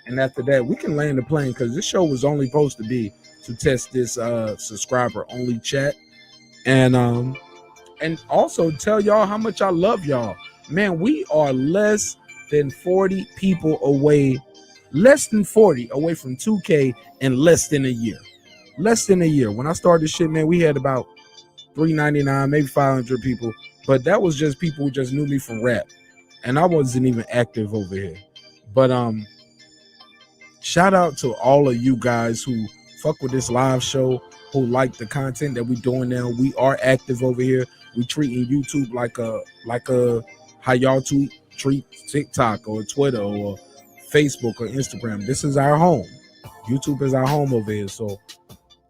And after that, we can land the plane, because this show was only supposed to be to test this subscriber only chat, and also tell y'all how much I love y'all. Man, we are less than 40 people away, less than 40 away from 2K in less than a year. When I started this shit, man, we had about 399, maybe 500 people. But that was just people who just knew me from rap. And I wasn't even active over here. But shout out to all of you guys who fuck with this live show, who like the content that we doing now. We are active over here. We treating YouTube like a how y'all treat TikTok or Twitter or Facebook or Instagram. This is our home. YouTube is our home over here. So,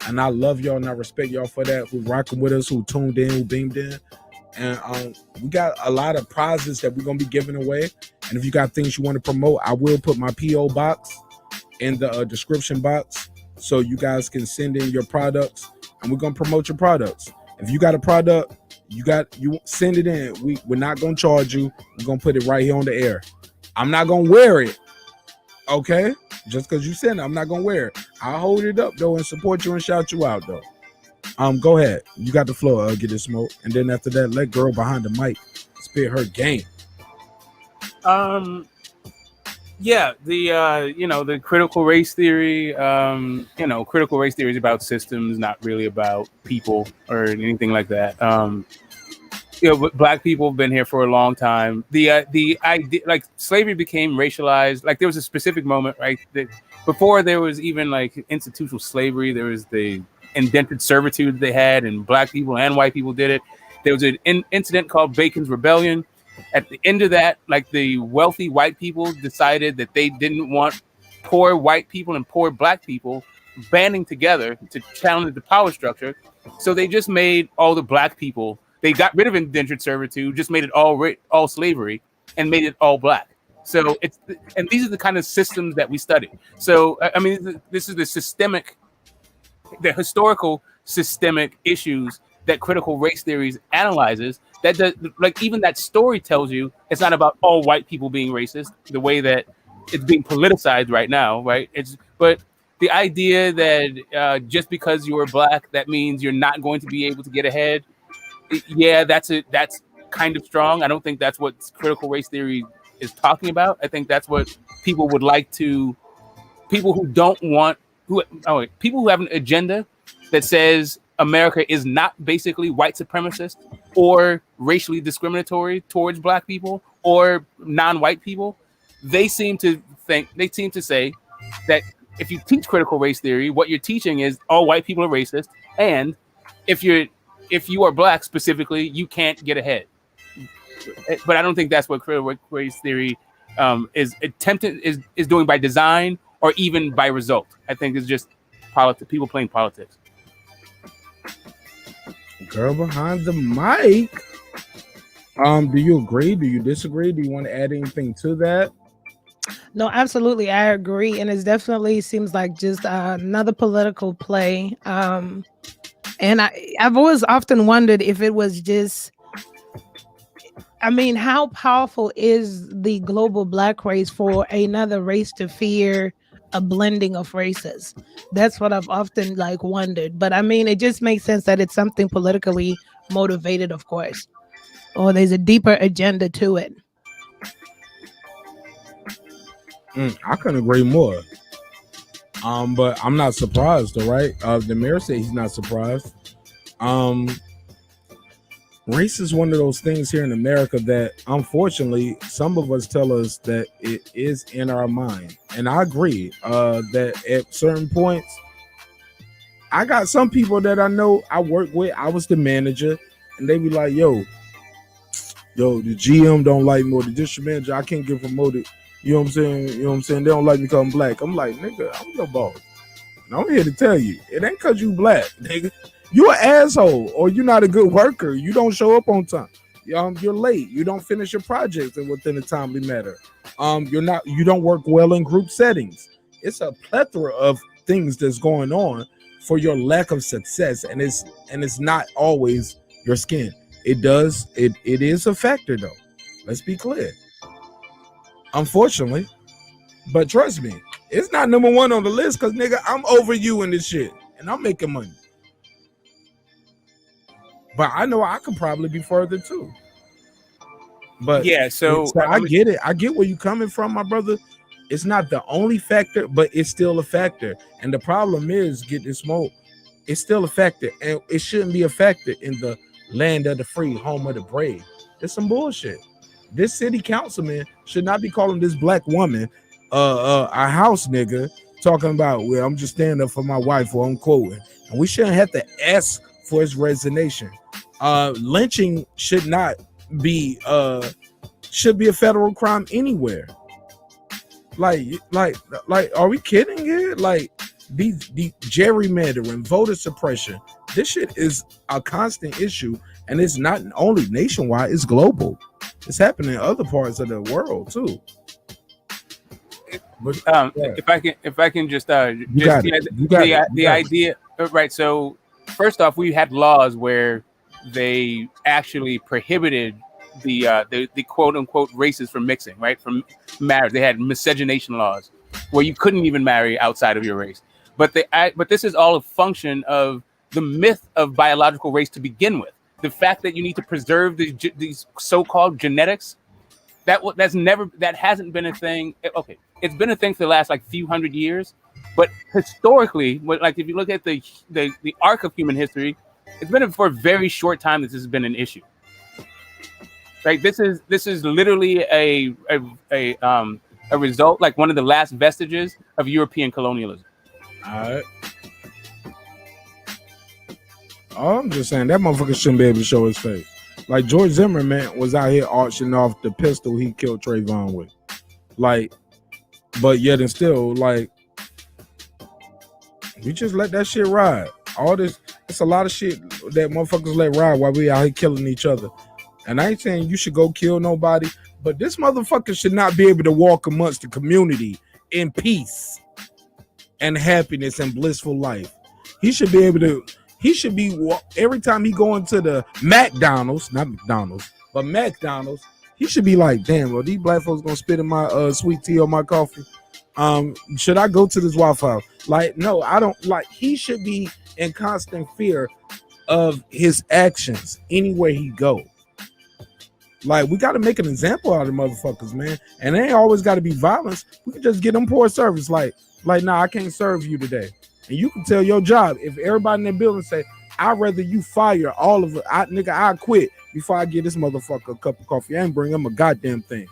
and I love y'all and I respect y'all for that. Who rocking with us, who tuned in, who beamed in. And we got a lot of prizes that we're gonna be giving away. And if you got things you want to promote, I will put my PO box in the description box so you guys can send in your products, and we're gonna promote your products. If you got a product, you send it in. We're not gonna charge you. We're gonna put it right here on the air. I'm not gonna wear it, okay? Just because you send it, I'm not gonna wear it. I'll hold it up though and support you and shout you out though. Go ahead. You got the floor. Get it, Smoke. And then after that, let girl behind the mic spit her game. Yeah, the critical race theory. Critical race theory is about systems, not really about people or anything like that. Black people have been here for a long time. The idea, like slavery became racialized. Like there was a specific moment, right? That before there was even like institutional slavery, there was the indentured servitude they had, and black people and white people did it. There was an incident called Bacon's Rebellion. At the end of that, like the wealthy white people decided that they didn't want poor white people and poor black people banding together to challenge the power structure. So they just made all the black people, they got rid of indentured servitude, just made it all slavery and made it all black. So and these are the kind of systems that we study. So, I mean, this is the historical systemic issues that critical race theories analyzes. That does, like, even that story tells you it's not about all white people being racist the way that it's being politicized right now, right? But the idea that just because you're black, that means you're not going to be able to get ahead. Yeah, that's kind of strong. I don't think that's what critical race theory is talking about. I think that's what people would like to. People who people who have an agenda that says America is not basically white supremacist or racially discriminatory towards black people or non-white people. They seem to say that if you teach critical race theory, what you're teaching is all white people are racist, and if you are black specifically, you can't get ahead. But I don't think that's what critical race theory is doing by design or even by result. I think it's just people playing politics. Girl behind the mic. Do you agree? Do you disagree? Do you want to add anything to that? No, absolutely. I agree. And it definitely seems like just another political play. And I've always often wondered if it was just, I mean, how powerful is the global black race for another race to fear a blending of races? That's what I've often wondered. But I mean, it just makes sense that it's something politically motivated, of course, or there's a deeper agenda to it. I couldn't agree more. But I'm not surprised, though, right? The mayor said he's not surprised. Race is one of those things here in America that, unfortunately, some of us tell us that it is in our mind. And I agree that at certain points, I got some people that I know I work with. I was the manager, and they be like, yo, the GM don't like me, or the district manager, I can't get promoted. You know what I'm saying? They don't like me because I'm black. I'm like, nigga, I'm your boss. And I'm here to tell you, it ain't because you black, nigga. You an asshole, or you're not a good worker. You don't show up on time. You're late. You don't finish your projects within a timely manner. You don't work well in group settings. It's a plethora of things that's going on for your lack of success, and it's not always your skin. It is a factor though. Let's be clear. Unfortunately, but trust me, it's not number one on the list because nigga, I'm over you in this shit, and I'm making money. But I know I could probably be further too. But yeah, so I get it. I get where you're coming from, my brother. It's not the only factor, but it's still a factor. And the problem is, get this smoke. It's still a factor, and it shouldn't be a factor in the land of the free, home of the brave. It's some bullshit. This city councilman should not be calling this black woman a house nigga talking about, well, I'm just standing up for my wife, or I'm quoting, and we shouldn't have to ask for his resignation. Lynching should not be should be a federal crime anywhere. Like, are we kidding here? Like, the gerrymandering, voter suppression, this shit is a constant issue, and it's not only nationwide, it's global. It's happening in other parts of the world too. But, if I can just the idea, right? So first off, we had laws where they actually prohibited the quote unquote races from mixing, right? From marriage, they had miscegenation laws where you couldn't even marry outside of your race. But this is all a function of the myth of biological race to begin with. The fact that you need to preserve these so-called genetics, that hasn't been a thing. Okay, it's been a thing for the last like few hundred years, but historically, like if you look at the arc of human history, it's been for a very short time that this has been an issue. Right? This is literally a result, like one of the last vestiges of European colonialism. All right. I'm just saying that motherfucker shouldn't be able to show his face. Like George Zimmerman was out here auctioning off the pistol he killed Trayvon with. Like, but yet and still, like, we just let that shit ride. All this, it's a lot of shit that motherfuckers let ride while we out here killing each other. And I ain't saying you should go kill nobody, but this motherfucker should not be able to walk amongst the community in peace and happiness and blissful life. He should be able to. He should be, every time he go into the McDonald's, not McDonald's, but McDonald's, he should be like, damn, well, these black folks gonna spit in my sweet tea or my coffee. Should I go to this Waffle House? Like, no, I don't. Like, he should be in constant fear of his actions anywhere he go. Like, we got to make an example out of the motherfuckers, man. And it ain't always got to be violence. We can just get them poor service. Like, nah, I can't serve you today. And you can tell your job, if everybody in the building say, I'd rather you fire all of it, I quit before I give this motherfucker a cup of coffee. I ain't bring him a goddamn thing.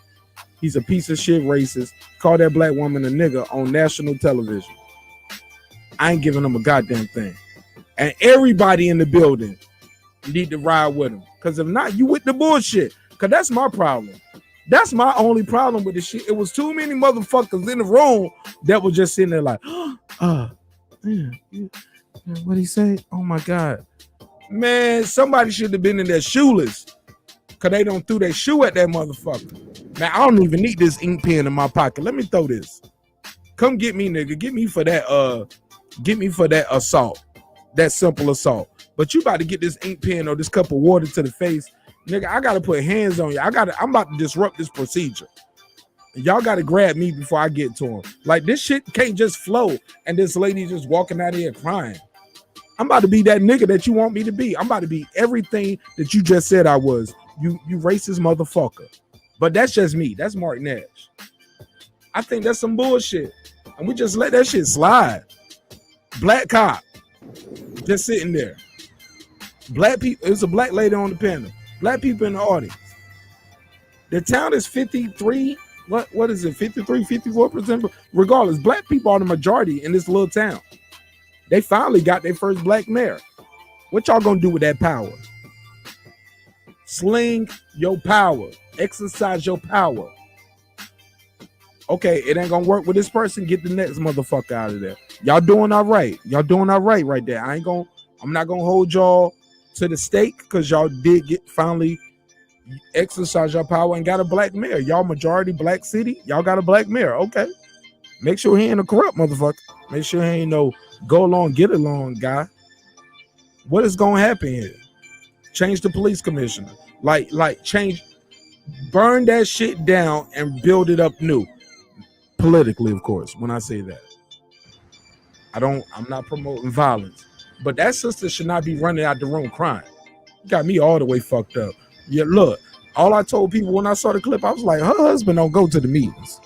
He's a piece of shit racist. Call that black woman a nigga on national television. I ain't giving him a goddamn thing. And everybody in the building need to ride with him. Because if not, you with the bullshit. Because that's my problem. That's my only problem with this shit. It was too many motherfuckers in the room that were just sitting there like, what he say? Oh my God. Man, somebody should have been in their shoeless. Because they don't threw their shoe at that motherfucker. Man, I don't even need this ink pen in my pocket. Let me throw this. Come get me, nigga. Get me for that assault. That simple assault. But you about to get this ink pen or this cup of water to the face. Nigga, I gotta put hands on you. I'm about to disrupt this procedure. Y'all gotta grab me before I get to him. Like, this shit can't just flow and this lady just walking out of here crying. I'm about to be that nigga that you want me to be. I'm about to be everything that you just said I was. You racist motherfucker. But that's just me. That's Marq Nash. I think that's some bullshit. And we just let that shit slide. Black cop. Just sitting there. Black people. It's a black lady on the panel. Black people in the audience. The town is 53. What is it? 53, 54%? Regardless, black people are the majority in this little town. They finally got their first black mayor. What y'all gonna do with that power? Sling your power. Exercise your power. Okay, it ain't gonna work with this person. Get the next motherfucker out of there. Y'all doing all right. Y'all doing all right there. I'm not gonna hold y'all to the stake because y'all did finally exercise your power and got a black mayor. Y'all majority black city. Y'all got a black mayor. Okay. Make sure he ain't a corrupt motherfucker. Make sure he ain't no go along, get along guy. What is gonna happen here? Change the police commissioner. Like change, burn that shit down and build it up new. Politically, of course, when I say that. I'm not promoting violence. But that sister should not be running out the room crying. Got me all the way fucked up. Yeah, look, all I told people when I saw the clip, I was like, her husband don't go to the meetings.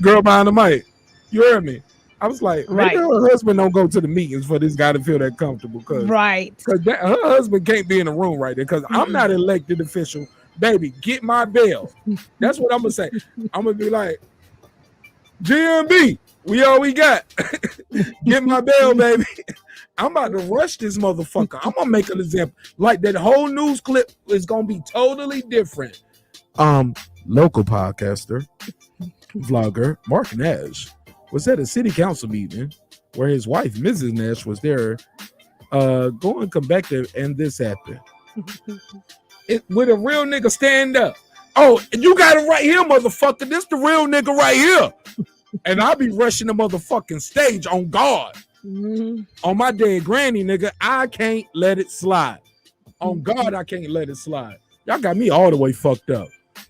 Girl behind the mic. You heard me? I was like, maybe her husband don't go to the meetings for this guy to feel that comfortable. Because her husband can't be in the room right there because I'm not an elected official. Baby, get my bail. That's what I'm going to say. I'm going to be like, GMB, We all we got. Get my bail, baby. I'm about to rush this motherfucker. I'm gonna make an example. Like that whole news clip is gonna be totally different. Local podcaster, vlogger, Marq Nash was at a city council meeting where his wife, Mrs. Nash, was there. Going convective, and this happened. With a real nigga stand up. Oh, you got it right here, motherfucker. This the real nigga right here. And I be rushing the motherfucking stage on guard. On my dead granny, nigga, I can't let it slide. On God, I can't let it slide. Y'all got me all the way fucked up.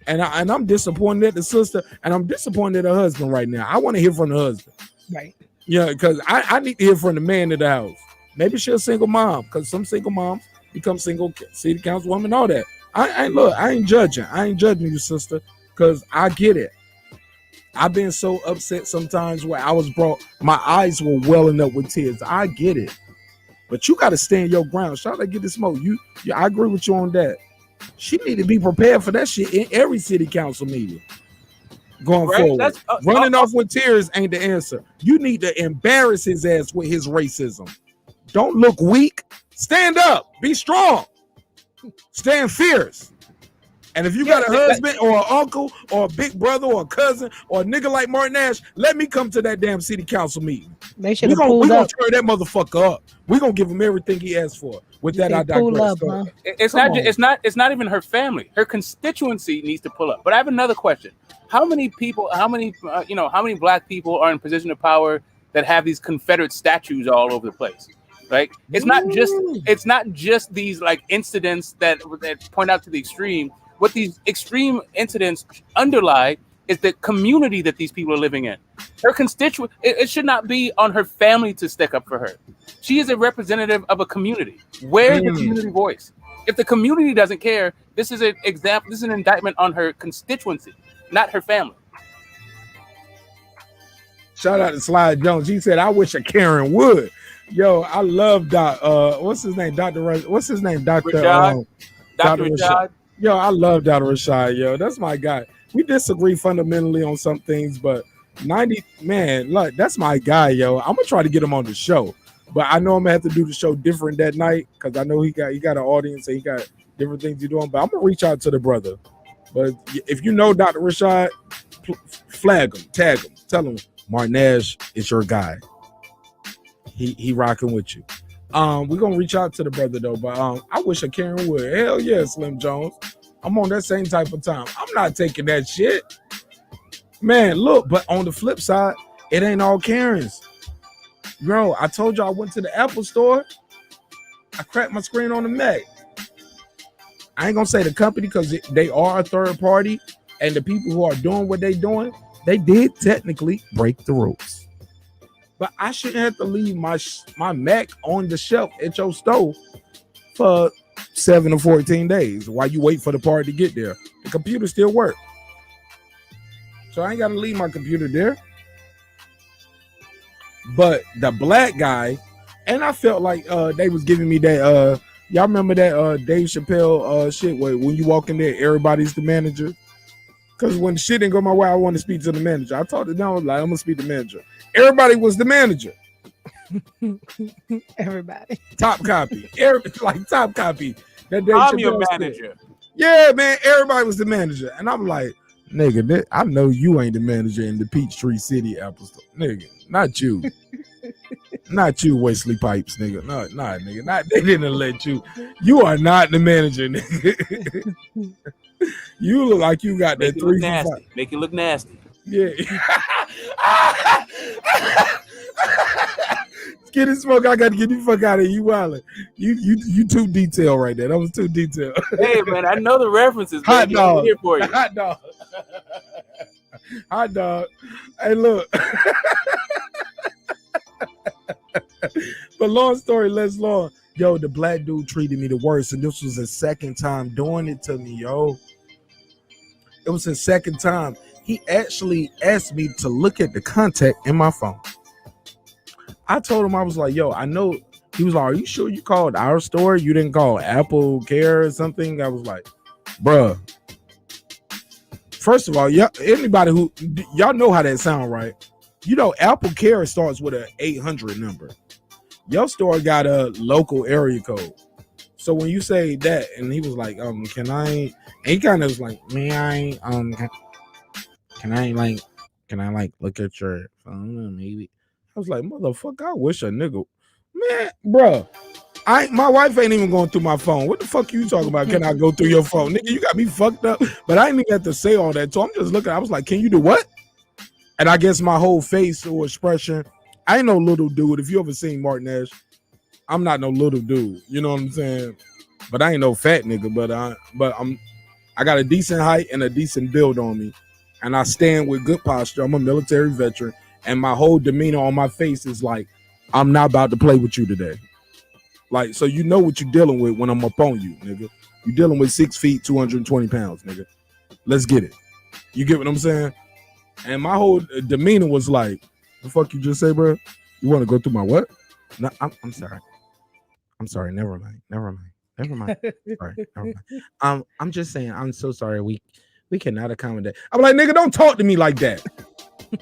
And I'm disappointed at the sister, and I'm disappointed at her husband right now. I want to hear from the husband. Right. Yeah, because I need to hear from the man of the house. Maybe she's a single mom, because some single moms become single city councilwoman, all that. I ain't judging. I ain't judging you, sister, because I get it. I've been so upset sometimes where I was my eyes were welling up with tears. I get it. But you got to stand your ground. Shout out to Get the Smoke. I agree with you on that. She need to be prepared for that shit in every city council meeting. Going forward. Running off with tears ain't the answer. You need to embarrass his ass with his racism. Don't look weak. Stand up. Be strong. Stand fierce. And if you got a husband or an uncle or a big brother or a cousin or a nigga like Marq Nash, let me come to that damn city council meeting. They should have pulled up. We're gonna turn that motherfucker up. We're gonna give him everything he asked for. With that, I digress. Huh? It's not even her family. Her constituency needs to pull up. But I have another question. How many black people are in position of power that have these Confederate statues all over the place? Right? It's not just these like incidents that point out to the extreme. What these extreme incidents underlie is the community that these people are living in. Her constituent, it should not be on her family to stick up for her. She is a representative of a community. Where's the community voice? If the community doesn't care, this is an example. This is an indictment on her constituency, not her family. Shout out to Slide Jones. He said, "I wish a Karen would." Yo, I love what's his name? Dr. Rashad. Dr. Rashad. Yo, I love Dr. Rashad. Yo, that's my guy. We disagree fundamentally on some things, but that's my guy, yo. I'm gonna try to get him on the show, but I know I'm gonna have to do the show different that night because I know he got an audience and he got different things he's doing. But I'm gonna reach out to the brother. But if you know Dr. Rashad, flag him, tag him, tell him Marq Nash is your guy. He rocking with you. We're gonna reach out to the brother though, but I wish a Karen would. Hell yeah, Slim Jones. I'm on that same type of time. I'm not taking that shit. Man, look, but on the flip side, it ain't all Karens. Bro, I told you I went to the Apple store. I cracked my screen on the Mac. I ain't gonna say the company because they are a third party, and the people who are doing what they doing, they did technically break the rules. But I shouldn't have to leave my Mac on the shelf at your store for 7 to 14 days while you wait for the part to get there. The computer still works. So I ain't got to leave my computer there. But the black guy, and I felt like they was giving me that, y'all remember that Dave Chappelle shit where when you walk in there, everybody's the manager? Because when the shit didn't go my way, I want to speak to the manager. I told them, no, like, I'm going to speak to the manager. Everybody was the manager. Everybody. Top copy. Top copy. I'm your manager. Yeah, man. Everybody was the manager. And I'm like, nigga, I know you ain't the manager in the Peachtree City Apple Store. Nigga, not you. Not you, Wesley Pipes, nigga. No, nah, nigga. They didn't let you. You are not the manager, nigga. You look like you got that 3 for 5. Make it look nasty. Yeah. Get it, Smoke. I got to get the fuck out of you, wildin'. You too detailed right there. That was too detailed. Hey, man, I know the references. Hot dog. Here for you. Hot dog. Hot dog. Hey, look. But long story less long. Yo, the black dude treated me the worst, and this was his second time doing it to me, yo. It was his second time. He actually asked me to look at the contact in my phone. I told him, I was like, yo, I know. He was like, are you sure you called our store? You didn't call Apple Care or something? I was like, bruh. First of all, anybody y'all know how that sound, right? You know, Apple Care starts with an 800 number. Your store got a local area code. So when you say that, and he was like, can I? And he kind of was like, may I? Can I look at your phone? Maybe. I was like, motherfucker, I wish a nigga, man, bro. My wife ain't even going through my phone. What the fuck you talking about? Can I go through your phone? Nigga, you got me fucked up. But I didn't even have to say all that. So I'm just looking. I was like, can you do what? And I guess my whole face or expression, I ain't no little dude. If you ever seen Marq Nash, I'm not no little dude. You know what I'm saying? But I ain't no fat nigga. But I got a decent height and a decent build on me. And I stand with good posture. I'm a military veteran. And my whole demeanor on my face is like, I'm not about to play with you today. Like, so you know what you're dealing with when I'm up on you, nigga. You're dealing with 6 feet, 220 pounds, nigga. Let's get it. You get what I'm saying? And my whole demeanor was like, the fuck you just say, bro? You want to go through my what? No, I'm sorry. I'm sorry. Never mind. Sorry, never mind. I'm just saying, I'm so sorry. We cannot accommodate. I'm like, nigga, don't talk to me like that.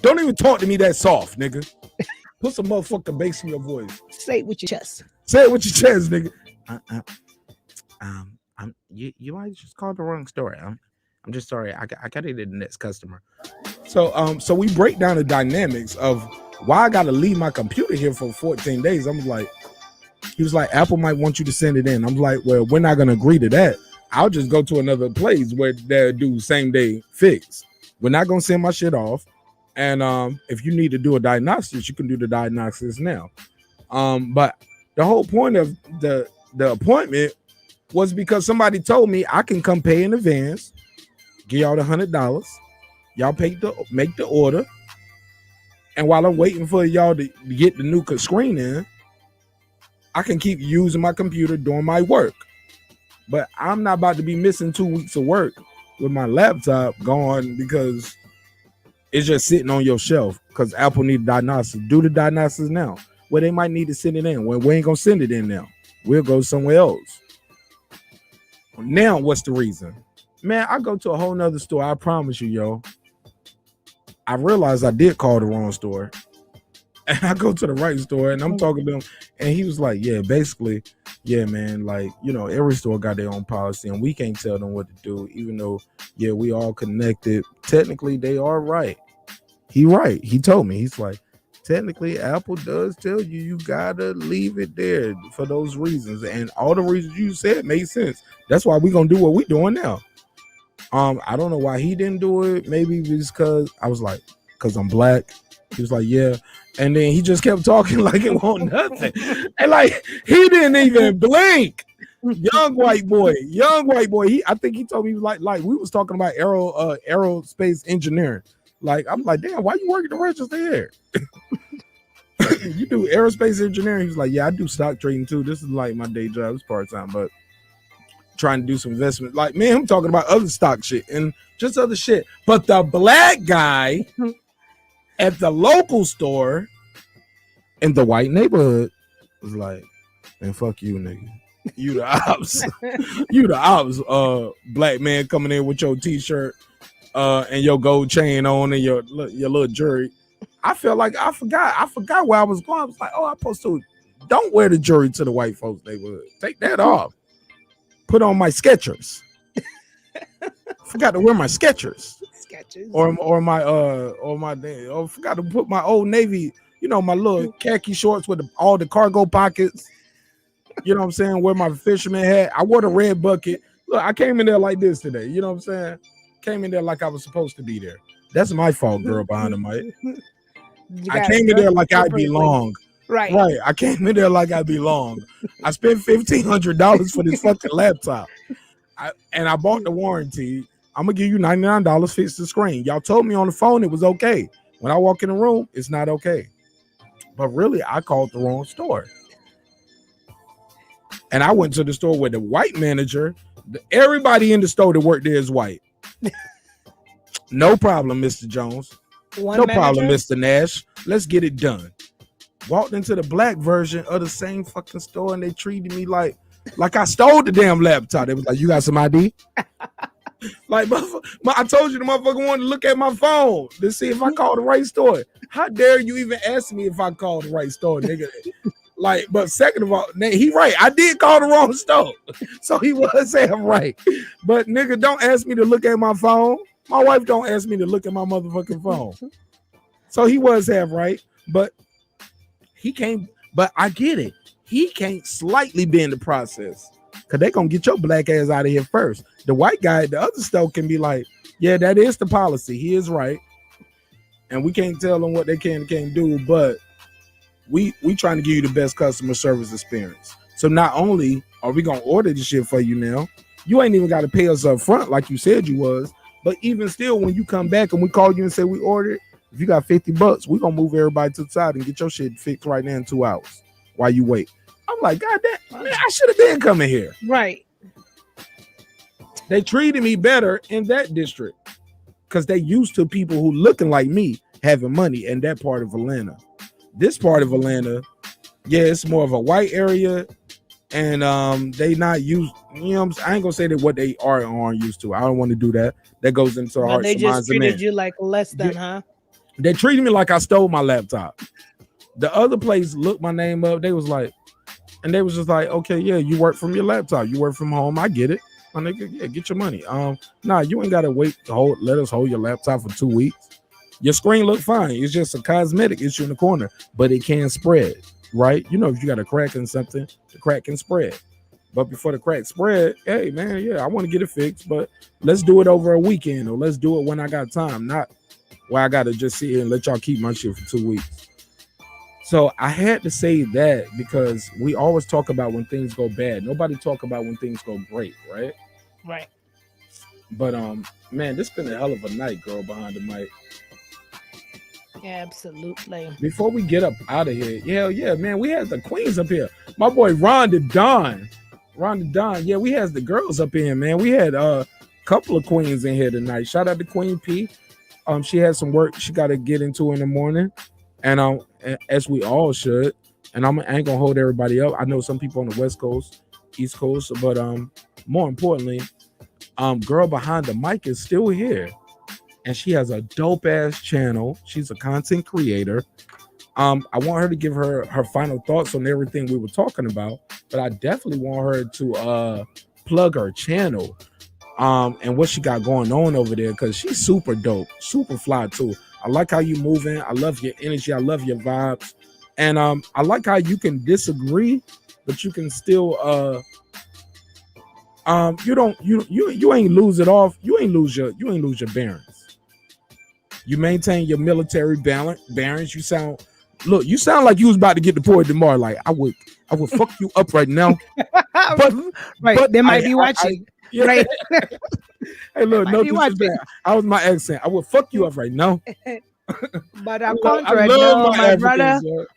Don't even talk to me that soft, nigga. Put some motherfucking bass in your voice. Say it with your chest. Say it with your chest, nigga. You might just called the wrong story. I'm just sorry. I got it to the next customer. So we break down the dynamics of why I got to leave my computer here for 14 days. I'm like, he was like, Apple might want you to send it in. I'm like, well, we're not gonna agree to that. I'll just go to another place where they'll do same day fix. We're not gonna send my shit off. And if you need to do a diagnostics, you can do the diagnostics now. But the whole point of the appointment was because somebody told me I can come pay in advance, give y'all the $100. Y'all make the order. And while I'm waiting for y'all to get the new screen in, I can keep using my computer doing my work. But I'm not about to be missing 2 weeks of work with my laptop gone because it's just sitting on your shelf because Apple need diagnostics. Do the diagnostics now. Well, they might need to send it in. Well, we ain't gonna send it in now. We'll go somewhere else. Now, what's the reason? Man, I go to a whole nother store. I promise you, yo. I realized I did call the wrong store. And I go to the right store and I'm talking to him. And he was like, yeah, basically, yeah, man, like, you know, every store got their own policy and we can't tell them what to do, even though, yeah, we all connected. Technically, they are right. He right. He told me, he's like, technically, Apple does tell you you gotta leave it there for those reasons. And all the reasons you said made sense. That's why we're gonna do what we're doing now. I don't know why he didn't do it. Maybe because I was like, because I'm black. He was like, yeah. And then he just kept talking like it wasn't nothing. And like he didn't even blink. Young white boy. I think he told me he was like we was talking about aerospace engineering. Like I'm like, damn, why you working the register here? You do aerospace engineering? He's like, yeah, I do stock trading too. This is like my day job. It's part-time, but trying to do some investment. Like, man, I'm talking about other stock shit and just other shit. But the black guy at the local store in the white neighborhood was like, man, fuck you, nigga. You the ops. You the ops, black man coming in with your t-shirt and your gold chain on and your little jewelry. I felt like I forgot where I was going. I was like, oh, I'm supposed to don't wear the jewelry to the white folks neighborhood. Take that off. Put on my Skechers. Forgot to wear my Skechers. Or forgot to put my Old Navy, you know, my little khaki shorts with all the cargo pockets. You know what I'm saying? Wear my fisherman hat. I wore the red bucket. Look, I came in there like this today. You know what I'm saying? Came in there like I was supposed to be there. That's my fault, girl behind the mic. I came in there like I belong. Right. I came in there like I belong. I spent $1,500 for this fucking laptop. I bought the warranty. I'm gonna give you $99, fix the screen. Y'all told me on the phone it was okay. When I walk in the room, it's not okay. But really, I called the wrong store. And I went to the store where the white manager, everybody in the store that worked there is white. No problem, Mr. Jones. No problem, Mr. Nash. Let's get it done. Walked into the black version of the same fucking store and they treated me like I stole the damn laptop. They was like, you got some ID? Like, I told you the motherfucker wanted to look at my phone to see if I called the right store. How dare you even ask me if I called the right store, nigga? Like, but second of all, he right. I did call the wrong store. So he was saying right. But nigga, don't ask me to look at my phone. My wife don't ask me to look at my motherfucking phone. So he was half right. But he can't, but I get it. He can't slightly be in the process. Cause they gonna get your black ass out of here first. The white guy, the other store can be like, yeah, that is the policy. He is right. And we can't tell them what they can and can't do, but we trying to give you the best customer service experience. So not only are we gonna order the shit for you now, you ain't even got to pay us up front like you said you was. But even still, when you come back and we call you and say we ordered, if you got $50, we gonna move everybody to the side and get your shit fixed right now in 2 hours while you wait. I'm like, God damn, man, I should have been coming here. Right. They treated me better in that district because they used to people who looking like me having money in that part of Atlanta. This part of Atlanta, yeah, it's more of a white area, and they not used. You know, I ain't gonna say that what they are or aren't used to. I don't want to do that. That goes into the hearts They and just minds of treated men. you like less than, huh? They treated me like I stole my laptop. The other place looked my name up. They was like, and they was just like, okay, yeah, you work from your laptop. You work from home. I get it. My nigga, yeah, get your money. Nah, you ain't gotta wait to let us hold your laptop for 2 weeks. Your screen look fine. It's just a cosmetic issue in the corner, but it can spread, right? You know, if you got a crack in something, the crack can spread. But before the crack spread, hey man, yeah, I want to get it fixed, but let's do it over a weekend, or let's do it when I got time, not where I gotta just sit here and let y'all keep my shit for 2 weeks. So I had to say that because we always talk about when things go bad. Nobody talk about when things go great, right? Right. But man, this been a hell of a night, girl behind the mic. Absolutely. Before we get up out of here, yeah, man, we had the queens up here. My boy Rhonda Dawn. Yeah, we had the girls up here, man. We had a couple of queens in here tonight. Shout out to Queen P. She had some work she got to get into in the morning, and as we all should. And I ain't gonna hold everybody up. I know some people on the West Coast, East Coast, but more importantly, girl behind the mic is still here. And she has a dope ass channel. She's a content creator. I want her to give her final thoughts on everything we were talking about, but I definitely want her to plug her channel and what she got going on over there, because she's super dope, super fly too. I like how you moving. I love your energy. I love your vibes. And I like how you can disagree, but you can still you ain't lose it off. You ain't lose your bearings. You maintain your military bearings. You sound like you was about to get deported tomorrow. Like I would fuck you up right now. But they might be watching. Yeah. Right. Hey, look, no disrespect. I was my accent. I would fuck you up right now. But I'm contrary. No,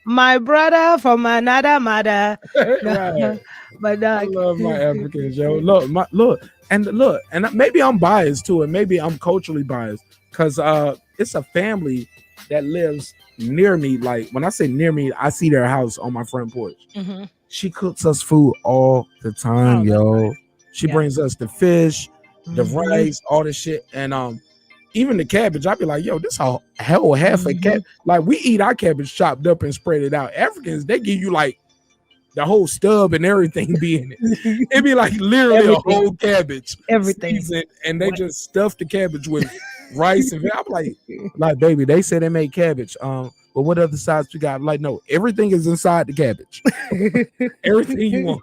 my brother from another mother. Right. But I love my Africans, yo. Look, and maybe I'm biased too, and maybe I'm culturally biased because it's a family that lives near me. Like when I say near me, I see their house on my front porch. Mm-hmm. She cooks us food all the time, yo. She brings us the fish, the rice, all the shit, and even the cabbage. I'd be like, yo, this a hell half a cabbage. Like we eat our cabbage chopped up and spread it out. Africans, they give you like the whole stub and everything be in it. It'd be like literally a whole cabbage, everything, seasoned, and they just stuff the cabbage with rice and I'm like, baby, they say they make cabbage. But what other sides we got? Like, no, everything is inside the cabbage. Everything you want.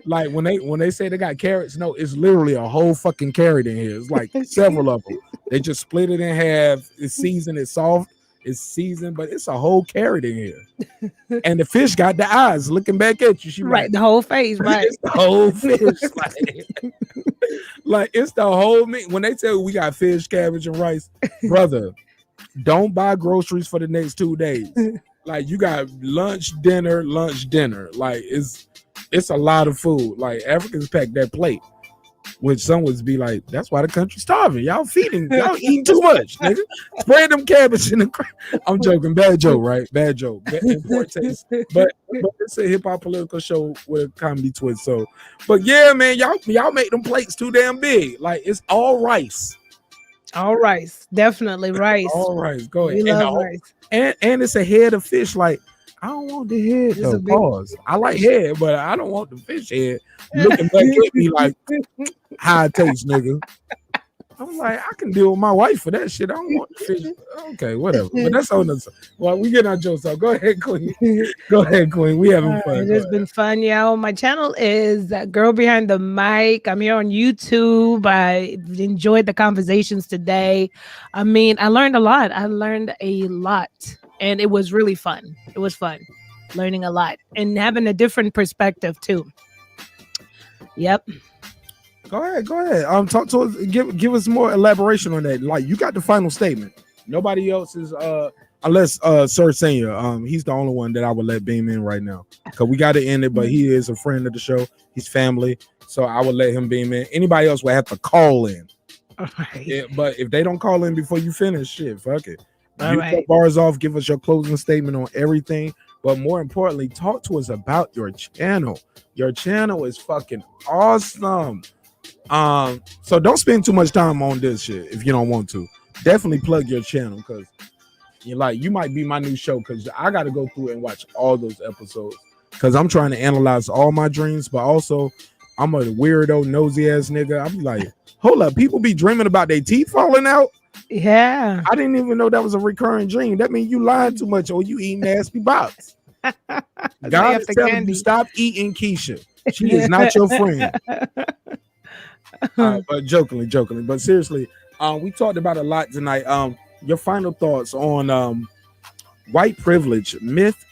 Like when they say they got carrots, no, it's literally a whole fucking carrot in here. It's like several of them. They just split it in half. It's seasoned. It's soft. It's seasoned, but it's a whole carrot in here. And the fish got the eyes looking back at you. She right, the whole face, right? It's the whole fish. Like it's the whole meat. When they tell you we got fish, cabbage, and rice, brother, don't buy groceries for the next 2 days. Like you got lunch, dinner. Like it's a lot of food. Like Africans pack that plate. Which some would be like, that's why the country's starving. Y'all eating too much, nigga. Spread them cabbage in the. I'm joking, bad joke, right? Bad joke, in poor taste. But it's a hip hop political show with a comedy twist. So, but yeah, man, y'all make them plates too damn big. Like it's all rice. All rice, definitely rice. All rice, go We ahead. love rice. And it's a head of fish. Like, I don't want the head It's though. a big- Pause. I like head, but I don't want the fish head looking back at me like how it tastes, nigga. I'm like, I can deal with my wife for that shit. I don't want the fish. Okay, whatever. But that's on us. Well, we get our jokes out. Go ahead, Queen. Go ahead, Queen. We having fun. It has been fun, y'all. My channel is Girl Behind the Mic. I'm here on YouTube. I enjoyed the conversations today. I mean, I learned a lot. And it was really fun. It was fun learning a lot and having a different perspective too. Yep. Go ahead. Talk to us. Give us more elaboration on that. Like, you got the final statement. Nobody else is unless Sir Senior. He's the only one that I would let beam in right now. Because we got to end it, but he is a friend of the show. He's family. So I would let him beam in. Anybody else would have to call in. All right. Yeah, but if they don't call in before you finish, shit, fuck it. All right. Your bars off, give us your closing statement on everything. But more importantly, talk to us about your channel. Your channel is fucking awesome. So don't spend too much time on this shit if you don't want to. Definitely plug your channel because you might be my new show because I got to go through and watch all those episodes because I'm trying to analyze all my dreams, but also I'm a weirdo, nosy ass nigga. I'm like, hold up, people be dreaming about their teeth falling out. Yeah, I didn't even know that was a recurring dream. That means you lying too much or you eat nasty box. God is telling you stop eating Keisha. She is not your friend. But jokingly, but seriously, we talked about a lot tonight. Your final thoughts on white privilege myth?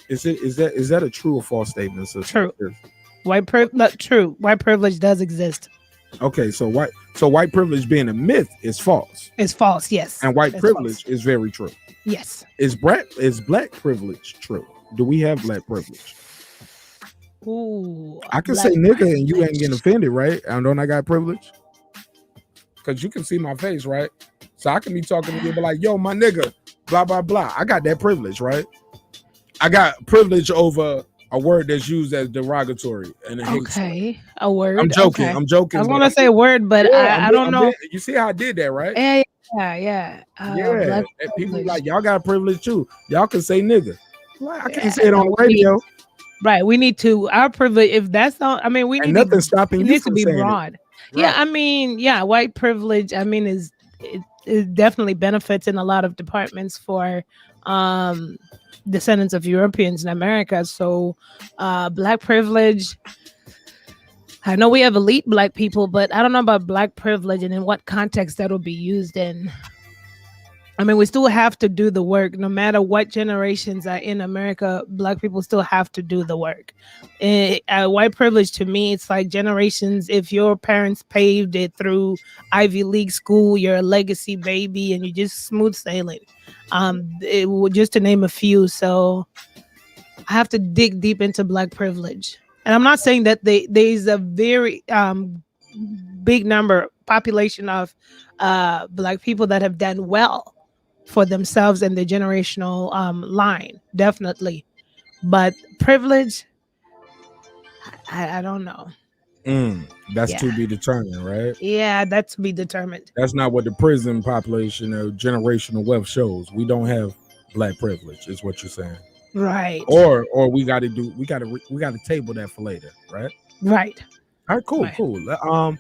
Is that a true or false statement, sister? True. True. White privilege does exist. Okay, so white privilege being a myth is false. It's false, yes. And white privilege is very true. Yes. Is black privilege true? Do we have black privilege? Ooh, I can say nigga and you ain't getting offended, right? And don't I got privilege? Because you can see my face, right? So I can be talking to you, but like, yo, my nigga, blah, blah, blah. I got that privilege, right? I got privilege over a word that's used as derogatory. And okay, a word. I'm joking. Okay. I'm joking. I was going to say a word, but yeah, I don't know. You see how I did that, right? Yeah. Yeah. People like, y'all got a privilege too. Y'all can say nigga. Like, I can't say it on the radio. Right, we need to our privilege. If that's not, I mean, we need nothing stopping you to be broad. Right. Yeah, I mean, white privilege. I mean, it definitely benefits in a lot of departments for descendants of Europeans in America. So, black privilege. I know we have elite black people, but I don't know about black privilege and in what context that will be used in. I mean, we still have to do the work, no matter what generations are in America. Black people still have to do the work. White privilege to me, it's like generations. If your parents paved it through Ivy League school, you're a legacy baby, and you're just smooth sailing. Just to name a few. So I have to dig deep into black privilege, and I'm not saying that there's a very big population of black people that have done well for themselves and their generational line, definitely. But privilege, I don't know. That's to be determined, right? Yeah, that's to be determined. That's not what the prison population or generational wealth shows. We don't have black privilege, is what you're saying, right? Or we got to table that for later, right? Right. All right, cool, cool.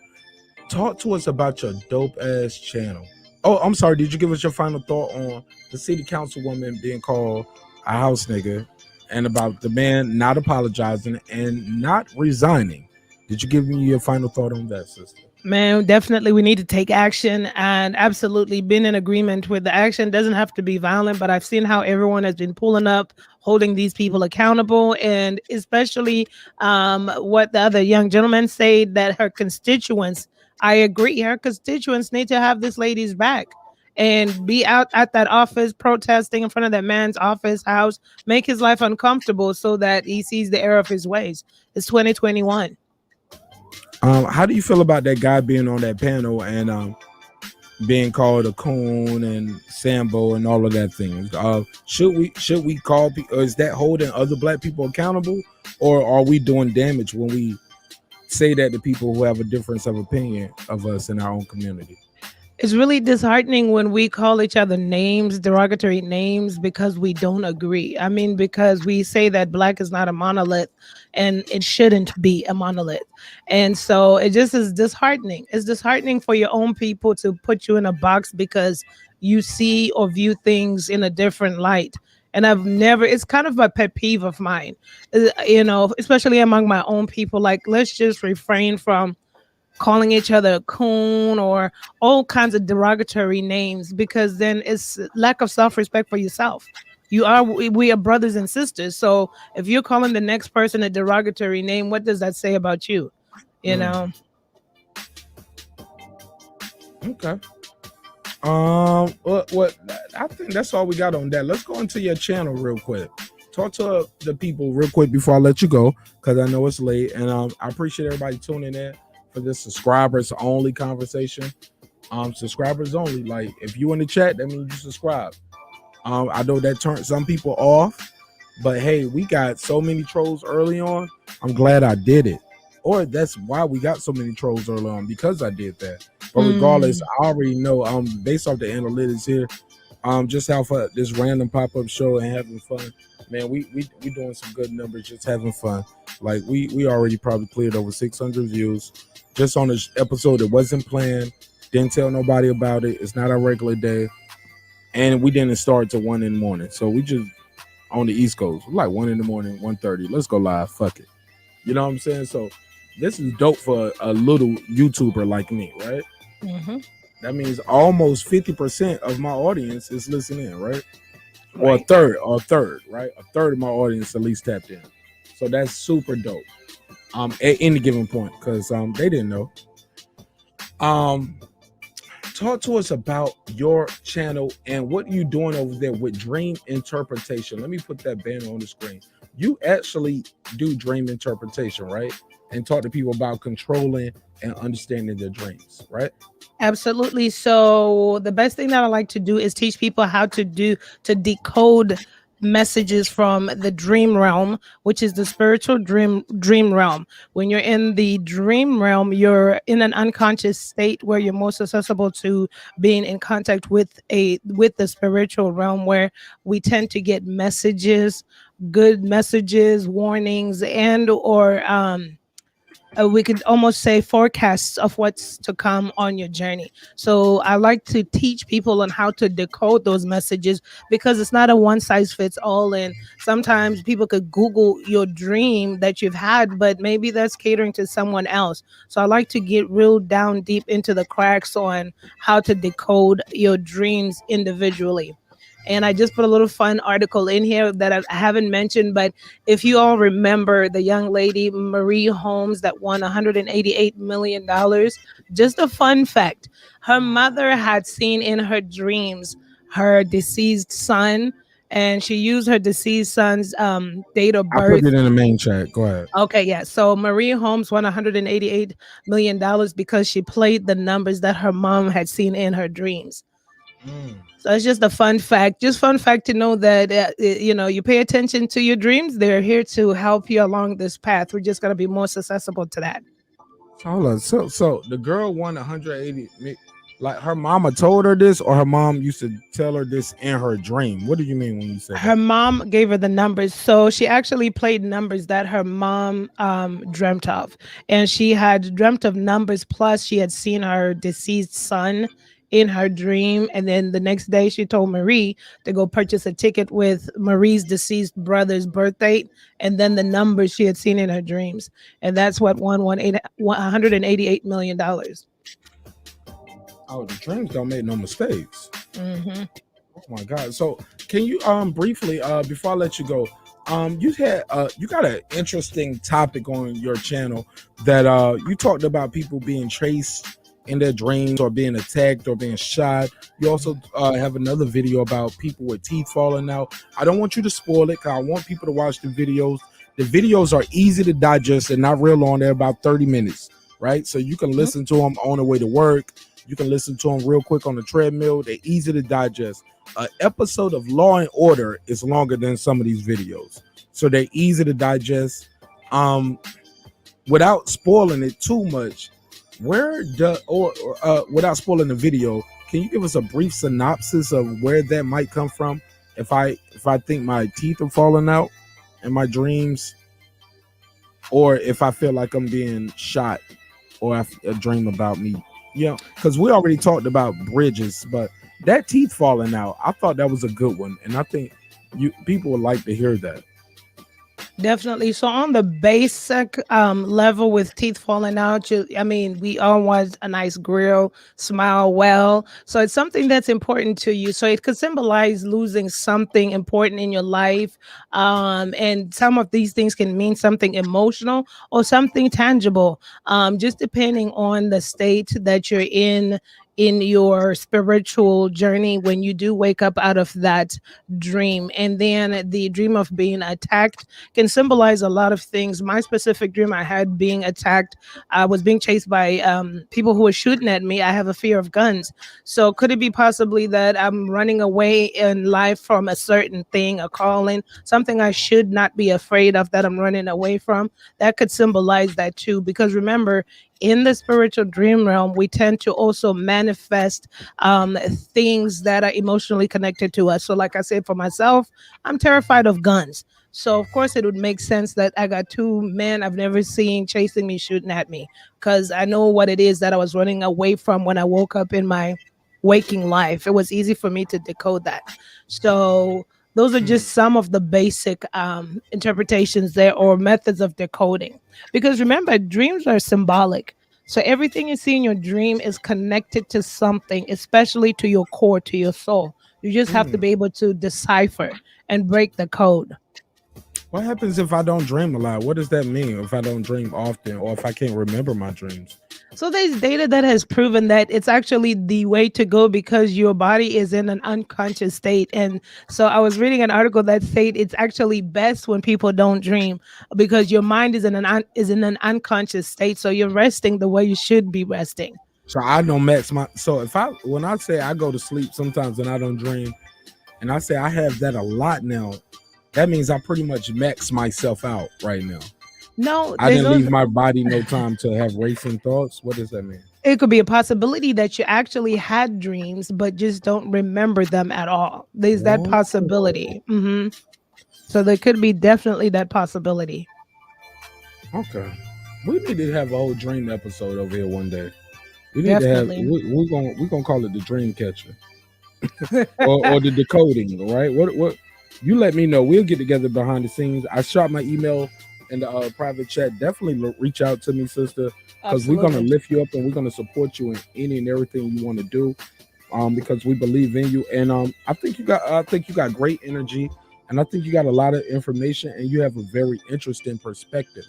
Talk to us about your dope ass channel. Oh, I'm sorry. Did you give us your final thought on the city councilwoman being called a house nigga and about the man not apologizing and not resigning? Did you give me your final thought on that, sister? Man, definitely we need to take action, and absolutely been in agreement with the action. Doesn't have to be violent, but I've seen how everyone has been pulling up, holding these people accountable, and especially what the other young gentleman said, that her constituents, I agree, her constituents need to have this lady's back and be out at that office protesting in front of that man's office house, make his life uncomfortable so that he sees the error of his ways. It's 2021. How do you feel about that guy being on that panel and being called a coon and Sambo and all of that things? Should we call people? Is that holding other black people accountable, or are we doing damage when we say that to people who have a difference of opinion of us in our own community? It's really disheartening when we call each other names, derogatory names, because we don't agree. I mean, because we say that black is not a monolith and it shouldn't be a monolith. And so it just is disheartening. It's disheartening for your own people to put you in a box because you see or view things in a different light. And it's kind of a pet peeve of mine, especially among my own people. Like, let's just refrain from calling each other a coon or all kinds of derogatory names, because then it's lack of self-respect for yourself. We are brothers and sisters. So if you're calling the next person a derogatory name, what does that say about you? You know? Okay. What I think that's all we got on that. Let's go into your channel real quick. Talk to the people real quick before I let you go, because I know it's late, and I appreciate everybody tuning in for this subscribers only conversation. Subscribers only. Like, if you in the chat, that means you subscribe. I know that turned some people off, but hey, we got so many trolls early on. I'm glad I did it. Or that's why we got so many trolls early on, because I did that. But regardless, I already know, based off the analytics here, just how for this random pop-up show and having fun, man, we doing some good numbers, just having fun. Like, we already probably cleared over 600 views just on this episode that wasn't planned, didn't tell nobody about it. It's not our regular day, and we didn't start till 1 in the morning. So we just on the East Coast, like 1 in the morning, 1:30. Let's go live. Fuck it. You know what I'm saying? So this is dope for a little YouTuber like me, right? That means almost 50% of my audience is listening, right? Or a third, right? A third of my audience at least tapped in. So that's super dope. At any given point, because they didn't know. Talk to us about your channel and what you're doing over there with dream interpretation. Let me put that banner on the screen. You actually do dream interpretation, right? And talk to people about controlling and understanding their dreams, right? Absolutely. So the best thing that I like to do is teach people how to decode messages from the dream realm, which is the spiritual dream realm. When you're in the dream realm, you're in an unconscious state where you're most accessible to being in contact with the spiritual realm, where we tend to get messages, good messages, warnings, and or we could almost say forecasts of what's to come on your journey. So I like to teach people on how to decode those messages, because it's not a one size fits all. And sometimes people could Google your dream that you've had, but maybe that's catering to someone else. So I like to get real down deep into the cracks on how to decode your dreams individually. And I just put a little fun article in here that I haven't mentioned, but if you all remember the young lady, Marie Holmes, that won $188 million, just a fun fact. Her mother had seen in her dreams her deceased son, and she used her deceased son's date of birth. I put it in the main chat. Go ahead. Okay, yeah. So Marie Holmes won $188 million because she played the numbers that her mom had seen in her dreams. So it's just a fun fact. Just fun fact to know that, you pay attention to your dreams. They're here to help you along this path. We're just going to be more accessible to that. Hold on. So the girl won 180. Like, her mama told her this, or her mom used to tell her this in her dream? What do you mean when you say her mom gave her the numbers? So she actually played numbers that her mom dreamt of. And she had dreamt of numbers, plus she had seen her deceased son in her dream. And then the next day she told Marie to go purchase a ticket with Marie's deceased brother's birth date and then the numbers she had seen in her dreams. And that's what won $188 million. Oh, the dreams don't make no mistakes. Oh my God. So can you briefly before I let you go, you got an interesting topic on your channel that you talked about people being chased in their dreams, or being attacked, or being shot. You also have another video about people with teeth falling out. I don't want you to spoil it, because I want people to watch the videos. The videos are easy to digest and not real long. They're about 30 minutes, right? So you can listen to them on the way to work. You can listen to them real quick on the treadmill. They're easy to digest. An episode of Law and Order is longer than some of these videos, so they're easy to digest. Without spoiling it too much, where without spoiling the video, can you give us a brief synopsis of where that might come from? If I think my teeth are falling out in my dreams, or if I feel like I'm being shot, or I dream about me, because we already talked about bridges, but that teeth falling out, I thought that was a good one, and I think people would like to hear that. Definitely. So on the basic level with teeth falling out, we all want a nice grill, smile well. So it's something that's important to you. So it could symbolize losing something important in your life. And some of these things can mean something emotional or something tangible, just depending on the state that you're in your spiritual journey when you do wake up out of that dream. And then the dream of being attacked can symbolize a lot of things. My specific dream, I had being attacked. I was being chased by people who were shooting at me. I have a fear of guns. So could it be possibly that I'm running away in life from a certain thing, a calling, something I should not be afraid of that I'm running away from? That could symbolize that too. Because remember, in the spiritual dream realm, we tend to also manifest things that are emotionally connected to us. So like I said, for myself, I'm terrified of guns. So of course it would make sense that I got two men I've never seen chasing me, shooting at me, because I know what it is that I was running away from when I woke up in my waking life. It was easy for me to decode that. So those are just some of the basic interpretations there, or methods of decoding. Because remember, dreams are symbolic. So everything you see in your dream is connected to something, especially to your core, to your soul. You just have to be able to decipher and break the code. What happens if I don't dream a lot? What does that mean if I don't dream often, or if I can't remember my dreams? So there's data that has proven that it's actually the way to go, because your body is in an unconscious state. And so I was reading an article that said it's actually best when people don't dream, because your mind is in an unconscious state. So you're resting the way you should be resting. So I don't when I say I go to sleep sometimes and I don't dream, and I say I have that a lot now, that means I pretty much max myself out right now. No, I didn't leave my body no time to have racing thoughts. What does that mean? It could be a possibility that you actually had dreams, but just don't remember them at all. There's that possibility. So there could be definitely that possibility. Okay. We need to have a whole dream episode over here one day. We need to have, we're gonna call it the dream catcher. or the decoding, all right? What you let me know. We'll get together behind the scenes. I shot my email in the private chat. Definitely reach out to me, sister, because we're gonna lift you up and we're gonna support you in any and everything you want to do, because we believe in you. And I think you got great energy, and I think you got a lot of information, and you have a very interesting perspective,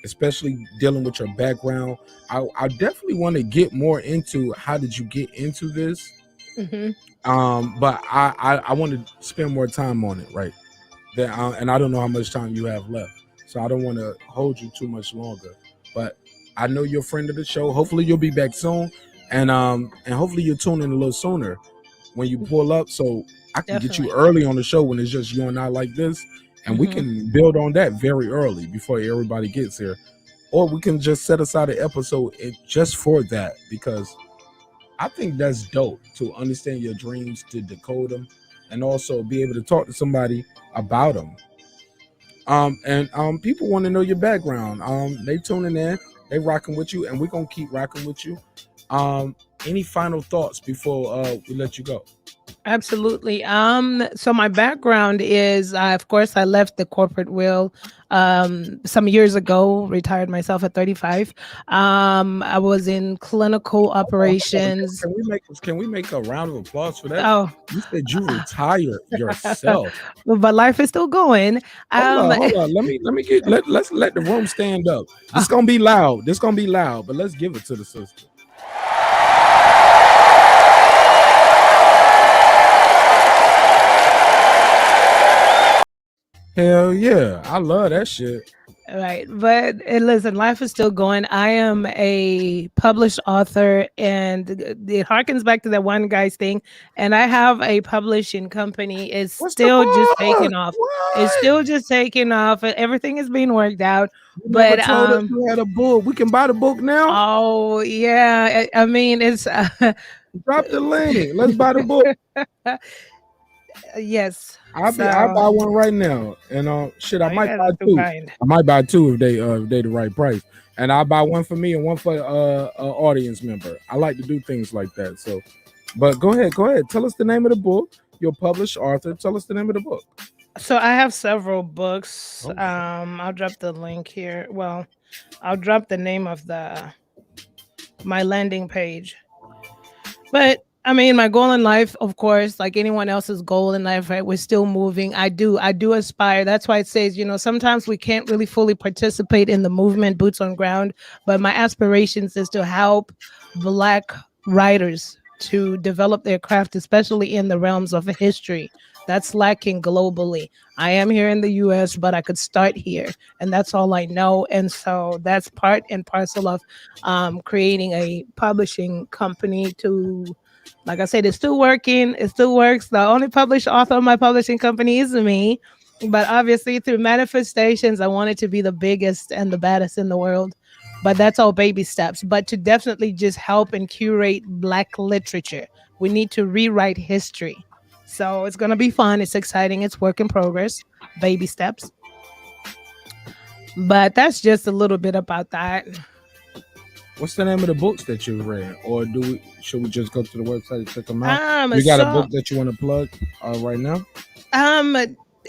especially dealing with your background. I definitely want to get more into how did you get into this, but I want to spend more time on it, right? And I don't know how much time you have left. So I don't want to hold you too much longer, but I know you're a friend of the show. Hopefully you'll be back soon, and hopefully you'll tune in a little sooner when you pull up, so I can get you early on the show when it's just you and I like this, and we can build on that very early before everybody gets here, or we can just set aside an episode just for that, because I think that's dope to understand your dreams, to decode them, and also be able to talk to somebody about them. And people want to know your background. They tuning in, they rocking with you, and we're gonna keep rocking with you. Any final thoughts before we let you go? Absolutely. So my background is, of course, I left the corporate world some years ago, retired myself at 35. I was in clinical operations. Can we make a round of applause for that? Oh, you said you retired yourself, but life is still going. Hold on. Let's let the room stand up. This gonna be loud. But let's give it to the sister. Hell yeah, I love that shit. Right. But listen, life is still going. I am a published author, and it harkens back to that one guy's thing. And I have a publishing company. It's What's the still just taking book? off. It's What? still just taking off. Everything is being worked out. You never But told us you had a book. We can buy the book now. oh yeah, I mean it's Drop the link. Let's buy the book. yes. I'll So buy one right now. And shit, I oh, you might guys buy are too two. kind. I might buy two if they the right price. And I'll buy one for me and one for a audience member. I like to do things like that. So, but go ahead. Tell us the name of the book. You're a published author. Tell us the name of the book. So I have several books. Oh. I'll drop the link here. Well, I'll drop the name of my landing page. But I mean, my goal in life, of course, like anyone else's goal in life, right? We're still moving. I do aspire. That's why it says, sometimes we can't really fully participate in the movement, boots on ground. But my aspirations is to help Black writers to develop their craft, especially in the realms of history. That's lacking globally. I am here in the US, but I could start here, and that's all I know. And so that's part and parcel of creating a publishing company to, like I said, it's still working. It still works. The only published author of my publishing company is me. But obviously, through manifestations, I want it to be the biggest and the baddest in the world. But that's all baby steps. But to definitely just help and curate Black literature, we need to rewrite history. So it's going to be fun. It's exciting. It's work in progress, baby steps. But that's just a little bit about that. What's the name of the books that you read? Or should we just go to the website and check them out? You got a book that you want to plug right now?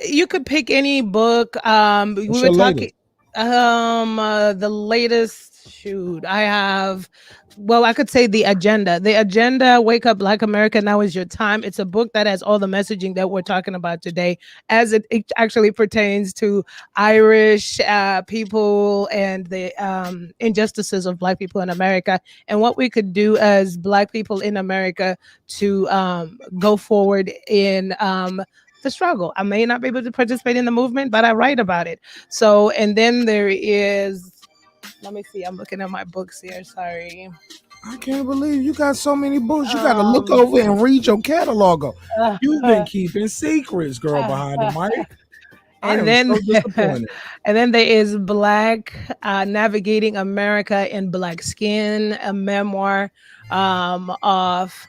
You could pick any book. We were talking the latest, shoot, I have, well, I could say the agenda, Wake Up Black America, Now Is Your Time. It's a book that has all the messaging that we're talking about today, as it actually pertains to Irish people and the injustices of Black people in America, and what we could do as Black people in America to go forward in the struggle. I may not be able to participate in the movement, but I write about it. So, and then there is, let me see, I'm looking at my books here. Sorry. I can't believe you got so many books. You got to look over and read your catalog. You've been keeping secrets, girl, behind the mic. And then, so disappointed. And then there is Black Navigating America in Black Skin, a memoir of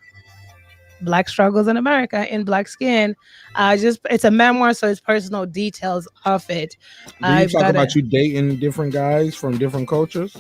Black struggles in America in Black skin. It's a memoir, so it's personal details of it. Do you talk about you dating different guys from different cultures?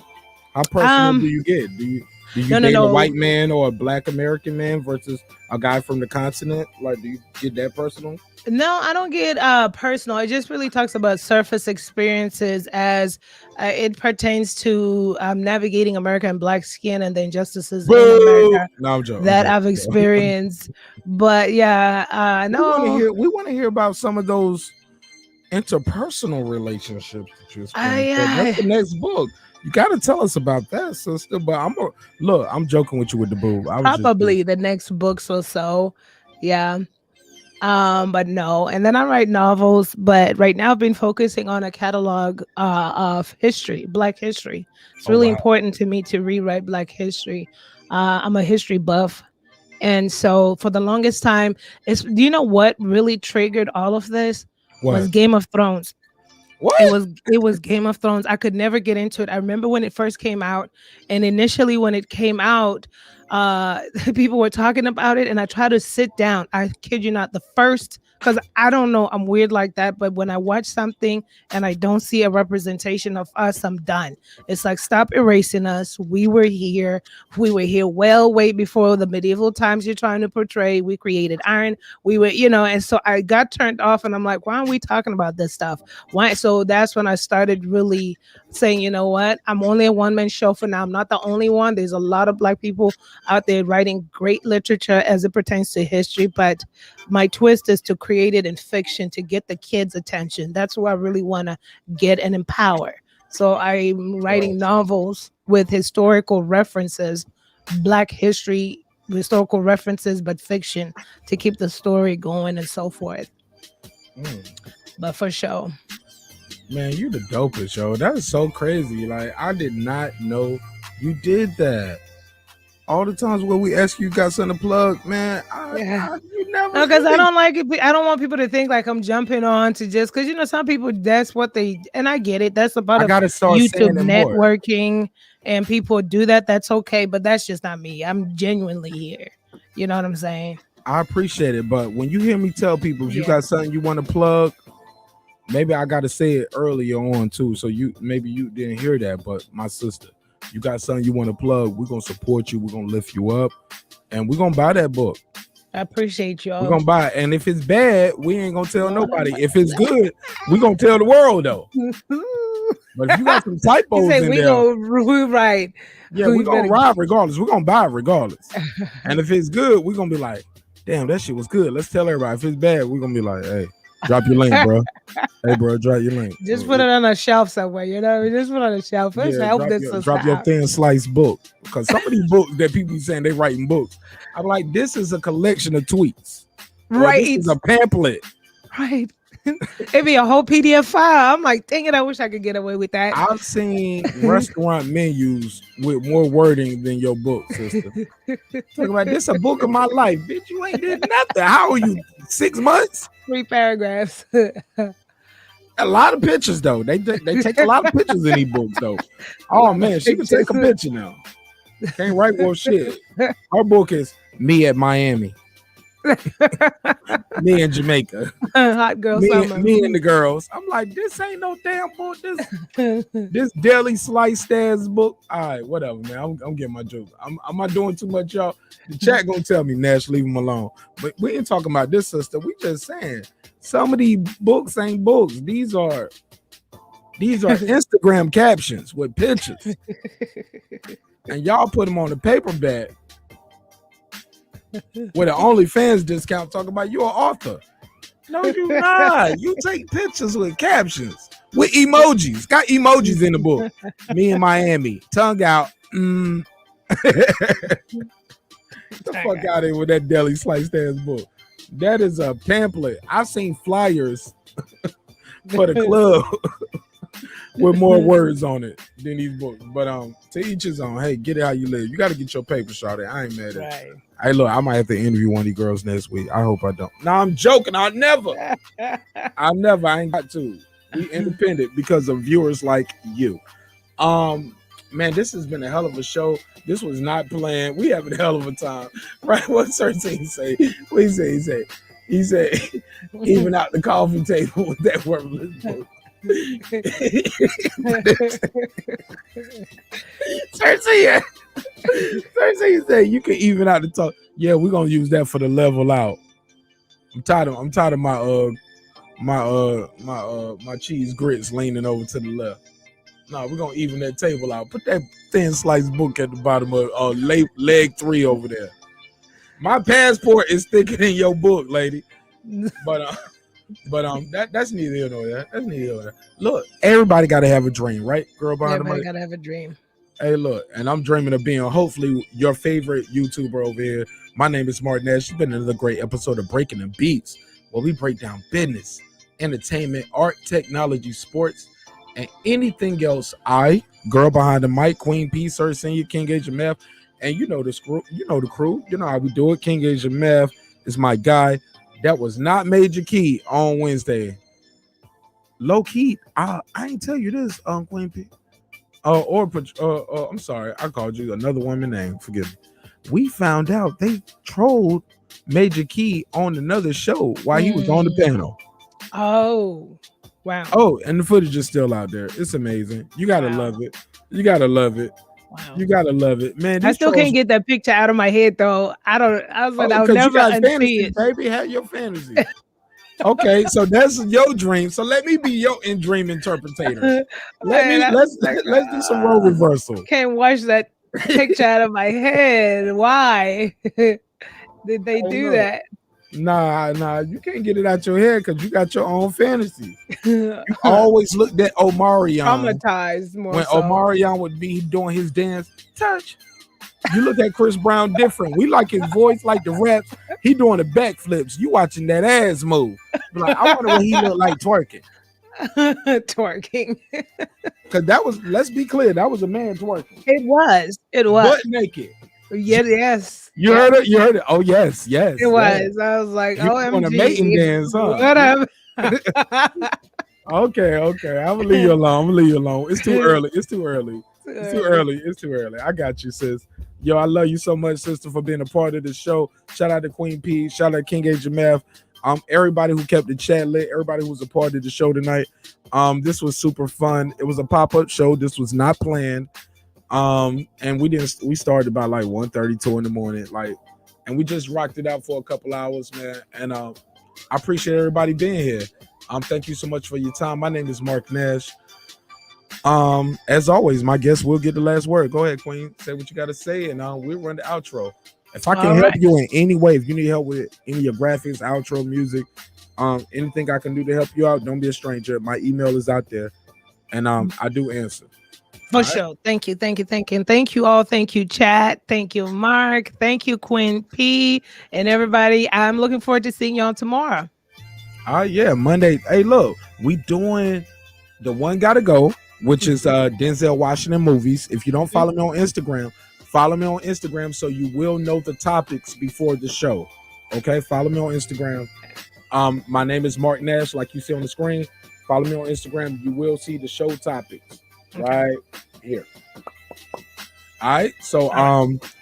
How personal do you get? Do you date a white man or a Black American man versus a guy from the continent? Like, do you get that personal? No, I don't get personal. It just really talks about surface experiences as it pertains to navigating America and Black skin and the injustices in America that I've experienced. But yeah, no. We want to hear about some of those interpersonal relationships that you experienced. That's the next book. You got to tell us about that, sister. But I'm joking with you with the boob. Probably the next books or so. Yeah. But no, and then I write novels, but right now I've been focusing on a catalog of history, Black history. It's really important to me to rewrite Black history. I'm a history buff. And so for the longest time, do you know what really triggered all of this? Was Game of Thrones. What? It was Game of Thrones. I could never get into it. I remember when it first came out, and initially when it came out, people were talking about it, and I tried to sit down. I kid you not, the first, because I don't know, I'm weird like that, but when I watch something and I don't see a representation of us, I'm done. It's like, stop erasing us. We were here way before the medieval times you're trying to portray. We created iron. We were, and so I got turned off, and I'm like, why aren't we talking about this stuff? Why? So that's when I started really saying, you know what, I'm only a one-man show for now. I'm not the only one. There's a lot of Black people out there writing great literature as it pertains to history, but my twist is to create it in fiction to get the kids' attention. That's where I really want to get and empower. So I'm writing novels with historical references, Black history, historical references, but fiction to keep the story going and so forth. But for sure. Man, you the dopest, yo. That is so crazy. Like, I did not know you did that. All the times where we ask you got something to plug, man, you never. No, because I don't like it. I don't want people to think like I'm jumping on to just because some people that's what they and I get it. That's a part of YouTube networking, and people do that. That's okay, but that's just not me. I'm genuinely here. You know what I'm saying? I appreciate it, but when you hear me tell people if you got something you want to plug, maybe I got to say it earlier on too. So maybe you didn't hear that, but my sister, you got something you want to plug, we're gonna support you, we're gonna lift you up, and we're gonna buy that book. I appreciate y'all. We're gonna buy it. And if it's bad, we ain't gonna tell nobody. If it's good, we're gonna tell the world though. But if you got some typos in there, right. Yeah, we're gonna ride regardless. We're gonna buy it regardless. And if it's good, we're gonna be like, damn, that shit was good. Let's tell everybody. If it's bad, we're gonna be like, hey, drop your link, bro. Hey, bro, drop your link. Just put it on a shelf somewhere, just put it on a shelf. Let's help this. Drop your thin slice book. Because some of these books that people be saying they writing books, I'm like, this is a collection of tweets. Right. This is a pamphlet. Right. It'd be a whole PDF file. I'm like, dang it, I wish I could get away with that. I've seen restaurant menus with more wording than your book, sister. Talk about this a book of my life. Bitch, you ain't did nothing. How are you? 6 months? 3 paragraphs. A lot of pictures though. They take a lot of pictures in these books though. Oh man, she can take a picture now. Can't write more shit. Her book is me at Miami. Me in Jamaica. Hot girl summer. Me and the girls. I'm like, this ain't no damn book. This Daily Slice Stats book. All right, whatever, man. I'm getting my joke. I'm not doing too much, y'all. The chat gonna tell me, Nash, leave them alone. But we ain't talking about this, sister. We just saying some of these books ain't books. These are Instagram captions with pictures. And y'all put them on the paperback with an OnlyFans discount talking about you're an author. No, you're not. You take pictures with captions, with emojis. Got emojis in the book. Me in Miami. Tongue out. Get the fuck out of here with that Daily Slice Stats book. That is a pamphlet. I've seen flyers for the club with more words on it than these books. But to each his own. Hey, get it how you live. You got to get your paper shot. I ain't mad at you. Hey, look, I might have to interview one of these girls next week. I hope I don't. No, I'm joking. I ain't got to. Be independent because of viewers like you. Man, this has been a hell of a show. This was not planned. We having a hell of a time. Right? What Cersei say? What he said, even out the coffee table with that worthless book. Cersei said you can even out the talk. Yeah, we're gonna use that for the level out. I'm tired of my cheese grits leaning over to the left. No, we're gonna even that table out. Put that thin sliced book at the bottom of leg 3 over there. My passport is thicker than your book, lady. But that's neither here nor there. That's neither here nor there. Look, everybody gotta have a dream, right? Girl behind the mic. Everybody gotta have a dream. Hey, look, and I'm dreaming of being hopefully your favorite YouTuber over here. My name is Marq Nash. It's been another great episode of Breaking the Beats, where we break down business, entertainment, art, technology, sports, and anything else. Girl behind the mic, Queen P, Sir Senior, King Agent Meth, and you know the crew. You know how we do it. King Agent Meth is my guy. That was not Major Key on Wednesday. Low key, I ain't tell you this, Queen P. I'm sorry, I called you another woman name. Forgive me. We found out they trolled Major Key on another show while he was on the panel. Oh, wow. Oh, and the footage is still out there. It's amazing. You gotta love it. You gotta love it. Wow. You gotta love it, man. I still can't get that picture out of my head though. I was like, I'll never unsee it. Baby, have your fantasy. Okay, so that's your dream. So let me be your dream interpreter. Let's do some role reversal. Can't wash that picture out of my head. Why did they do that? Nah, you can't get it out your head because you got your own fantasy. You always looked at Omarion. Traumatized more when so. Omarion would be doing his dance. Touch. You look at Chris Brown different. We like his voice, like the raps. He doing the backflips. You watching that ass move. Like, I wonder what he look like twerking. Twerking. Because that was, let's be clear, that was a man twerking. It was. Butt naked. Yeah, yes. You heard it? You heard it? Oh, yes, yes. It was. I was like, You on a OMG. mating dance, huh? Whatever. Okay. I'm gonna leave you alone. It's too early. It's too early. I got you, sis. Yo, I love you so much, sister, for being a part of the show. Shout out to Queen P. Shout out to King Age Math. Everybody who kept the chat lit, everybody who was a part of the show tonight. This was super fun. It was a pop-up show. This was not planned. And we started about like 1:32 in the morning. And we just rocked it out for a couple hours, man. And I appreciate everybody being here. Thank you so much for your time. My name is Marq Nash. As always, my guest will get the last word. Go ahead, Queen. Say what you got to say, and we'll run the outro. If I can help you in any way, if you need help with any of your graphics, outro, music, anything I can do to help you out, don't be a stranger. My email is out there, and I do answer. For sure. Thank you. And thank you all. Thank you, chat. Thank you, Mark. Thank you, Queen P, and everybody. I'm looking forward to seeing y'all tomorrow. Yeah, Monday. Hey, look, we doing the One Gotta Go, which is Denzel Washington movies. If you don't follow me on Instagram, follow me on Instagram so you will know the topics before the show. Okay, follow me on Instagram. My name is Marq Nash, like you see on the screen. Follow me on Instagram. You will see the show topics right here. All right. So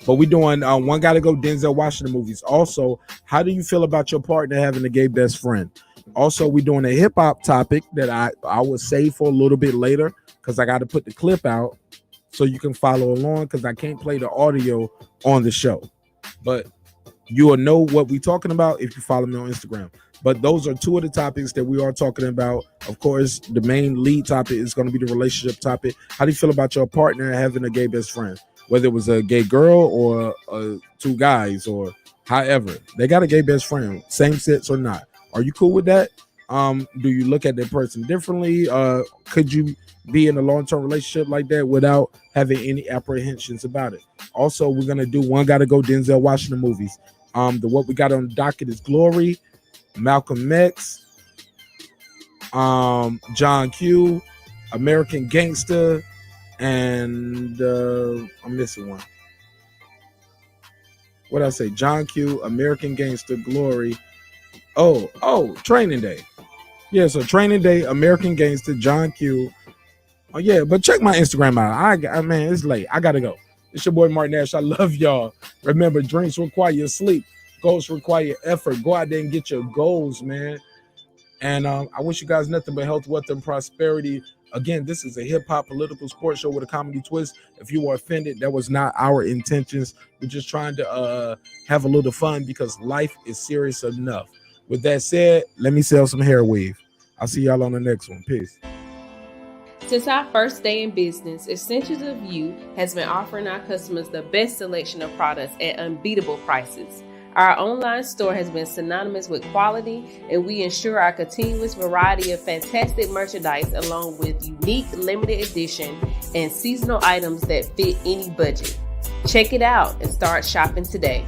but we doing One Gotta Go Denzel Washington movies. Also, how do you feel about your partner having a gay best friend? Also, we doing a hip hop topic that I will save for a little bit later because I got to put the clip out so you can follow along because I can't play the audio on the show. But you will know what we're talking about if you follow me on Instagram. But those are two of the topics that we are talking about. Of course, the main lead topic is going to be the relationship topic. How do you feel about your partner having a gay best friend? Whether it was a gay girl or two guys or however, they got a gay best friend, same sex or not. Are you cool with that? Do you look at that person differently? Could you be in a long-term relationship like that without having any apprehensions about it? Also, we're gonna do One Gotta Go Denzel Washington movies. What we got on the docket is Glory, Malcolm X, John Q, American Gangster, and I'm missing one. What I say? John Q, American Gangster, Glory. Oh, Training Day. Yeah, so Training Day, American Gangster, John Q. Oh yeah, but check my Instagram out. I man, it's late. I gotta go. It's your boy Marq Nash. I love y'all. Remember, dreams require sleep. Goals require effort. Go out there and get your goals, man. And I wish you guys nothing but health, wealth, and prosperity. Again, this is a hip-hop political sports show with a comedy twist. If you were offended, that was not our intentions. We're just trying to have a little fun because life is serious enough. With that said, let me sell some hair weave. I'll see y'all on the next one. Peace. Since our first day in business, Essentials of You has been offering our customers the best selection of products at unbeatable prices. Our online store has been synonymous with quality, and we ensure our continuous variety of fantastic merchandise along with unique limited edition and seasonal items that fit any budget. Check it out and start shopping today.